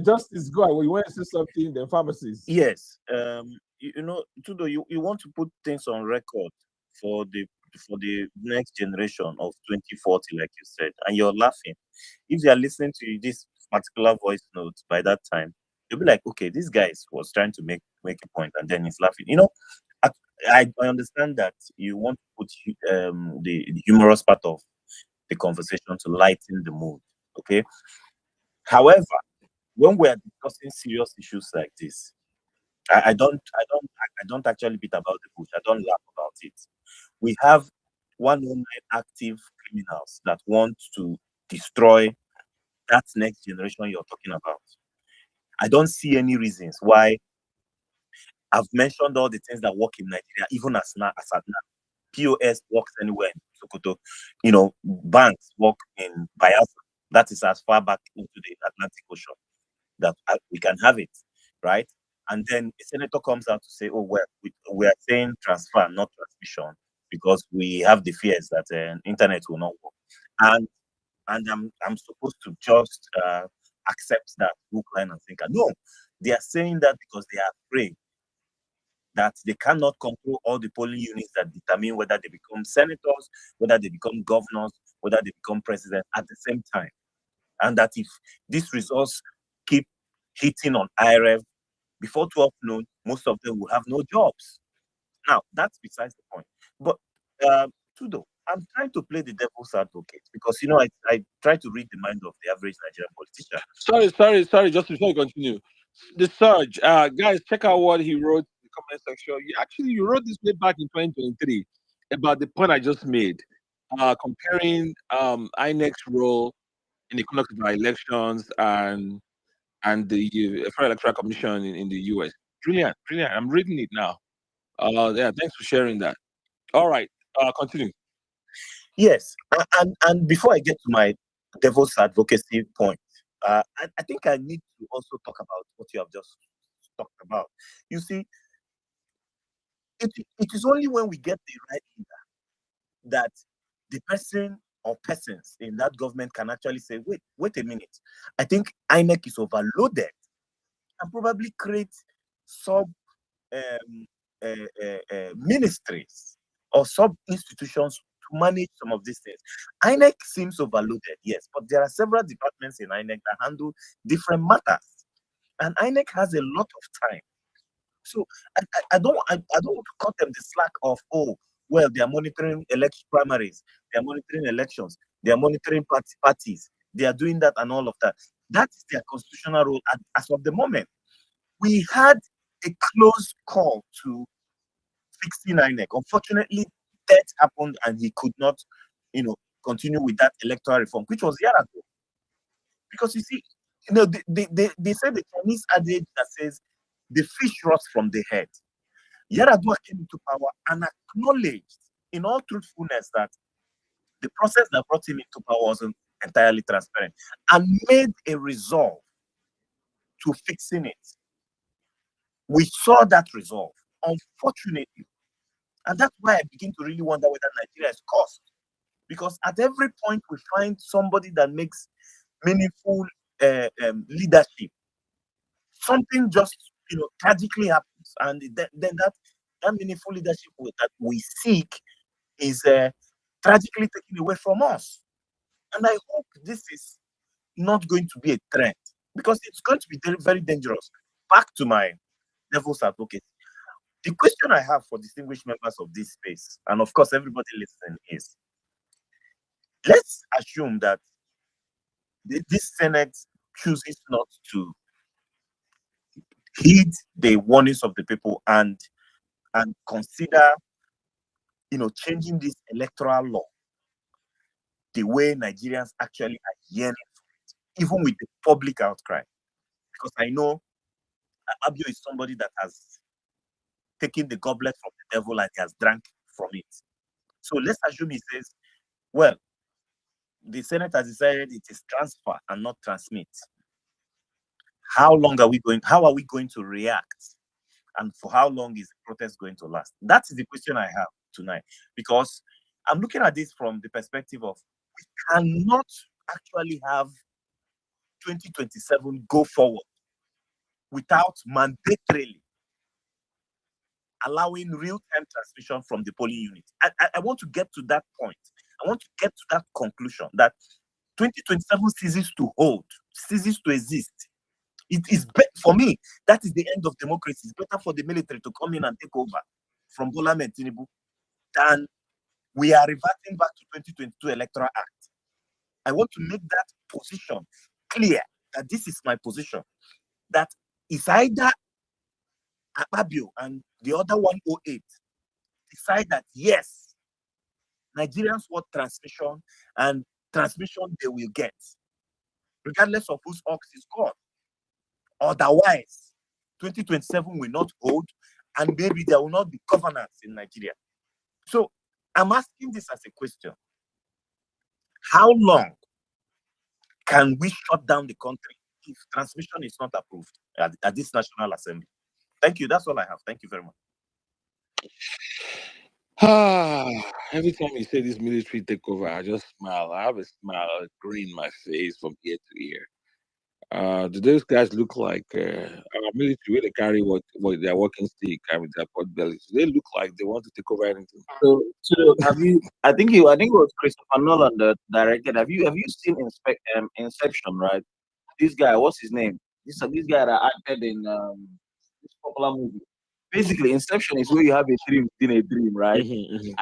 Justice, go ahead. You want to say something? The pharmacies. Yes. You know, Tudo, you want to put things on record for the the next generation of 2040, like you said, and you're laughing. If they are listening to this particular voice note by that time, you'll be like, okay, this guy was trying to make a point, and then he's laughing. I understand that you want to put the humorous part of the conversation to lighten the mood. Okay. However, when we are discussing serious issues like this, I don't actually beat about the bush. I don't laugh about it. We have 109 active criminals that want to destroy that next generation you're talking about. I don't see any reasons why. I've mentioned all the things that work in Nigeria, even as at now. POS works anywhere in Sokoto. Banks work in Bayelsa. That is as far back into the Atlantic Ocean that we can have it, right? And then a senator comes out to say, "Oh well, we are saying transfer, not transmission, because we have the fears that internet will not work." And I'm supposed to just accept that hook, line, and sinker. No, they are saying that because they are afraid that they cannot control all the polling units that determine whether they become senators, whether they become governors, whether they become president at the same time. And that if these results keep hitting on IRF before 12 noon, most of them will have no jobs. Now, that's besides the point. But, Tudo, I'm trying to play the devil's advocate because, I try to read the mind of the average Nigerian politician. Sorry. Just before you continue, the Surge, guys, check out what he wrote in the comment section. You wrote this way back in 2023 about the point I just made, comparing INEC's role in the conduct of our elections and the Federal Electoral Commission in the US. Brilliant. I'm reading it now. Yeah, thanks for sharing that. All right, continue. Yes, and before I get to my devil's advocacy point, I think I need to also talk about what you have just talked about. You see, it is only when we get the right leader that the person or persons in that government can actually say, wait a minute, I think INEC is overloaded, and probably create sub ministries or sub institutions to manage some of these things. INEC seems overloaded, yes, but there are several departments in INEC that handle different matters, and INEC has a lot of time. So I don't want to cut them the slack of, oh, well, they are monitoring election primaries, they are monitoring elections, they are monitoring parties, they are doing that and all of that. That is their constitutional role as of the moment. We had a close call to fixing INEC. Unfortunately, that happened and he could not, continue with that electoral reform, which was years ago. Because you see, they say the Chinese adage that says the fish rots from the head. Yaradua came into power and acknowledged, in all truthfulness, that the process that brought him into power wasn't entirely transparent, and made a resolve to fixing it. We saw that resolve, unfortunately. And that's why I begin to really wonder whether Nigeria is cursed. Because at every point we find somebody that makes meaningful leadership, something just tragically happens, and then that meaningful leadership that we seek is tragically taken away from us. And I hope this is not going to be a trend, because it's going to be very, very dangerous. Back to my devil's advocate. The question I have for distinguished members of this space, and of course everybody listening, is, let's assume that this Senate chooses not to heed the warnings of the people and consider changing this electoral law the way Nigerians actually are yearning for it, even with the public outcry. Because I know Abio is somebody that has taken the goblet from the devil and he has drank from it. So let's assume he says, well, the Senate has decided it is transfer and not transmit. How are we going to react? And for how long is the protest going to last? That is the question I have tonight. Because I'm looking at this from the perspective of, we cannot actually have 2027 go forward without mandatorily allowing real-time transmission from the polling unit. I want to get to that point. I want to get to that conclusion that 2027 ceases to hold, ceases to exist. It is for me, that is the end of democracy. It's better for the military to come in and take over from Bola Tinubu than we are reverting back to 2022 Electoral Act. I want to make that position clear, that this is my position, that it's either Akpabio and the other 108 decide that yes, Nigerians want transmission, and transmission they will get, regardless of whose ox is God. Otherwise, 2027 will not hold, and maybe there will not be governance in Nigeria. So I'm asking this as a question. How long can we shut down the country if transmission is not approved at this National Assembly? Thank you. That's all I have. Thank you very much. Every time you say this military takeover, I just smile. I have a smile, a grin in my face from ear to ear. Do those guys look like our military where they carry what their walking stick and with their pot bellies? Do they look like they want to take over anything? So have you? I think it was Christopher Nolan that directed. Have you seen Inception? Right? This guy, what's his name? This guy that acted in this popular movie. Basically, Inception is where you have a dream within a dream, right? You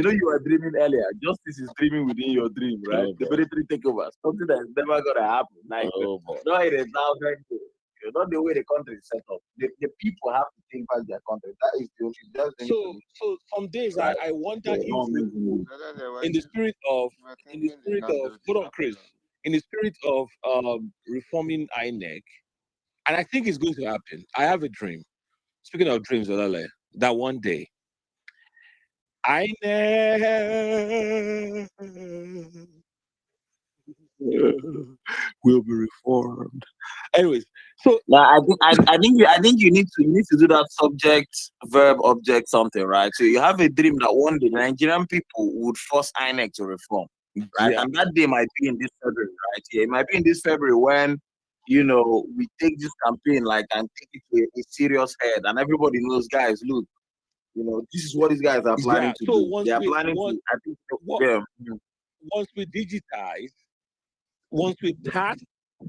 know, you were dreaming earlier. Justice is dreaming within your dream, right? The military takeover, something that is never gonna happen. Like, not in 1,000 years. Not the way the country is set up. The people have to think back their country. That is the only. So some days I wonder if in the spirit of hold on, Chris, in the spirit of reforming INEC, and I think it's going to happen. I have a dream. Speaking of dreams, Olale, that one day INEC will be reformed. Anyways, so now I think you need to do that subject, verb, object, something, right? So you have a dream that one day Nigerian people would force INEC to reform, right? Yeah. And that day might be in this February, right? Yeah, it might be in this February when we take this campaign and take it to a serious head, and everybody knows, guys, look, this is what these guys are planning to do. They are planning to. I think once we digitize, once we start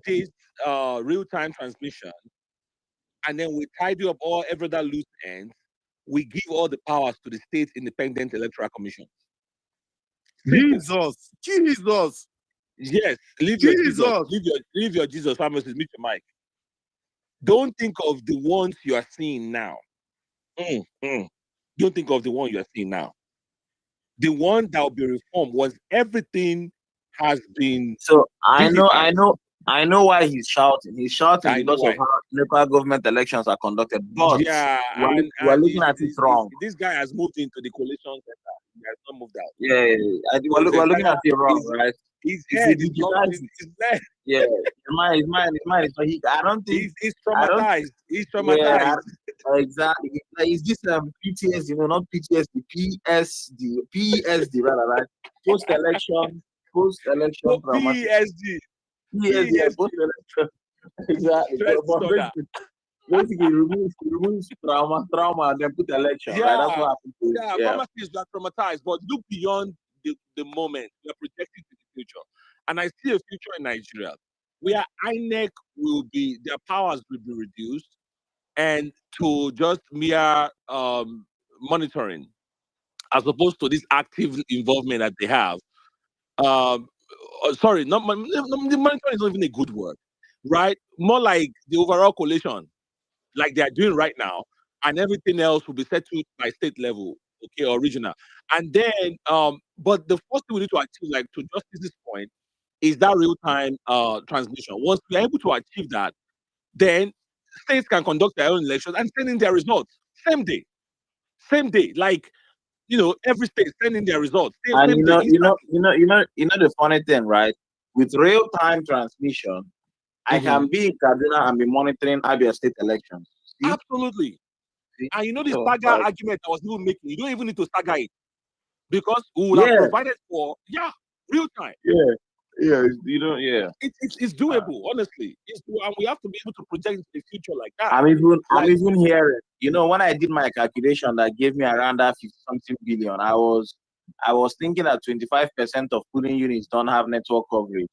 this real-time transmission, and then we tidy up every other loose ends, we give all the powers to the state independent electoral commission. Jesus. Yes, leave your Jesus. Leave your Jesus pharmacist, meet your mic. Don't think of the ones you are seeing now. Don't think of the one you are seeing now. The one that will be reformed once everything has been. So digitized. I know why he's shouting. He's shouting because of how local government elections are conducted. But we're looking at it wrong. This guy has moved into the coalition center. He has not moved out. Yeah. We're looking at it wrong, right? His head is yeah, mine. So I don't think he's traumatized. He's traumatized. Yeah, exactly. Is this PTSD? Not PTSD. PSD, rather, right? Post election PSD. Post-election. Exactly. Basically, removes trauma, and then put election. Yeah, right? That's what happens. Yeah, pharmacists are traumatized, but look beyond the moment. We are projecting to the future. And I see a future in Nigeria where INEC their powers will be reduced and to just mere monitoring, as opposed to this active involvement that they have. Sorry, the monitoring is not even a good word, right? More like the overall coalition, like they are doing right now, and everything else will be settled by state level, okay, or regional. And then, but the first thing we need to achieve, like to Justice's point, is that real-time transmission. Once we are able to achieve that, then states can conduct their own elections and send in their results same day. Like every state sending their results. And you know the funny thing, right? With real-time transmission, I can be in Kaduna and be monitoring Abia state elections. See? Absolutely. And this stagger argument I was even making, you don't even need to stagger it because we will have provided for real time. Yeah, you know, yeah. It's doable, honestly. It's doable, and we have to be able to project into the future like that. I'm even hearing, you know, when I did my calculation that gave me around that 50 something billion, I was thinking that 25% of cooling units don't have network coverage.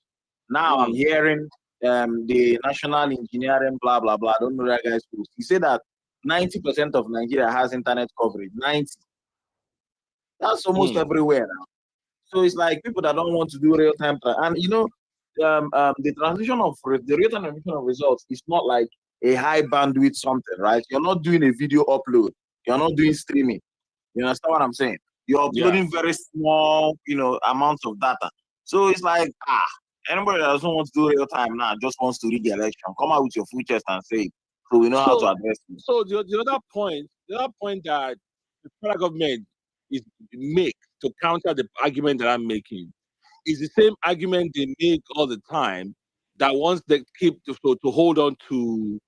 Now I'm hearing the national engineering blah blah blah. I don't know that guy's post. He said that 90% of Nigeria has internet coverage. 90. That's almost everywhere now. So it's like people that don't want to do real time, and you know, the transition of the real time transmission of results is not like a high bandwidth something, right? You're not doing a video upload. You're not doing streaming. You understand what I'm saying? You're uploading very small, you know, amounts of data. So it's like, anybody that doesn't want to do real time now just wants to rig the election. Come out with your full chest and say it. So we know how to address it. So the other point that the federal government is make to counter the argument that I'm making is the same argument they make all the time, that once they keep to hold on to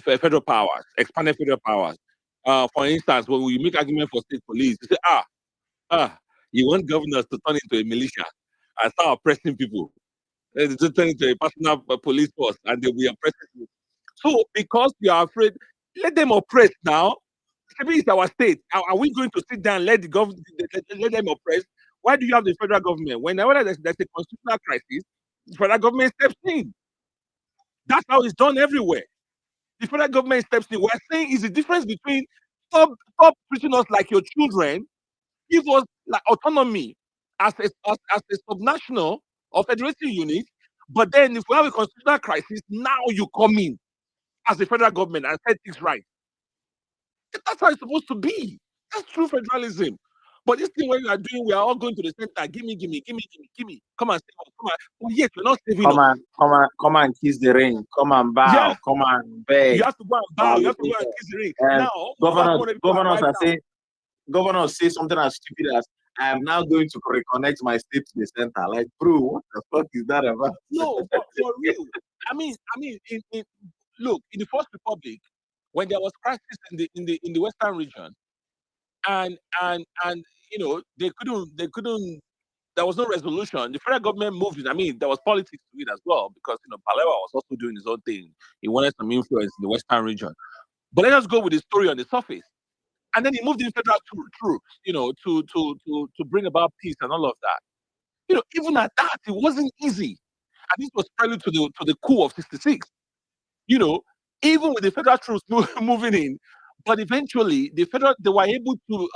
federal powers, expanded federal powers. For instance, when we make argument for state police, they say, you want governors to turn into a militia and start oppressing people. They just turn into a personal police force and they'll be oppressing people. So because you are afraid, let them oppress now. Maybe it's our state. Are we going to sit down and let the government let them oppress? Why do you have the federal government? Whenever there's a constitutional crisis, the federal government steps in. That's how it's done everywhere. The federal government steps in. We're saying is the difference between stop treating us like your children, give us like autonomy as a subnational or federating unit, but then if we have a constitutional crisis, now you come in as the federal government and set things right. That's how it's supposed to be. That's true federalism. But this thing when we are doing, we are all going to the center. Give me. Come and save us. Come on. But yet we're not saving us. Come and kiss the ring. Come and bow. Yeah. Come and beg. You have to go and bow. You have to go and kiss the ring. Now, governors say something as stupid as, I am now going to reconnect my state to the center. Like, bro, what the fuck is that about? No, for real. I mean, look, in the First Republic, when there was crisis in the Western region, and you know they couldn't. There was no resolution. The federal government moved it. I mean, there was politics to it as well because you know Balewa was also doing his own thing. He wanted some influence in the Western region. But let us go with the story on the surface. And then he moved in federal troops, you know, to bring about peace and all of that. You know, even at that, it wasn't easy. And this was prelude to the coup of '66. You know, even with the federal troops moving in, but eventually they were able to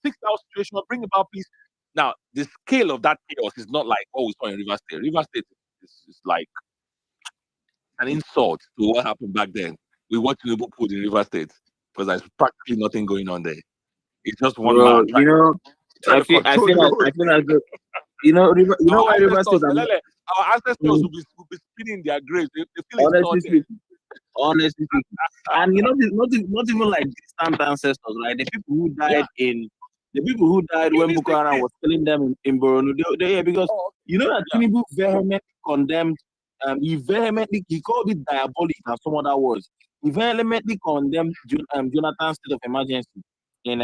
fix our situation, bring about peace. Now, the scale of that chaos is not like what we saw in River State. River State is like an insult to what happened back then. We watched Tinubu put in River State because there's practically nothing going on there. It's just one man. You know, I feel like good. You know, why River State? Our ancestors will be spinning their graves. They feel insulted. Honestly speaking. And you know, not even like distant ancestors, right? The people who died when Boko Haram was killing them in Borno. Because you know that Tinubu vehemently condemned. He called it diabolic and some other words. He vehemently condemned Jonathan's state of emergency in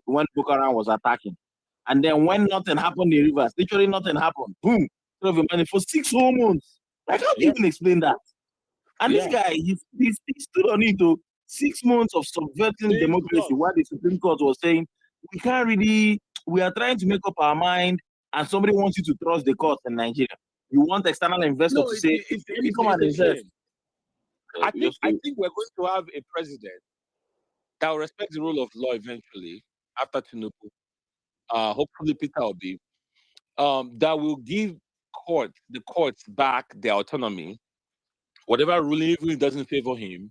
when Boko Haram was attacking. And then when nothing happened in Rivers, literally nothing happened. Boom, for 6 whole months. Like, how do you even explain that? And this guy, he stood on it to 6 months of subverting democracy, while the Supreme Court was saying, we are trying to make up our mind, and somebody wants you to trust the court in Nigeria. You want external investors to say, come and invest. I think we're going to have a president that will respect the rule of law eventually after Tinubu. Hopefully Peter Obi, that will give the courts back their autonomy. Whatever ruling, even if it doesn't favor him,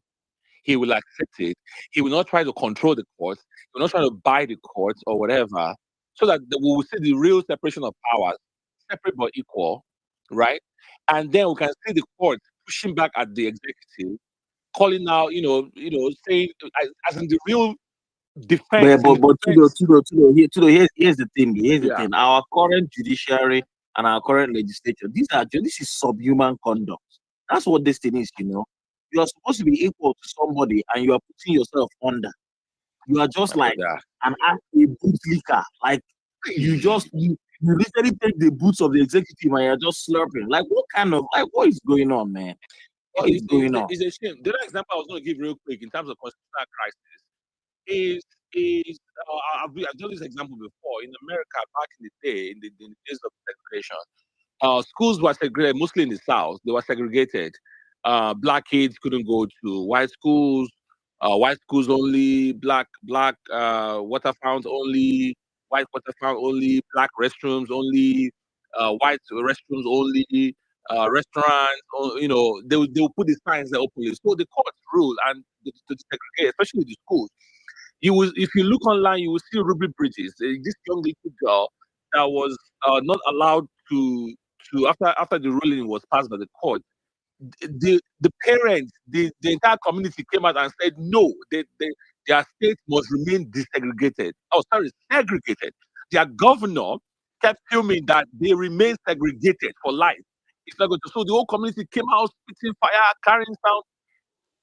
he will accept it. He will not try to control the courts. He will not try to buy the courts or whatever, so that we will see the real separation of powers, separate but equal, right? And then we can see the courts pushing back at the executive, calling out, saying as in the real defense. But Tudo, here's the thing. Here's the thing. Our current judiciary and our current legislature, this is subhuman conduct. That's what this thing is, you know. You are supposed to be equal to somebody and you are putting yourself under. You are just like a bootlicker. Like you You literally take the boots of the executive and you're just slurping. Like, what is going on, man? What is going on? It's a shame. The other example I was going to give real quick in terms of constitutional crisis is I've done this example before in America back in the day, in the days of segregation. Schools were segregated, mostly in the South. They were segregated. Black kids couldn't go to white schools. White schools only. Black water fountains only. White water fountain only. Black restrooms only. White restrooms only. Restaurants. They will put the signs there openly. So the courts rule and to segregate, especially the schools. If you look online, you will see Ruby Bridges, this young little girl that was not allowed to after the ruling was passed by the court. The parents, the entire community came out and said no, their state must remain desegregated. Oh, sorry, segregated. Their governor kept filming that they remain segregated for life. It's not going to. So the whole community came out, spitting fire, carrying sound.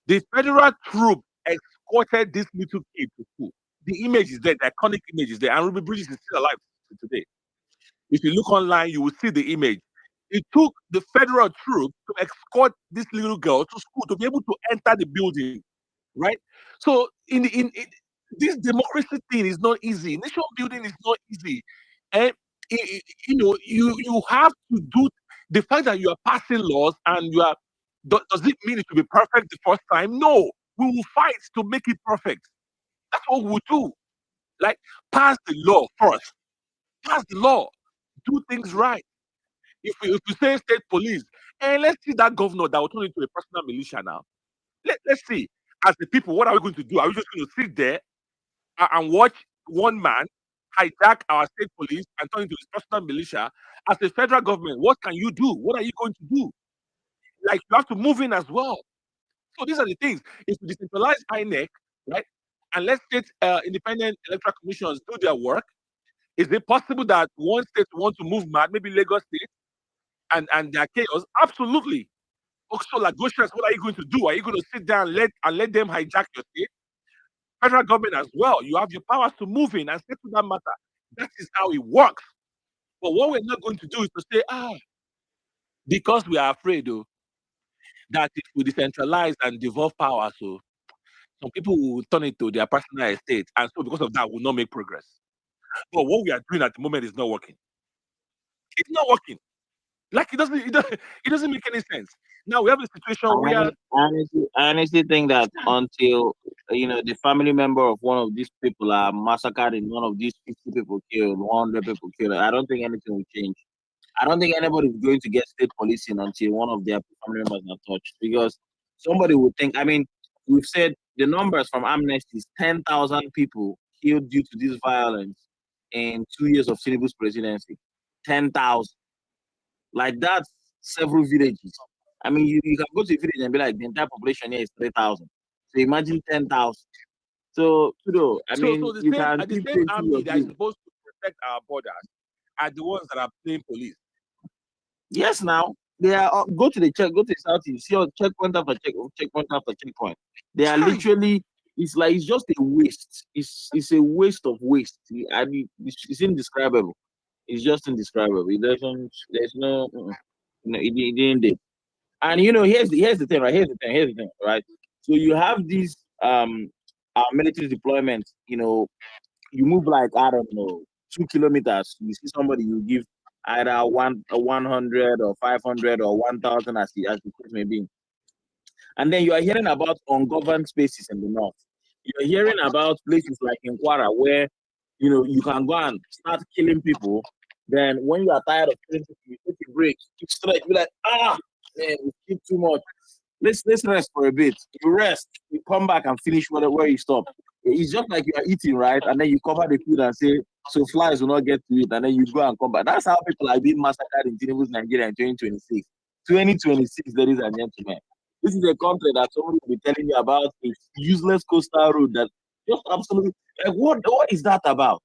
The federal troop escorted this little kid to school. The image is there, the iconic image is there, and Ruby Bridges is still alive today. If you look online, you will see the image. It took the federal troop to escort this little girl to school to be able to enter the building, right? So in this democracy thing is not easy. Nation building is not easy, and you have to do the fact that you are passing laws and you are. Does it mean it will be perfect the first time? No, we will fight to make it perfect. That's what we will do. Like, pass the law first. Pass the law. Do things right. If you say state police, and let's see that governor that will turn into a personal militia now. Let's see. As the people, what are we going to do? Are we just going to sit there and watch one man hijack our state police and turn into his personal militia? As a federal government, what can you do? What are you going to do? Like, you have to move in as well. So these are the things. If we decentralize INEC, right, and let state independent electoral commissions do their work, is it possible that one state wants to move mad, maybe Lagos State, and their chaos? Absolutely. Also, Lagosians, what are you going to do? Are you going to sit down and let them hijack your state? Federal government as well. You have your powers to move in and settle that matter. That is how it works. But what we're not going to do is to say, because we are afraid, though, that if we decentralize and devolve power, so some people will turn it to their personal estate, and so because of that, will not make progress. But what we are doing at the moment is not working. It's not working. Like, it doesn't make any sense. Now we have a situation where I honestly think that until the family member of one of these people are massacred and one of these 50 people killed, 100 people killed, I don't think anything will change. I don't think anybody is going to get state policing until one of their family members are touched, because somebody would think. I mean, we've said the numbers from Amnesty is 10,000 people killed due to this violence in 2 years of Tinubu's presidency. 10,000. Like, that's several villages. I mean, you can go to a village and be like, the entire population here is 3,000. So imagine 10,000. So, I mean, so the you same, can the keep same painting army your that is view. supposed to protect our borders are the ones that are playing police. Yes, now they are. Go to the south. You see checkpoint after checkpoint after checkpoint. They are literally. It's just a waste. It's a waste of waste. I mean, it's indescribable. It's just indescribable. It doesn't. There's no. It didn't. And here's the thing, right? Here's the thing, right? So you have these military deployments. You move like, I don't know, 2 kilometers. You see somebody, you give either 100 or 500 or 1,000 as the case may be. And then you are hearing about ungoverned spaces in the north. You're hearing about places like in Kwara where you can go and start killing people. Then when you are tired of killing people, you take a break, you stretch, be like, man, we keep too much. Let's rest for a bit. You rest, you come back and finish where you stop. It's just like you are eating, right? And then you cover the food and say, so flies will not get to it, and then you go and come back. That's how people are being massacred in Tinubu's Nigeria in 2026. 2026, ladies and gentlemen. This is a country that somebody will be telling you about, a useless coastal road that just absolutely, like, what is that about?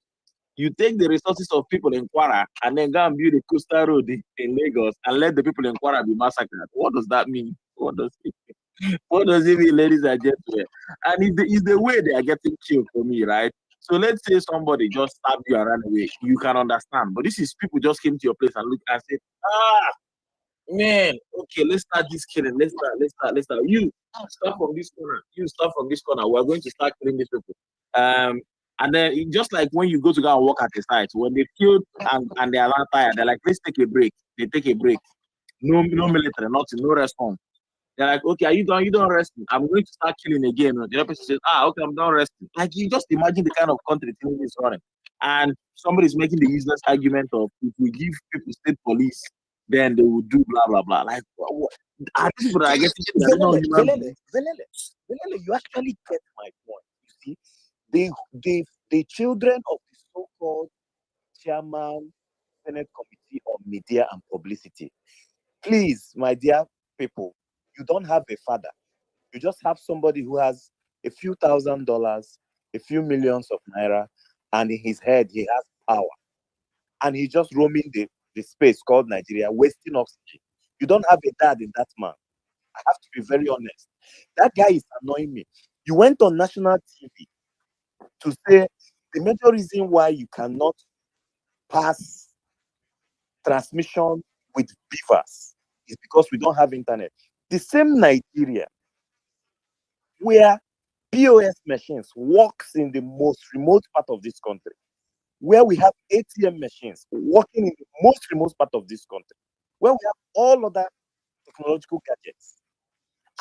You take the resources of people in Kwara and then go and build a coastal road in Lagos and let the people in Kwara be massacred. What does that mean? What does it mean, ladies and gentlemen? And it's the way they are getting killed for me, right? So let's say somebody just stabbed you and ran away. You can understand. But this is people just came to your place and look and said, man, okay, let's start this killing. Let's start. You start from this corner. You start from this corner. We're going to start killing these people. And then just like when you go to go and work at a site, when they killed and they are not tired, they're like, let's take a break. They take a break. No military, nothing, no response. They're like, okay, are you done? You don't resting. I'm going to start killing again. The other person says, okay, I'm done resting. Like, you just imagine the kind of country Tinubu is running. And somebody's making the useless argument of if we give people state police, then they will do blah blah blah. Like, what? Are these people that I guess Velele, you actually get my point. You see, the children of the so-called chairman, Senate Committee on Media and Publicity. Please, my dear people, you don't have a father. You just have somebody who has a few $1,000s, a few millions of naira, and in his head he has power. And he's just roaming the space called Nigeria, wasting oxygen. You don't have a dad in that man. I have to be very honest. That guy is annoying me. You went on national TV to say the major reason why you cannot pass transmission with beavers is because we don't have internet. The same Nigeria where POS machines works in the most remote part of this country, where we have ATM machines working in the most remote part of this country, where we have all other technological gadgets.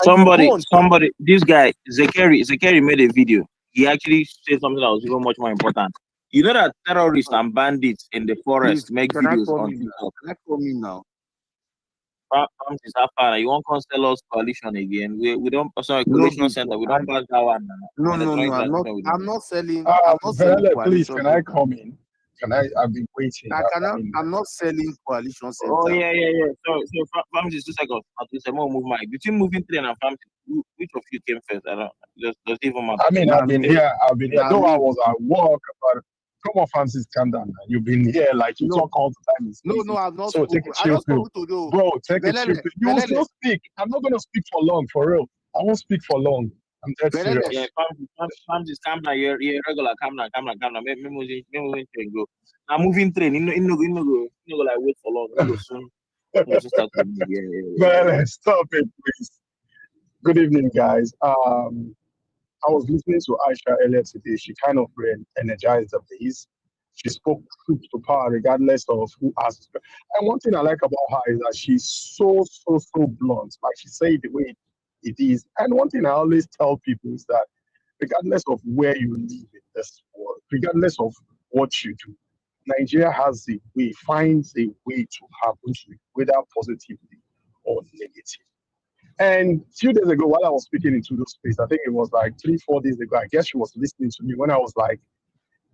Somebody, this guy, Zekeri made a video. He actually said something that was even much more important. You know that terrorists and bandits in the forest make videos on TikTok. Can I come in now? You won't come sell us coalition again. We don't coalition center. We don't pass that one now. I'm not selling. Please, can I come in? I've been waiting. I'm not selling coalition center. Oh yeah. So Famsi, 2 seconds. Move mic. Between moving train and Famsi, which of you came first? I don't. Does even matter? I mean, I've been here. Though I was at work, but come on, Francis, calm down. Now. You've been here like you talk all the time. No, I've not. So take a chill pill, bro. Take a chill pill. You will still speak. I'm not gonna speak for long, for real. I won't speak for long. I'm dead serious. Yeah, Famsi, calm down. You're regular. Calm down. Me moving train go. Now moving train. You go like wait for long. You go soon. Man, stop it, please. Good evening, guys. I was listening to Aisha earlier today. She kind of energized the base. She spoke truth to power regardless of who asked her. And one thing I like about her is that she's so blunt. Like she said the way it is. And one thing I always tell people is that regardless of where you live in this world, regardless of what you do, Nigeria finds a way to happen to you, whether positively or negative. And a few days ago, while I was speaking into those space, I think it was like 3-4 days ago, I guess she was listening to me when I was like,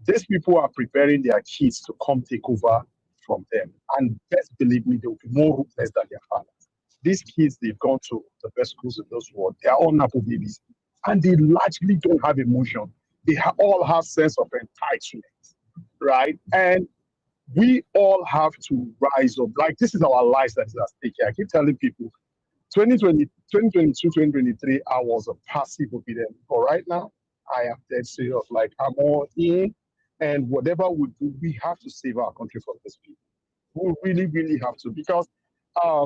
these people are preparing their kids to come take over from them. And best believe me, they will be more ruthless than their fathers. These kids, they've gone to the best schools in this world. They are all Napo babies. And they largely don't have emotion. They all have sense of entitlement, right? And we all have to rise up. Like, this is our lives that is at stake here. I keep telling people, 2022, 2023, I was a passive obedient. But right now, I am dead serious. Like, I'm all in. And whatever we do, we have to save our country from this people. We really, really have to. Because I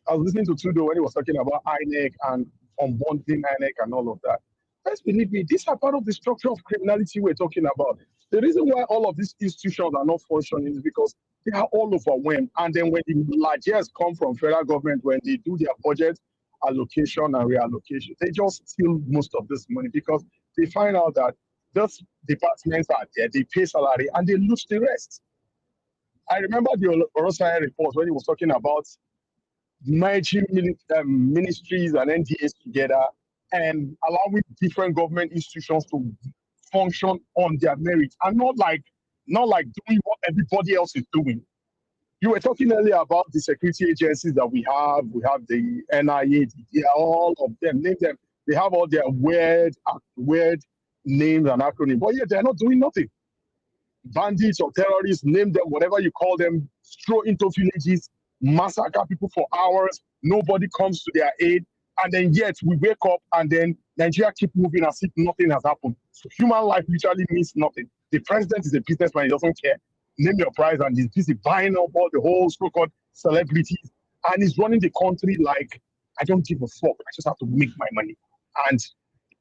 was listening to Trudeau when he was talking about INEC and unbundling INEC and all of that. Let's believe me, these are part of the structure of criminality we're talking about. The reason why all of these institutions are not functioning is because they are all overwhelmed. And then when the largest come from federal government, when they do their budget allocation and reallocation, they just steal most of this money because they find out that those departments are there, they pay salary, and they lose the rest. I remember the Orosai report when he was talking about merging ministries and NDAs together and allowing different government institutions to function on their merit and not like doing what everybody else is doing. You were talking earlier about the security agencies that we have. We have the NIA, all of them. Name them. They have all their weird names and acronyms, but yet they're not doing nothing. Bandits or terrorists, name them, whatever you call them, stroll into villages, massacre people for hours. Nobody comes to their aid. and then yet we wake up and then Nigeria keep moving as if nothing has happened. So human life literally means nothing. The president is a businessman, he doesn't care. Name your price, and he's busy buying up all the whole so-called celebrities, and he's running the country like, I don't give a fuck. I just have to make my money and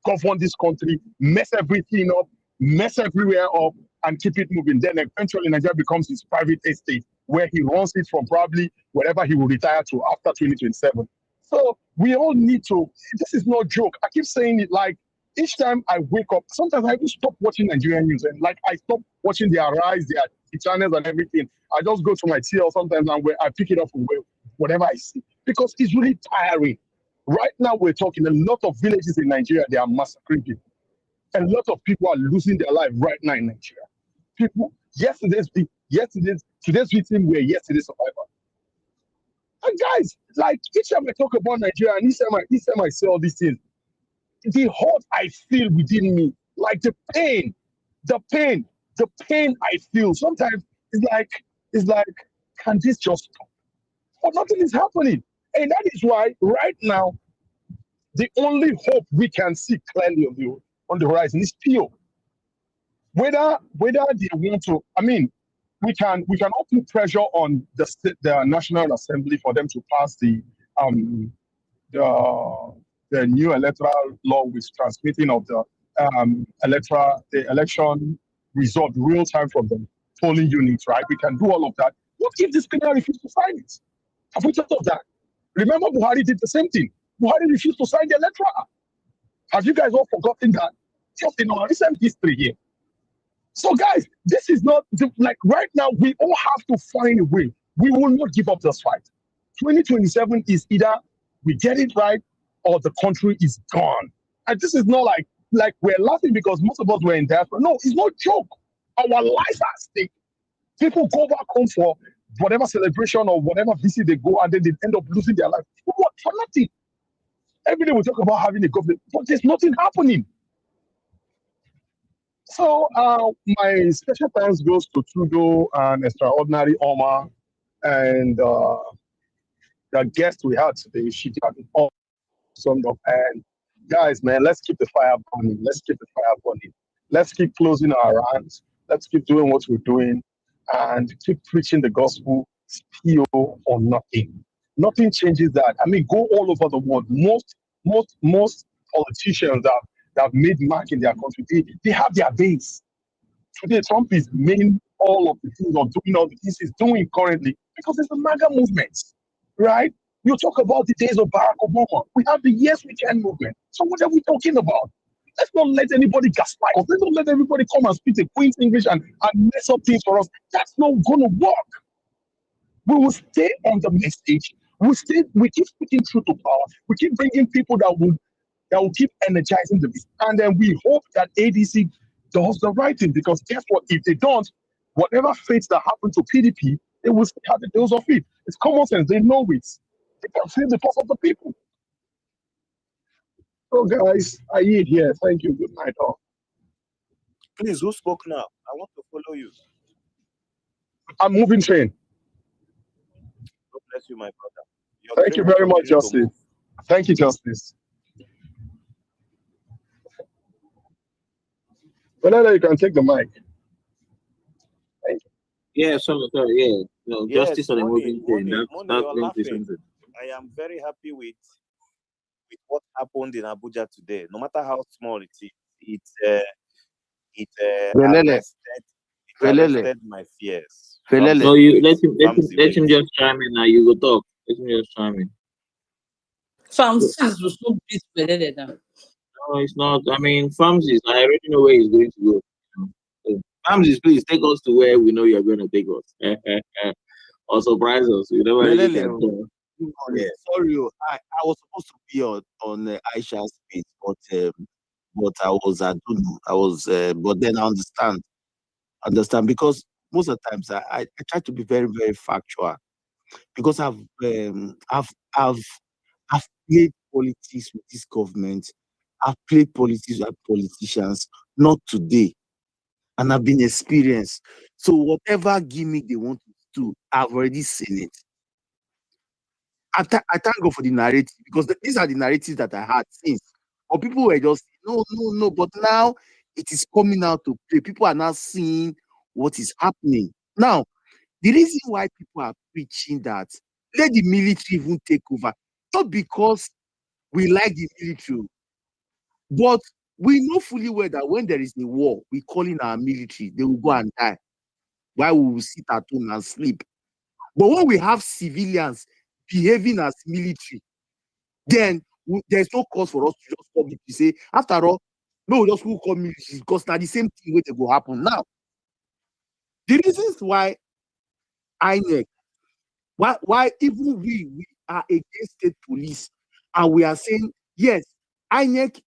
govern this country, mess everything up, mess everywhere up, and keep it moving. Then eventually Nigeria becomes his private estate where he runs it from probably wherever he will retire to after 2027. So we all need to, this is no joke. I keep saying it, like each time I wake up, sometimes I even stop watching Nigerian news, and like I stop watching their rise, their channels and everything. I just go to my TL sometimes and where I pick it up from whatever I see, because it's really tiring. Right now we're talking a lot of villages in Nigeria, they are massacring people. A lot of people are losing their life right now in Nigeria. People, today's victim were yesterday's survivor. And guys, like each time I talk about Nigeria, and each time I say all these things, the hurt I feel within me, like the pain I feel. Sometimes it's like, can this just stop? But nothing is happening. And that is why right now, the only hope we can see clearly on the horizon is PO. Whether they want to, I mean, we can all put pressure on the National Assembly for them to pass the new electoral law with transmitting of the election result real time from the polling units, right? We can do all of that. What if this Kenya refuse to sign it? Have we thought of that? Remember, Buhari did the same thing. Buhari refused to sign the electoral act. Have you guys all forgotten that? Just in our recent history here. So, guys, this is not like right now. We all have to find a way. We will not give up this fight. 2027 is either we get it right or the country is gone. And this is not like we're laughing because most of us were in diaspora. No, it's not a joke. Our lives are at stake. People go back home for whatever celebration or whatever visit they go, and then they end up losing their life. For what? For nothing. Every day we talk about having a government, but there's nothing happening. So my special thanks goes to Trudeau and Extraordinary Omar and the guest we had today. She got all summed up. And guys, man, let's keep the fire burning. Let's keep the fire burning. Let's keep closing our hands. Let's keep doing what we're doing and keep preaching the gospel, still or nothing. Nothing changes that. I mean, go all over the world. Most politicians that have made mark in their country, they have their base. Today, Trump is making all of the things or doing all the things he's doing currently because it's the MAGA movement, right? You talk about the days of Barack Obama. We have the Yes We Can movement. So what are we talking about? Let's not let anybody gaslight us. Let's not let everybody come and speak the Queen's English and mess up things for us. That's not going to work. We will stay on the message. We keep speaking truth to power. We keep bringing people that will keep energizing the beast. And then we hope that ADC does the right thing, because guess what? If they don't, whatever fates that happen to PDP, they will have the dose of it. It's common sense. They know it. They can feel the pulse of the people. So, guys, I eat here. Thank you. Good night, all. Please, who spoke now? I want to follow you. I'm moving train. God bless you, my brother. Thank you very much, Justice. Thank you, Justice. Whenever you can take the mic. Thank you. Yeah, sorry, yeah. No, Yes, justice on the moving train. Moni, That's you're going to be laughing. something. I am very happy with what happened in Abuja today. No matter how small it is, it arrested my fears. So you let him just chime in now. You go talk. Let him just chime in. Francis was so beat Belele now. No, it's not. I mean, Famsis, I already know where he's going to go. So, Famsis, please take us to where we know you're going to take us. Or surprise us. You never really can tell. Yeah. Sorry, I was supposed to be on Aisha's page, but I was, I don't know, I was, but then I understand, because most of the times I try to be very, very factual, because I've played politics with this government. I've played politics with politicians, not today, and I've been experienced. So whatever gimmick they want to do, I've already seen it. I thank God for the narrative, because these are the narratives that I had since. Or people were just no. But now it is coming out to play. People are now seeing what is happening. Now, the reason why people are preaching that let the military even take over, not because we like the military, but we know fully well that when there is a war, we call in our military, they will go and die, while we will sit at home and sleep. But when we have civilians behaving as military, then there's no cause for us to just come to say, after all, no, just who call military, because now the same thing which will happen. Now, the reasons why INEC, why even we are against state police, and we are saying, yes, INEC,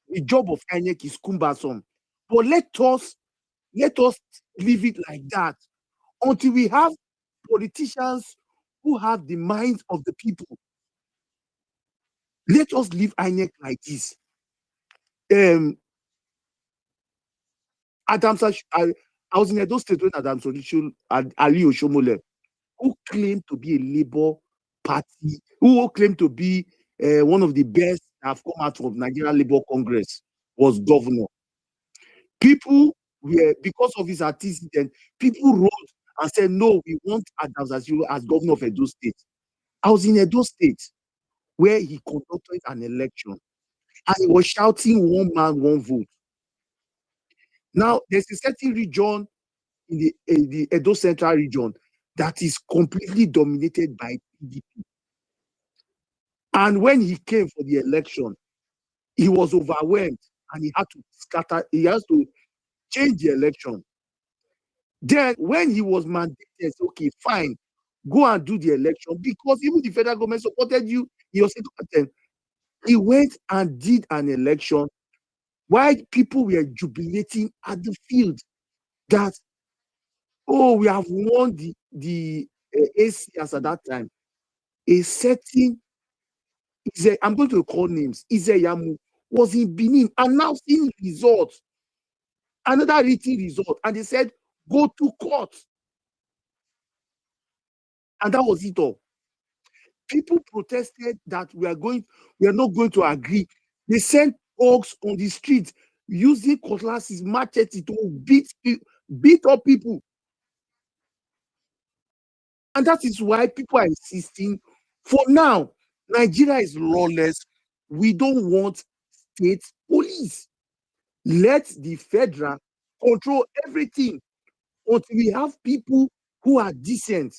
the job of INEC is cumbersome, but let us leave it like that until we have politicians who have the minds of the people. Let us leave INEC like this. I was in Edo State when Ali Oshomole, who claimed to be a Labour Party, who claimed to be one of the best that have come out of Nigerian Labour Congress, was governor. People were, because of his antecedent, people wrote and said, no, we want Adams as governor of Edo State. I was in Edo State where he conducted an election and he was shouting, one man, one vote. Now, there's a certain region in the Edo Central region that is completely dominated by PDP. And when he came for the election, he was overwhelmed and he has to change the election. Then when he was mandated, okay, fine, go and do the election, because even the federal government supported you, he was competent. He went and did an election while people were jubilating at the field that, oh, we have won the ACS at that time. A certain, I'm going to call names, Izeyamu was in Benin announcing results, another written result, and they said, go to court. And that was it all. People protested that we are not going to agree. They sent dogs on the street using cutlasses, machete to beat up people. And that is why people are insisting, for now, Nigeria is lawless. We don't want state police. Let the federal control everything until we have people who are decent.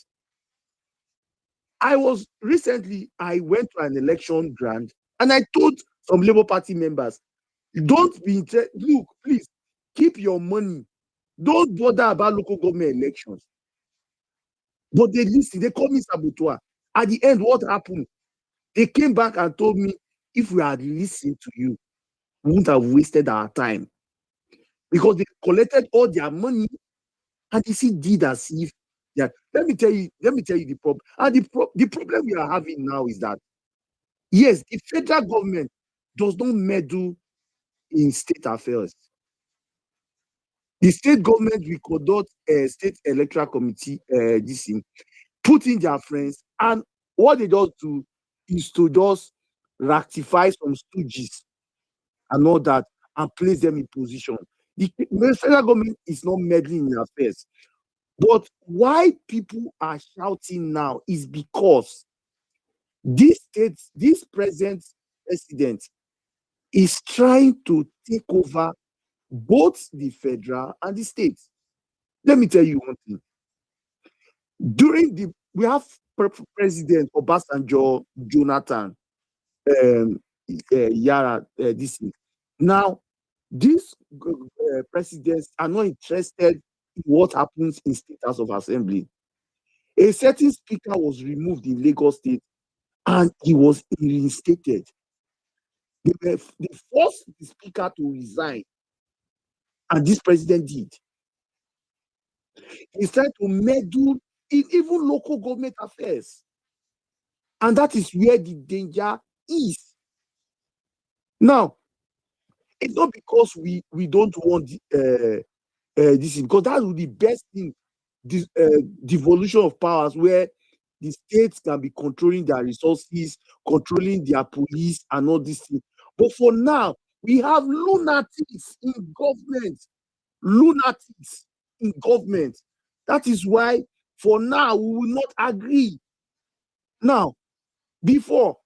I went to an election grant, and I told some Labour Party members, don't be look, please, keep your money. Don't bother about local government elections. But they listened, they called me saboteur. At the end, what happened? They came back and told me, if we had listened to you, we wouldn't have wasted our time. Because they collected all their money and they still did as if, yeah. Let me tell you the problem. And the problem we are having now is that, yes, the federal government does not meddle in state affairs. The state government will conduct a state electoral committee, put in their friends, and what they just do is to just rectify some stooges and all that and place them in position. The federal government is not meddling in affairs. But why people are shouting now is because this present president is trying to take over both the federal and the states. Let me tell you one thing. We have President Obasanjo, Jonathan, Yara, this thing. Now, these presidents are not interested in what happens in State House of Assembly. A certain speaker was removed in Lagos State and he was reinstated. They forced the speaker to resign, and this president did. He's trying to meddle in even local government affairs. And that is where the danger is. Now, it's not because we don't want this, because that would be the best thing, this devolution of powers, where the states can be controlling their resources, controlling their police, and all these things. But for now, we have lunatics in government. Lunatics in government. That is why, for now, we will not agree. Now, before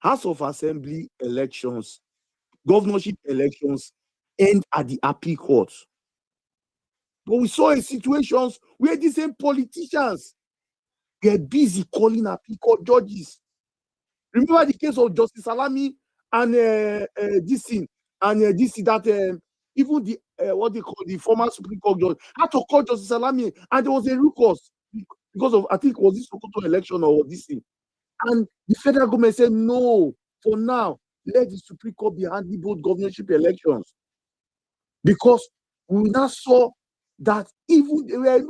House of Assembly elections, governorship elections end at the appeal court. But we saw in situations where the same politicians were busy calling appeal court judges. Remember the case of Justice Salami and DC and DC that even the what they call the former Supreme Court judge had to call Justice Salami, and there was a recurse because of, I think, was this Sokoto election or DC, and the federal government said no, for now let the Supreme Court be handling both governorship elections, because we now saw that even they were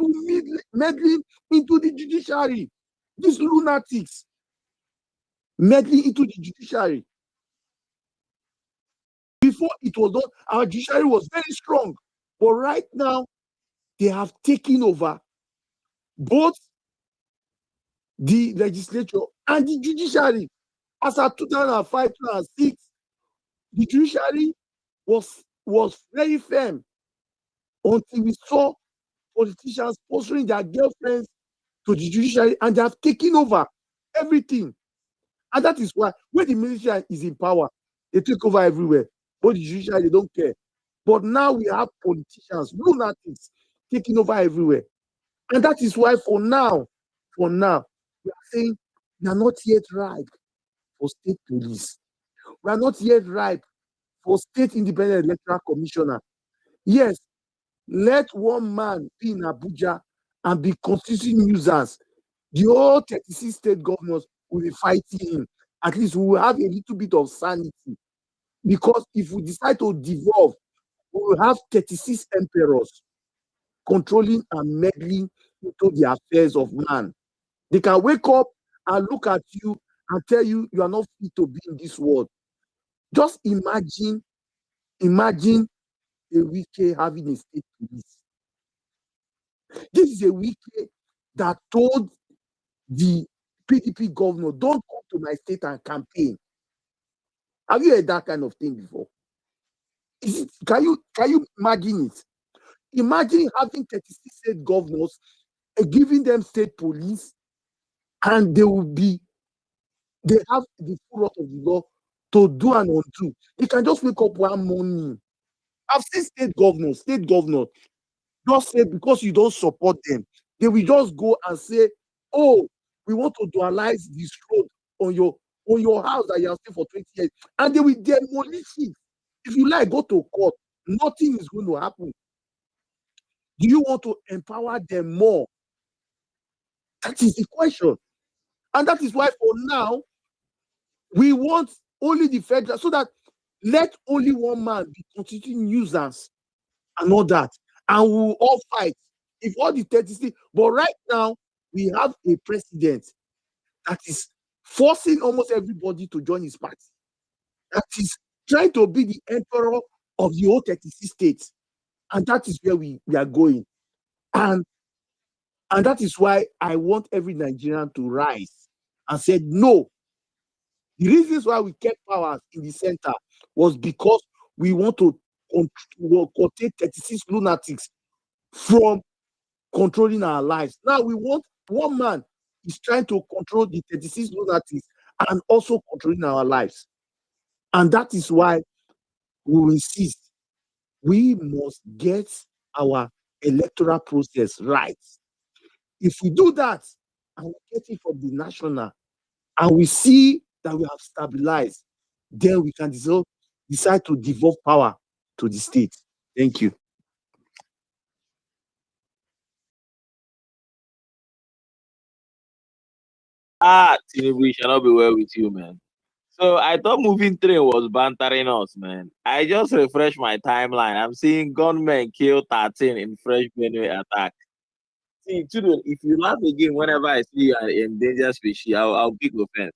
meddling into the judiciary. These lunatics meddling into the judiciary. Before it was done, our judiciary was very strong. But right now, they have taken over both the legislature and the judiciary. As of 2005, 2006, the judiciary was very firm until we saw politicians sponsoring their girlfriends to the judiciary, and they have taken over everything. And that is why when the military is in power, they take over everywhere. But the judiciary, they don't care. But now we have politicians, lunatics, taking over everywhere. And that is why for now, we are saying we are not yet ripe for state police. We are not yet ripe for state independent electoral commissioner. Yes, let one man be in Abuja and be constituting nuisance. The whole 36 state governors will be fighting him. At least we will have a little bit of sanity. Because if we decide to devolve, we will have 36 emperors controlling and meddling into the affairs of man. They can wake up and look at you and tell you you are not fit to be in this world. Just imagine a Wike having a state police. This is a Wike that told the PDP governor, don't come to my state and campaign. Have you heard that kind of thing before? Can you imagine it? Imagine having 36 state governors and giving them state police, and they have the full right of the law to do and undo. You can just wake up one morning. I've seen state governors just say because you don't support them, they will just go and say, oh, we want to dualize this road on your house that you have stayed for 20 years, and they will demolish it. If you like, go to court. Nothing is going to happen. Do you want to empower them more? That is the question. And that is why for now, we want only the federal, so that let only one man be constituting nuisance and all that. And we will all fight. If all the 36, but right now, we have a president that is forcing almost everybody to join his party. That is trying to be the emperor of the whole 36 states. And that is where we are going. And that is why I want every Nigerian to rise and say, no. The reasons why we kept powers in the center was because we want to take 36 lunatics from controlling our lives. Now we want one man is trying to control the 36 lunatics and also controlling our lives. And that is why we insist we must get our electoral process right. If we do that and we get it from the national and we see that we have stabilized, then we can decide to devolve power to the state. Thank you. Tinubu shall not be well with you, man. So I thought moving train was bantering us, man. I just refreshed my timeline. I'm seeing gunmen kill 13 in fresh Benue attack. See, children, if you laugh again whenever I see you are endangered species, I'll pick offense.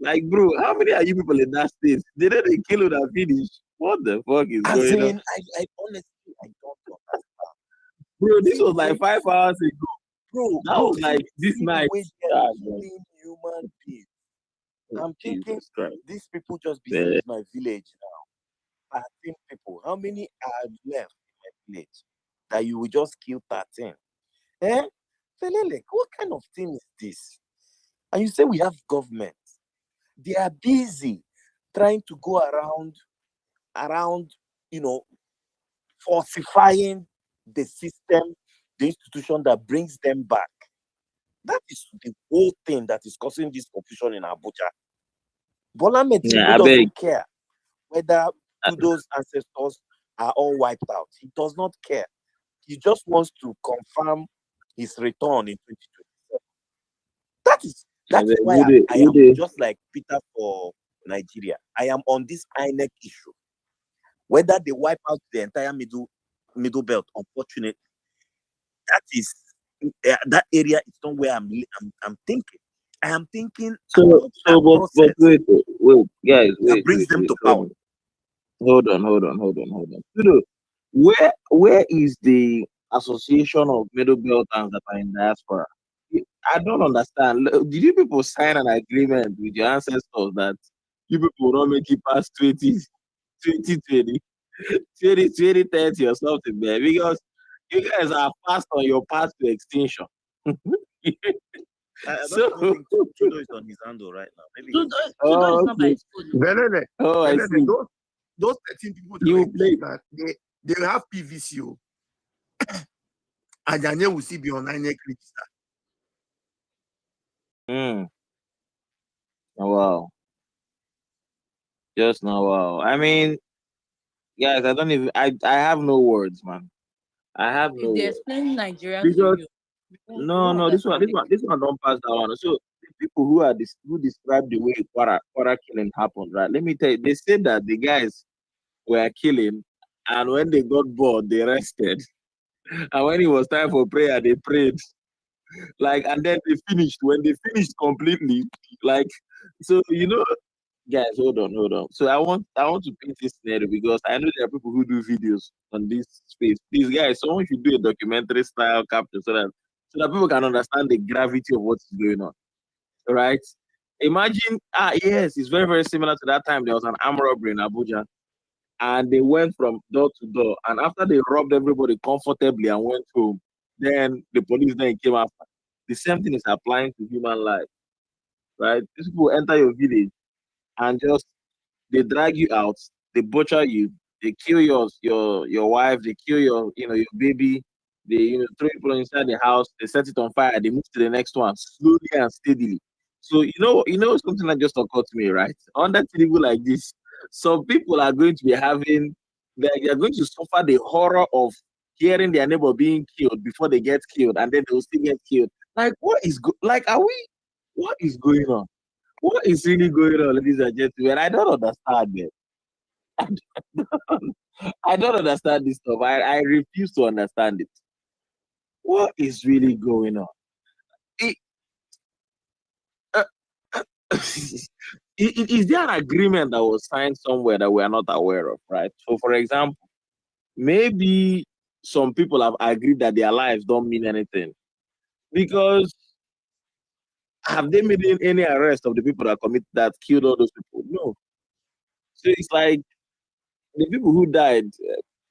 Like, bro, how many are you people in that state? They didn't kill that finish. What the fuck is As going on? in, I honestly, I don't understand. Bro, this was like 5 hours ago. bro, That was like see this the night. way they're Ah, man. killing human beings. Oh, I'm thinking Jesus Christ. these people just Yeah. besieged my village now. 13 people. How many are left in my village that you will just kill 13? Eh? Felele, what kind of thing is this? And you say we have government. They are busy trying to go around, you know, falsifying the system, the institution that brings them back. That is the whole thing that is causing this confusion in Abuja. Bola Ahmed Yeah, I Tinubu beg. doesn't care whether those ancestors are all wiped out. He does not care. He just wants to confirm his return in 2027. That is I that is beg. why I am just like Peter for Nigeria. I am on this INEC issue. Whether they wipe out the entire middle belt, unfortunately, that is that area is not where I'm thinking. I am thinking So, about that but process wait, guys, that brings them to power. hold on. Tudu, where is the association of middle belters that are in diaspora? I don't understand. Did you people sign an agreement with your ancestors that you people will not make it past 2020, 2030 or something, man? Because you guys are fast on your path to extinction. I don't So, even think Chudo is on his handle right now. Maybe Chudo he's oh, is not by okay. his phone. Velele, Oh, I Velele, see. those 13 people that You were play. killed, that they have PVCO, and their name will still be on INEC register. Oh, wow. Just now, wow. I mean, guys, I don't even. I have no words, man. I have no If they words explain Nigeria to because you, you no, won't no. This understand it. one don't pass that one. So the people who describe the way Kwara killing happened, right? Let me tell you, they said that the guys were killing, and when they got bored, they rested, and when it was time for prayer, they prayed. Like, and then they finished. When they finished completely, like, so guys, hold on. So I want to paint this scenario because I know there are people who do videos on this space. These guys, someone should do a documentary style capture so that people can understand the gravity of what's going on. Right? Imagine, yes, it's very, very similar to that time there was an armed robbery in Abuja. And they went from door to door. And after they robbed everybody comfortably and went home, then the police then came after. The same thing is applying to human life, right? These people enter your village and just they drag you out, they butcher you, they kill your wife, they kill your baby, they throw people inside the house, they set it on fire, they move to the next one slowly and steadily. So something that just occurred to me, right? Under table like this, some people are going to be having they are going to suffer the horror of hearing their neighbor being killed before they get killed, and then they will still get killed. Like, what is going on? What is really going on, ladies and gentlemen? I don't understand it. I don't understand this stuff. I refuse to understand it. What is really going on? It, uh, is there an agreement that was signed somewhere that we are not aware of, right? So, for example, maybe some people have agreed that their lives don't mean anything because have they made any arrest of the people that killed all those people? No. So it's like the people who died,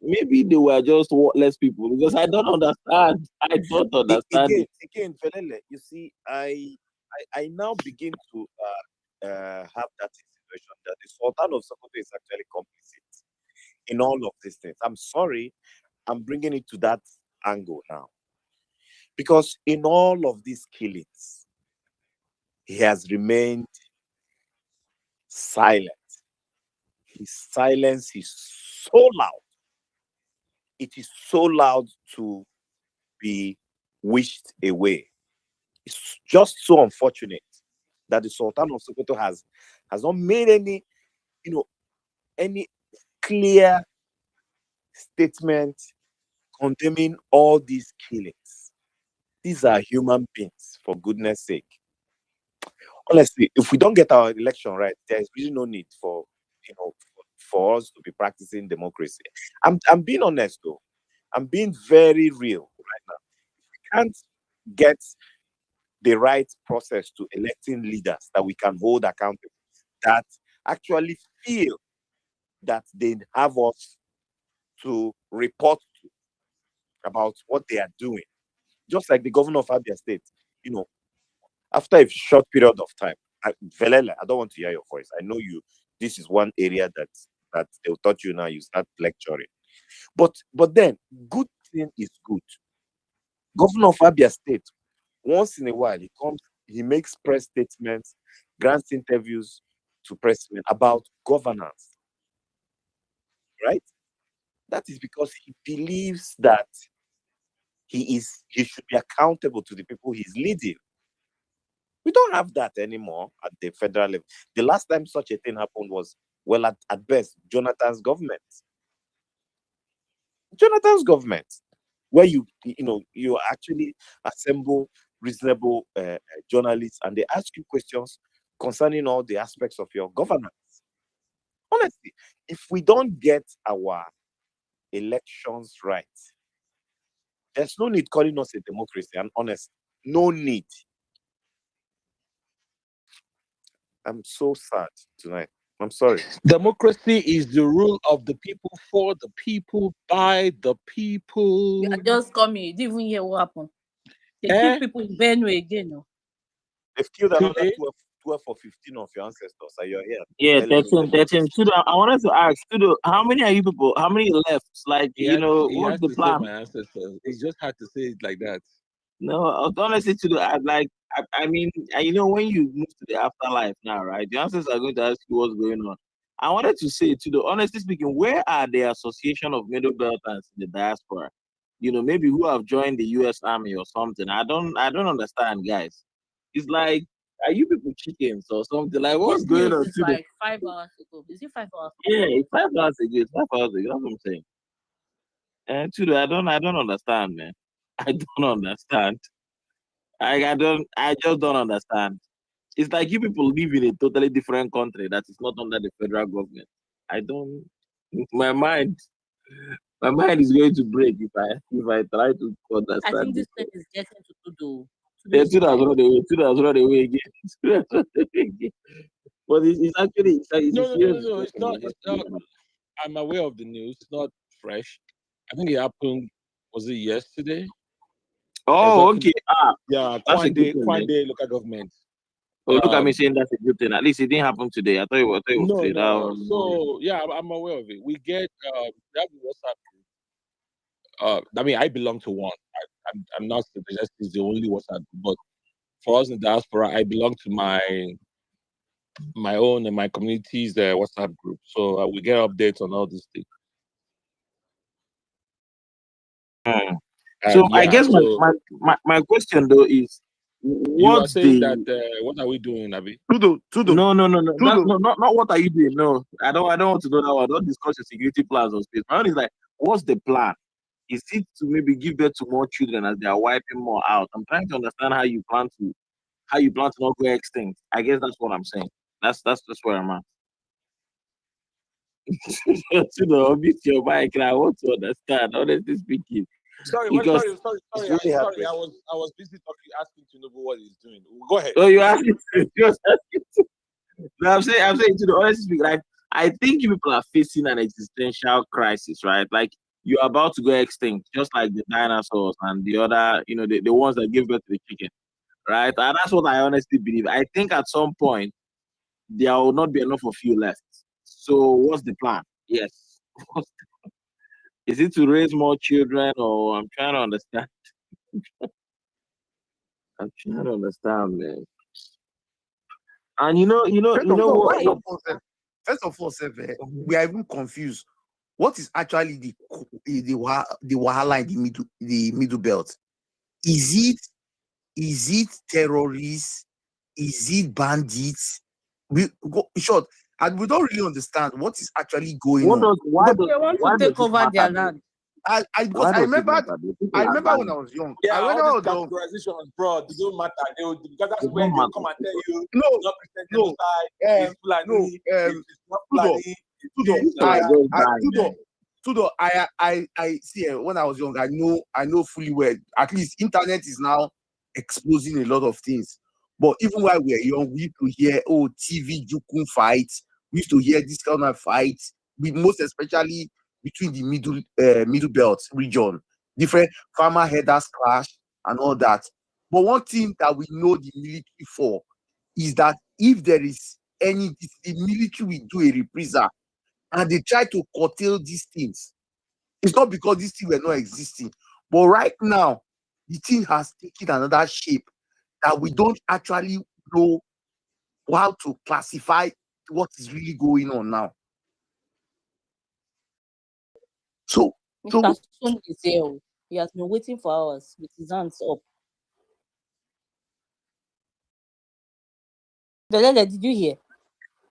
maybe they were just less people because I don't understand. I don't understand it. Again, Felele, you see, I now begin to have that situation that the Sultan of Sokoto is actually complicit in all of these things. I'm sorry, I'm bringing it to that angle now. Because in all of these killings, he has remained silent. His silence is so loud. It is so loud to be wished away. It's just so unfortunate that the Sultan of Sokoto has not made any clear statement condemning all these killings. These are human beings, for goodness sake. Honestly, if we don't get our election right, there is really no need for for us to be practicing democracy. I'm being honest though. I'm being very real right now. get the right process to electing leaders that we can hold accountable, that actually feel that they have us to report to about what they are doing. Just like the governor of Abia State, after a short period of time, Velele, I don't want to hear your voice. I know you. This is one area that they'll taught you now. You start lecturing, but then good thing is good. Governor of Abia State, once in a while, he comes, he makes press statements, grants interviews to pressmen about governance, right? That is because he believes that he should be accountable to the people he's leading. We don't have that anymore at the federal level. The last time such a thing happened was, well, at best, Jonathan's government. Jonathan's government, where you actually assemble reasonable journalists and they ask you questions concerning all the aspects of your governance. Honestly, if we don't get our elections right, there's no need calling us a democracy. And honest, no need. I'm so sad tonight. I'm sorry. Democracy is the rule of the people, for the people, by the people. You are just coming. You didn't even hear what happened. They Eh? kill people in Benue again. No? They've killed another Today? 12 or 15 of your ancestors, and you're here. Yeah, telling me 13. Tudo, I wanted to ask, Tudo, how many are you people? How many left? Like, He had what's the to say plan? my ancestors. He just had to say it like that. No, honestly, Tudo, I mean, when you move to the afterlife now, right? The ancestors are going to ask you what's going on. I wanted to say, Tudo, honestly speaking, where are the association of middle belters in the diaspora? Maybe who have joined the U.S. Army or something. I don't understand, guys. It's like, are you people chickens or something? Like, what's This going news on is today? like 5 hours ago. Is it 5 hours? Yeah, it's 5 hours ago. It's 5 hours ago. That's what I'm saying. And today, I don't understand, man. I don't understand. I just don't understand. It's like you people live in a totally different country that is not under the federal government. My mind is going to break if I try to understand. I think this. this thing is getting to do. Yeah, Tudo has run away again. But it's actually No. It's not. I'm aware of the news. It's not fresh. I think it happened. Was it yesterday? Oh, okay. Yeah, that's a good thing, Kwande local government. Oh, look at me saying that's a good thing. At least it didn't happen today. I thought it was today. No. So yeah, I'm aware of it. We get we have a WhatsApp group. I mean, I belong to one. I'm not suggesting it's the only WhatsApp group, but for us in diaspora, I belong to my own and my community's WhatsApp group. So we get updates on all these things. So I guess my question though is, you are what's saying the that what are we doing, Abi? No. Not what are you doing? No, I don't want to know that one. Don't discuss your security plans on space. My own is like, what's the plan? Is it to maybe give birth to more children as they are wiping more out? I'm trying to understand how you plan to not go extinct. I guess that's what I'm saying. That's where I'm at. Mute your mic, and I want to understand. Honestly speaking, Sorry. because Sorry. it's really I was busy talking, asking Tinubu what he's doing. Go ahead. Oh, you asking? No, I'm saying to the honest speak, like, I think you people are facing an existential crisis, right? Like, you're about to go extinct, just like the dinosaurs and the other, the ones that give birth to the chicken, right? And that's what I honestly believe. I think at some point there will not be enough of you left. So what's the plan? Yes. Is it to raise more children, or I'm trying to understand? I'm trying to understand, man. And First of all, we are even confused. What is actually the wahala in the middle belt? Is it terrorists? Is it bandits? Short, and we don't really understand what is actually going on. Why they want to take over their land? Because I remember when I was young. Yeah, when I all was these young. categorizations, bro, they don't matter. Because that's when they come and tell you, No, it's Fulani, it's not Fulani, Tudo, I see. When I was young, I know fully well. At least internet is now exposing a lot of things. But even while we were young, we used to hear, oh, TV Jukun fights. We used to hear this kind of fights, most especially between the middle belt region, different farmer headers clash and all that. But one thing that we know the military for is that if there is the military will do a reprisal and they try to curtail these things. It's not because these things were not existing, but right now the thing has taken another shape that we don't actually know how to classify what is really going on now. So Mr. Son is here. He has been waiting for hours with his hands up. Belele, did you hear?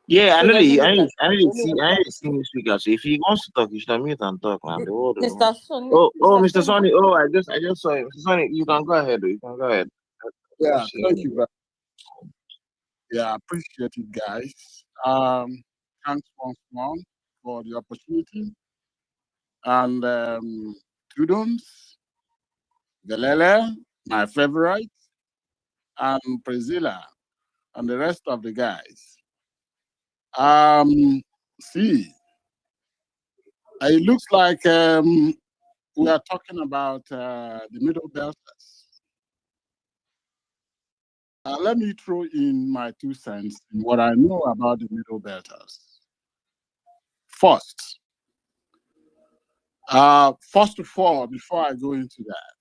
Yeah, I So know there's the no I need that I need to see only I need to see this speaker. So if he wants to talk, he should unmute and talk, man. The world will know. Mr. Son. Oh, Mr. Sonny. Oh, I just saw him. Mr. Sonny, you can go ahead. You can go ahead. Yeah, thank you very Yeah, appreciate it, guys. Thanks once more for the opportunity. And students, Galele, my favorite, and Priscilla, and the rest of the guys. See, it looks like we are talking about the middle belters. Let me throw in my 2 cents in what I know about the middle belters. First of all, before I go into that,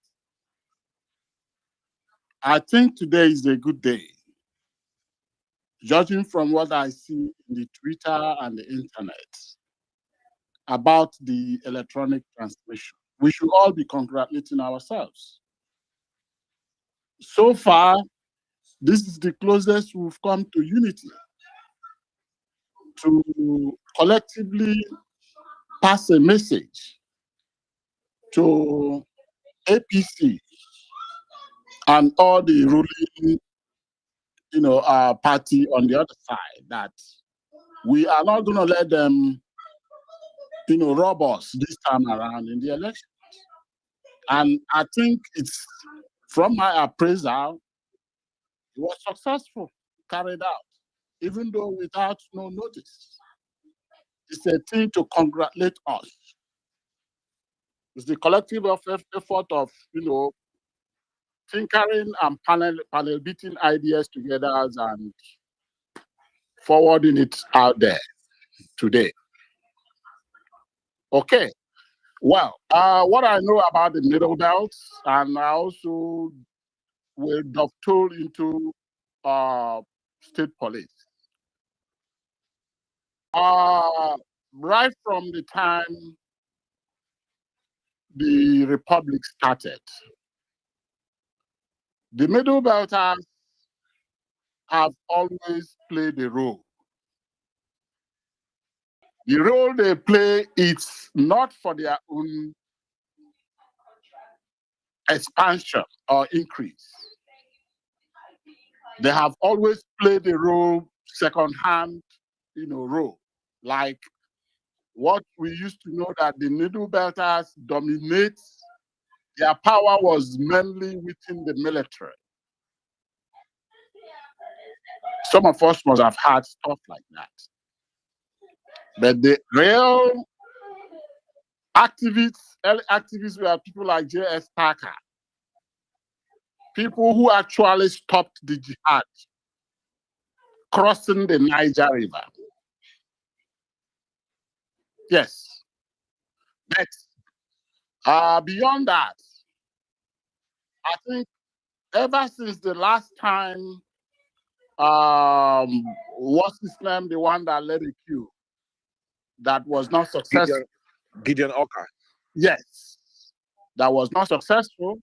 I think today is a good day. Judging from what I see in the Twitter and the internet about the electronic transmission, we should all be congratulating ourselves. So far, this is the closest we've come to unity, to collectively pass a message to APC and all the ruling, party on the other side that we are not going to let them, rob us this time around in the election. And I think it's, from my appraisal, it was successful, carried out, even though without no notice. It's a thing to congratulate us. It's the collective effort of, tinkering and panel beating ideas together and forwarding it out there today. Okay. Well, what I know about the middle belt, and I also will dovetail into state police. Right from the time the republic started, the middle belters have always played a role. The role they play is not for their own expansion or increase. They have always played a role, second-hand, role. Like what we used to know that the middle belters dominate, their power was mainly within the military. Some of us must have had stuff like that. But the real early activists were people like J.S. Parker, people who actually stopped the jihad crossing the Niger River. Yes. But beyond that, I think ever since the last time, what's his name, the one that led a coup, that was not successful. Gideon Oka. Yes, that was not successful.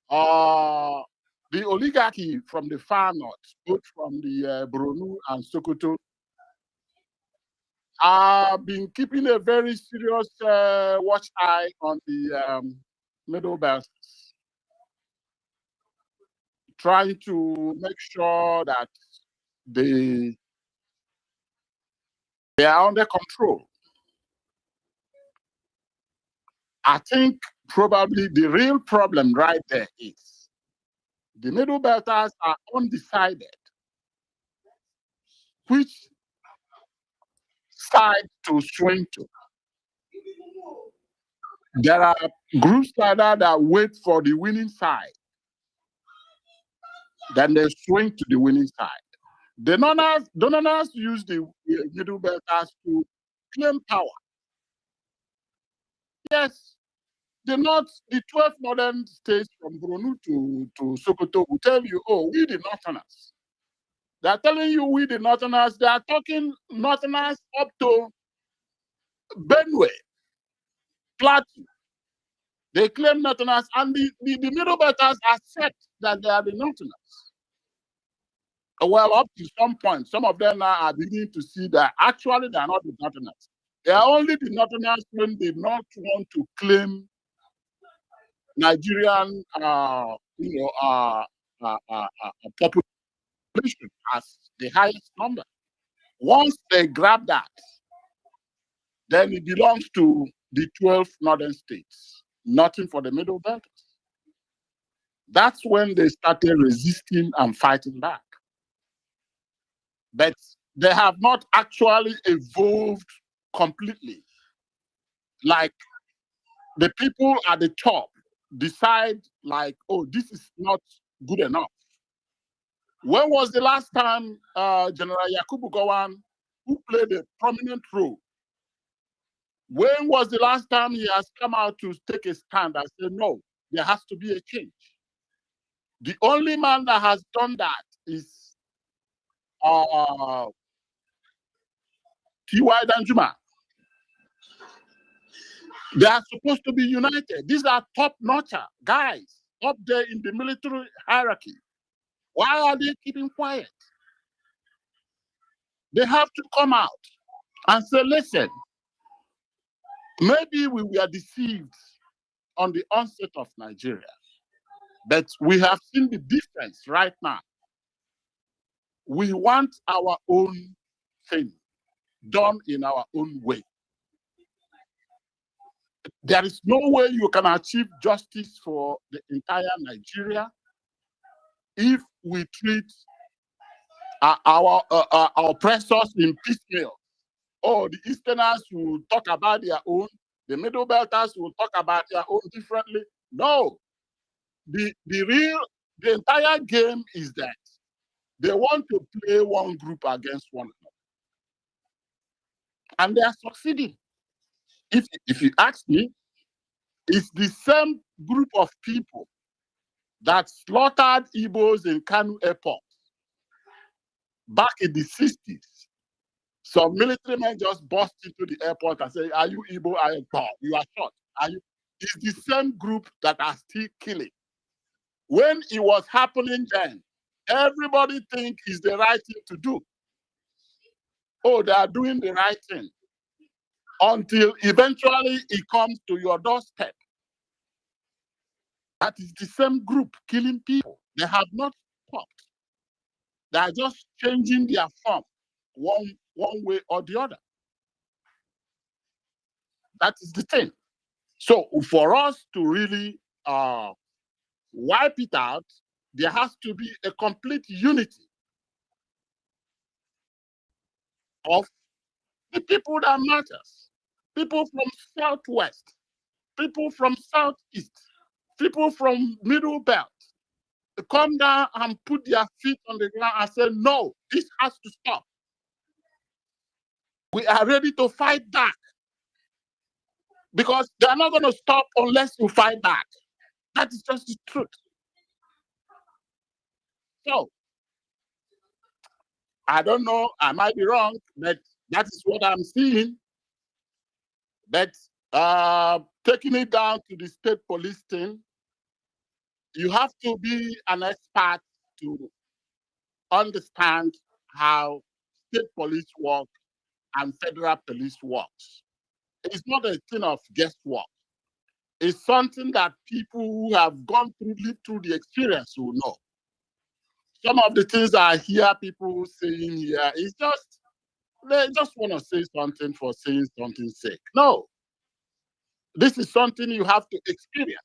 The oligarchy from the far north, both from the Borno and Sokoto, have been keeping a very serious watch eye on the middle belt, trying to make sure that they are under control. I think probably the real problem right there is The Middle Belters are undecided which side to swing to. There are groups like that wait for the winning side, then they swing to the winning side. The Northerners use the Middle Belters to claim power. Yes, the 12 northern states from Borno to Sokoto will tell you, oh, we the Northerners. They are telling you we the Northerners. They are talking Northerners up to Benue, Plateau. They claim Northerners, and the Middle Belters accept that they are the Northerners. Well, up to some point, some of them now are beginning to see that actually they are not the Northerners. They are only the Northerners when they not want to claim Nigerian, population as the highest number. Once they grab that, then it belongs to the 12 northern states, nothing for the Middle Belt. That's when they started resisting and fighting back. But they have not actually evolved completely. Like the people at the top decide, like, oh, this is not good enough. When was the last time General Yakubu Gowon, who played a prominent role, when was the last time he has come out to take a stand and say, no, there has to be a change? The only man that has done that is T.Y. Danjuma. They are supposed to be united. These are top-notcher guys up there in the military hierarchy. Why are they keeping quiet? They have to come out and say, listen, maybe we were deceived on the onset of Nigeria, but we have seen the difference right now. We want our own thing done in our own way. There is no way you can achieve justice for the entire Nigeria if we treat our oppressors in piecemeal. Oh, the Easterners will talk about their own, the Middle Belters will talk about their own differently. No, the entire game is that they want to play one group against one another, and they are succeeding. If you ask me, it's the same group of people that slaughtered Igbos in Kanu Airport back in the 60s. Some military men just burst into the airport and say, are you Igbo? You are shot. It's the same group that are still killing. When it was happening then, everybody think it's the right thing to do. Oh, they are doing the right thing. Until eventually it comes to your doorstep. That is the same group killing people. They have not stopped. They are just changing their form one way or the other. That is the thing. So for us to really wipe it out, there has to be a complete unity of the people that matters. People from Southwest, people from Southeast, people from Middle Belt, to come down and put their feet on the ground and say, no, this has to stop. We are ready to fight back. Because they're not going to stop unless you fight back. That is just the truth. So, I don't know, I might be wrong, but that is what I'm seeing. But taking it down to the state police thing, you have to be an expert to understand how state police work and federal police works. It's not a thing of guesswork. It's something that people who have lived through the experience will know. Some of the things I hear people saying here is just, they just want to say something for saying something's sake. No. This is something you have to experience.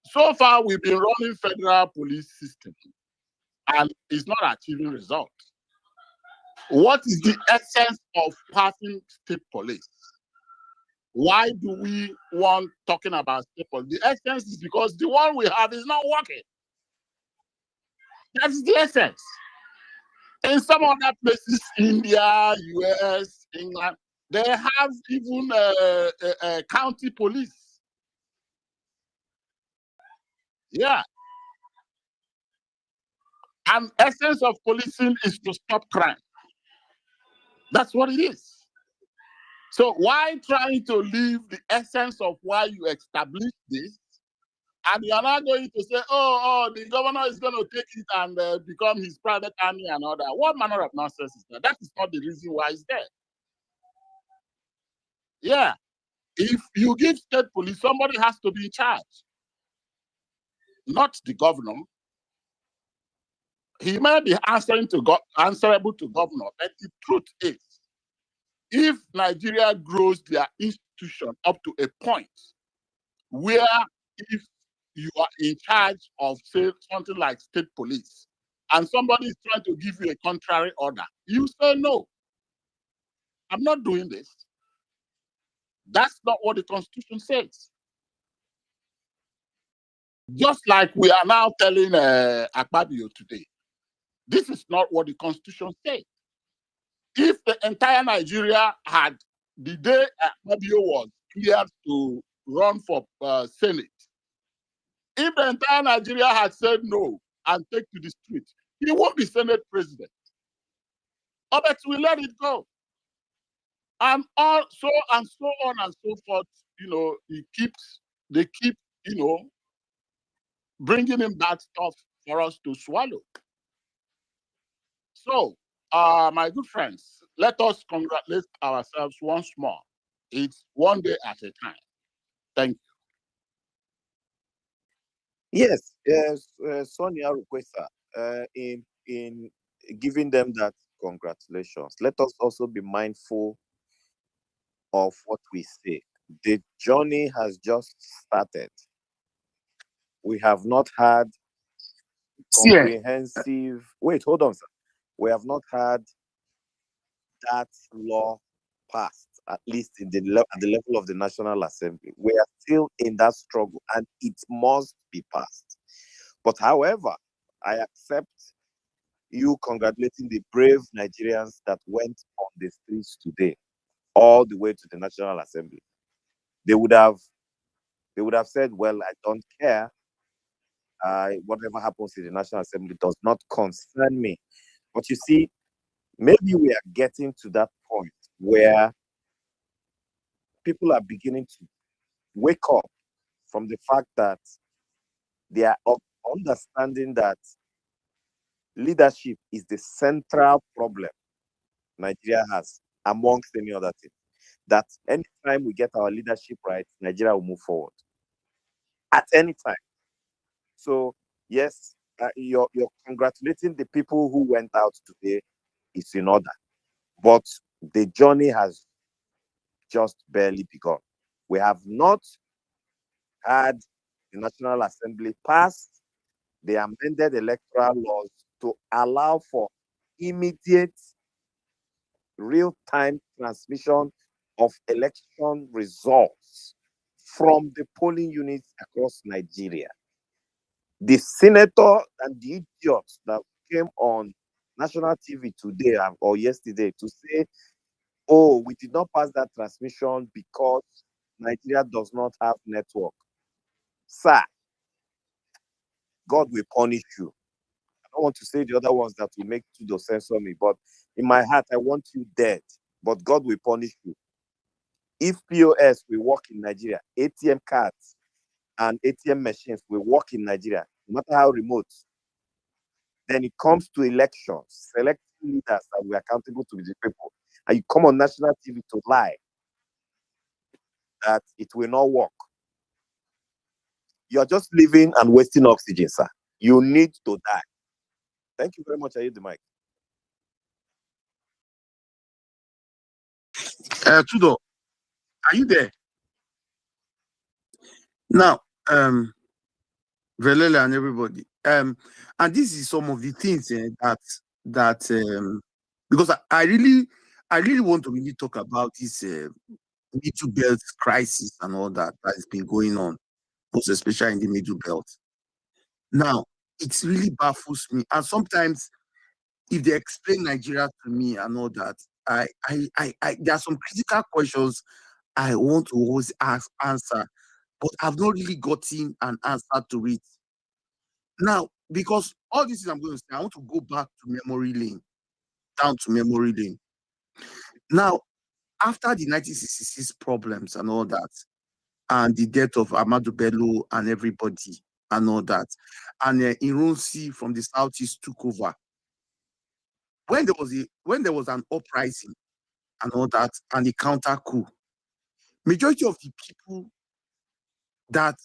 So far, we've been running federal police system, and it's not achieving results. What is the essence of passing state police? Why do we want talking about state police? The essence is because the one we have is not working. That's the essence. In some other places, India, US, England, they have even county police. Yeah. And essence of policing is to stop crime. That's what it is. So why trying to leave the essence of why you establish this, and you're not going to say, oh, the governor is going to take it and become his private army and all that. What manner of nonsense is that? That is not the reason why it's there. Yeah. If you give state police, somebody has to be in charge, not the governor. He may be answerable to governor, but the truth is, if Nigeria grows their institution up to a point where if you are in charge of, say, something like state police, and somebody is trying to give you a contrary order, you say, no, I'm not doing this. That's not what the Constitution says. Just like we are now telling Akpabio today, this is not what the Constitution says. If the entire Nigeria had, the day Akpabio was cleared to run for Senate, if the entire Nigeria had said no and take to the street, he won't be Senate president. But we let it go. And so on and so forth, they keep, bringing in bad stuff for us to swallow. So, my good friends, let us congratulate ourselves once more. It's one day at a time. Thank you. Yes, Sonia Rukwesa, in giving them that congratulations, let us also be mindful of what we say. The journey has just started. We have not had comprehensive. Wait, hold on, sir. We have not had that law passed, at least at the level of the National Assembly. We are still in that struggle, and it must be passed. But however, I accept you congratulating the brave Nigerians that went on the streets today, all the way to the National Assembly. They would have said, well, I don't care. Whatever happens in the National Assembly does not concern me. But you see, maybe we are getting to that point where people are beginning to wake up from the fact that they are understanding that leadership is the central problem Nigeria has, amongst any other thing. That anytime we get our leadership right, Nigeria will move forward. At any time. So, yes, you're congratulating the people who went out today is in order. But the journey has just barely begun. We have not had the National Assembly pass the amended electoral laws to allow for immediate real-time transmission of election results from the polling units across Nigeria. The senator and the idiots that came on national TV today or yesterday to say, oh, we did not pass that transmission because Nigeria does not have network. Sir, God will punish you. I don't want to say the other ones that will make you to censor me, but in my heart, I want you dead, but God will punish you. If POS will work in Nigeria, ATM cards and ATM machines will work in Nigeria, no matter how remote, then it comes to elections, selecting leaders that will be accountable to the people, and you come on national TV to lie that it will not work. You're just living and wasting oxygen, sir. You need to die. Thank you very much. I use the mic. Tudo, are you there? Now, Velele and everybody. And this is some of the things that because I really want to really talk about this middle belt crisis and all that has been going on, most especially in the middle belt. Now, it really baffles me, and sometimes if they explain Nigeria to me and all that, there are some critical questions I want to always answer, but I've not really gotten an answer to it. Now, because all this is I'm going to say, I want to go back to memory lane, down to memory lane. Now, after the 1966 problems and all that, and the death of Amadou Bello and everybody and all that, and Irunsi from the southeast took over. When there was an uprising and all that, and the counter coup, majority of the people that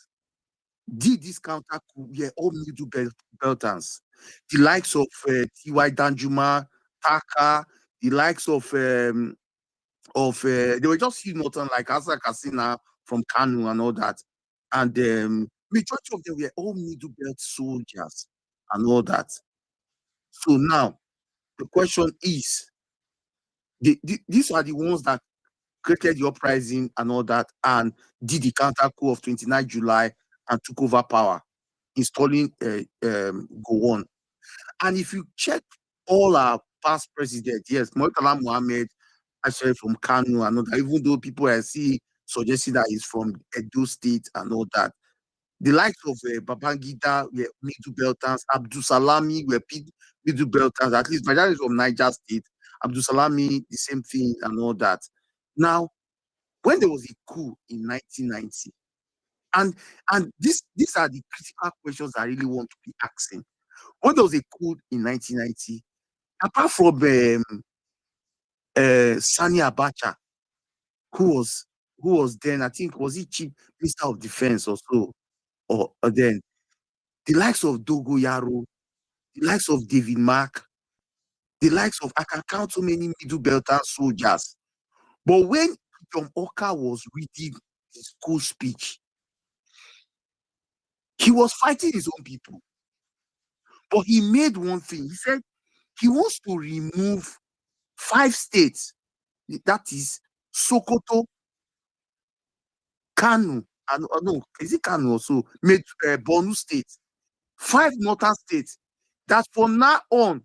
did this counter coup were all middle belters. The likes of T.Y. Danjuma, Taka, the likes of they were just huge nothing like Asa Kasina from Kanu and all that. And majority of them were all middle belt soldiers and all that. So now the question is, these are the ones that created the uprising and all that, and did the counter coup of 29 July and took over power, installing Gowon. And if you check all our past presidents, yes, Murtala Mohammed, actually from Kanu and all that, even though people I see suggesting that he's from Edo State and all that. The likes of Babangida were middle belters, Abdul Salami were middle belters, at least Bajaj is from Niger State, Abdul Salami, the same thing and all that. Now, when there was a coup in 1990, and these are the critical questions I really want to be asking. When there was a coup in 1990, apart from Sani Abacha, who was then, I think, was he chief minister of defense or so, or then the likes of Dogo Yaro, the likes of David Mark, the likes of, I can count so many middle belter soldiers. But when John Oka was reading his school speech, he was fighting his own people. But he made one thing. He said he wants to remove 5 states. That is Sokoto, Kanu, and no, is it Kanu also? Made Borno State, 5 northern states. That from now on,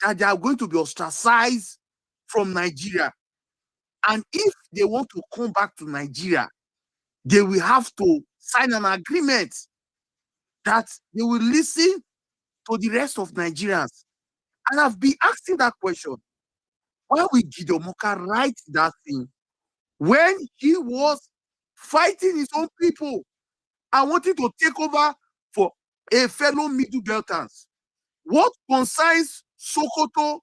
that they are going to be ostracized from Nigeria. And if they want to come back to Nigeria, they will have to sign an agreement that they will listen to the rest of Nigerians. And I've been asking that question. Why would Gideon Moka write that thing when he was fighting his own people and wanting to take over for a fellow middle belters? What concerns Sokoto,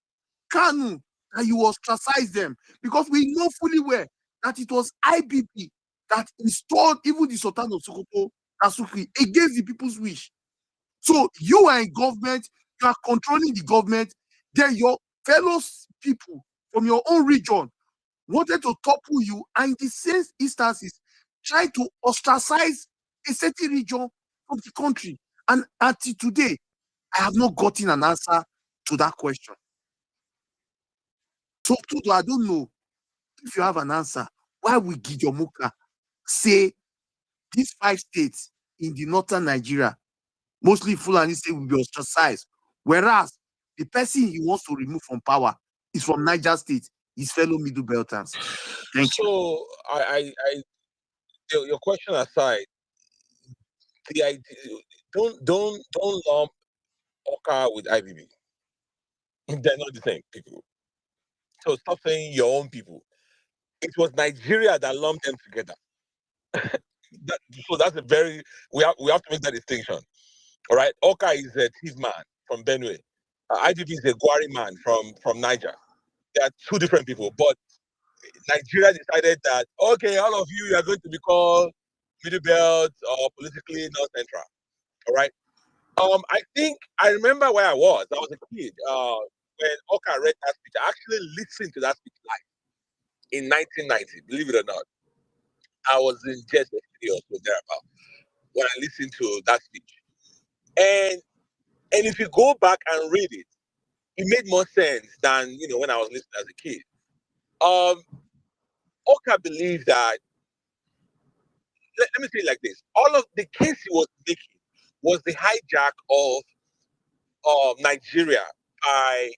Kanu, that you ostracize them? Because we know fully well that it was IBP that installed even the Sultan of Sokoto, Asuki, against the people's wish. So you are in government, you are controlling the government, then your fellow people from your own region wanted to topple you, and in the same instances, try to ostracize a certain region of the country. And until today, I have not gotten an answer to that question. So, Tudo, I don't know if you have an answer. Why would Gideon Muka say these 5 states in the northern Nigeria, mostly Fulani state, will be ostracized, whereas the person he wants to remove from power is from Niger State, his fellow middle belters? Thank you. So, your question aside, the idea, don't lump Oka with IBB. They're not the same people. So stop saying your own people. It was Nigeria that lumped them together. So that's a very we have to make that distinction. All right, Oka is a thief man from Benue. IBB is a Gwari man from Niger. They are 2 different people, but Nigeria decided that okay, all of you are going to be called middle belt or politically not central. All right. I think I remember where I was. I was a kid when Oka read that speech. I actually listened to that speech live in 1990. Believe it or not, I was in just a studio or so thereabout when I listened to that speech. And if you go back and read it, it made more sense than when I was listening as a kid. Oka believed that, let me say it like this: all of the case he was making was the hijack of Nigeria by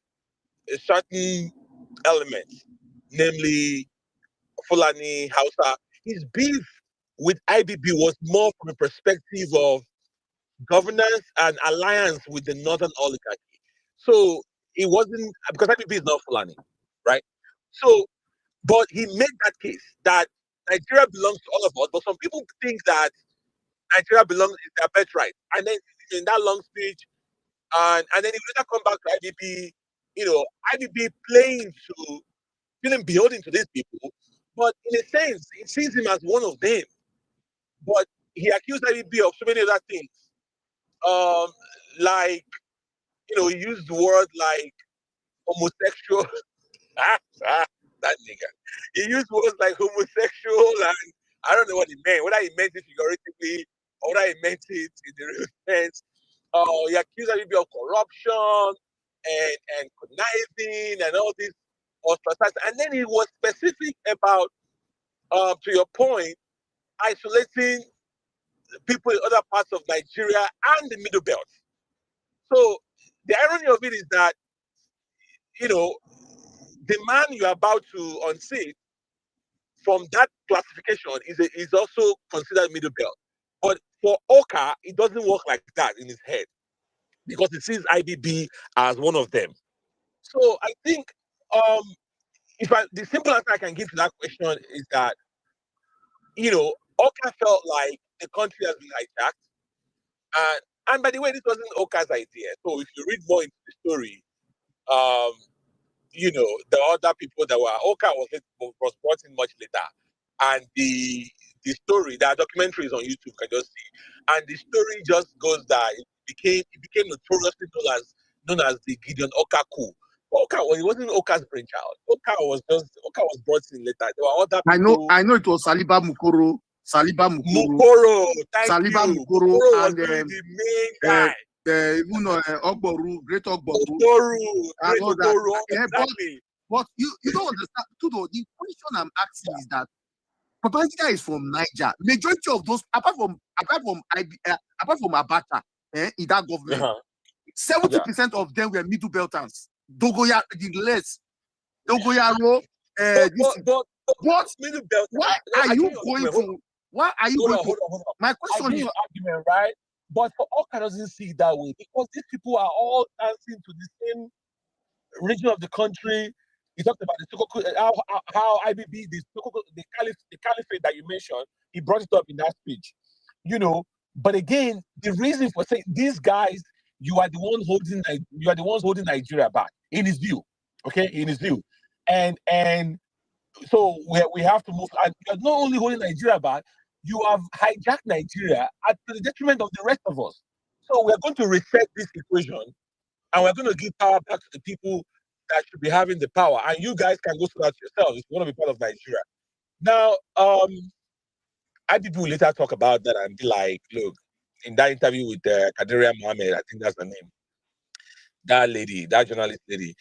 a certain element, namely Fulani, Hausa. His beef with IBB was more from a perspective of governance and alliance with the northern oligarchy. So it wasn't because IBB is not Fulani, right? So, but he made that case that Nigeria belongs to all of us, but some people think that Nigeria belongs is their birthright. And then in that long speech, and then he later come back to IBB, IBB playing to feeling beholden to these people, but in a sense, it sees him as one of them. But he accused IBB of so many other things. Like, he used the word like homosexual. That nigga. He used words like homosexual, and I don't know what he meant, whether he meant it figuratively or whether he meant it in the real sense. He accused IBB of corruption and conniving and all this ostracized. And then he was specific about, to your point, isolating people in other parts of Nigeria and the Middle Belt. So the irony of it is that, the man you're about to unseat from that classification is also considered Middle Belt. But for Oka, it doesn't work like that in his head because he sees IBB as one of them. So I think the simple answer I can give to that question is that, Oka felt like the country has been hijacked. And by the way, this wasn't Oka's idea. So if you read more into the story, the other people that were Oka was brought in much later. And the story, there are documentaries on YouTube, you can just see. And the story just goes that it became notoriously known as the Gideon Oka coup. But it wasn't Oka's brainchild. Oka was brought in later. There were other people. I know it was Saliba Mukoro. Thank Saliba you. Mukoro was and really the main guy. Ogboru, Great Ogboru. Great Ogboru, exactly. But you don't understand. Tudo, the question I'm asking is that Babangida is from Niger. Majority of those, apart from Abacha, in that government, 70% of them were Middle Belters. Dogoyaro, the less. Dogoyaro. But Middle Belt. Why are you going to? Why are you going to? Hold on. My question is your argument, right? But for Oka doesn't see it that way because these people are all dancing to the same region of the country. He talked about the Sokoko, how IBB, the caliphate that you mentioned, he brought it up in that speech. But again, the reason for saying these guys, you are the ones holding Nigeria back, in his view. Okay, in his view. And so we have to move. And you're not only holding Nigeria back, you have hijacked Nigeria at the detriment of the rest of us. So we're going to reset this equation, and we're going to give power back to the people that should be having the power. And you guys can go through that yourselves if you want to be part of Nigeria. Now, IBB will later talk about that and be like, look, in that interview with Kadiria Mohammed, I think that's the name, that lady, that journalist lady,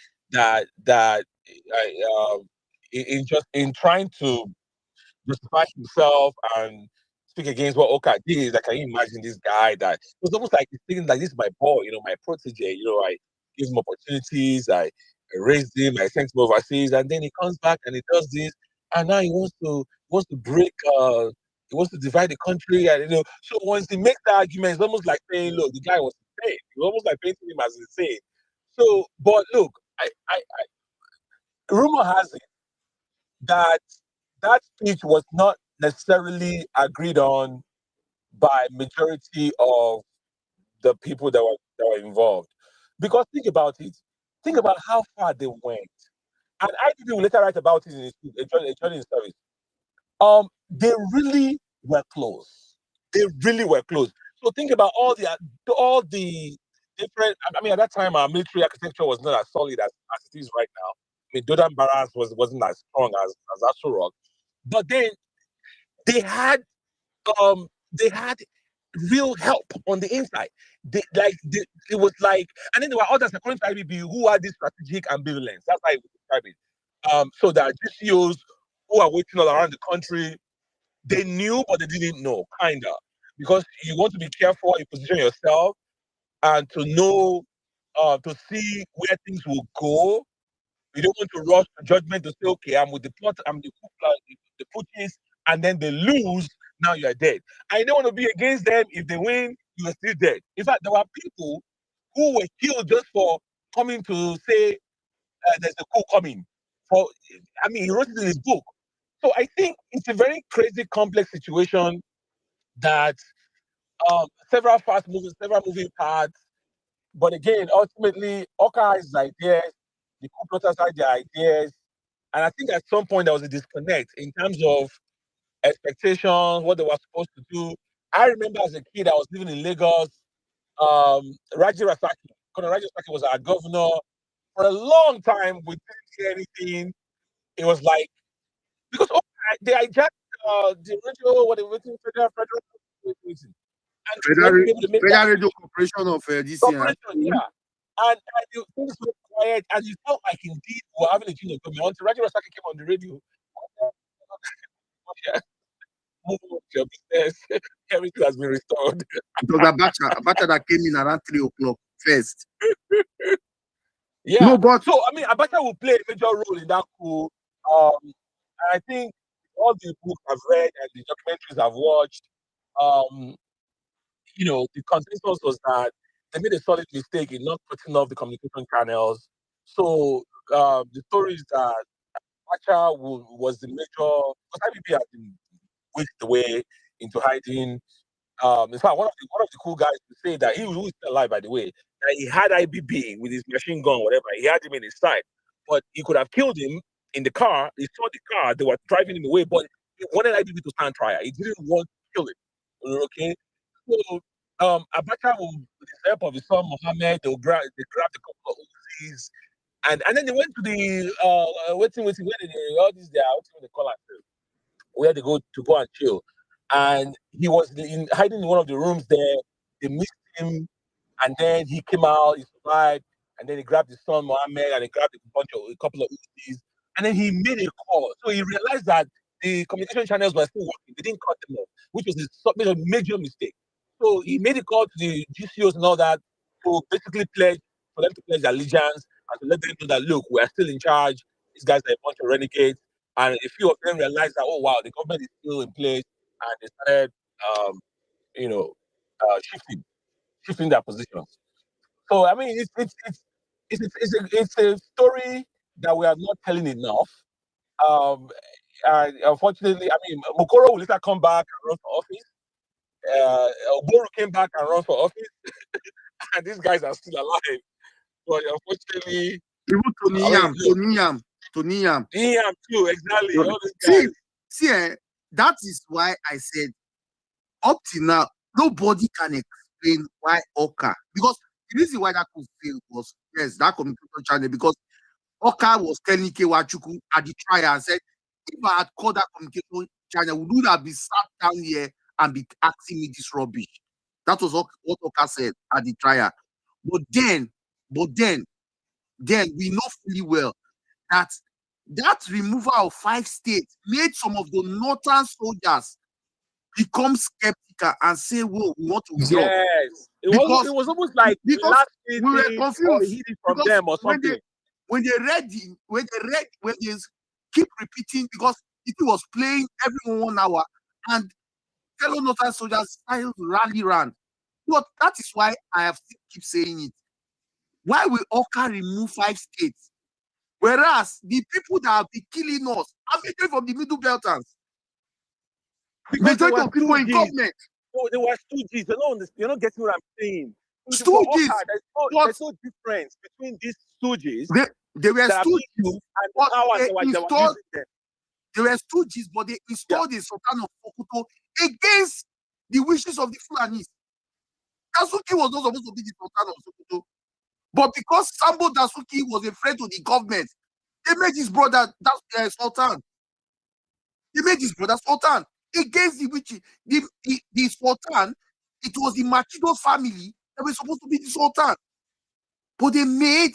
in trying to justify himself and speak against what Oka did. Like, can you imagine this guy that it was almost like he's thinking like, this is my boy, my protege, I give him opportunities, I raised him, I sent him overseas, and then he comes back and he does this, and now he wants to break he wants to divide the country, and so once he makes that argument, it's almost like saying, look, the guy was insane. It's almost like painting him as insane. So, but look, I rumor has it that speech was not necessarily agreed on by majority of the people that were involved. Because think about it. Think about how far they went. And IPP will later write about it in a journey service. They really were close. They really were close. So think about all the different. I mean, at that time, our military architecture was not as solid as it is right now. I mean, Dodan Barras wasn't as strong as Aso Rock, but then they had real help on the inside. It was like, and then there were others according to IBB who had this strategic ambivalence. That's how I would describe it. So there are GCOs who are waiting all around the country. They knew, but they didn't know, kinda, because you want to be careful how you position yourself and to know, to see where things will go. You don't want to rush to judgment to say, okay, I'm with the plot, I'm the putties, and then they lose, now you are dead. I don't want to be against them. If they win, you are still dead. In fact, there were people who were killed just for coming to say there's a coup coming. He wrote it in his book. So I think it's a very crazy, complex situation that several moving parts. But again, ultimately, Oka has his ideas, the coup plotters had their ideas, and I think at some point there was a disconnect in terms of expectations, what they were supposed to do. I remember as a kid, I was living in Lagos. Raji Rasaki, Colonel Raji Rasaki was our governor. For a long time, we didn't see anything. It was like, because they hijacked the radio, what they were waiting federal, and we Federal, weren't able to make that Federal Radio Corporation of DC. corporation, yeah. And things were quiet, and you felt like indeed we were having a change of government. Until Raji Rasaki came on the radio. Move on to your business. Everything has been restored. It was Abacha that came in around 3 o'clock first. Yeah. No, but so Abacha will play a major role in that coup. And I think all the books I've read and the documentaries I've watched, the consensus was that they made a solid mistake in not putting off the communication channels. So the story is that Abacha was the major, because IBB had been whisked away into hiding. In fact, one of the cool guys to say that he was still alive, by the way, that he had IBB with his machine gun, whatever. He had him in his side, but he could have killed him in the car. He saw the car; they were driving him away, but he wanted IBB to stand trial. He didn't want to kill him. Okay, so Abacha will, with the help of his son Mohammed, they grabbed a couple of Uzis, and then they went to the waiting, where they all these what they call it, where they go and chill. And he was hiding in one of the rooms there. They missed him, and then he came out, he survived, and then he grabbed his son Mohammed and he grabbed a couple of Uzis, and then he made a call. So he realized that the communication channels were still working. They didn't cut them off, which was a major mistake. So he made a call to the GCOs and all that to basically for them to pledge allegiance and to let them know that, look, we are still in charge. These guys are a bunch of renegades. And a few of them realized that, oh wow, the government is still in place, and they started, shifting their positions. So it's a story that we are not telling enough. And unfortunately, Mukoro will later come back and run for office. Oboru came back and run for office, and these guys are still alive. But unfortunately, even Tony Yam too, exactly. All these guys. See, that is why I said up till now nobody can explain why Oka, because the reason why that could fail was that communication channel, because Oka was telling Kewachuku at the trial and said, if I had called that communication channel, would not have been sat down here and be asking me this rubbish. That was what Oka said at the trial. But then we know fully well that removal of 5 states made some of the northern soldiers become skeptical and say, "Whoa, we want to withdraw." Yes, it was almost like we were confused or he did from them or something. When they keep repeating, because it was playing every 1 hour, and fellow northern soldiers started to rally around. But that is why I have to keep saying it. Why will Oka remove 5 states? Whereas the people that have been killing us are majority from the Middle Belters. Majority of people in government. No, they were stooges. You're not getting what I'm saying. Stooges. There's no difference between these stooges. They were stooges. They were stooges, but they installed a Sultan of Sokoto against the wishes of the Fulanis. Dasuki was not supposed to be the Sultan of Sokoto. But because Sambo Dasuki was a friend to the government, they made his brother Sultan. They made his brother Sultan against the Sultan it was the Machido family that were supposed to be the Sultan. But they made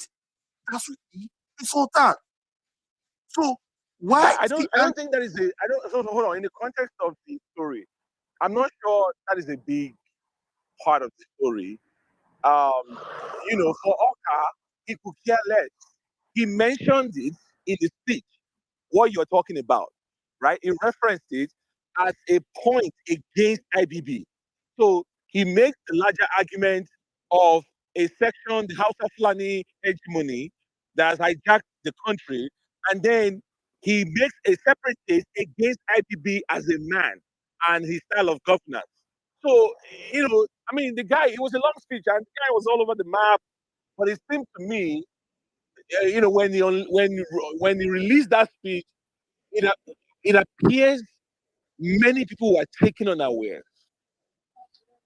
Dasuki the Sultan. So why? I don't think that is a. I don't. Hold on. In the context of the story, I'm not sure that is a big part of the story. For Oka, he could care less. He mentioned it in the speech, what you're talking about, right? He referenced it as a point against IBB. So he makes a larger argument of a section, the House of Fulani hegemony, that has hijacked the country, and then he makes a separate case against IBB as a man and his style of governance. So, the guy, it was a long speech, and the guy was all over the map, but it seemed to me, when he released that speech, it appears many people were taken unaware,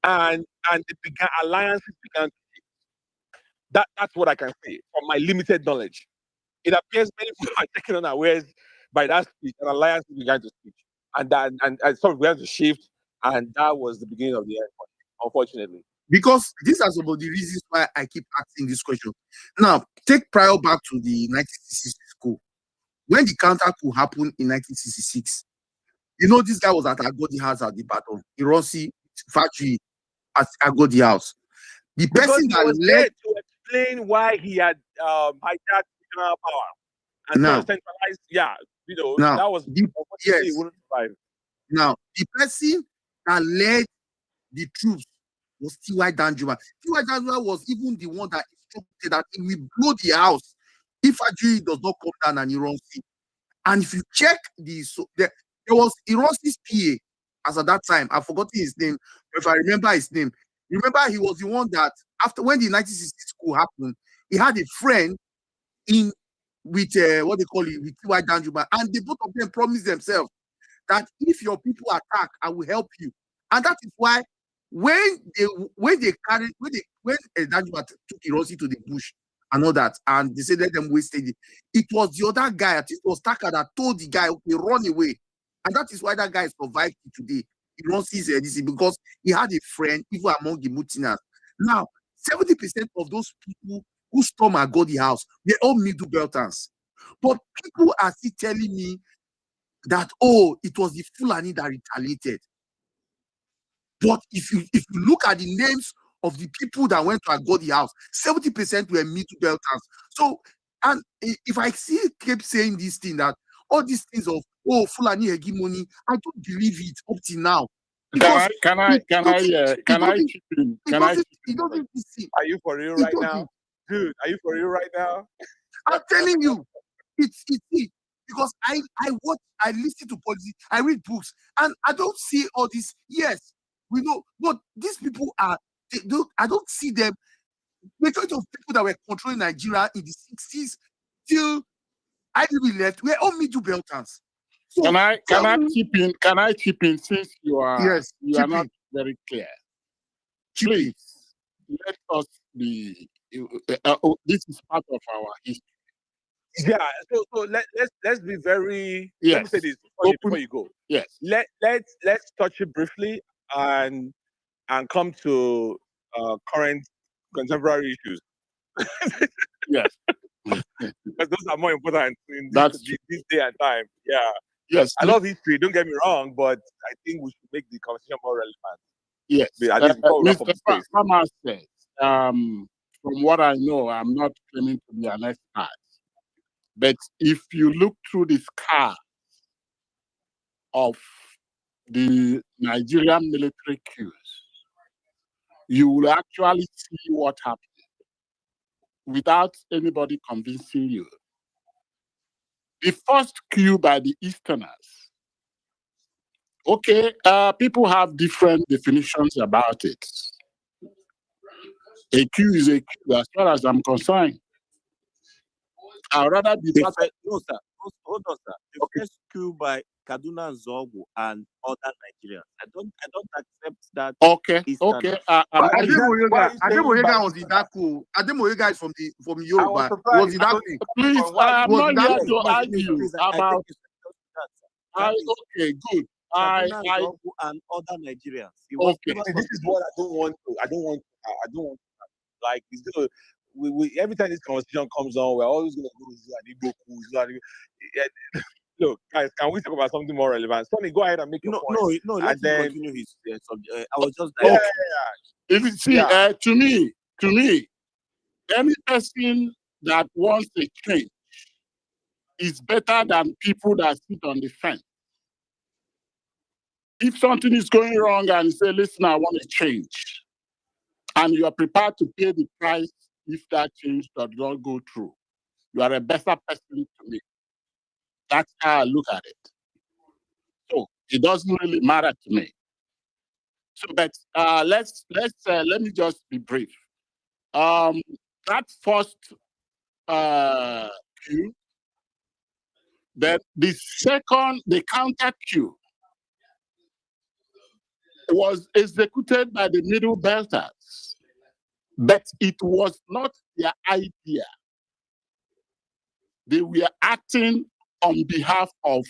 and alliances began. That's what I can say from my limited knowledge. It appears many people are taken unawares by that speech, and alliances began to speak, and some began to shift, and that was the beginning of the end, unfortunately. Because these are some of the reasons why I keep asking this question. Now, take prior back to the 1966 coup. When the counter coup happened in 1966, this guy was at Agodi House at the battle. Ironsi factory at Agodi House. The person that was led to explain why he had hijacked regional power and now, centralized. Now, that was yes. He wouldn't survive. Now, the person that led the troops was T.Y. Danjuma. T.Y. Danjuma was even the one that instructed that he will blow the house if Ajuri does not come down and Ironsi. And if you check there was Ironsi's PA as at that time. I've forgotten his name. But if I remember his name, remember he was the one that after when the 1960 coup happened, he had a friend with what they call it with T.Y. Danjuma, and the both of them promised themselves that if your people attack, I will help you. And that is why when Danjuma took Ironsi to the bush and all that, and they said let them waste it was the other guy, I think it was Taka, that told the guy, okay, run away. And that is why that guy survived today. Ironsi's ADC, because he had a friend even among the Mutinas. Now, 70% of those people who storm Agodi House, they're all middle belters. But people are still telling me that, it was the Fulani that retaliated. But if you look at the names of the people that went to Agodi House, 70% were middle belters. So, and if I keep saying this thing, that all these things of Fulani hegemony, I don't believe it up till now. Can I chip in? Are you for real right now? Dude, are you for real right now? I'm telling you, it's because I listen to politics, I read books, and I don't see all this. Yes, we know, but these people I don't see them. Majority of people that were controlling Nigeria in the 60s till IBB left, we're all middle belters. So, can I chip in? Can I chip in, since you are not very clear? Please let us be. This is part of our history. Yeah. So let's be very. Yes. Let me say this before you go. Yes. Let's touch it briefly and come to current contemporary issues. Yes. Because those are more important in this day and time. Yeah. Yes. I love history, don't get me wrong, but I think we should make the conversation more relevant. Yes. Mr. Farmer says, from what I know, I'm not claiming to be an expert, but if you look through the scars of the Nigerian military coups, you will actually see what happened without anybody convincing you. The first coup by the Easterners. Okay, people have different definitions about it. A coup is a coup, as far as I'm concerned. I'd rather be no, sir. Hold on, sir. The first coup by Kaduna Zogu and other Nigerians. I don't accept that. Okay. Ademoyega was in that coup. Ademoyega is from Yoruba. Was in that coup. Please, I'm not here to argue about. Okay, good. Kaduna, I Zogu, and other Nigerians. He was okay. never See, this is what I don't want to. I don't want. Like it's gonna. We every time this conversation comes on, we're always gonna go. This is an Igbo coup, this is an Igbo-" Yeah, look, guys, can we talk about something more relevant? Sonny, go ahead and make your No, point. no, let And him then continue his subject. I was just yeah, like, If you see, yeah. to me, any person that wants a change is better than people that sit on the fence. If something is going wrong and you say, listen, I want to change, and you are prepared to pay the price if that change does not go through, you are a better person to me. That's how I look at it. So it doesn't really matter to me. So, but let me just be brief. That first queue, then the counter queue was executed by the middle belters, but it was not their idea. They were acting on behalf of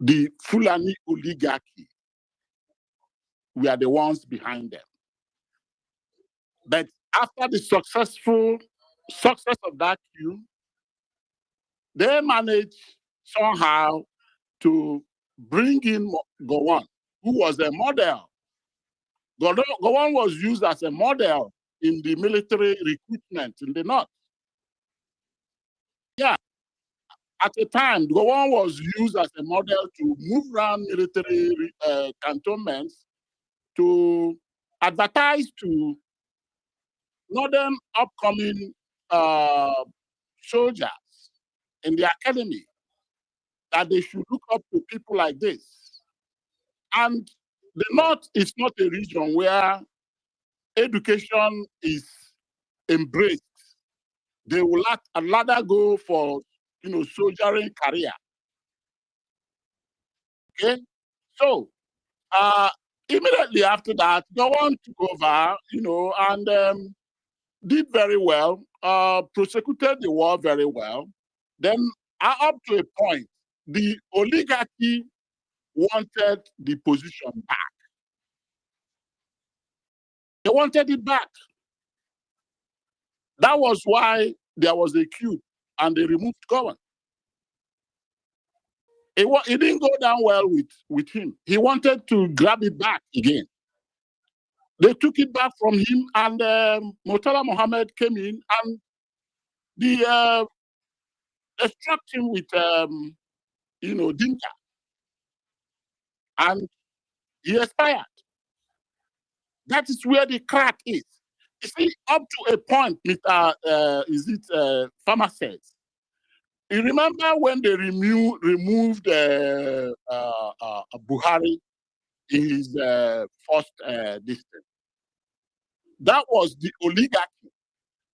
the Fulani oligarchy. We are the ones behind them. But after the success of that queue, they managed somehow to bring in Gowon, who was a model. Gowon was used as a model in the military recruitment in the north. Yeah, at the time, Gowon was used as a model to move around military cantonments to advertise to northern upcoming soldiers in the academy that they should look up to people like this. And the North is not a region where education is embraced. They will rather go for, soldiering career. Okay, so immediately after that, Gowon took over, and did very well. Prosecuted the war very well. Then, up to a point, the oligarchy wanted the position back. They wanted it back. That was why there was a queue, and they removed Gowon. It didn't go down well with him. He wanted to grab it back again. They took it back from him, and Murtala Mohammed came in, and they struck him with, Dinka, and he expired. That is where the crack is. You see, up to a point, Farmer says, you remember when they removed Buhari in his first district? That was the oligarchy.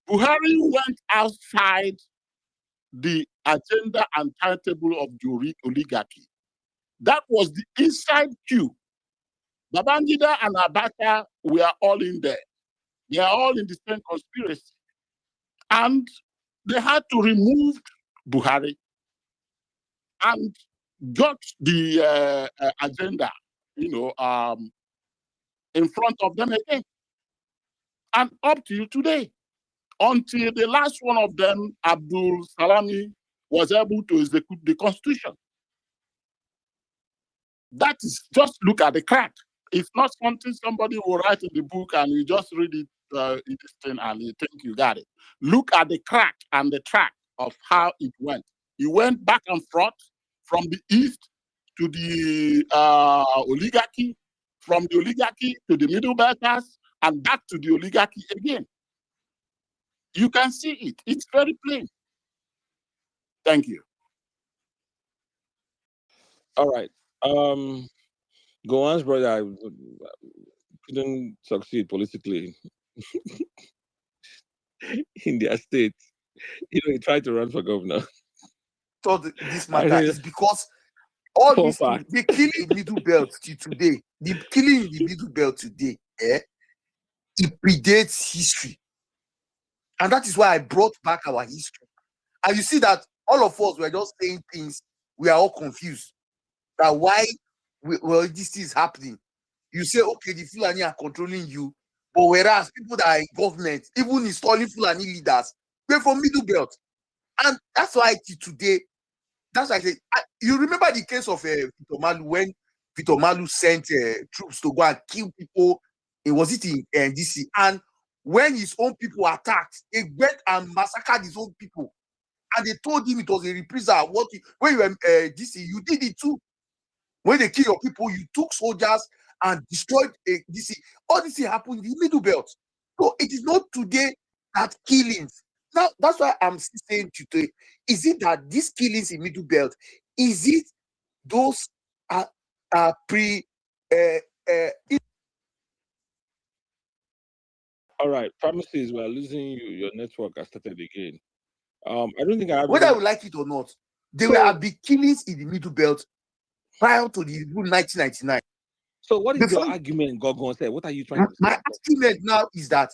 Buhari went outside the agenda and timetable of the oligarchy. That was the inside queue. Babangida and Abacha were all in there. They are all in the same conspiracy. And they had to remove Buhari and got the agenda, in front of them again. And up to today, until the last one of them, Abdul Salami, was able to execute the constitution. That is, just look at the crack. It's not something somebody will write in the book and you just read it in this thing and you think you got it. Look at the crack and the track of how it went. It went back and forth from the east to the oligarchy, from the oligarchy to the middle belters, and back to the oligarchy again. You can see it. It's very plain. Thank you. All right. Gowan's brother couldn't succeed politically in their state. He tried to run for governor. So this matter is because all these things, they kill in middle belt till today. The killing in the middle belt today, it predates history. And that is why I brought back our history. And you see that all of us were just saying things, we are all confused. That why well, this is happening. You say, okay, the Fulani are controlling you, but whereas people that are in government, even installing Fulani leaders, they're from Middle Belt. And that's why today, that's why I say, you remember the case of Victor Malu, when Victor Malu sent troops to go and kill people, was it in DC? And when his own people attacked, they went and massacred his own people. And they told him it was a reprisal. When you were DC, you did it too. When they kill your people, you took soldiers and destroyed DC. All this happened in the Middle Belt. So it is not today that killings. Now, that's why I'm saying today, is it that these killings in Middle Belt, is it those All right, pharmacies, we are losing you. Your network has started again. I don't think I have. Whether we like it or not, there were big killings in the Middle Belt prior to the 1999. So what is your argument, Gogon said? What are you trying to say? My argument now is that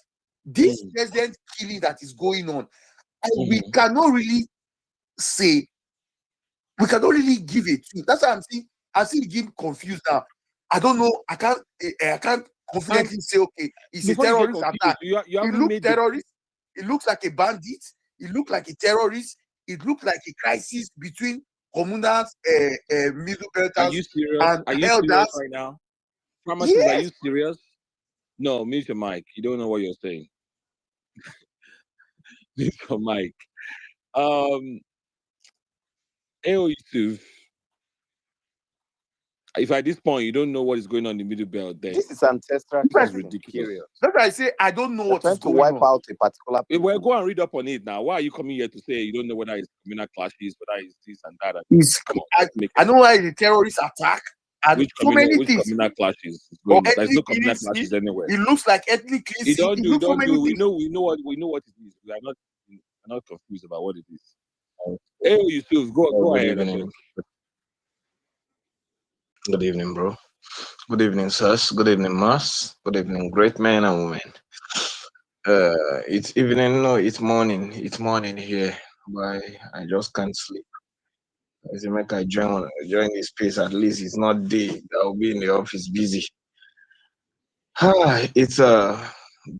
this president killing that is going on, and we cannot really say, we cannot really give it to. That's why I'm still getting confused now. I don't know. I can't confidently say, okay, it's a terrorist attack. It looks terrorist. It looks like a bandit. It looks like a terrorist. It looks like a crisis between communals, Middle Belters, Are you serious? and Are you elders. serious right now? Pharmacists, Yes. are you serious? No, mute your mic. You don't know what you're saying. Mute your mic. Yusuf, if at this point you don't know what is going on in the Middle Belt, then This is ancestral this is cleansing, ridiculous. period. That's why I say I don't know what is to going wipe on. out a particular people. Well, go and read up on it now. Why are you coming here to say you don't know whether it's communal clashes, whether it's this and that? Come on, I know why the terrorist attack and which so many which things. communal clashes is Or going on? There's no ethnic communal cleansing. clashes anywhere. It looks like ethnic You cleansing. don't It do, looks so many we things. know what it is. We are not confused about what it is. Yusuf, go Good ahead. evening. Good evening, bro. Good evening, sirs. Good evening, Mars. Good evening, great men and women. It's evening, no, it's morning. It's morning here. But I just can't sleep. As you make I join this space, at least it's not day. I'll be in the office busy. It's a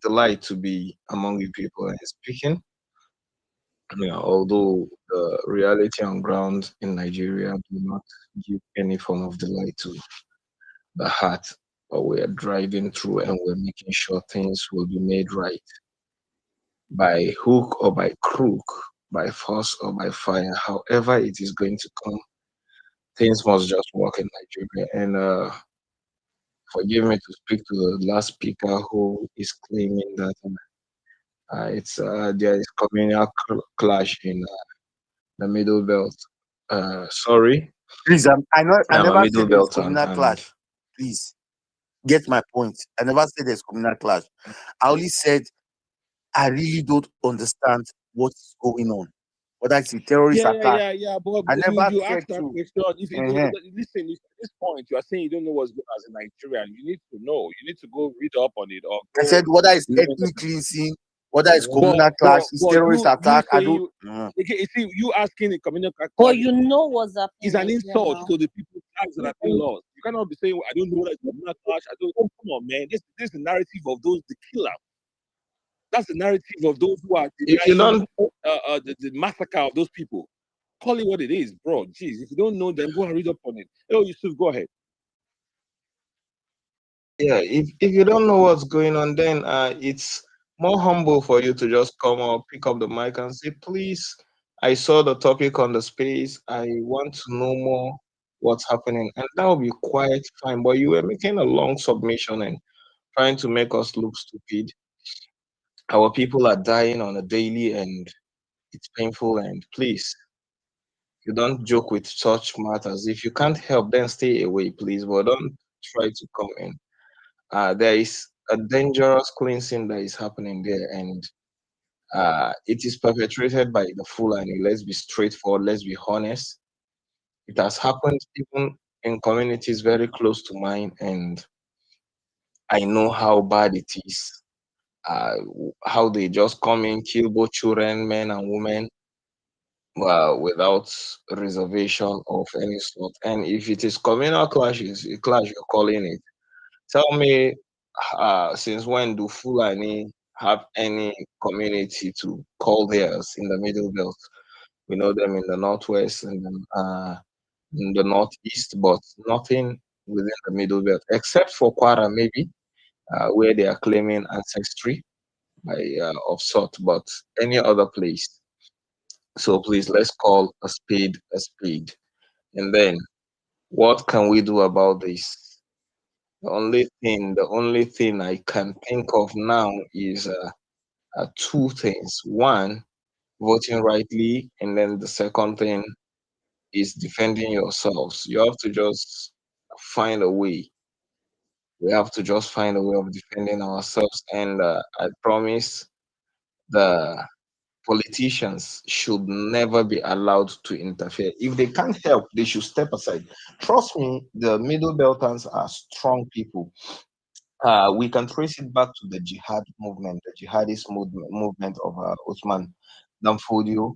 delight to be among you people and speaking. Yeah, although the reality on ground in Nigeria do not give any form of delight to the heart, but we are driving through and we're making sure things will be made right by hook or by crook, by force or by fire, however it is going to come. Things must just work in Nigeria. And forgive me to speak to the last speaker who is claiming that there is communal clash in the Middle Belt. Sorry. Please, I I'm a never Middle said there's Belt communal clash. Please get my point. I never said there's communal clash. I only said I really don't understand what's going on. Whether it's a terrorist attack. But I never you said asked that to. question. Listen, if at this point you are saying you don't know what's going on as a Nigerian, you need to know. You need to go read up on it. Or I said whether it's ethnic cleansing, whether it's communal clash, it's terrorist attack. I don't. You see, you asking a communal clash. But you know what's happening. Is an insult to the people's lives that have been lost. You cannot be saying, I don't know whether it's communal clash. I don't. Oh, come on, man. This is the narrative of those the killer. That's the narrative of those who are If you don't, the massacre of those people. Call it what it is, bro. Jeez, if you don't know, then go and read up on it. Yusuf, go ahead. yeah, if you don't know what's going on, then it's more humble for you to just come up, pick up the mic, and say, please, I saw the topic on the space. I want to know more what's happening, and that will be quite fine. But you were making a long submission and trying to make us look stupid. Our people are dying on a daily, and it's painful. And please, you don't joke with such matters. If you can't help, then stay away, please. But don't try to come in. There is a dangerous cleansing that is happening there, and it is perpetrated by the Fulani. Let's be straightforward. Let's be honest. It has happened even in communities very close to mine, and I know how bad it is. How they just come in, kill both children, men and women, without reservation of any sort. And if it is communal clashes, a clash you're calling it, tell me, since when do Fulani have any community to call theirs in the Middle Belt? We know them in the Northwest and in the Northeast, but nothing within the Middle Belt, except for Kwara, maybe, where they are claiming ancestry by of sort, but any other place. So please, let's call a spade a spade. And then, what can we do about this? The only thing I can think of now is two things. One, voting rightly, and then the second thing is defending yourselves. You have to just find a way. We have to just find a way of defending ourselves. And I promise the politicians should never be allowed to interfere. If they can't help, they should step aside. Trust me, the Middle Beltans are strong people. We can trace it back to the jihad movement, the jihadist movement of Uthman Danfodio.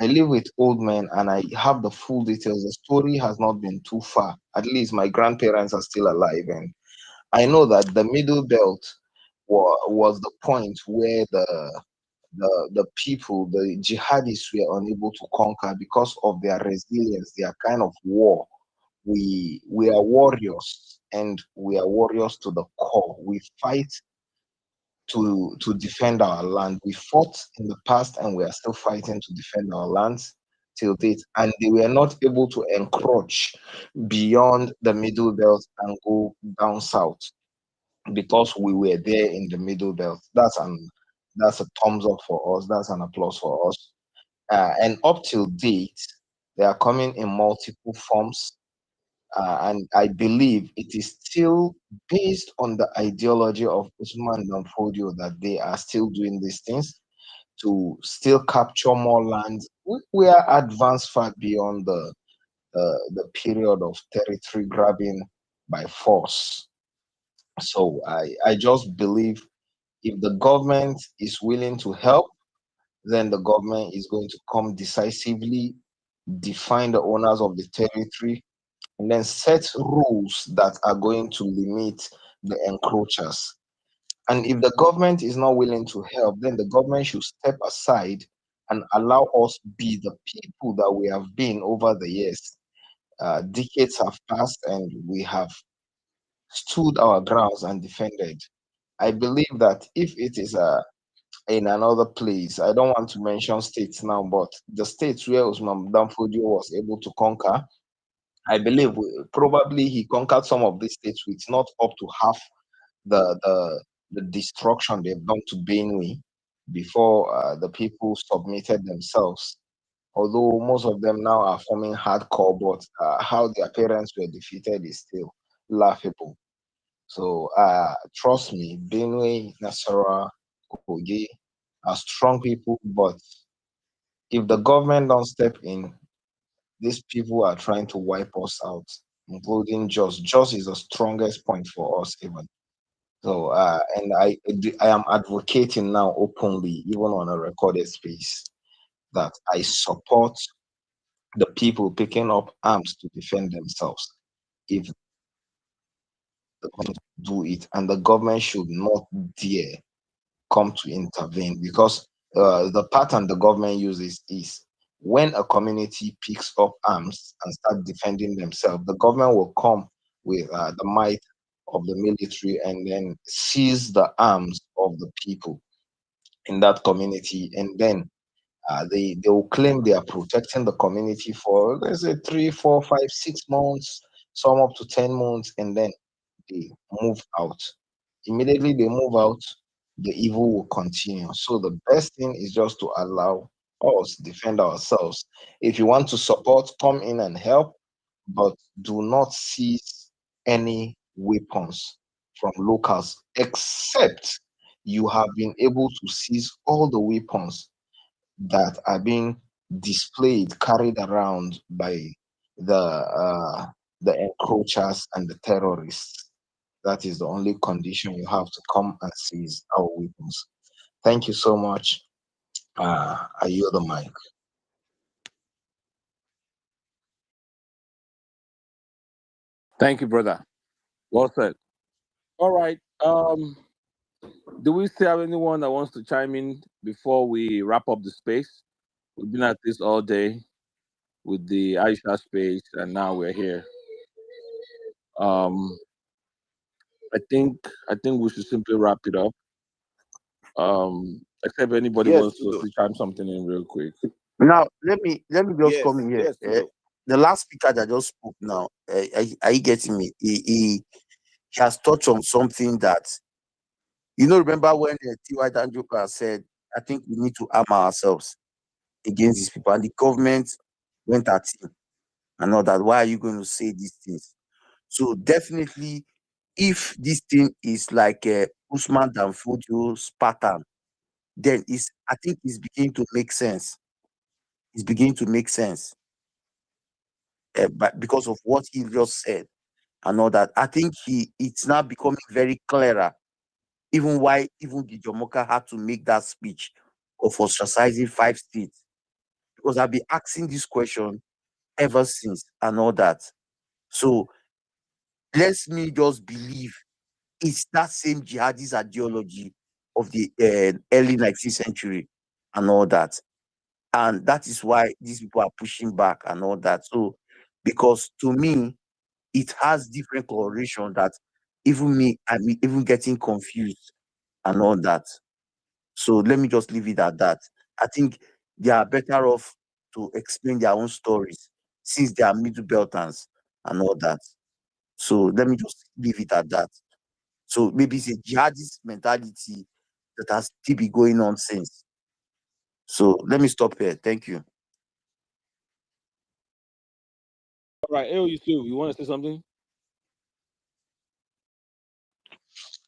I live with old men and I have the full details. The story has not been too far. At least my grandparents are still alive, and I know that the Middle Belt was the point where the people, the jihadists, were unable to conquer because of their resilience, their kind of war. We are warriors, and we are warriors to the core. We fight to defend our land. We fought in the past, and we are still fighting to defend our lands till date. And they were not able to encroach beyond the Middle Belt and go down south because we were there in the Middle Belt. That's a thumbs up for us. That's an applause for us. And up till date, they are coming in multiple forms. And I believe it is still based on the ideology of Usman Danfodio that they are still doing these things to still capture more land. We are advanced far beyond the period of territory grabbing by force. So I just believe if the government is willing to help, then the government is going to come decisively, define the owners of the territory, and then set rules that are going to limit the encroachers. And if the government is not willing to help, then the government should step aside and allow us be the people that we have been over the years. Decades have passed and we have stood our grounds and defended. I believe that if it is in another place, I don't want to mention states now, but the states where Usman Danfodio was able to conquer, I believe probably he conquered some of these states with not up to half the destruction they've done to Benue before the people submitted themselves. Although most of them now are forming hardcore, but how their parents were defeated is still laughable. So trust me, Benue, Nasara, Kogi are strong people, but if the government don't step in, these people are trying to wipe us out, including Jos. Jos is the strongest point for us, even. So, and I am advocating now openly, even on a recorded space, that I support the people picking up arms to defend themselves. If the government do it, and the government should not dare come to intervene because the pattern the government uses is when a community picks up arms and start defending themselves, the government will come with the might of the military and then seize the arms of the people in that community, and then they will claim they are protecting the community for let's say 3, 4, 5, 6 months, some up to 10 months, and then they move out. Immediately they move out, the evil will continue. So the best thing is just to allow us defend ourselves. If you want to support, come in and help, but do not seize any weapons from locals, except you have been able to seize all the weapons that are being displayed, carried around by the encroachers and the terrorists. That is the only condition you have to come and seize our weapons. Thank you so much. I yield the mic. Thank you, brother. Well said. All right. Do we still have anyone that wants to chime in before we wrap up the space? We've been at this all day with the Aisha space, and now we're here. Um, I think we should simply wrap it up. Except anybody Yes, wants to Tudo. chime something in real quick. Now let me just come in here. Yes, Tudo. The last speaker that just spoke now, are you getting me? He has touched on something that remember when T.Y. Danjuma said, I think we need to arm ourselves against these people, and the government went at him and all that. Why are you going to say these things? So definitely, if this thing is like Usman Danfodio's pattern, then I think it's beginning to make sense. It's beginning to make sense, but because of what he just said and all that, I think it's now becoming very clearer. Even why even the Jomoka had to make that speech of ostracizing 5 states, because I've been asking this question ever since and all that. So let me just believe it's that same jihadist ideology of the early 19th century and all that. And that is why these people are pushing back and all that. So, because to me, it has different coloration that even me, I'm even getting confused and all that. So let me just leave it at that. I think they are better off to explain their own stories since they are middle belters and all that. So let me just leave it at that. So maybe it's a jihadist mentality that has still been going on since. So let me stop here. Thank you. All right, Yesufu, you want to say something?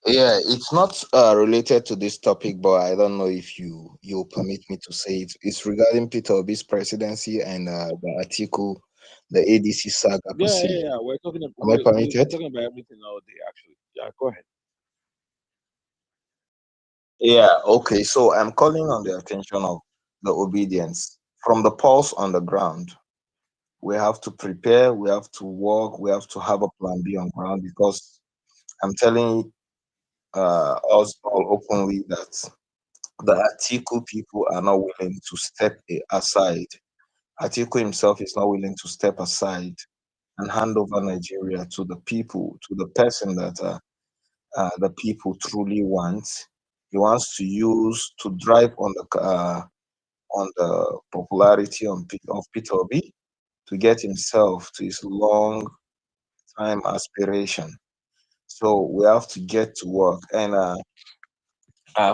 Yeah, it's not related to this topic, but I don't know if you'll permit me to say it. It's regarding Peter Obi's presidency and the article, the ADC saga per Yeah, se. yeah, yeah. We're talking about Am I permitted? talking about everything all day, actually. Yeah, go ahead. Yeah, okay. So I'm calling on the attention of the obedience from the pulse on the ground. We have to prepare, we have to work, we have to have a plan B on ground, because I'm telling us all openly that the Atiku people are not willing to step aside. Atiku himself is not willing to step aside and hand over Nigeria to the people, to the person that the people truly want. He wants to use to drive on the popularity of Peter Obi to get himself to his long time aspiration. So we have to get to work. And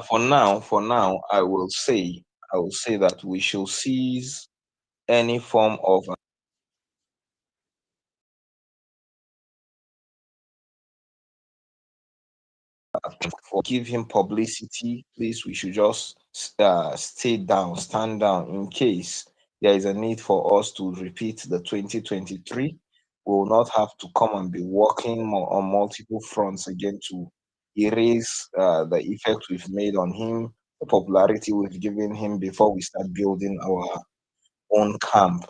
for now, I will say that we should cease any form of give him publicity. Please, we should just stand down in case there is a need for us to repeat the 2023. We will not have to come and be working on multiple fronts again to erase the effect we've made on him, the popularity we've given him before we start building our own camp.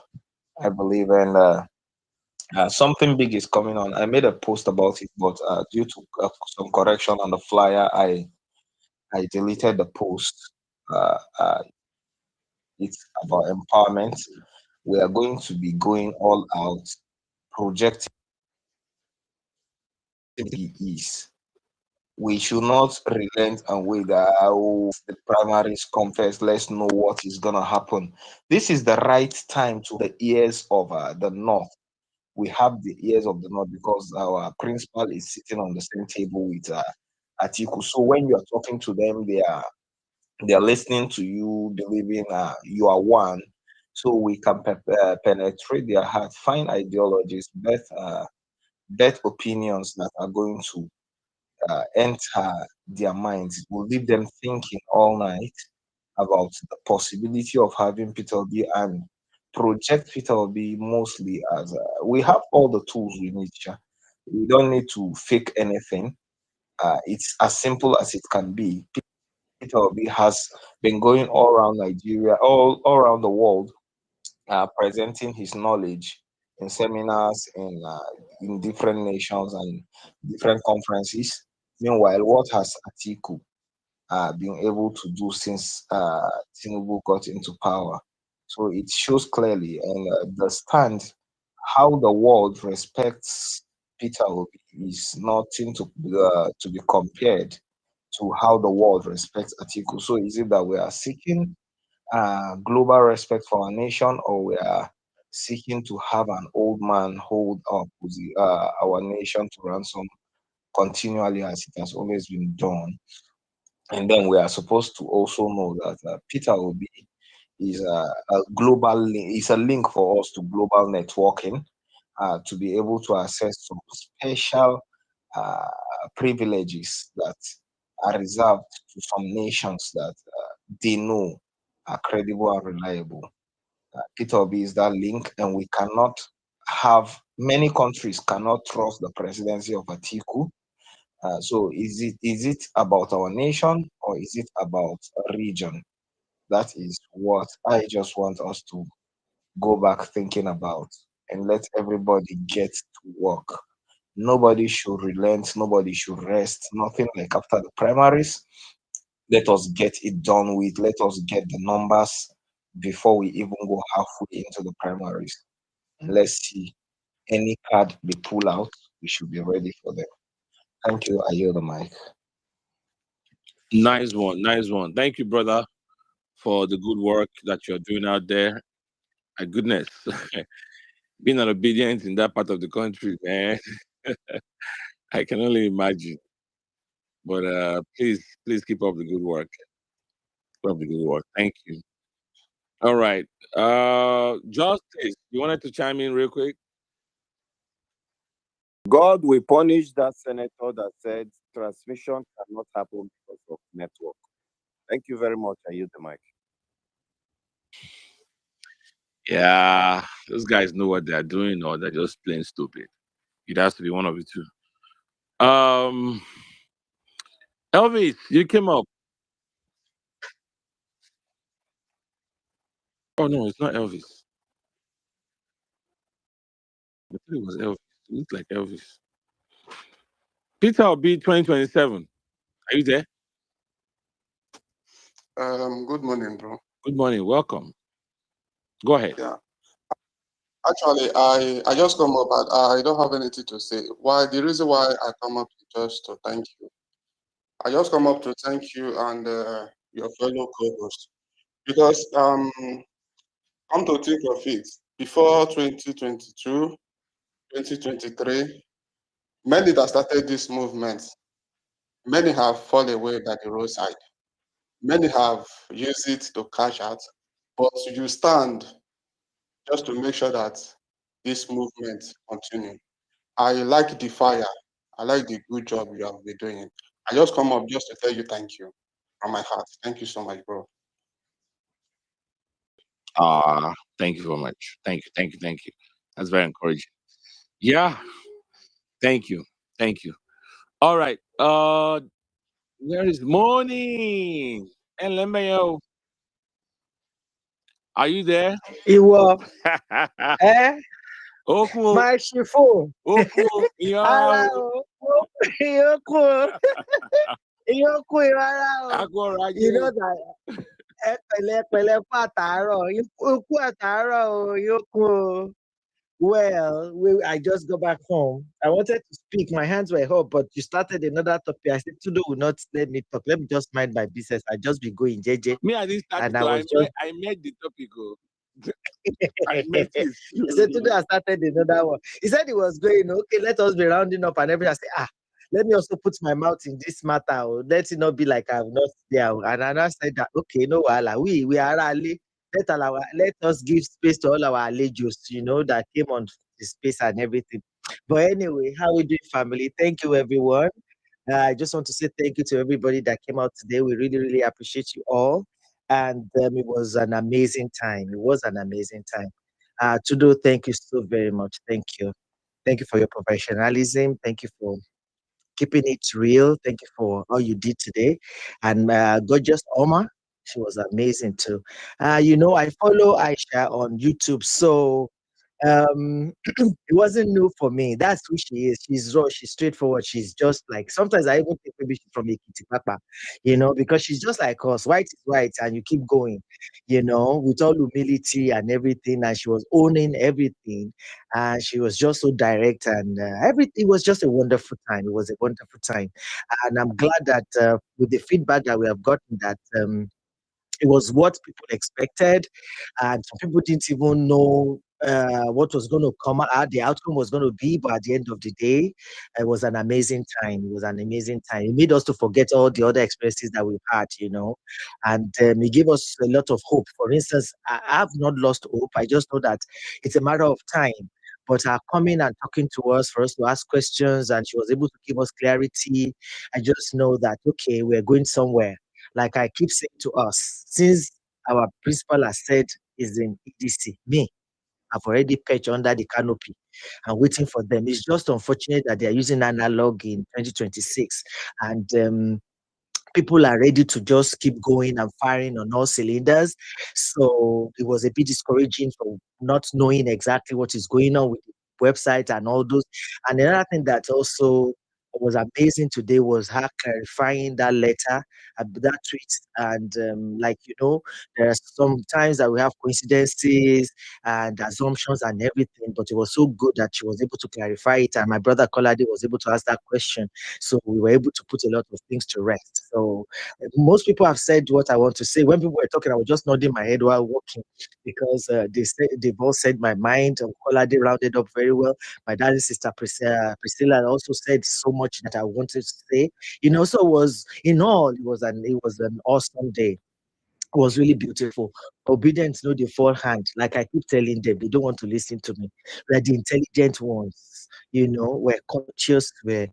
I believe, and something big is coming on. I made a post about it, but due to some correction on the flyer, I deleted the post. Uh, uh, it's about empowerment. We are going to be going all out, projecting he is. We should not relent and wait that the primaries come first. Let's know what is going to happen. This is the right time to the ears of the North. We have the ears of the North because our principal is sitting on the same table with Atiku. So when you are talking to them, they are listening to you, believing you are one. So we can penetrate their heart, find ideologies, bet opinions that are going to enter their minds. Will leave them thinking all night about the possibility of having Peter Obi and project Peter Obi mostly as we have all the tools we need. We don't need to fake anything. It's as simple as it can be. Peter Obi has been going all around Nigeria, all around the world, presenting his knowledge in seminars in different nations and different conferences. Meanwhile, what has Atiku been able to do since Tinubu got into power? So it shows clearly, and the stand, how the world respects Peter Obi is nothing to be compared to how the world respects Atiku. So is it that we are seeking global respect for our nation, or we are seeking to have an old man hold our nation to ransom continually as it has always been done? And then we are supposed to also know that Peter Obi is a global link, is a link for us to global networking, to be able to access some special uh, privileges that are reserved to some nations that they know are credible and reliable. Peter Obi is that link, and we cannot have, many countries cannot trust the presidency of Atiku. So is it about our nation, or is it about a region? That is what I just want us to go back thinking about, and let everybody get to work. Nobody should relent, nobody should rest, nothing like after the primaries. Let us get it done with, let us get the numbers before we even go halfway into the primaries. And let's see, any card they pull out, we should be ready for them. Thank you. I yield the mic. Nice one, nice one. Thank you, brother, for the good work that you're doing out there. My goodness, being an obedient in that part of the country, man. I can only imagine. But please keep up the good work. Keep up the good work. Thank you. All right. Justice, you wanted to chime in real quick? God will punish that senator that said transmission cannot happen because of network. Thank you very much. I yield the mic. Yeah, those guys know what they're doing, or they're just plain stupid. It has to be one of the two. Elvis, you came up. Oh no, it's not Elvis. I thought it was Elvis. It looked like Elvis. Peter Obi 2027. Are you there? Good morning, bro. Good morning. Welcome. Go ahead. Yeah. Actually, I just come up and I don't have anything to say. Why? The reason why I come up is just to thank you. I just come up to thank you and your fellow co-hosts, because come to think of it, before 2022, 2023, many that started this movement, many have fallen away by the roadside. Many have used it to cash out, but you stand just to make sure that this movement continue. I like the fire. I like the good job you have been doing. I just come up just to tell you thank you from my heart. Thank you so much, bro. Thank you so much. Thank you. That's very encouraging. Yeah. Thank you. Thank you. All right. Where is morning? And Lemeo, are you there? Ìwọ, Okun, máa ṣe fóun. Okun, Ara o, ìyókù o, ìyókù ìrara o. You know that ẹ pẹ̀lẹ́ fún àtàárọ̀, ikú àtàárọ̀ o, ìyókù o. Well, I just got back home. I wanted to speak. My hands were up, but you started another topic. I said, Tudo will not let me talk. Let me just mind my business. I just be going, JJ. Me, I didn't start And it. I was just I made the topic. I met it. he said, Today I started another one. He said he was going, okay, let us be rounding up and everything. I said, let me also put my mouth in this matter. Oh. Let it not be like I'm not there. And I said that, okay, no, we are Ali. Let us give space to all our allegios, that came on the space and everything. But anyway, how we doing, family? Thank you, everyone. I just want to say thank you to everybody that came out today. We really, really appreciate you all. And it was an amazing time. It was an amazing time. Tudo, thank you so very much. Thank you. Thank you for your professionalism. Thank you for keeping it real. Thank you for all you did today. And gorgeous Oma, she was amazing too. I follow Aisha on YouTube. So it wasn't new for me. That's who she is. She's raw, she's straightforward. She's just like, sometimes I even think maybe she's from Ekiti Papa, because she's just like us. White is white, and you keep going, with all humility and everything. And she was owning everything, and she was just so direct, and everything. It was just a wonderful time. It was a wonderful time, and I'm glad that with the feedback that we have gotten, that it was what people expected, and some people didn't even know what was going to come out, the outcome was going to be. But at the end of the day, it was an amazing time. It was an amazing time. It made us to forget all the other experiences that we've had, and it gave us a lot of hope. For instance, I have not lost hope. I just know that it's a matter of time. But her coming and talking to us for us to ask questions, and she was able to give us clarity. I just know that, okay, we're going somewhere. Like I keep saying to us, since our principal has said is in ADC, me, I've already perched under the canopy and waiting for them. It's just unfortunate that they're using analog in 2026, and people are ready to just keep going and firing on all cylinders. So it was a bit discouraging for not knowing exactly what is going on with the website and all those. And another thing that also was amazing today was her clarifying that letter, that tweet. And there are some times that we have coincidences and assumptions and everything, but it was so good that she was able to clarify it. And my brother Kolade was able to ask that question. So we were able to put a lot of things to rest. So most people have said what I want to say. When people were talking, I was just nodding my head while walking, because they've all said my mind. And Kolade rounded up very well. My dad's sister Priscilla also said so much that I wanted to say. So it was, in all, it was an awesome day. Was really beautiful. Obedience, no, the forehand. Like I keep telling them, they don't want to listen to me. We're the intelligent ones. We're conscious. We're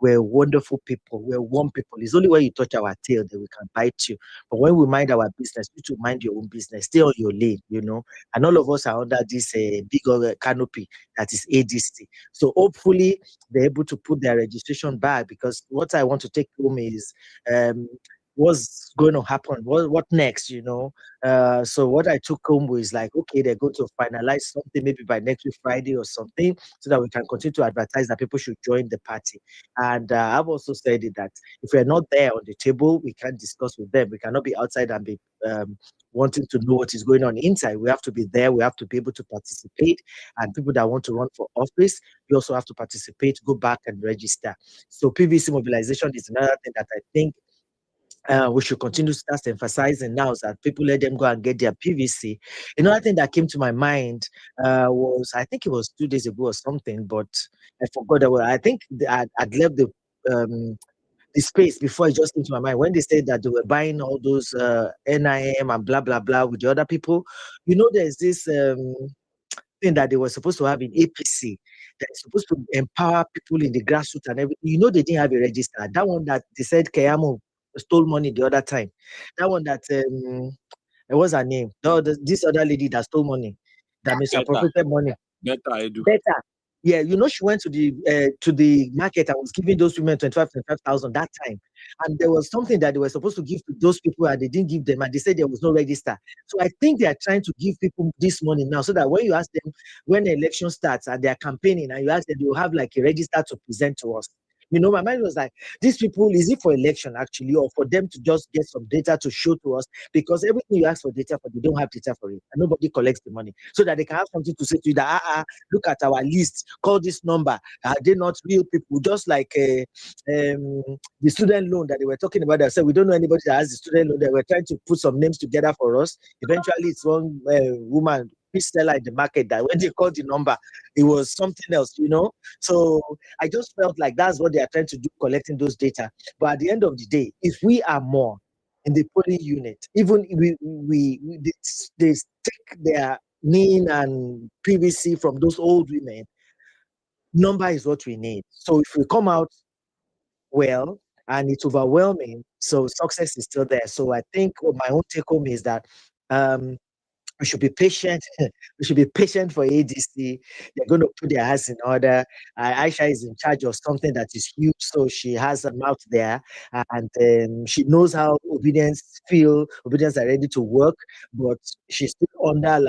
wonderful people. We're warm people. It's only when you touch our tail that we can bite you. But when we mind our business, you to mind your own business. Stay on your lane. And all of us are under this big canopy that is ADC. So hopefully they're able to put their registration back, because what I want to take home is what's going to happen, what next. So what I took home was like, okay, they're going to finalize something maybe by next week Friday or something, so that we can continue to advertise that people should join the party. And I've also said it that if we're not there on the table, we can't discuss with them. We cannot be outside and be wanting to know what is going on inside. We have to be there. We have to be able to participate. And people that want to run for office, you also have to participate, go back and register. So PVC mobilization is another thing that I think we should continue to start emphasizing now, so that people let them go and get their PVC. Another thing that came to my mind was, I think it was 2 days ago or something, but I forgot that. I think I'd left the space before it just came to my mind when they said that they were buying all those NIM and blah blah blah with the other people. There's this thing that they were supposed to have in APC that is supposed to empower people in the grassroots and everything. They didn't have a register. That one that they said Kayamo stole money the other time. That one that what's her name? This other lady that stole money, that misappropriated money. Better. Yeah, she went to the market and was giving those women 25,000 that time. And there was something that they were supposed to give to those people and they didn't give them, and they said there was no register. So I think they are trying to give people this money now, so that when you ask them, when the election starts and they are campaigning, and you ask them, they will have like a register to present to us. My mind was like, these people, is it for election actually, or for them to just get some data to show to us? Because everything you ask for data for, they don't have data for it, and nobody collects the money, so that they can have something to say to you that, look at our list, call this number. Are they not real people? Just like the student loan that they were talking about. They said, we don't know anybody that has the student loan. They were trying to put some names together for us. Eventually, it's one woman, seller in the market, that when they called the number, it was something else. So I just felt like that's what they are trying to do, collecting those data. But at the end of the day, if we are more in the polling unit, even they take their NIN and PVC from those old women, number is what we need. So if we come out well and it's overwhelming, so success is still there. So I think my own take home is that we should be patient. We should be patient for ADC. They're going to put their house in order. Aisha is in charge of something that is huge, so she has a mouth there, and she knows how obedience feel. Obedience are ready to work, but she's still under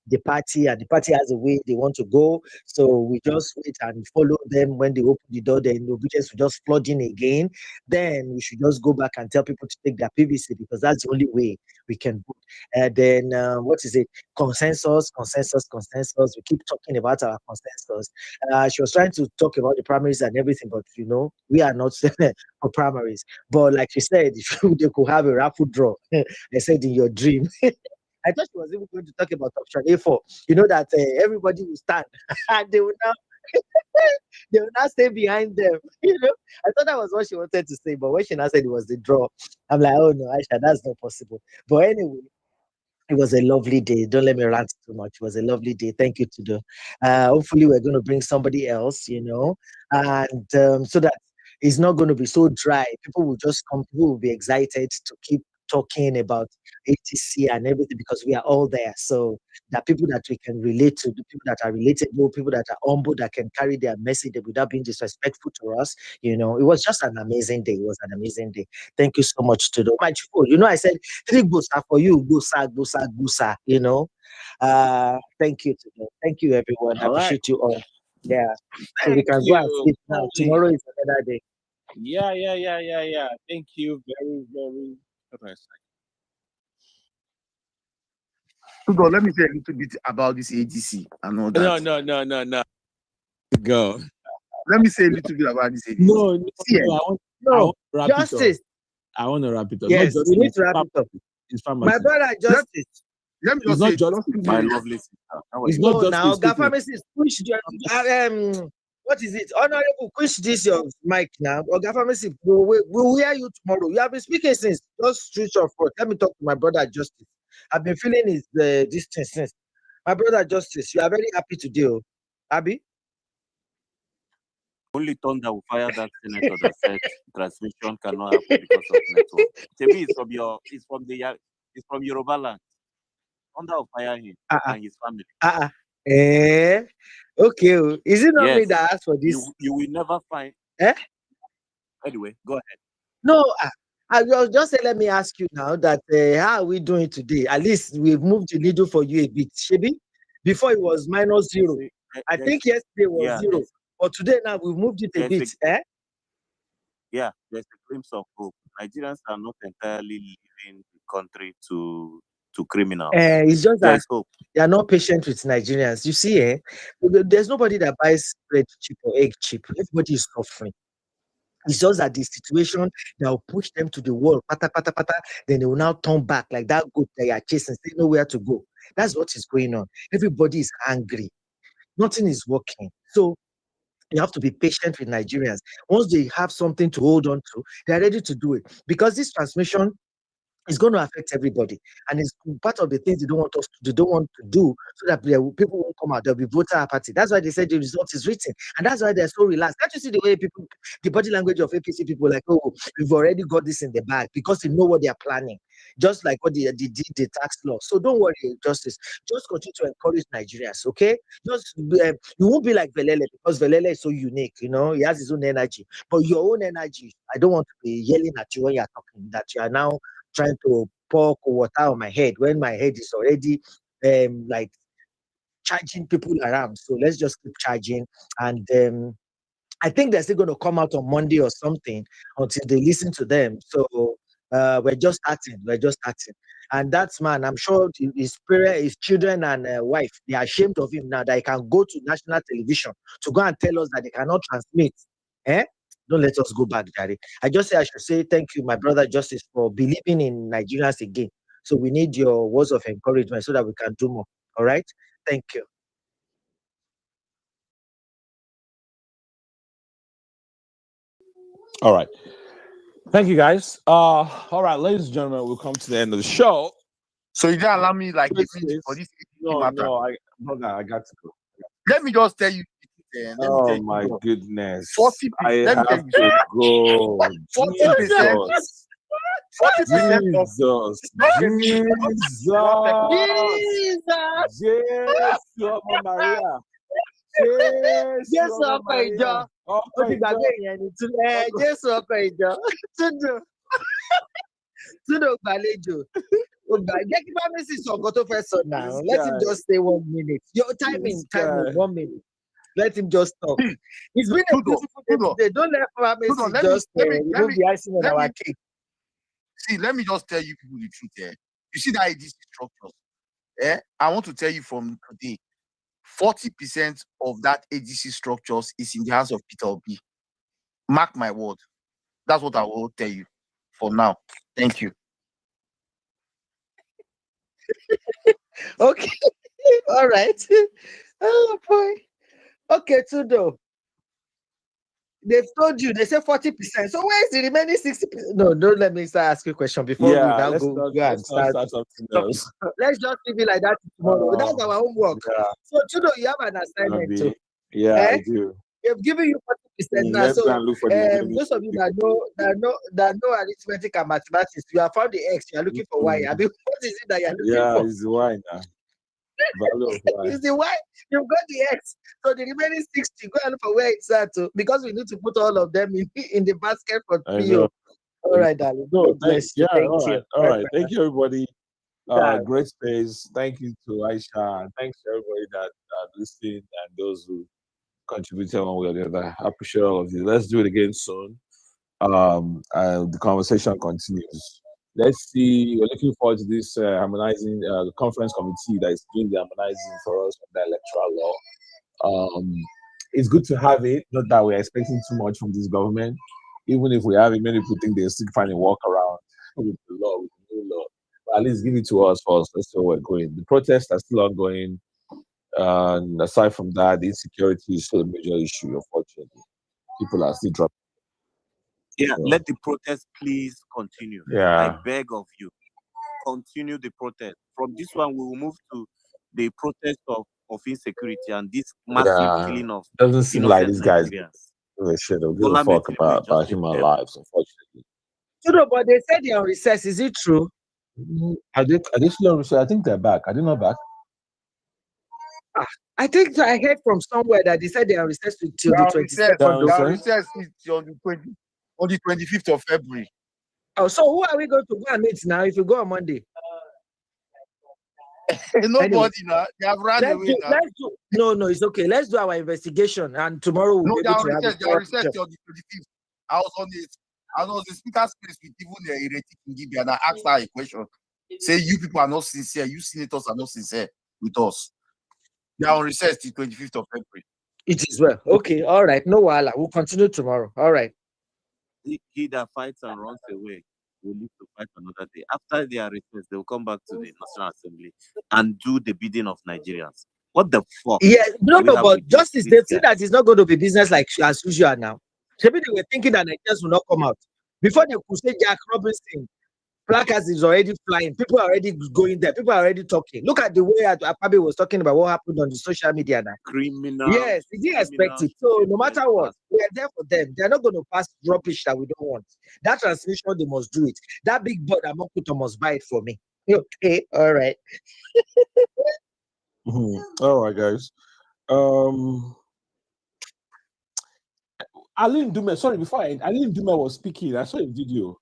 the party, and the party has a way they want to go. So we just wait and follow them. When they open the door, then obedience will just flood in again. Then we should just go back and tell people to take their PVC, because that's the only way we can vote. And then what is it? Consensus. We keep talking about our consensus. She was trying to talk about the primaries and everything, but we are not for primaries. But like she said, if they could have a raffle draw, I said in your dream. I thought she was even going to talk about option A4. That everybody will stand and they will now they will now stay behind them. I thought that was what she wanted to say, but when she now said it was the draw, I'm like, oh no, Aisha, that's not possible. But anyway, it was a lovely day. Don't let me rant too much. It was a lovely day. Thank you, Tudo. Hopefully, we're going to bring somebody else, and so that it's not going to be so dry. People will just come. People will be excited to keep talking about ATC and everything, because we are all there. So there are people that we can relate to, the people that are relatable, people that are humble, that can carry their message without being disrespectful to us. It was just an amazing day. It was an amazing day. Thank you so much, Tudo. I said 3 busa for you. Busa. Thank you, Tudo. Thank you, everyone. I All right. appreciate you all. Yeah. So we Thank can go and you. sleep now. Tomorrow is another day. Yeah. Thank you very, very. What do I say? Tudo, let me say a little bit about this ADC and all that. No. Go. Let me say a little bit about this ADC. No. No, I want to wrap justice. it up. I want to wrap it up. Yes, Not we need justice, to wrap it up. It's My pharmacy. brother, justice. Let me It's just not say, justice. My lovely sister. How are It's you? not No, justice. now, People. pharmacist, push what is it? Honorable, push this your mic now. Oga pharmacist, we'll hear you tomorrow. You have been speaking since. Just switch off. Let me talk to my brother Justice. I've been feeling his distance since. My brother Justice, you are very happy today, oh. Abby? Only thunder will fire that senator that said transmission cannot happen because of network. Maybe it's from Yoruba land. Thunder will fire him and his family. Okay. Is it not me Yes. that asked for this? You will never find. Anyway, go ahead. No, I was just say, let me ask you now that how are we doing today? At least we've moved the needle for you a bit, Shebi. Before it was -0. I think yesterday was 0, but today now we've moved it a bit. Yeah, there's a glimpse of hope. Nigerians are not entirely leaving the country to criminals. It's just that There's hope. they are not patient with Nigerians. You see, there's nobody that buys bread cheap or egg cheap. Everybody is suffering. It's just that the situation that will push them to the wall, pata, then they will now turn back like that goat they are chasing, they know where to go. That's what is going on. Everybody is angry. Nothing is working. So you have to be patient with Nigerians. Once they have something to hold on to, they're ready to do it. Because this transmission is going to affect everybody, and it's part of the things they don't want to do, so that people won't come out. There'll be voter apathy. That's why they said the result is written, and that's why they're so relaxed. Can't you see the way the body language of APC people, like, oh, we've already got this in the bag, because they know what they are planning, just like what they did the tax law. So don't worry, Justice. Just continue to encourage Nigerians, okay? You won't be like Velele, because Velele is so unique. He has his own energy, but your own energy, I don't want to be yelling at you when you're talking that you are now trying to pour water on my head when my head is already like charging people around. So let's just keep charging, and I think they're still going to come out on Monday or something until they listen to them. So we're just starting, and that's man. I'm sure his parents, his children, and wife, they are ashamed of him now that he can go to national television to go and tell us that they cannot transmit. Don't let us go back, Daddy. I should say thank you, my brother Justice, for believing in Nigerians again. So we need your words of encouragement so that we can do more. All right? Thank you. All right. Thank you, guys. All right, ladies and gentlemen, we'll come to the end of the show. So you didn't allow me like a minute for this matter. I got to go. Let me just tell you. Oh my goodness! 40%. I have to go. 40%. 40% of Jesus, Maria. Jésù ọkọ ìjọ. Ó ti gbàgbé ìyẹn ni Jésù ọkọ ìjọ. Túndò gbàlejò. Oh, guy, get him a message on Goto first son now. This Let him guy. just say 1 minute. Your timing, This guy. 1 minute. Let him just talk. See, It's been a Tudo, beautiful day Tudo, today. Don't let Tudo, pharmacy let me just let me let remove me the icing on let our me cake. see. Let me just tell you people the truth here. You see that ADC structures. I want to tell you from today, 40% of that ADC structures is in the hands of Peter Obi. Mark my word. That's what I will tell you for now. Thank you. Okay. All right. Oh boy. Okay, Tudo. They've told you, they say 40%. So where is the remaining 60%? No, don't let me start asking a question before we Yeah, now let's go not and let's not start start something talking. else. Let's just leave it like that tomorrow. That's our homework. Yeah, So Tudo, you have an assignment too. Abi. Yeah, I Eh? do. They've given you 40% now. Let's go So and look for the remaining those of you that know arithmetic and mathematics, you have found the X, you are looking for Y. I mean, what is it that you're looking Yeah, for? it's the wine now. Value of wine. It's the Y. You've got the X. So the remaining 60, go and look for where it's at too, because we need to put all of them in the basket for I PO. know. All right, darling. No, God bless you. Thank all you. right, all Bye right. for Thank you, everybody. now. Great space. Thank you to Aisha, and thanks to everybody that listened and those who contributed one way or the other. I appreciate all of you. Let's do it again soon. The conversation continues. Let's see. We're looking forward to this harmonizing the conference committee that is doing the harmonizing for us on the electoral law. It's good to have it. Not that we're expecting too much from this government. Even if we have it, many people think they're still finding workaround with the law, with the new law. But at least give it to us first. That's where we're going. The protests are still ongoing. And aside from that, the insecurity is still a major issue, unfortunately. People are still dropping. Yeah, So, let the protest please continue. I yeah. beg of you, continue the protest. From this one, we will move to the protest of insecurity and this massive Yeah. killing of Doesn't seem like innocent these guys Nigerians. give a shit or give a Bola fuck Tinubu is about just a human devil. lives, unfortunately. Tudo, but they said they're on recess. Is it true? Are they still on recess? I think they're back. Are they not back? I think I heard from somewhere that they said they are recessed till the Now 22nd. recess is on the 25th of February. Oh, so who are we going to go and meet now if we go on Monday? Nobody Anyway, now. They have run away now. No, it's okay. Let's do our investigation, and tomorrow we'll No, be they able are to have recess. a They are thorough recess picture. till the 25th. I was in speaker space with even Ireti Kingibi, and I asked her a question. Say, you people are not sincere. You senators are not sincere with us. They are on recess till 25th of February. It is well. Okay, all right. No wahala. We'll continue tomorrow. All right. He that fights and runs away will live to fight another day. After their recess, they will come back to the National Assembly and do the bidding of Nigerians. What the fuck? Yeah, no, do we have but with Justice, this they've guy? said that it's not going to be business like as usual now. Maybe they were thinking that Nigerians will not come out. Before they could say Jack Robinson, placards is already flying. People are already going there. People are already talking. Look at the way Apabe was talking about what happened on the social media now. Criminal. Yes, we didn't expect it. So no matter what, we are there for them. They're not going to pass rubbish that we don't want. That transmission, they must do it. That big bird Amokuto must buy it for me. Okay, all right. All right, guys. Aline Dume, sorry, before Aline Dume was speaking, I saw a video.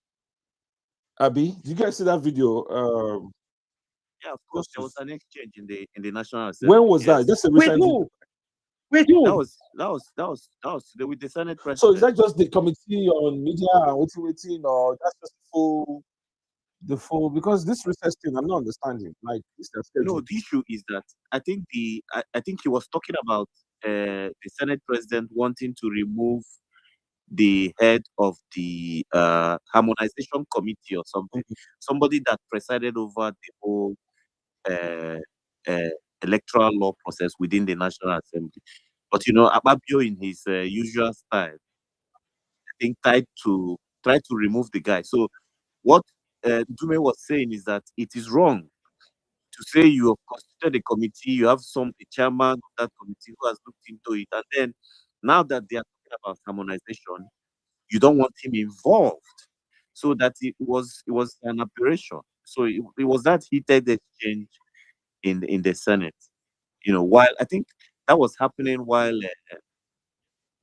Abby, did you guys see that video? Yeah, of course. There was an exchange in the National Assembly. When was that? Just a recent video. With who? That was with the Senate president. So is that just the committee on media and waiting, or that's just the full? Because this recess thing, I'm not understanding. Like this No, the issue is that I think he was talking about the Senate president wanting to remove the head of the harmonization committee or something, somebody that presided over the whole electoral law process within the National Assembly. But Akpabio, in his usual style, I think tried to remove the guy. So what Dume was saying is that it is wrong to say you have constituted a committee, you have a chairman of that committee who has looked into it, and then now that they are talking about harmonization, you don't want him involved. So that it was an aberration. So it was that heated exchange in the Senate. While I think that was happening while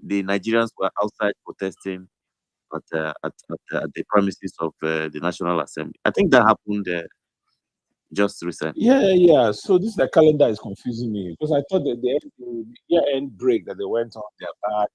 the Nigerians were outside protesting at the premises of the National Assembly. I think that happened just recently. Yeah. So this the calendar is confusing me because I thought that the year-end break that they went on, they're back.